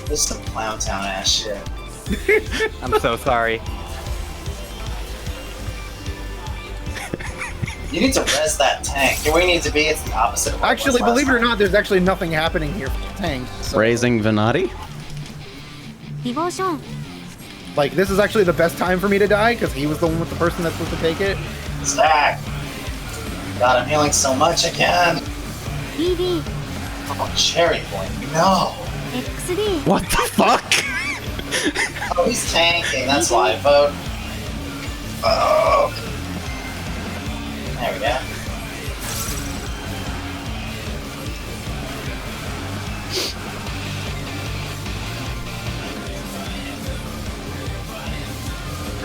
This is some Clown Town ass shit. that. I'm so sorry. You need to res that tank. Get where you need to be. It's the opposite of what Actually, it was believe it or last not, there's actually nothing happening here for the tank. So, Raising Venati? ディボーション like, this is actually the best time for me to die because he was the one with the person that's supposed to take it. time. Stack. God, I'm healing so much again. BB Oh, Cherry Boy, no. XD What the fuck? Oh, he's tanking. That's why I vote. Oh. There we go.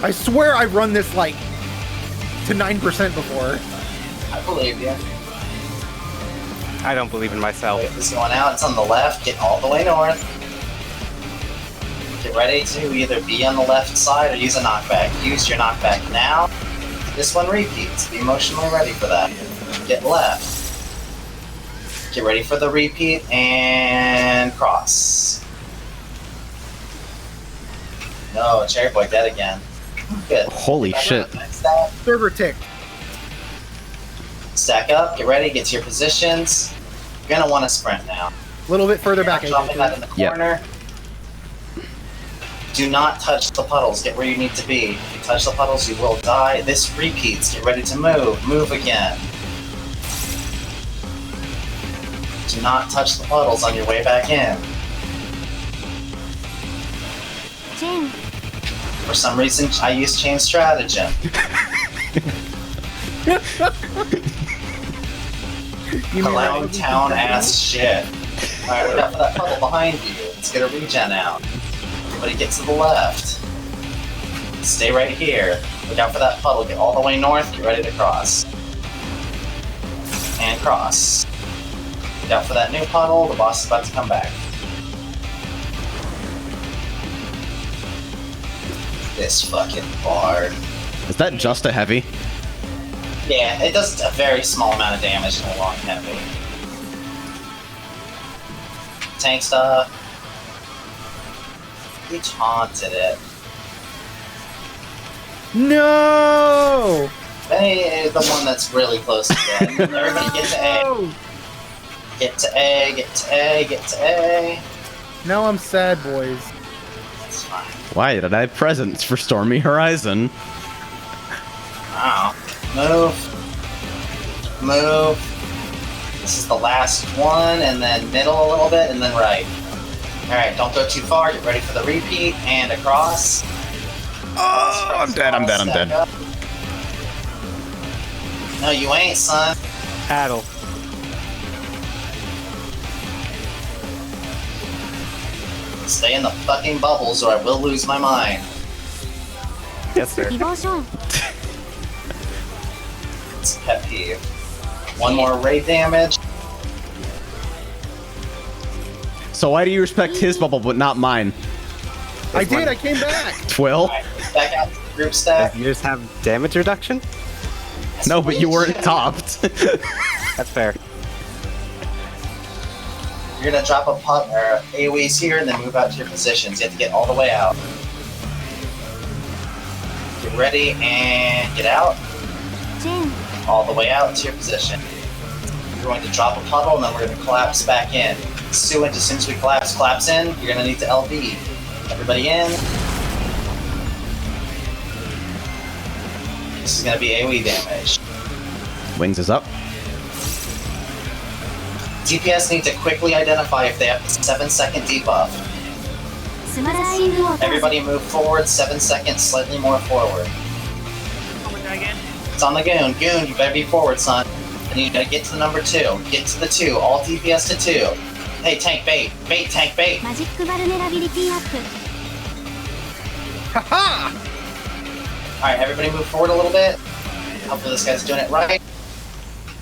I swear I run this, like, to 9% before. I believe you. I don't believe in myself. Wave is going out. It's on the left. Get all the way north. Get ready to either be on the left side or use a knockback. Use your knockback now. This one repeats. Be emotionally ready for that. Get left. Get ready for the repeat and cross. No, Cherry Boy dead again. Good. Holy shit. Stack. Server tick. Stack up. Get ready. Get to your positions. You're gonna want to sprint now. A little bit further back, Dropping that in AJ. the corner. Do not touch the puddles. Get where you need to be. If you touch the puddles, you will die. This repeats. Get ready to move. Move again. Do not touch the puddles on your way back in. チェーン For some reason, I use chain stratagem. Clown town ass shit. Alright, look out for that puddle behind you. Let's get a regen out. Everybody get to the left. Stay right here. Look out for that puddle. Get all the way north. Get ready to cross. And cross. Look out for that new puddle. The boss is about to come back. This fucking bard. Is that just a heavy? Yeah, it does a very small amount of damage in a long heavy. Tank stuff. He taunted it. No! Hey, the one that's really close to dead. Everybody get to A. Get to A, get to A, get to A. Now I'm sad, boys. It's fine. Why did I have presents for Stormy Horizon? Wow. Move. Move. This is the last one, and then middle a little bit, and then right. Alright, don't go too far. Get ready for the repeat, and across. Oh, I'm dead, I'm dead, I'm dead. Up. No, you ain't, son. Paddle. Stay in the fucking bubbles, or I will lose my mind. Yes, sir. ディボーション It's a pet peeve. One more raid damage. So why do you respect his bubble but not mine? I did, I came back! Twill? Alright, back out to the group stack. You just have damage reduction? No, but you weren't topped. That's fair. You're gonna drop a pot or AoEs here and then move out to your positions. You have to get all the way out. Get ready and get out. チェーン All the way out to your position. You're going to drop a puddle and then we're going to collapse back in. As soon as we collapse in, you're going to need to LB. Everybody in. This is going to be AoE damage. Wings is up. DPS need to quickly identify if they have a 7-second debuff. スマラシングを Everybody move forward, 7 seconds, slightly more forward. Oh my god, again. It's on the goon. Goon, you better be forward, son. And you gotta get to the number 2. Get to the 2. All DPS to 2. Hey, tank bait. Bait, tank bait. マジックバルネラビリティアップ Haha! Alright, everybody move forward a little bit. Hopefully this guy's doing it right.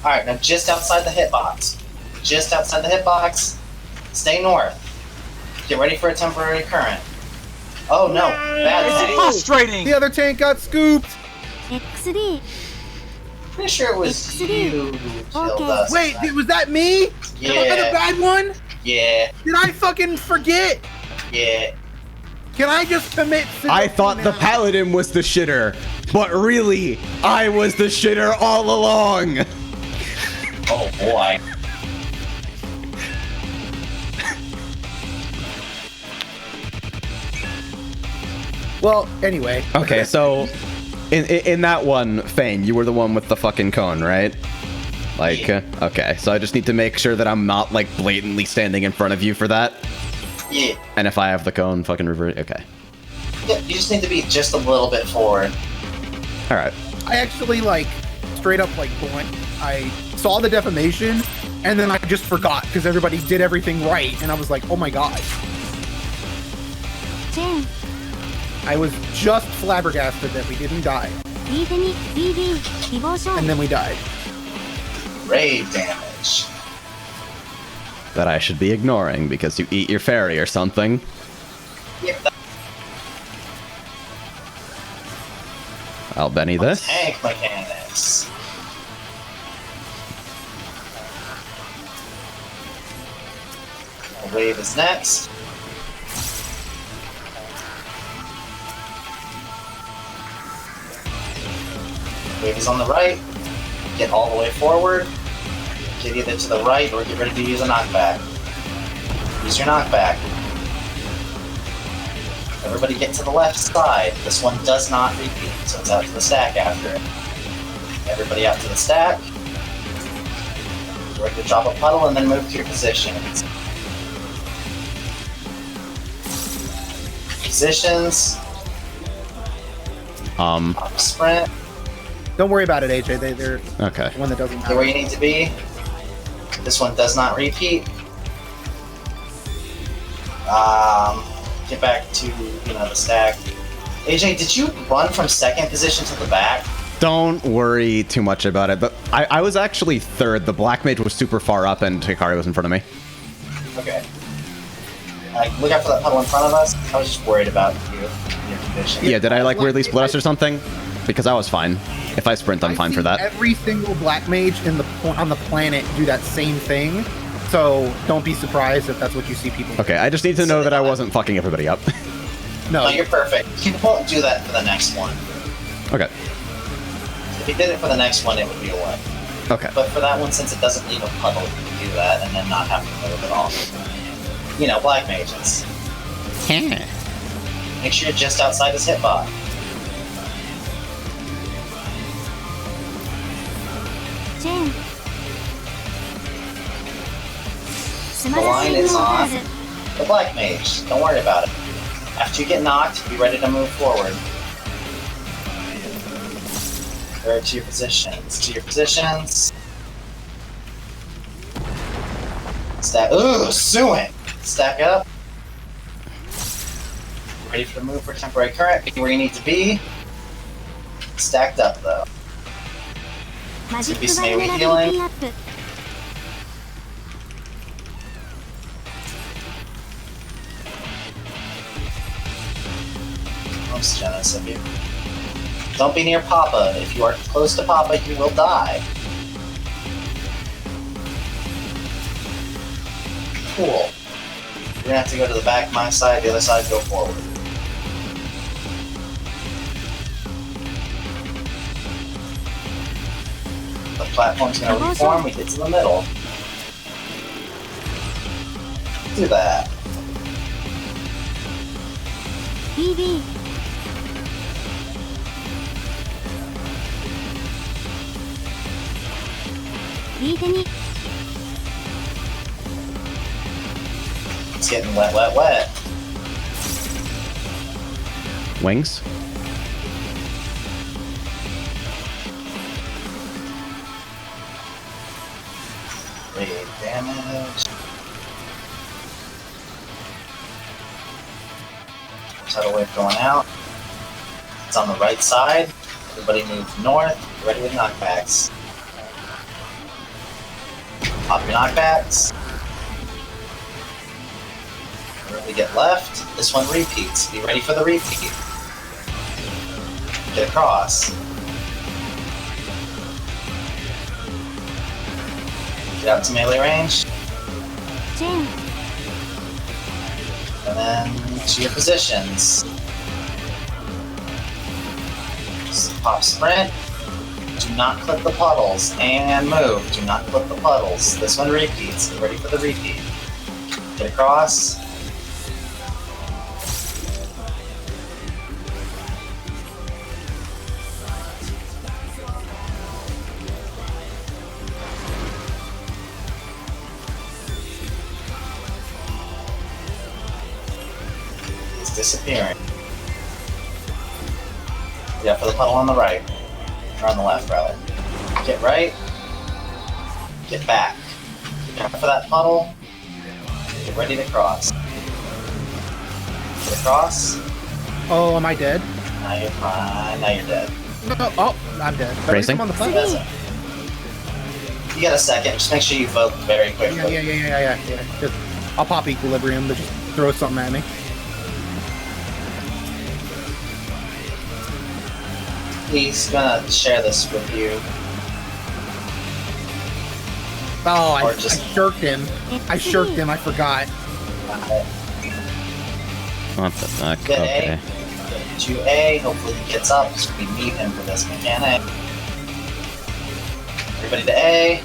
Alright, now just outside the hitbox. Just outside the hitbox. Stay north. Get ready for a temporary current. Oh no, bad It's tank. frustrating! The other tank got scooped! XD Pretty sure it was you who killed us. Wait, was that me? Am I the Yeah, bad one? yeah, Did I fucking forget? yeah. Can I just commit? I thought the paladin was the shitter, but really, I was the shitter all along. Oh boy. Well, anyway. Okay, so in that one, Fane, you were the one with the fucking cone, right? Like, okay, so I just need to make sure that I'm not like blatantly standing in front of you for that. Yeah. And if I have the cone, fucking revert. Okay. Yeah, you just need to be just a little bit forward. All right. I actually like straight up like blank. I saw the defamation and then I just forgot because everybody did everything right and I was like, oh my god. チェーン I was just flabbergasted that we didn't die リーフェニ BB ディボーショ and ン then we died. Raid damage. That I should be ignoring because you eat your fairy or something. Yep, I'll Benny this. tank mechanics. Wave is next. Wave is on the right. Get all the way forward. Get either to the right or get ready to use a knockback. Use your knockback. Everybody get to the left side. This one does not repeat, so it's out to the stack after it. Everybody out to the stack. Get ready to drop a puddle and then move to your positions. Positions. Sprint. Don't worry about it, AJ. They're Okay. the one that doesn't Get where you matter. need to be. This one does not repeat. Get back to, the stack. AJ, did you run from second position to the back? Don't worry too much about it. But I was actually third. The black mage was super far up, and Hikari was in front of me. Okay. Look out for that puddle in front of us. I was just worried about your condition. Yeah, did I like weirdly split us or something? Because I was fine. If I sprint, I'm fine for that. Every single black mage on the planet do that same thing. So don't be surprised if that's what you see people do. Okay, I just need to know that I wasn't fucking everybody up. No, you're perfect. You won't do that for the next one. Okay. If you did it for the next one, it would be a win. Okay. But for that one, since it doesn't leave a puddle, you can do that and then not have to move at all. Black mages. Make sure you're just outside his hitbox. Jane. The line is on the black mage. Don't worry about it. After you get knocked, be ready to move forward. Or to your positions. To your positions. Stack. Ooh, suing! Stack up. Ready for the move for temporary current. Be where you need to be. Stacked up though. マジック Be バイ Smeary ネラビリテ healing. ィアップ Most generous of you. Don't be near Papa. If you are close to Papa, you will die. Cool. You're gonna have to go to the back, my side, the other side, go forward. The platform's gonna reform, we get to the middle. Do that. BB 右手に It's getting wet, wet, wet. Wings? Radiant damage. Tidal wave going out. It's on the right side. Everybody move north. Get ready with knockbacks. Pop your knockbacks. Really get left. This one repeats. Be ready for the repeat. Get across. Get out to melee range. チェーン And then to your positions. Pop sprint. Do not clip the puddles. And move. Do not clip the puddles. This one repeats. Get ready for the repeat. Get across. It's disappearing. Yeah, for the puddle on the right. Or on the left, rather. Get right. Get back. Get back for that puddle. Get ready to cross. Get across. Oh, am I dead? Now you're fine. Now you're dead. No, oh, I'm dead. But Racing? I'm on the So platform. that's it. You got a second. Just make sure you vote very quickly. Yeah. Just, I'll pop equilibrium, but just throw something at me. He's gonna share this with you. Oh, I Or just- shirked him. I shirked him. I forgot. What the fuck? Get Okay. A. To A. Hopefully he gets up so we need him for this mechanic. Everybody to A.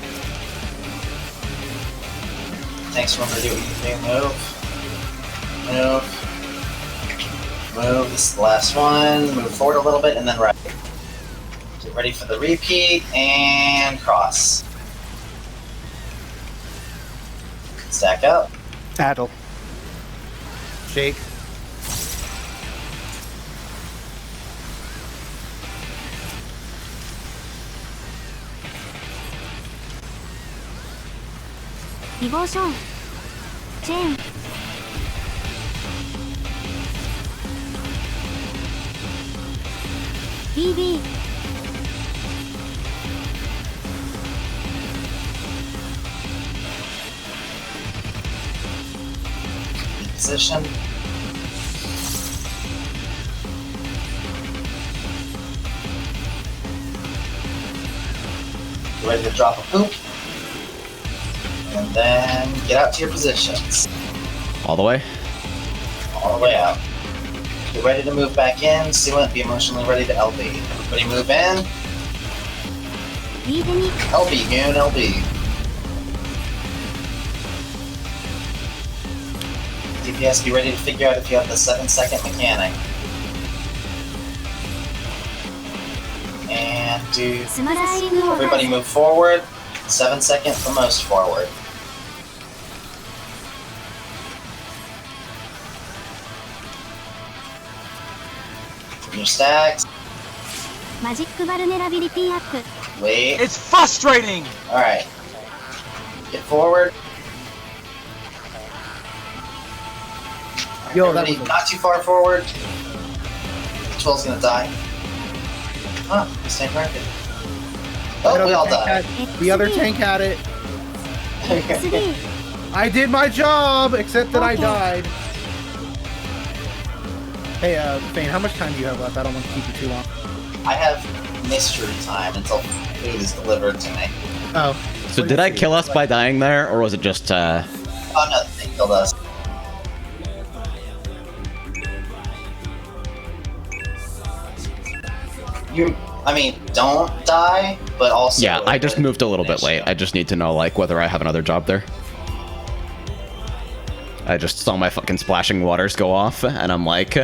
Thanks, remember to do what you do. Move. Move. This is the last one. Move forward a little bit and then right. Get ready for the repeat and cross. Stack up. Addle. Shake. ディボーションチェーン BB Position. Get ready to drop a poop. And then get out to your positions. All the way? All the way out. Get ready to move back in. Sealant, be emotionally ready to LB. Everybody move in. リーデに LB, goon, LB. DPS, be ready to figure out if you have the 7-second mechanic. And do... スマライリングを Everybody move forward. 7 seconds the most forward. Your stacks. マジックバルネラビリティアップ Wait. It's frustrating! Alright. Get forward. Yo, that Everybody was not too far forward. 12's gonna die. Huh, this tank corrected. Oh, we all died. The other tank had it. XD I did my job, except that I Okay. died. Hey, Fane, how much time do you have left? I don't want to keep you too long. I have mystery time until food is delivered to me. Oh. So did I kill us by dying there, or was it just, Oh no, they killed us. I mean, don't die, but also... Yeah, I just moved a little bit late. I just need to know, like, whether I have another job there. I just saw my fucking splashing waters go off, and I'm like,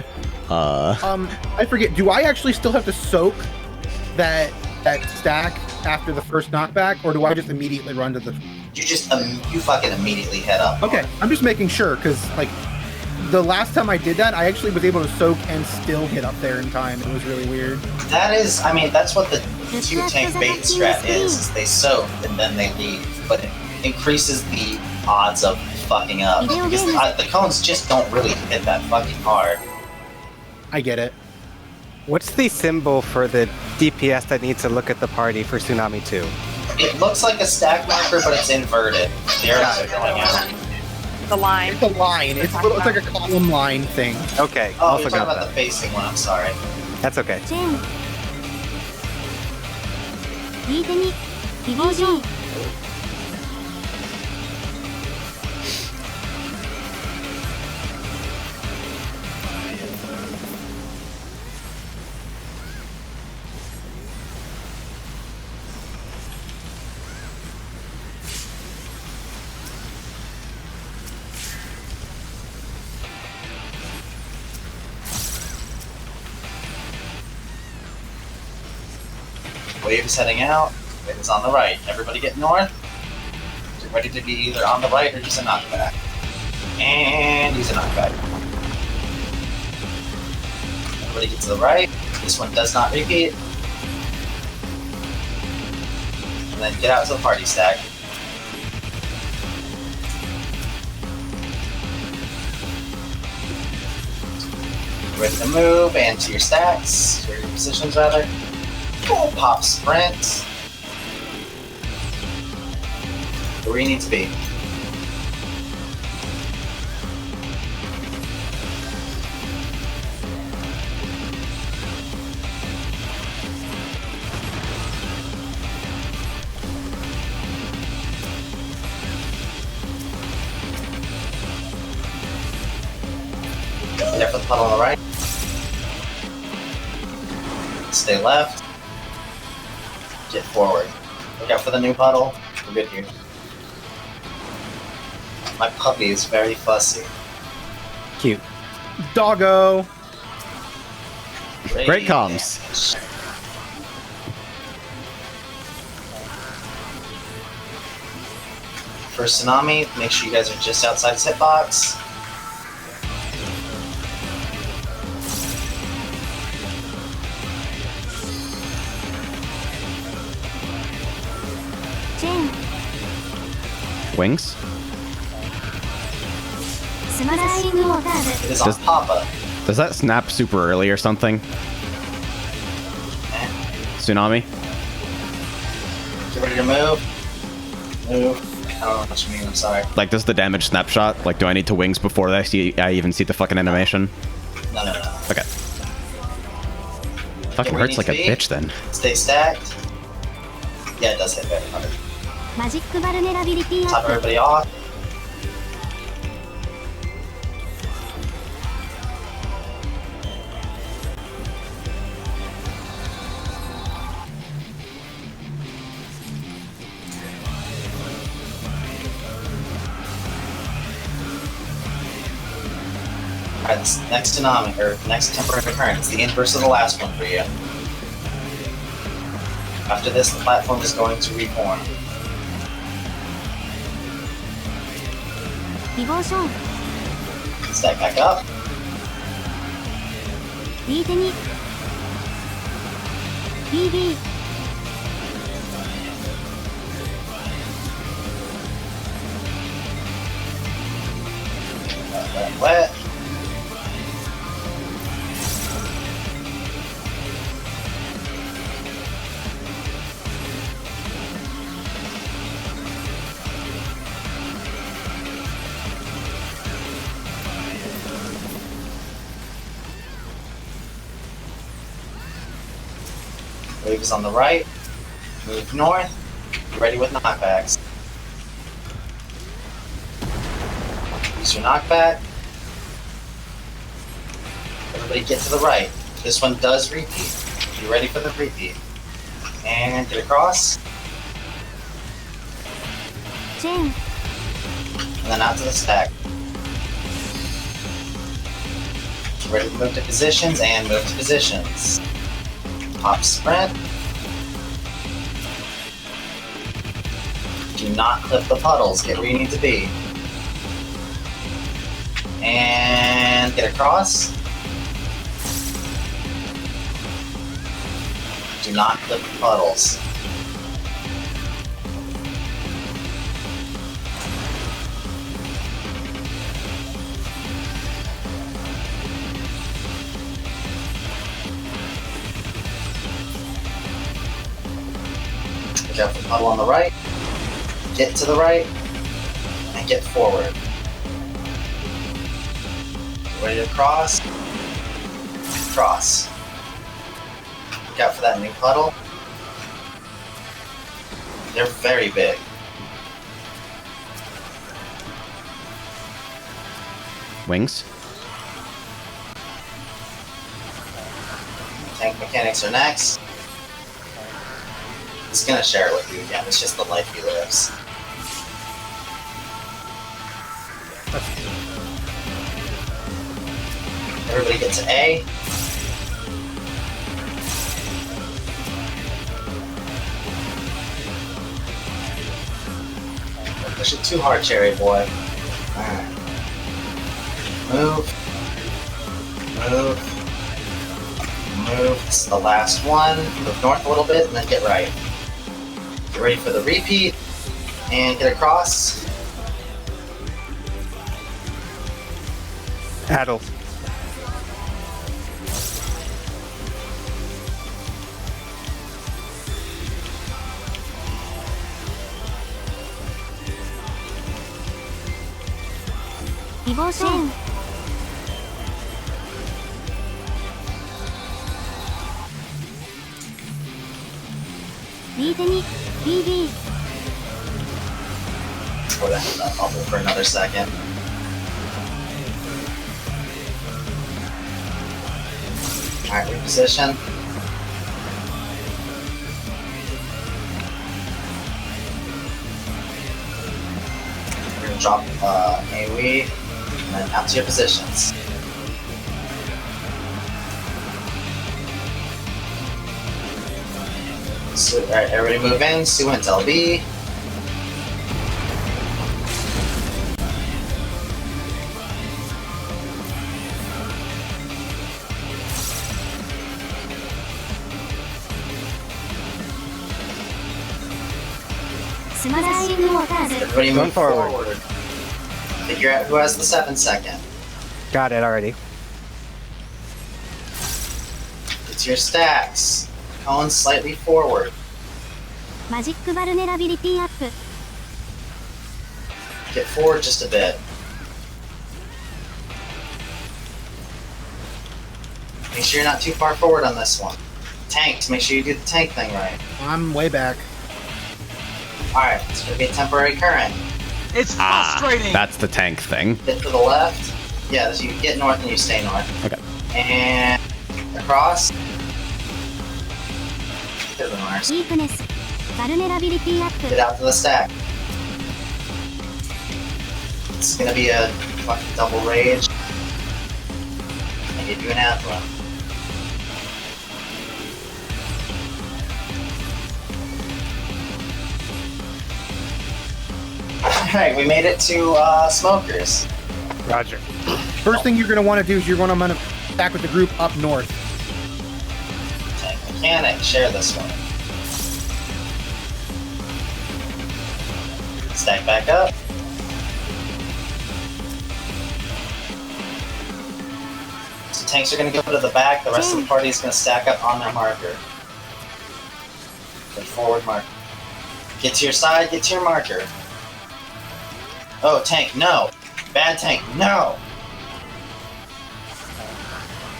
I forget, do I actually still have to soak that stack after the first knockback, or do I just immediately run to the... You just, you fucking immediately head up. Okay, I'm just making sure, because, like, the last time I did that, I actually was able to soak and still get up there in time. It was really weird. That is, I mean, that's what the 2-tank bait strat is they soak and then they leave, but it increases the odds of fucking up, because the cones just don't really hit that fucking hard. I get it. What's the symbol for the DPS that needs to look at the party for Tsunami 2? It looks like a stack marker, but it's inverted. The arrows are going out. The line. It's a line. It's like a column line thing. Okay, Oh, also you're talking got about that. the facing one, I'm sorry. That's okay. チェーン右手にディボーション Wave is heading out. Wave is on the right. Everybody get north. Get ready to be either on the right or just a knockback. And use a knockback. Everybody get to the right. This one does not repeat. And then get out to the party stack. Ready to move and to your stacks, or your positions rather. Pop sprint. Where you need to be. There for the puddle on the right. Stay left. Get forward. Look out for the new puddle. We're good here. My puppy is very fussy. Cute. Doggo. great comms. For Tsunami, make sure you guys are just outside his hitbox.チェーン Wings? スマライングウォーター It ズ is on Papa. Does that snap super early or something? Tsunami? Get ready to move. Move. I don't know what you mean, I'm sorry. Like, does the damage snapshot? Like, do I need to wings before I even see the fucking animation? No. Okay. Fucking where you hurts like a need to be. bitch then. Stay stacked. Yeah, it does hit very hard. マジックバルネラビリティア Top ップ everybody off. Alright, this next tsunami, or next temporary current, it's the inverse of the last one for you. After this, the platform is going to reform. ディボーション Stack back up. 右手に BB Wet. Wave is on the right. Move north. Get ready with knockbacks. Use your knockback. Everybody get to the right. This one does repeat. Be ready for the repeat. And get across. チェーン And then out to the stack. Get ready to move to positions and move to positions. Pop sprint. Do not clip the puddles. Get where you need to be. And get across. Do not clip the puddles. Look out for the puddle on the right. Get to the right. And get forward. Ready to cross. Cross. Look out for that new puddle. They're very big. Wings? Tank mechanics are next. He's gonna share it with you again. It's just the life he lives. Everybody get to A. Don't push it too hard, Cherry Boy. Alright. Move. Move. Move. This is the last one. Move north a little bit and then get right. Get ready for the repeat. And get across. Paddle. Devotion. BB. Pour that bubble for another second. Alright, reposition. We're gonna drop AoE and then out to your positions. So, alright, everybody move in, Sue and LB. Everybody Going move forward. forward. Figure out who has the 7-second. Got it already. It's your stacks. Going slightly forward. マジックバルネラビリティアップ Get forward just a bit. Make sure you're not too far forward on this one. Tanks, make sure you do the tank thing right. I'm way back. Alright, it's gonna be a temporary current. It's frustrating. That's the tank thing. Hit to the left. Yeah, so you get north and you stay north. Okay. And across. To the north. ディープネスバルネラビリティアップ Get out to the stack. It's gonna be a fucking double rage. And you do an Athlon. Alright, we made it to Smokers. Roger. First thing you're going to want to do is you're going to want to back with the group up north. Tank mechanic, share this one. Stack back up. So tanks are going to go to the back, the rest of the party is going to stack up on their marker. Get forward marker. Get to your side, get to your marker. Oh, tank, no! Bad tank, no!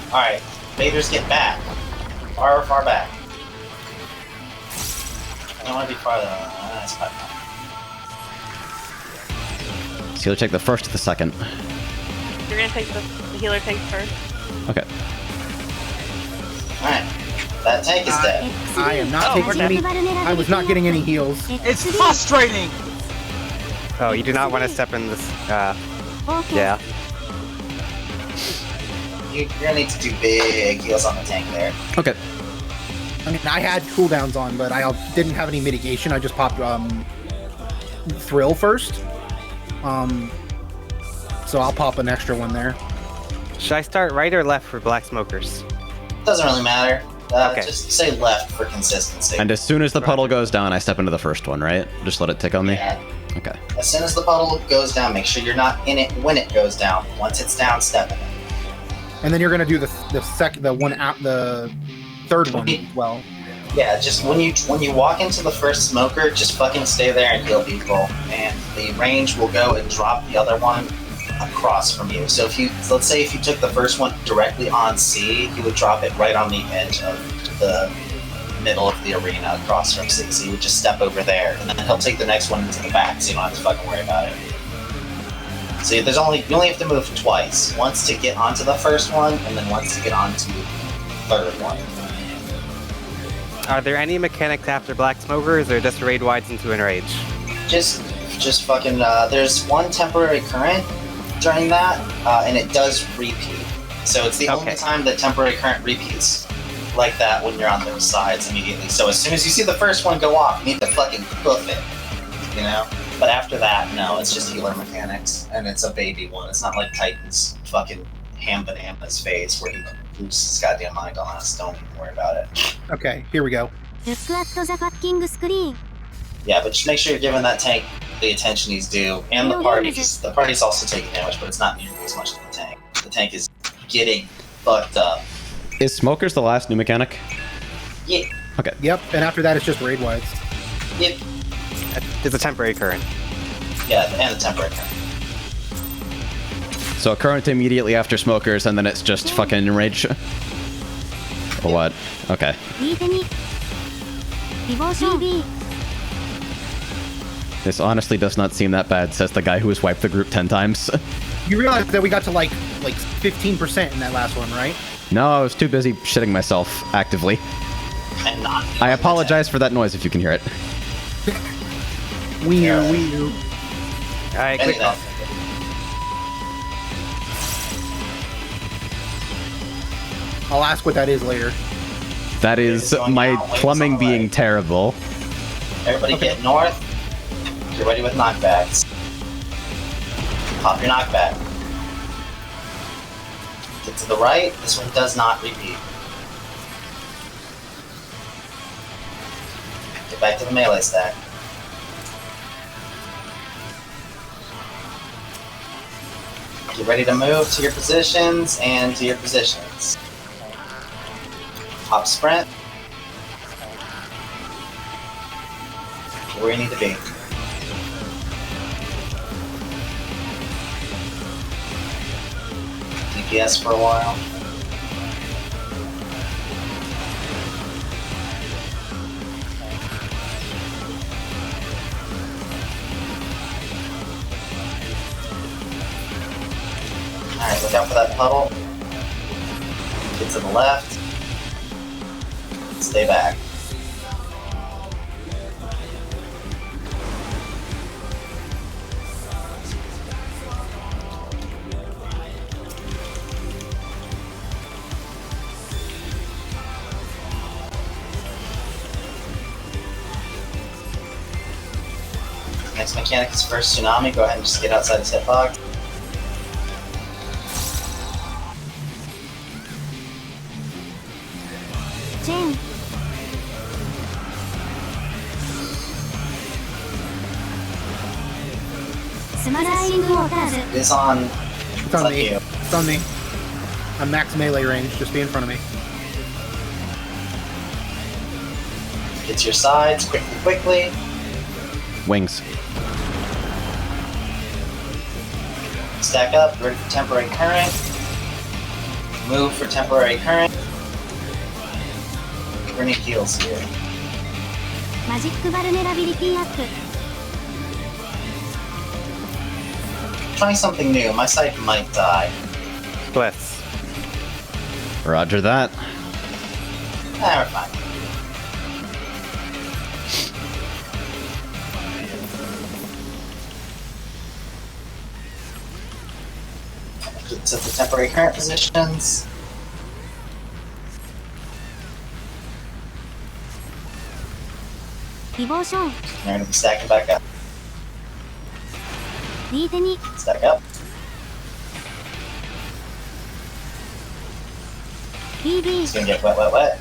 Alright, Vaders get back. Far, far back. I don't want to be farther. That's fine. So you'll take the first to the second. You're gonna take the healer takes first. Okay. Alright. That tank is dead. I am not taking any. I was not getting any heals. It's frustrating. Oh, you do not want to step in this. Yeah. You're gonna need to do big heals on the tank there. Okay. I mean, I had cooldowns on, but I didn't have any mitigation. I just popped Thrill first. So I'll pop an extra one there. Should I start right or left for black smokers? Doesn't really matter. Okay. Just say left for consistency. And as soon as the puddle goes down, I step into the first one, right? Just let it tick on me? Yeah. Okay. As soon as the puddle goes down, make sure you're not in it when it goes down. Once it's down, step in it. And then you're gonna do the third one as well. Yeah, just when you walk into the first smoker, just fucking stay there and heal people, and the range will go and drop the other one across from you. So let's say if you took the first one directly on C, you would drop it right on the edge of the middle of the arena across from C. So you would just step over there, and then he'll take the next one into the back, so you don't have to fucking worry about it. So you only have to move twice. Once to get onto the first one, and then once to get onto the third one. Are there any mechanics after black smokers, or just raid wides into enrage? Just fucking, there's one temporary current during that, and it does repeat. So it's the only time that temporary current repeats like that when you're on those sides immediately. So as soon as you see the first one go off, you need to fucking hoof it, you know? But after that, no, it's just healer mechanics, and it's a baby one. It's not like Titan's fucking ham banana's face where he loses his goddamn mind on us. Don't even worry about it. Okay, here we go. Look at the fucking screen. Yeah, but just make sure you're giving that tank the attention he's due, and the party. The party's also taking damage, but it's not nearly as much as the tank. The tank is getting fucked up. Is Smokers the last new mechanic? Yeah. Okay. Yep, and after that it's just raid wides. Yep. It's a temporary current. Yeah, and the temporary current. So a current immediately after Smokers, and then it's just fucking enrage. Or what? Okay. This honestly does not seem that bad, says the guy who has wiped the group 10 times. You realize that we got to like 15% in that last one, right? No, I was too busy shitting myself actively. And not. I apologize for that noise if you can hear it. Wee you. Alright, quick. I'll ask what that is later. That is my plumbing being terrible. Everybody get north. Get ready with knockbacks. Pop your knockback. Get to the right. This one does not repeat. Get back to the melee stack. Get ready to move to your positions and to your positions. Hop sprint. Where you need to be. DPS for a while. Alright, look out for that puddle. Get to the left. Stay back. Next mechanic is first tsunami. Go ahead and just get outside his hitbox. Jen. It's on. It's on me. You. It's on me. I'm max melee range. Just be in front of me. Get to your sides quickly. Wings. Stack up, ready for temporary current. Move for temporary current. Grenade heals here. Magic vulnerability up. Trying something new. My side might die. Blitz. Roger that. We're fine. To the temporary current positions. Devotion. They're gonna be stacking back up. Stack up. It's gonna get wet.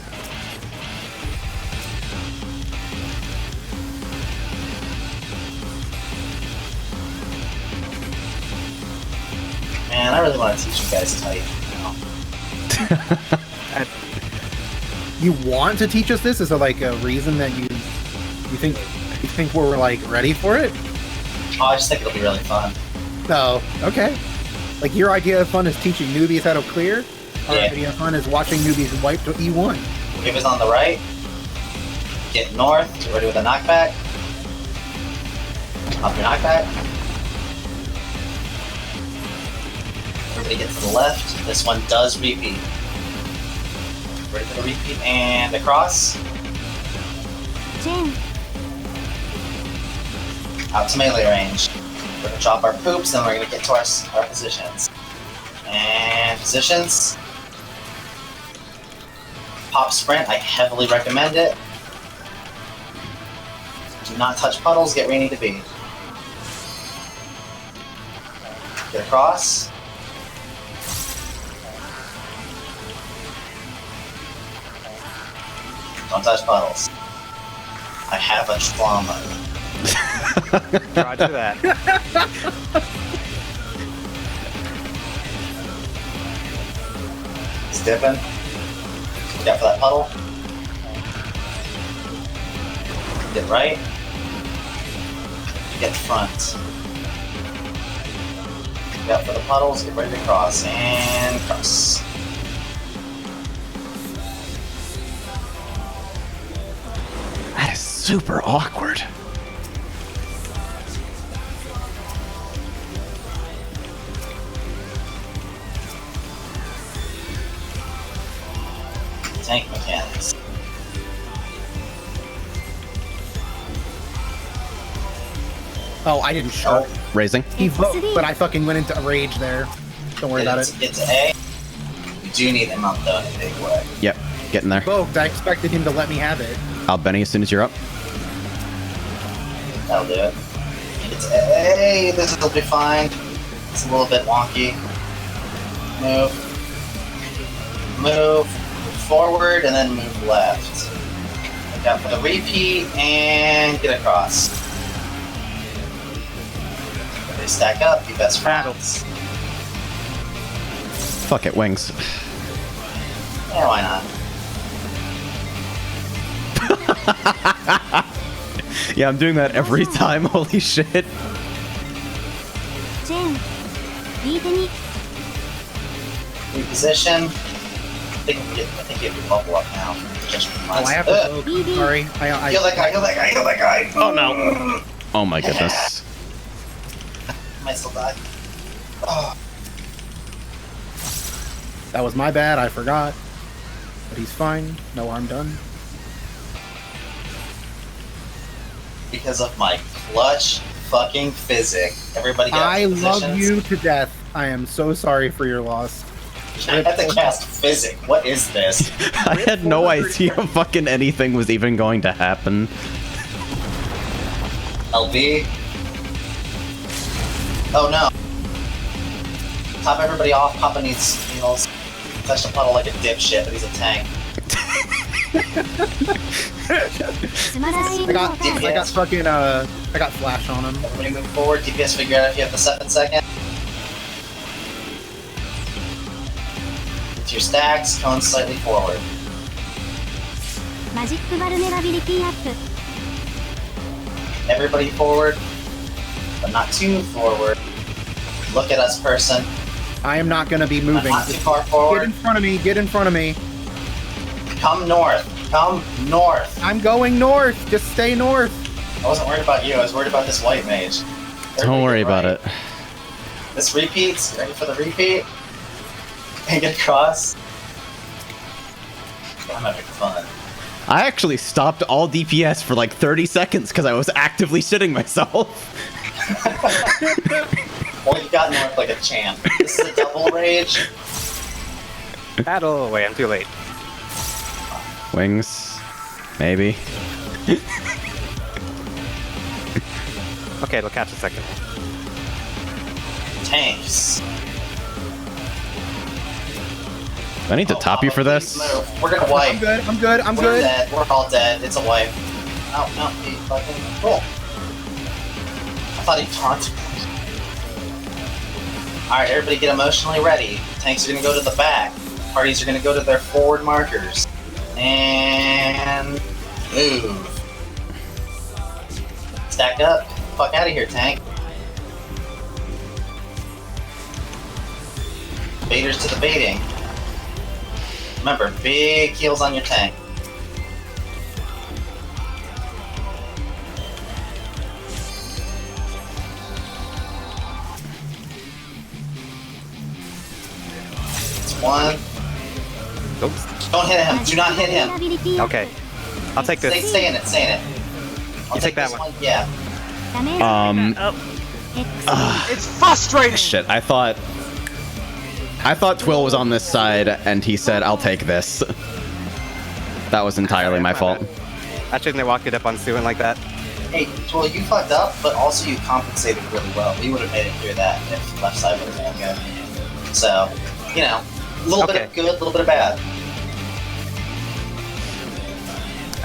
Man, I really want to teach you guys tight now. You want to teach us this? Is there like a reason that you think we're like ready for it? Oh, I just think it'll be really fun. Oh, okay. Like your idea of fun is teaching newbies how to clear? Our Yeah. idea of fun is watching newbies wipe to E1. If it's on the right, get north, get ready with a knockback. Up your knockback. Everybody get to the left. This one does repeat. Ready for the repeat and across. Jen. Out to melee range. We're gonna drop our poops, then we're gonna get to our positions. And positions. Pop sprint, I heavily recommend it. Do not touch puddles, get where you need to be. Get across. Don't touch puddles. I have a trauma. Roger that. He's dipping. Look out for that puddle. Get right. Get front. Look out for the puddles. Get ready to cross. And cross. That is super awkward. Tank mechanics. Oh, I didn't show. Raising. He voted, but I fucking went into a rage there. Don't worry about it. It's A. We do need him up though in a big way. Yep. Getting there. Voked, I expected him to let me have it. I'll Benny as soon as you're up. That'll do it. It's A. This will be fine. It's a little bit wonky. Move. Move forward and then move left. Look out for the repeat and get across. They stack up, be best friends. Fuck it, wings. Yeah, why not? Yeah, I'm doing that every time. Holy shit. チェーン右手に Reposition. I think you have to bubble up now. Just Oh, I have to poke. Sorry. I Heal that guy, heal that guy, heal that guy! Oh no. Oh my goodness. Might still die. Oh. That was my bad. I forgot. But he's fine. No harm done. Because of my clutch fucking physic. Everybody got I positions. love you to death. I am so sorry for your loss. I had to cast physic. What is this? I had no idea fucking anything was even going to happen. LB. Oh no. Top everybody off. Papa needs heals. Touch the puddle like a dipshit, but he's a tank. I got fucking I got flash on him. Everybody move forward. DPS figure out if you have the 7-second. With your stacks, cone slightly forward. マジックバルネラビリティアップ Everybody forward, but not too forward. Look at us, person. I am not gonna be moving. Not too far Get forward. in front of me. Get in front of me. Come north. Come north. I'm going north. Just stay north. I wasn't worried about you. I was worried about this white mage. Don't worry about it. This repeats. Ready for the repeat? And get across. I'm having fun. I actually stopped all DPS for like 30 seconds because I was actively shitting myself. Well, you got north like a champ. This is a double rage. Battle away, I'm too late. Wings. Maybe. Okay, it'll catch a second. Tanks. Do I need to top you for this? Move. We're gonna wipe. I'm good. I'm good. I'm We're good. dead. We're all dead. It's a wipe. Oh, no. He fucking... Cool. I thought he taunted. Alright, everybody get emotionally ready. Tanks are gonna go to the back. Parties are gonna go to their forward markers. And... move. Stack up. Fuck out of here, tank. Baiters to the baiting. Remember, big heals on your tank. It's one. Oops. Don't hit him. Do not hit him. Okay. I'll take this. Stay in it. Stay in it. I'll You take that this one. Yeah. It's frustrating. Shit, I thought Twill was on this side, and he said, I'll take this. That was entirely my fault. I shouldn't have walked it up on Suin like that. Hey, well, you fucked up, but also you compensated really well. We would have made it through that if left side would have been good. So, you know, a little bit of good, a little bit of bad.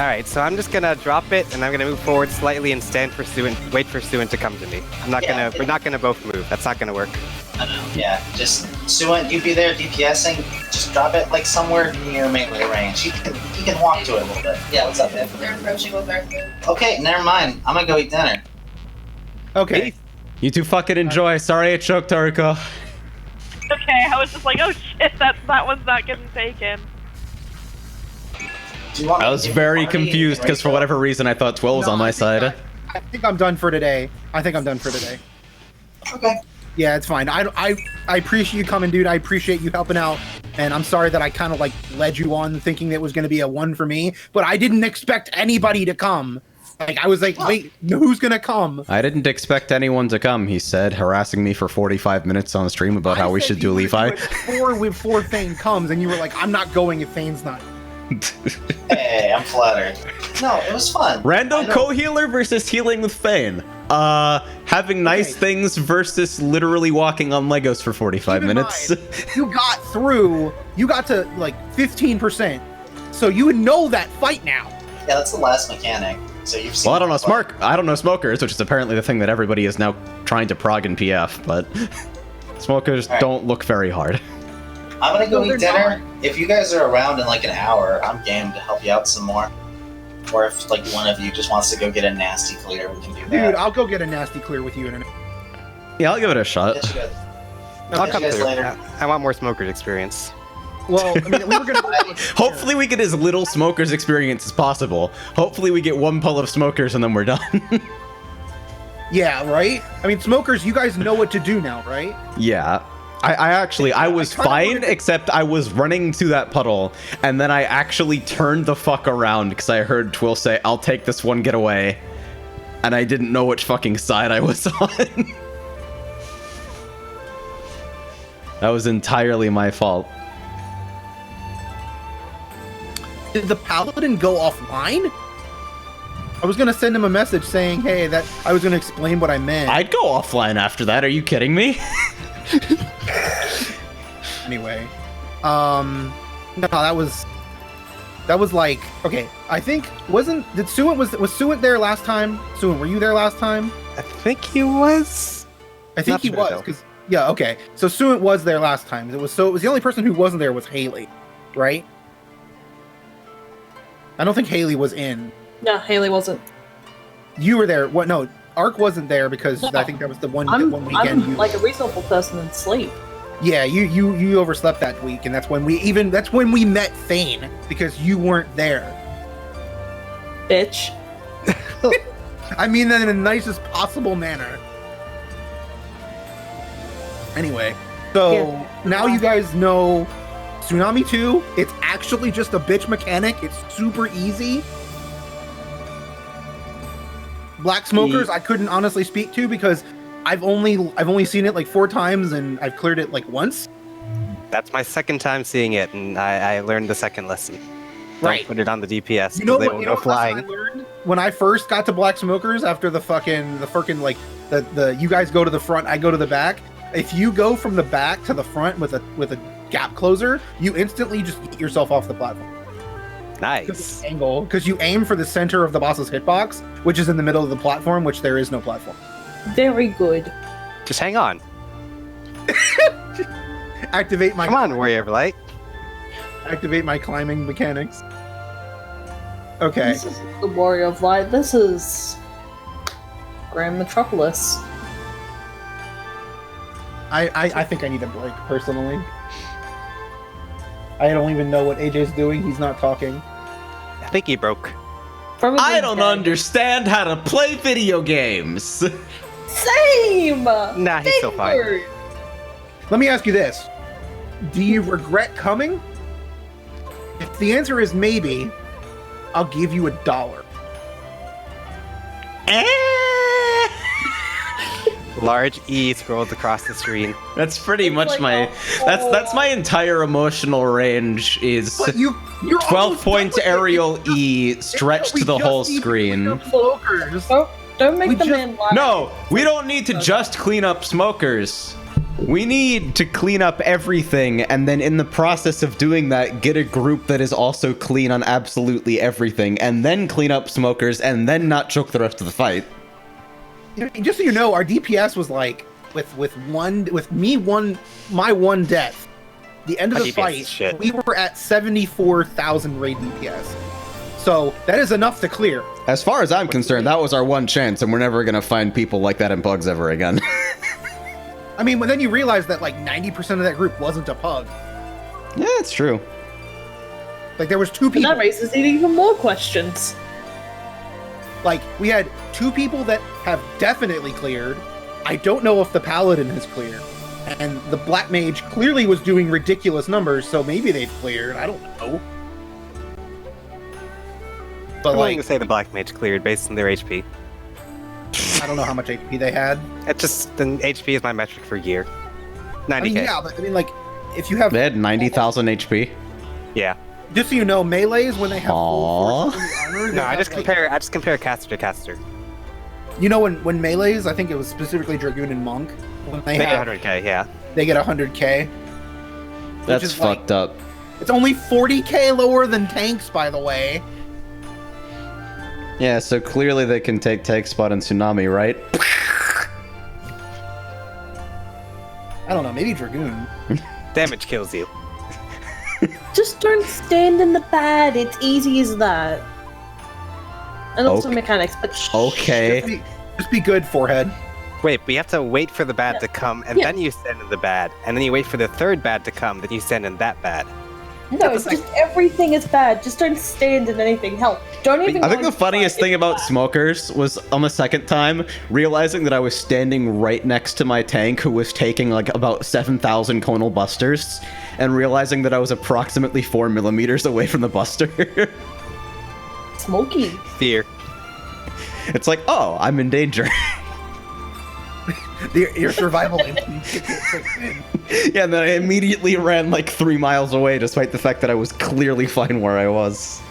Alright, so I'm just gonna drop it, and I'm gonna move forward slightly and stand for Suin, wait for Suin to come to me. We're not gonna both move. That's not gonna work. I know, yeah. Just, Suin, you be there DPSing, just drop it like somewhere near melee range. He can walk to it a little bit. Yeah, what's up, man? They're approaching with their food. Okay, never mind. I'm gonna go eat dinner. Okay. You two fucking enjoy. Sorry I choked, Taruko. Okay, I was just like, oh shit, that one's not getting taken. I was very confused because for whatever reason I thought Twill was on my side. I think I'm done for today. Okay. Yeah, it's fine. I appreciate you coming, dude. I appreciate you helping out. And I'm sorry that I kind of like led you on thinking that it was going to be a 1 for me, but I didn't expect anybody to come. Like, I was like, wait, who's going to come? I didn't expect anyone to come, he said, harassing me for 45 minutes on the stream about how we should do Levi. Before Thane comes, and you were like, I'm not going if Thane's not. Hey, I'm flattered. No, it was fun. Rando co-healer versus healing with Fane. Having nice things versus literally walking on Legos for 45 minutes. You got through, you got to like 15%. So you would know that fight now. Yeah, that's the last mechanic. So you've seen. Well, I don't know smokers, which is apparently the thing that everybody is now trying to prog in PF, but smokers don't look very hard. I'm gonna go No, eat they're dinner. If you guys are around in like an hour, I'm game to help you out some more. Or if like one of you just wants to go get a nasty clear, we can do that. Dude, I'll go get a nasty clear with you in a minute. Yeah, I'll give it a shot. Catch you guys- I'll catch come you guys through. later. I want more smokers experience. Well, I mean, we were gonna. Hopefully we get as little smokers experience as possible. Hopefully we get one pull of smokers and then we're done. Yeah, right. I mean, smokers, you guys know what to do now, right? Yeah. I was kinda fine, wanted to- except I was running to that puddle, and then I actually turned the fuck around because I heard Twill say, "I'll take this one, get away." And I didn't know which fucking side I was on. That was entirely my fault. Did the paladin go offline? I was gonna send him a message saying, "Hey, that I was gonna explain what I meant." I'd go offline after that. Are you kidding me? Anyway, no, that was like okay. I think did Suint was Suint there last time? Suint, were you there last time? I think he was. I think Not he sure, was though. because yeah, okay. So Suint was there last time. It was the only person who wasn't there was Haley, right? I don't think Haley was in. No, Haley wasn't. You were there. What? No, Ark wasn't there because I think that was the one weekend. I'm like a reasonable person in sleep. Yeah, you overslept that week, and that's when we met Thane because you weren't there. Bitch. I mean that in the nicest possible manner. Anyway, so Yeah. now you guys know Tsunami 2. It's actually just a bitch mechanic. It's super easy. Black Smokers, I couldn't honestly speak to because I've only seen it like 4 times and I've cleared it like once. That's my second time seeing it, and I learned the second lesson. Right. Don't put it on the DPS. You know because they what? will You know go what lesson flying. I learned when I first got to Black Smokers after the freaking like the you guys go to the front, I go to the back. If you go from the back to the front with a gap closer, you instantly just eat yourself off the platform. Nice. Angle because you aim for the center of the boss's hitbox, which is in the middle of the platform, which there is no platform. Very good. Just hang on. Activate my Come on, Warrior of Light. activate my climbing mechanics. Okay. This is the Warrior of Light. This is Grand Metropolis. I think I need a break personally. I don't even know what AJ's doing. He's not talking. I think he broke. Probably I don't dead. understand how to play video games. Same! Nah, he's still fine. Figured. Let me ask you this. Do you regret coming? If the answer is maybe, I'll give you $1. Large E scrolled across the screen. That's pretty It's much like my a that's my entire emotional range is But you're 12 almost done points with it. aerial E stretched We to the just whole need to screen. clean up smokers. Don't make We the just- man lie. No, we don't need to just clean up smokers. We need to clean up everything, and then in the process of doing that, get a group that is also clean on absolutely everything, and then clean up smokers, and then not choke the rest of the fight. Just so you know, our DPS was like my one death. The end of My the DPS fight, is shit. we were at 74,000 raid DPS. So that is enough to clear. As far as I'm concerned, that was our one chance, and we're never gonna find people like that in Bugs ever again. I mean, but then you realize that like 90% of that group wasn't a pug. Yeah, it's true. Like there was 2 And people. that raises even more questions. Like we had 2 people that have definitely cleared. I don't know if the paladin has cleared. And the black mage clearly was doing ridiculous numbers, so maybe they've cleared. I don't know. But I'm willing like, to say the Black Mage cleared based on their HP. I don't know how much HP they had. It's just, then HP is my metric for gear. 90k. I mean, yeah, but I mean, like, if you have, They had 90,000 HP. Yeah. just so you know, melees when they have full Aww. force in the armor. they No, I have, just like- compare caster to caster. You know, when melees, I think it was specifically Dragoon and Monk. When they They get have, 100k, yeah. they get 100k. That's is like- fucked up. It's only 40k lower than tanks, by the way. Yeah, so clearly they can take Tank Spot and Tsunami, right? I don't know, maybe Dragoon. Damage kills you. Just don't stand in the bad. It's easy as that. And also Okay. mechanics, but Okay. Just be good, forehead. Wait, we have to wait for the bad to come, and then you stand in the bad, and then you wait for the third bad to come, then you stand in that bad. No, it's just everything is bad. Just don't stand in anything. Hell, don't even. I think go the funniest thing about smokers was on the second time realizing that I was standing right next to my tank who was taking like about 7,000 conal busters, and realizing that I was approximately 4 millimeters away from the buster. Smoky. Fear. It's like, oh, I'm in danger. Your survival instinct kicks in. Yeah, and then I immediately ran like 3 miles away, despite the fact that I was clearly fine where I was.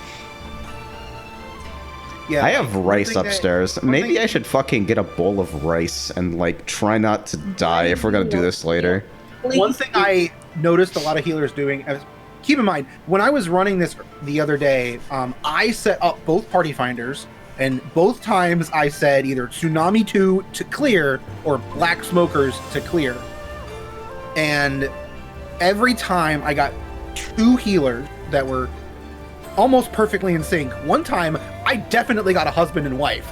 Yeah, I have rice thing that- upstairs. one Maybe thing- I should fucking get a bowl of rice and like try not to die if we're gonna do this later. One thing I noticed a lot of healers doing, keep in mind, when I was running this the other day, I set up both party finders, and both times I said either Tsunami 2 to clear or Black Smokers to clear. And every time I got 2 healers that were almost perfectly in sync. One time, I definitely got a husband and wife.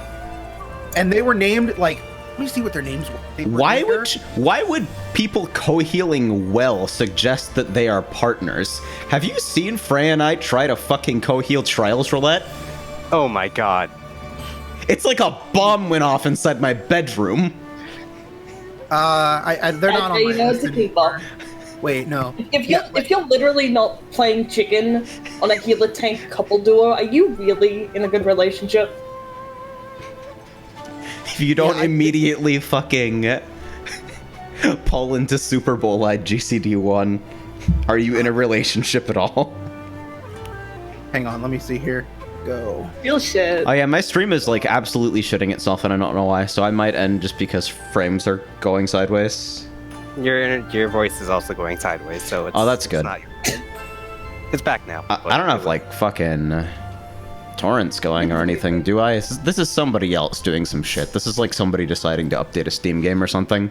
And they were named, like, let me see what their names were. They were Why would people co-healing well suggest that they are partners? Have you seen Freya and I try to fucking co-heal Trials Roulette? Oh my god. It's like a bomb went off inside my bedroom. they're not on my you know list to anymore. people. Wait, no. If you're literally not playing chicken on a healer tank couple duo, are you really in a good relationship? If you don't immediately fucking pull into Super Bowl at GCD1, are you in a relationship at all? Hang on, let me see here. Go. Real shit. Oh yeah, my stream is like absolutely shitting itself and I don't know why, so I might end just because frames are going sideways. Your voice is also going sideways, so it's... Oh, that's good. It's back now. I don't have like fucking torrents going or anything, do I? This is somebody else doing some shit. This is like somebody deciding to update a Steam game or something.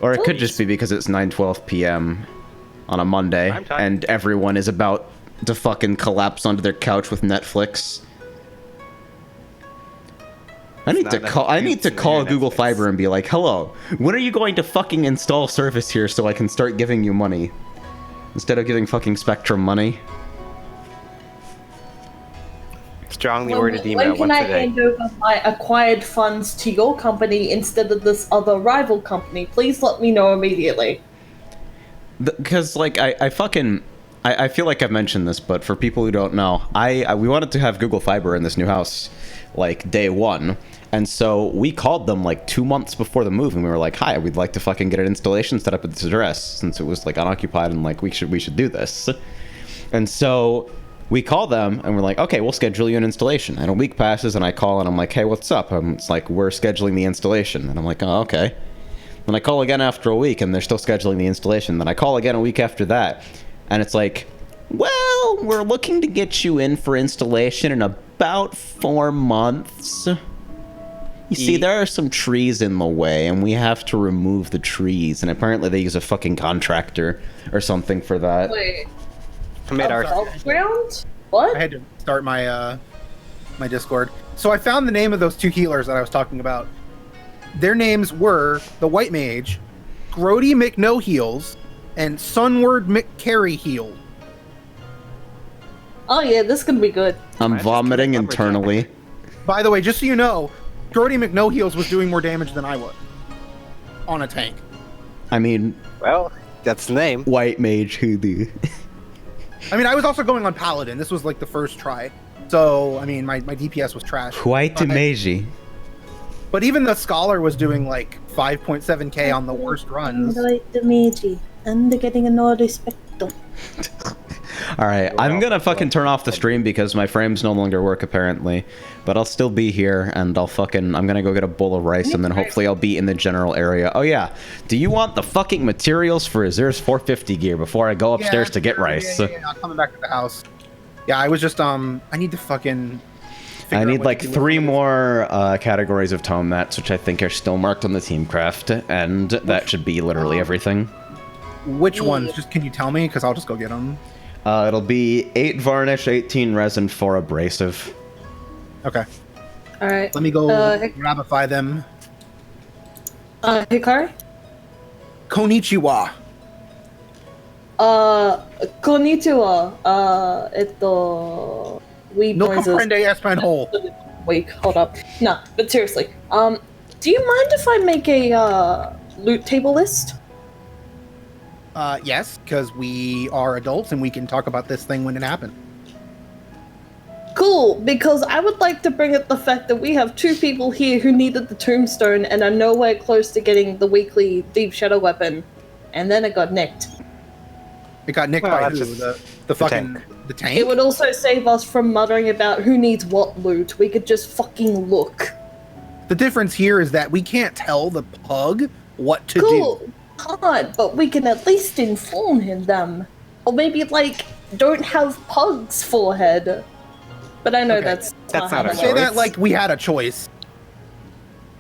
Or it could just be because it's 9:12 p.m. on a Monday and everyone is about to fucking collapse onto their couch with Netflix. I need to call Google Fiber and be like, hello, when are you going to fucking install service here so I can start giving you money? Instead of giving fucking Spectrum money. Strongly worded email When can once I a day. hand over my acquired funds to your company instead of this other rival company? Please let me know immediately. Because, like, I feel like I've mentioned this, but for people who don't know, we wanted to have Google Fiber in this new house, like, day one. And so we called them, like, 2 months before the move, and we were like, hi, we'd like to fucking get an installation set up at this address, since it was, like, unoccupied, and, like, we should do this. And so we call them, and we're like, okay, we'll schedule you an installation. And a week passes, and I call, and I'm like, hey, what's up? It's like, we're scheduling the installation. And I'm like, oh, okay. Then I call again after a week, and they're still scheduling the installation. Then I call again a week after that, and it's like, well, we're looking to get you in for installation in about 4 months. You see, there are some trees in the way, and we have to remove the trees. And apparently they use a fucking contractor or something for that. Wait. Ground? What? I had to start my my Discord. So I found the name of those 2 healers that I was talking about. Their names were the White Mage, Grody McNoheels, and Sunward McCarryheel. Oh yeah, this is gonna be good. I'm vomiting internally. By the way, just so you know, Grody McNoheels was doing more damage than I was on a tank. I mean... Well, that's the name. White Mage Hoodoo. I mean, I was also going on Paladin. This was like the first try. So, I mean, my DPS was trash. White Mage. But even the Scholar was doing like 5.7k on the worst runs. The Meiji, and they're getting a no respect. Alright, I'm gonna fucking turn off the stream because my frames no longer work apparently. But I'll still be here and I'm gonna go get a bowl of rice and then hopefully I'll be in the general area. Oh yeah, do you want the fucking materials for Azir's 450 gear before I go upstairs to get rice? Yeah, I'm coming back to the house. Yeah, I was just, I need to fucking... I need like 3 more categories of tome mats, which I think are still marked on the team craft, and that should be literally everything. Which ones? Just can you tell me? Because I'll just go get them. It'll be 8 varnish, 18 resin, 4 abrasive. Okay. All right. Let me go grabify them. Hikari? Konnichiwa. Konnichiwa. Weed No noises. comprende español. Wait, hold up. No, but seriously. Do you mind if I make a loot table list? Yes, because we are adults and we can talk about this thing when it happens. Cool, because I would like to bring up the fact that we have 2 people here who needed the tombstone and are nowhere close to getting the weekly deep shadow weapon, and then it got nicked. It got nicked by who? The fucking tank. It would also save us from muttering about who needs what loot. We could just fucking look. The difference here is that we can't tell the pug what to do. Cool, can't, but we can at least inform them. Or maybe, like, don't have pug's forehead. But I know Okay. that's That's not a Say that like we had a choice.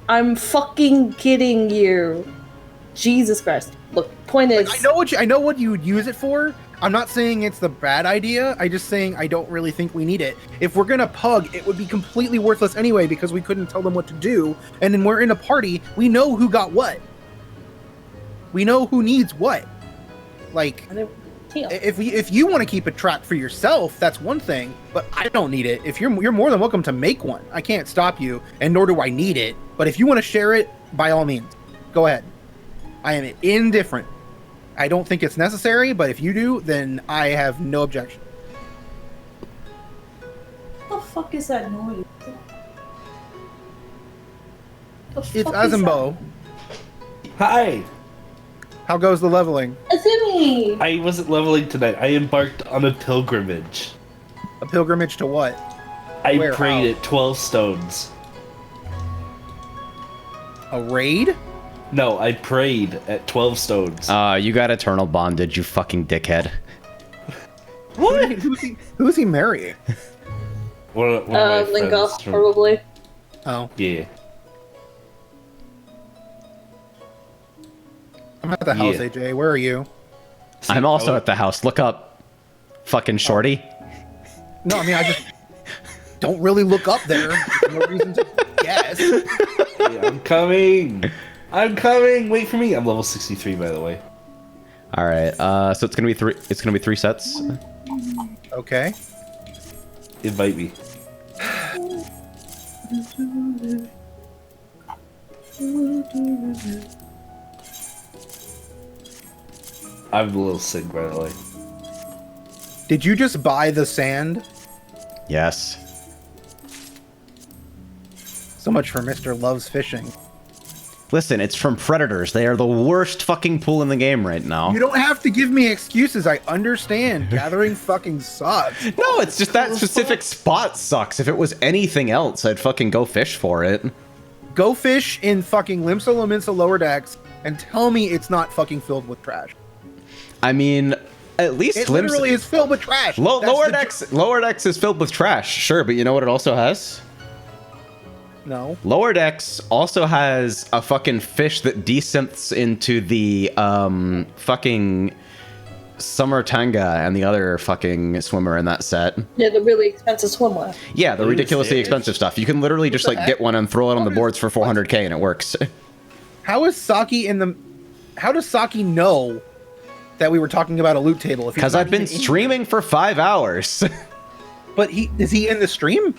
I'm fucking kidding you. Jesus Christ. Look, point is... I know what you would use it for. I'm not saying it's the bad idea. I'm just saying I don't really think we need it. If we're gonna pug, it would be completely worthless anyway because we couldn't tell them what to do. And then we're in a party. We know who got what. We know who needs what. Like, if you want to keep a track for yourself, that's one thing. But I don't need it. If you're more than welcome to make one. I can't stop you, and nor do I need it. But if you want to share it, by all means, go ahead. I am indifferent. I don't think it's necessary, but if you do, then I have no objection. What the fuck is that noise? It's Azimbo. Hi! How goes the leveling? Azumi! I wasn't leveling tonight. I embarked on a pilgrimage. A pilgrimage to what? I Where? prayed How? at 12 stones. A raid? No, I prayed at 12 stones. You got eternal bondage, you fucking dickhead. What? Who's he marrying? One of my Linka, friends from- probably. Oh. Yeah. I'm at the house, Yeah. AJ. Where are you? I'm also at the house. Look up. Fucking shorty. No, I mean, I just don't really look up there. There's no reason to guess. Yeah, I'm coming! I'm coming! Wait for me! I'm level 63, by the way. Alright, so it's gonna be 3 3 sets. Okay. Invite me. I'm a little sick, by the way. Did you just buy the sand? Yes. So much for Mr. Loves Fishing. Listen, it's from Predators. They are the worst fucking pool in the game right now. You don't have to give me excuses. I understand. Gathering fucking sucks. No, it's just that specific spot sucks. If it was anything else, I'd fucking go fish for it. Go fish in fucking Limsa Lominsa Lower Decks and tell me it's not fucking filled with trash. I mean, at least It literally is filled with trash. That's Lower decks is filled with trash, sure, but you know what it also has? No. Lower decks also has a fucking fish that desynths into the fucking Summer Tanga and the other fucking swimmer in that set. Yeah, the really expensive swimwear. Yeah, the ridiculously expensive stuff. You can literally just like get one and throw it on the boards for 400k and it works. How is Saki in the... How does Saki know that we were talking about a loot table? Because I've been streaming for 5 hours. But is he in the stream?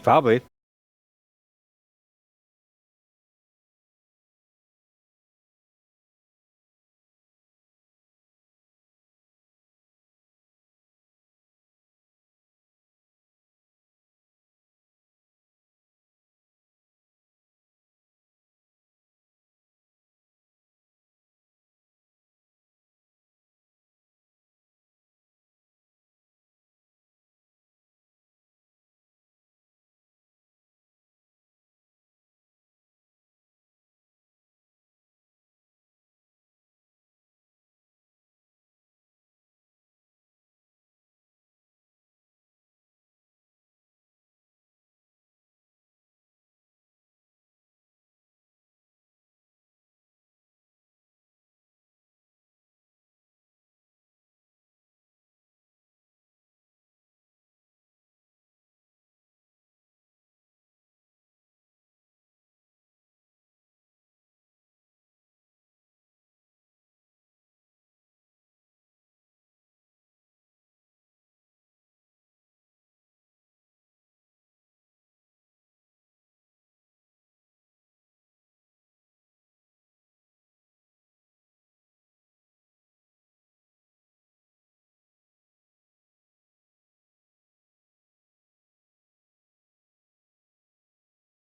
Probably.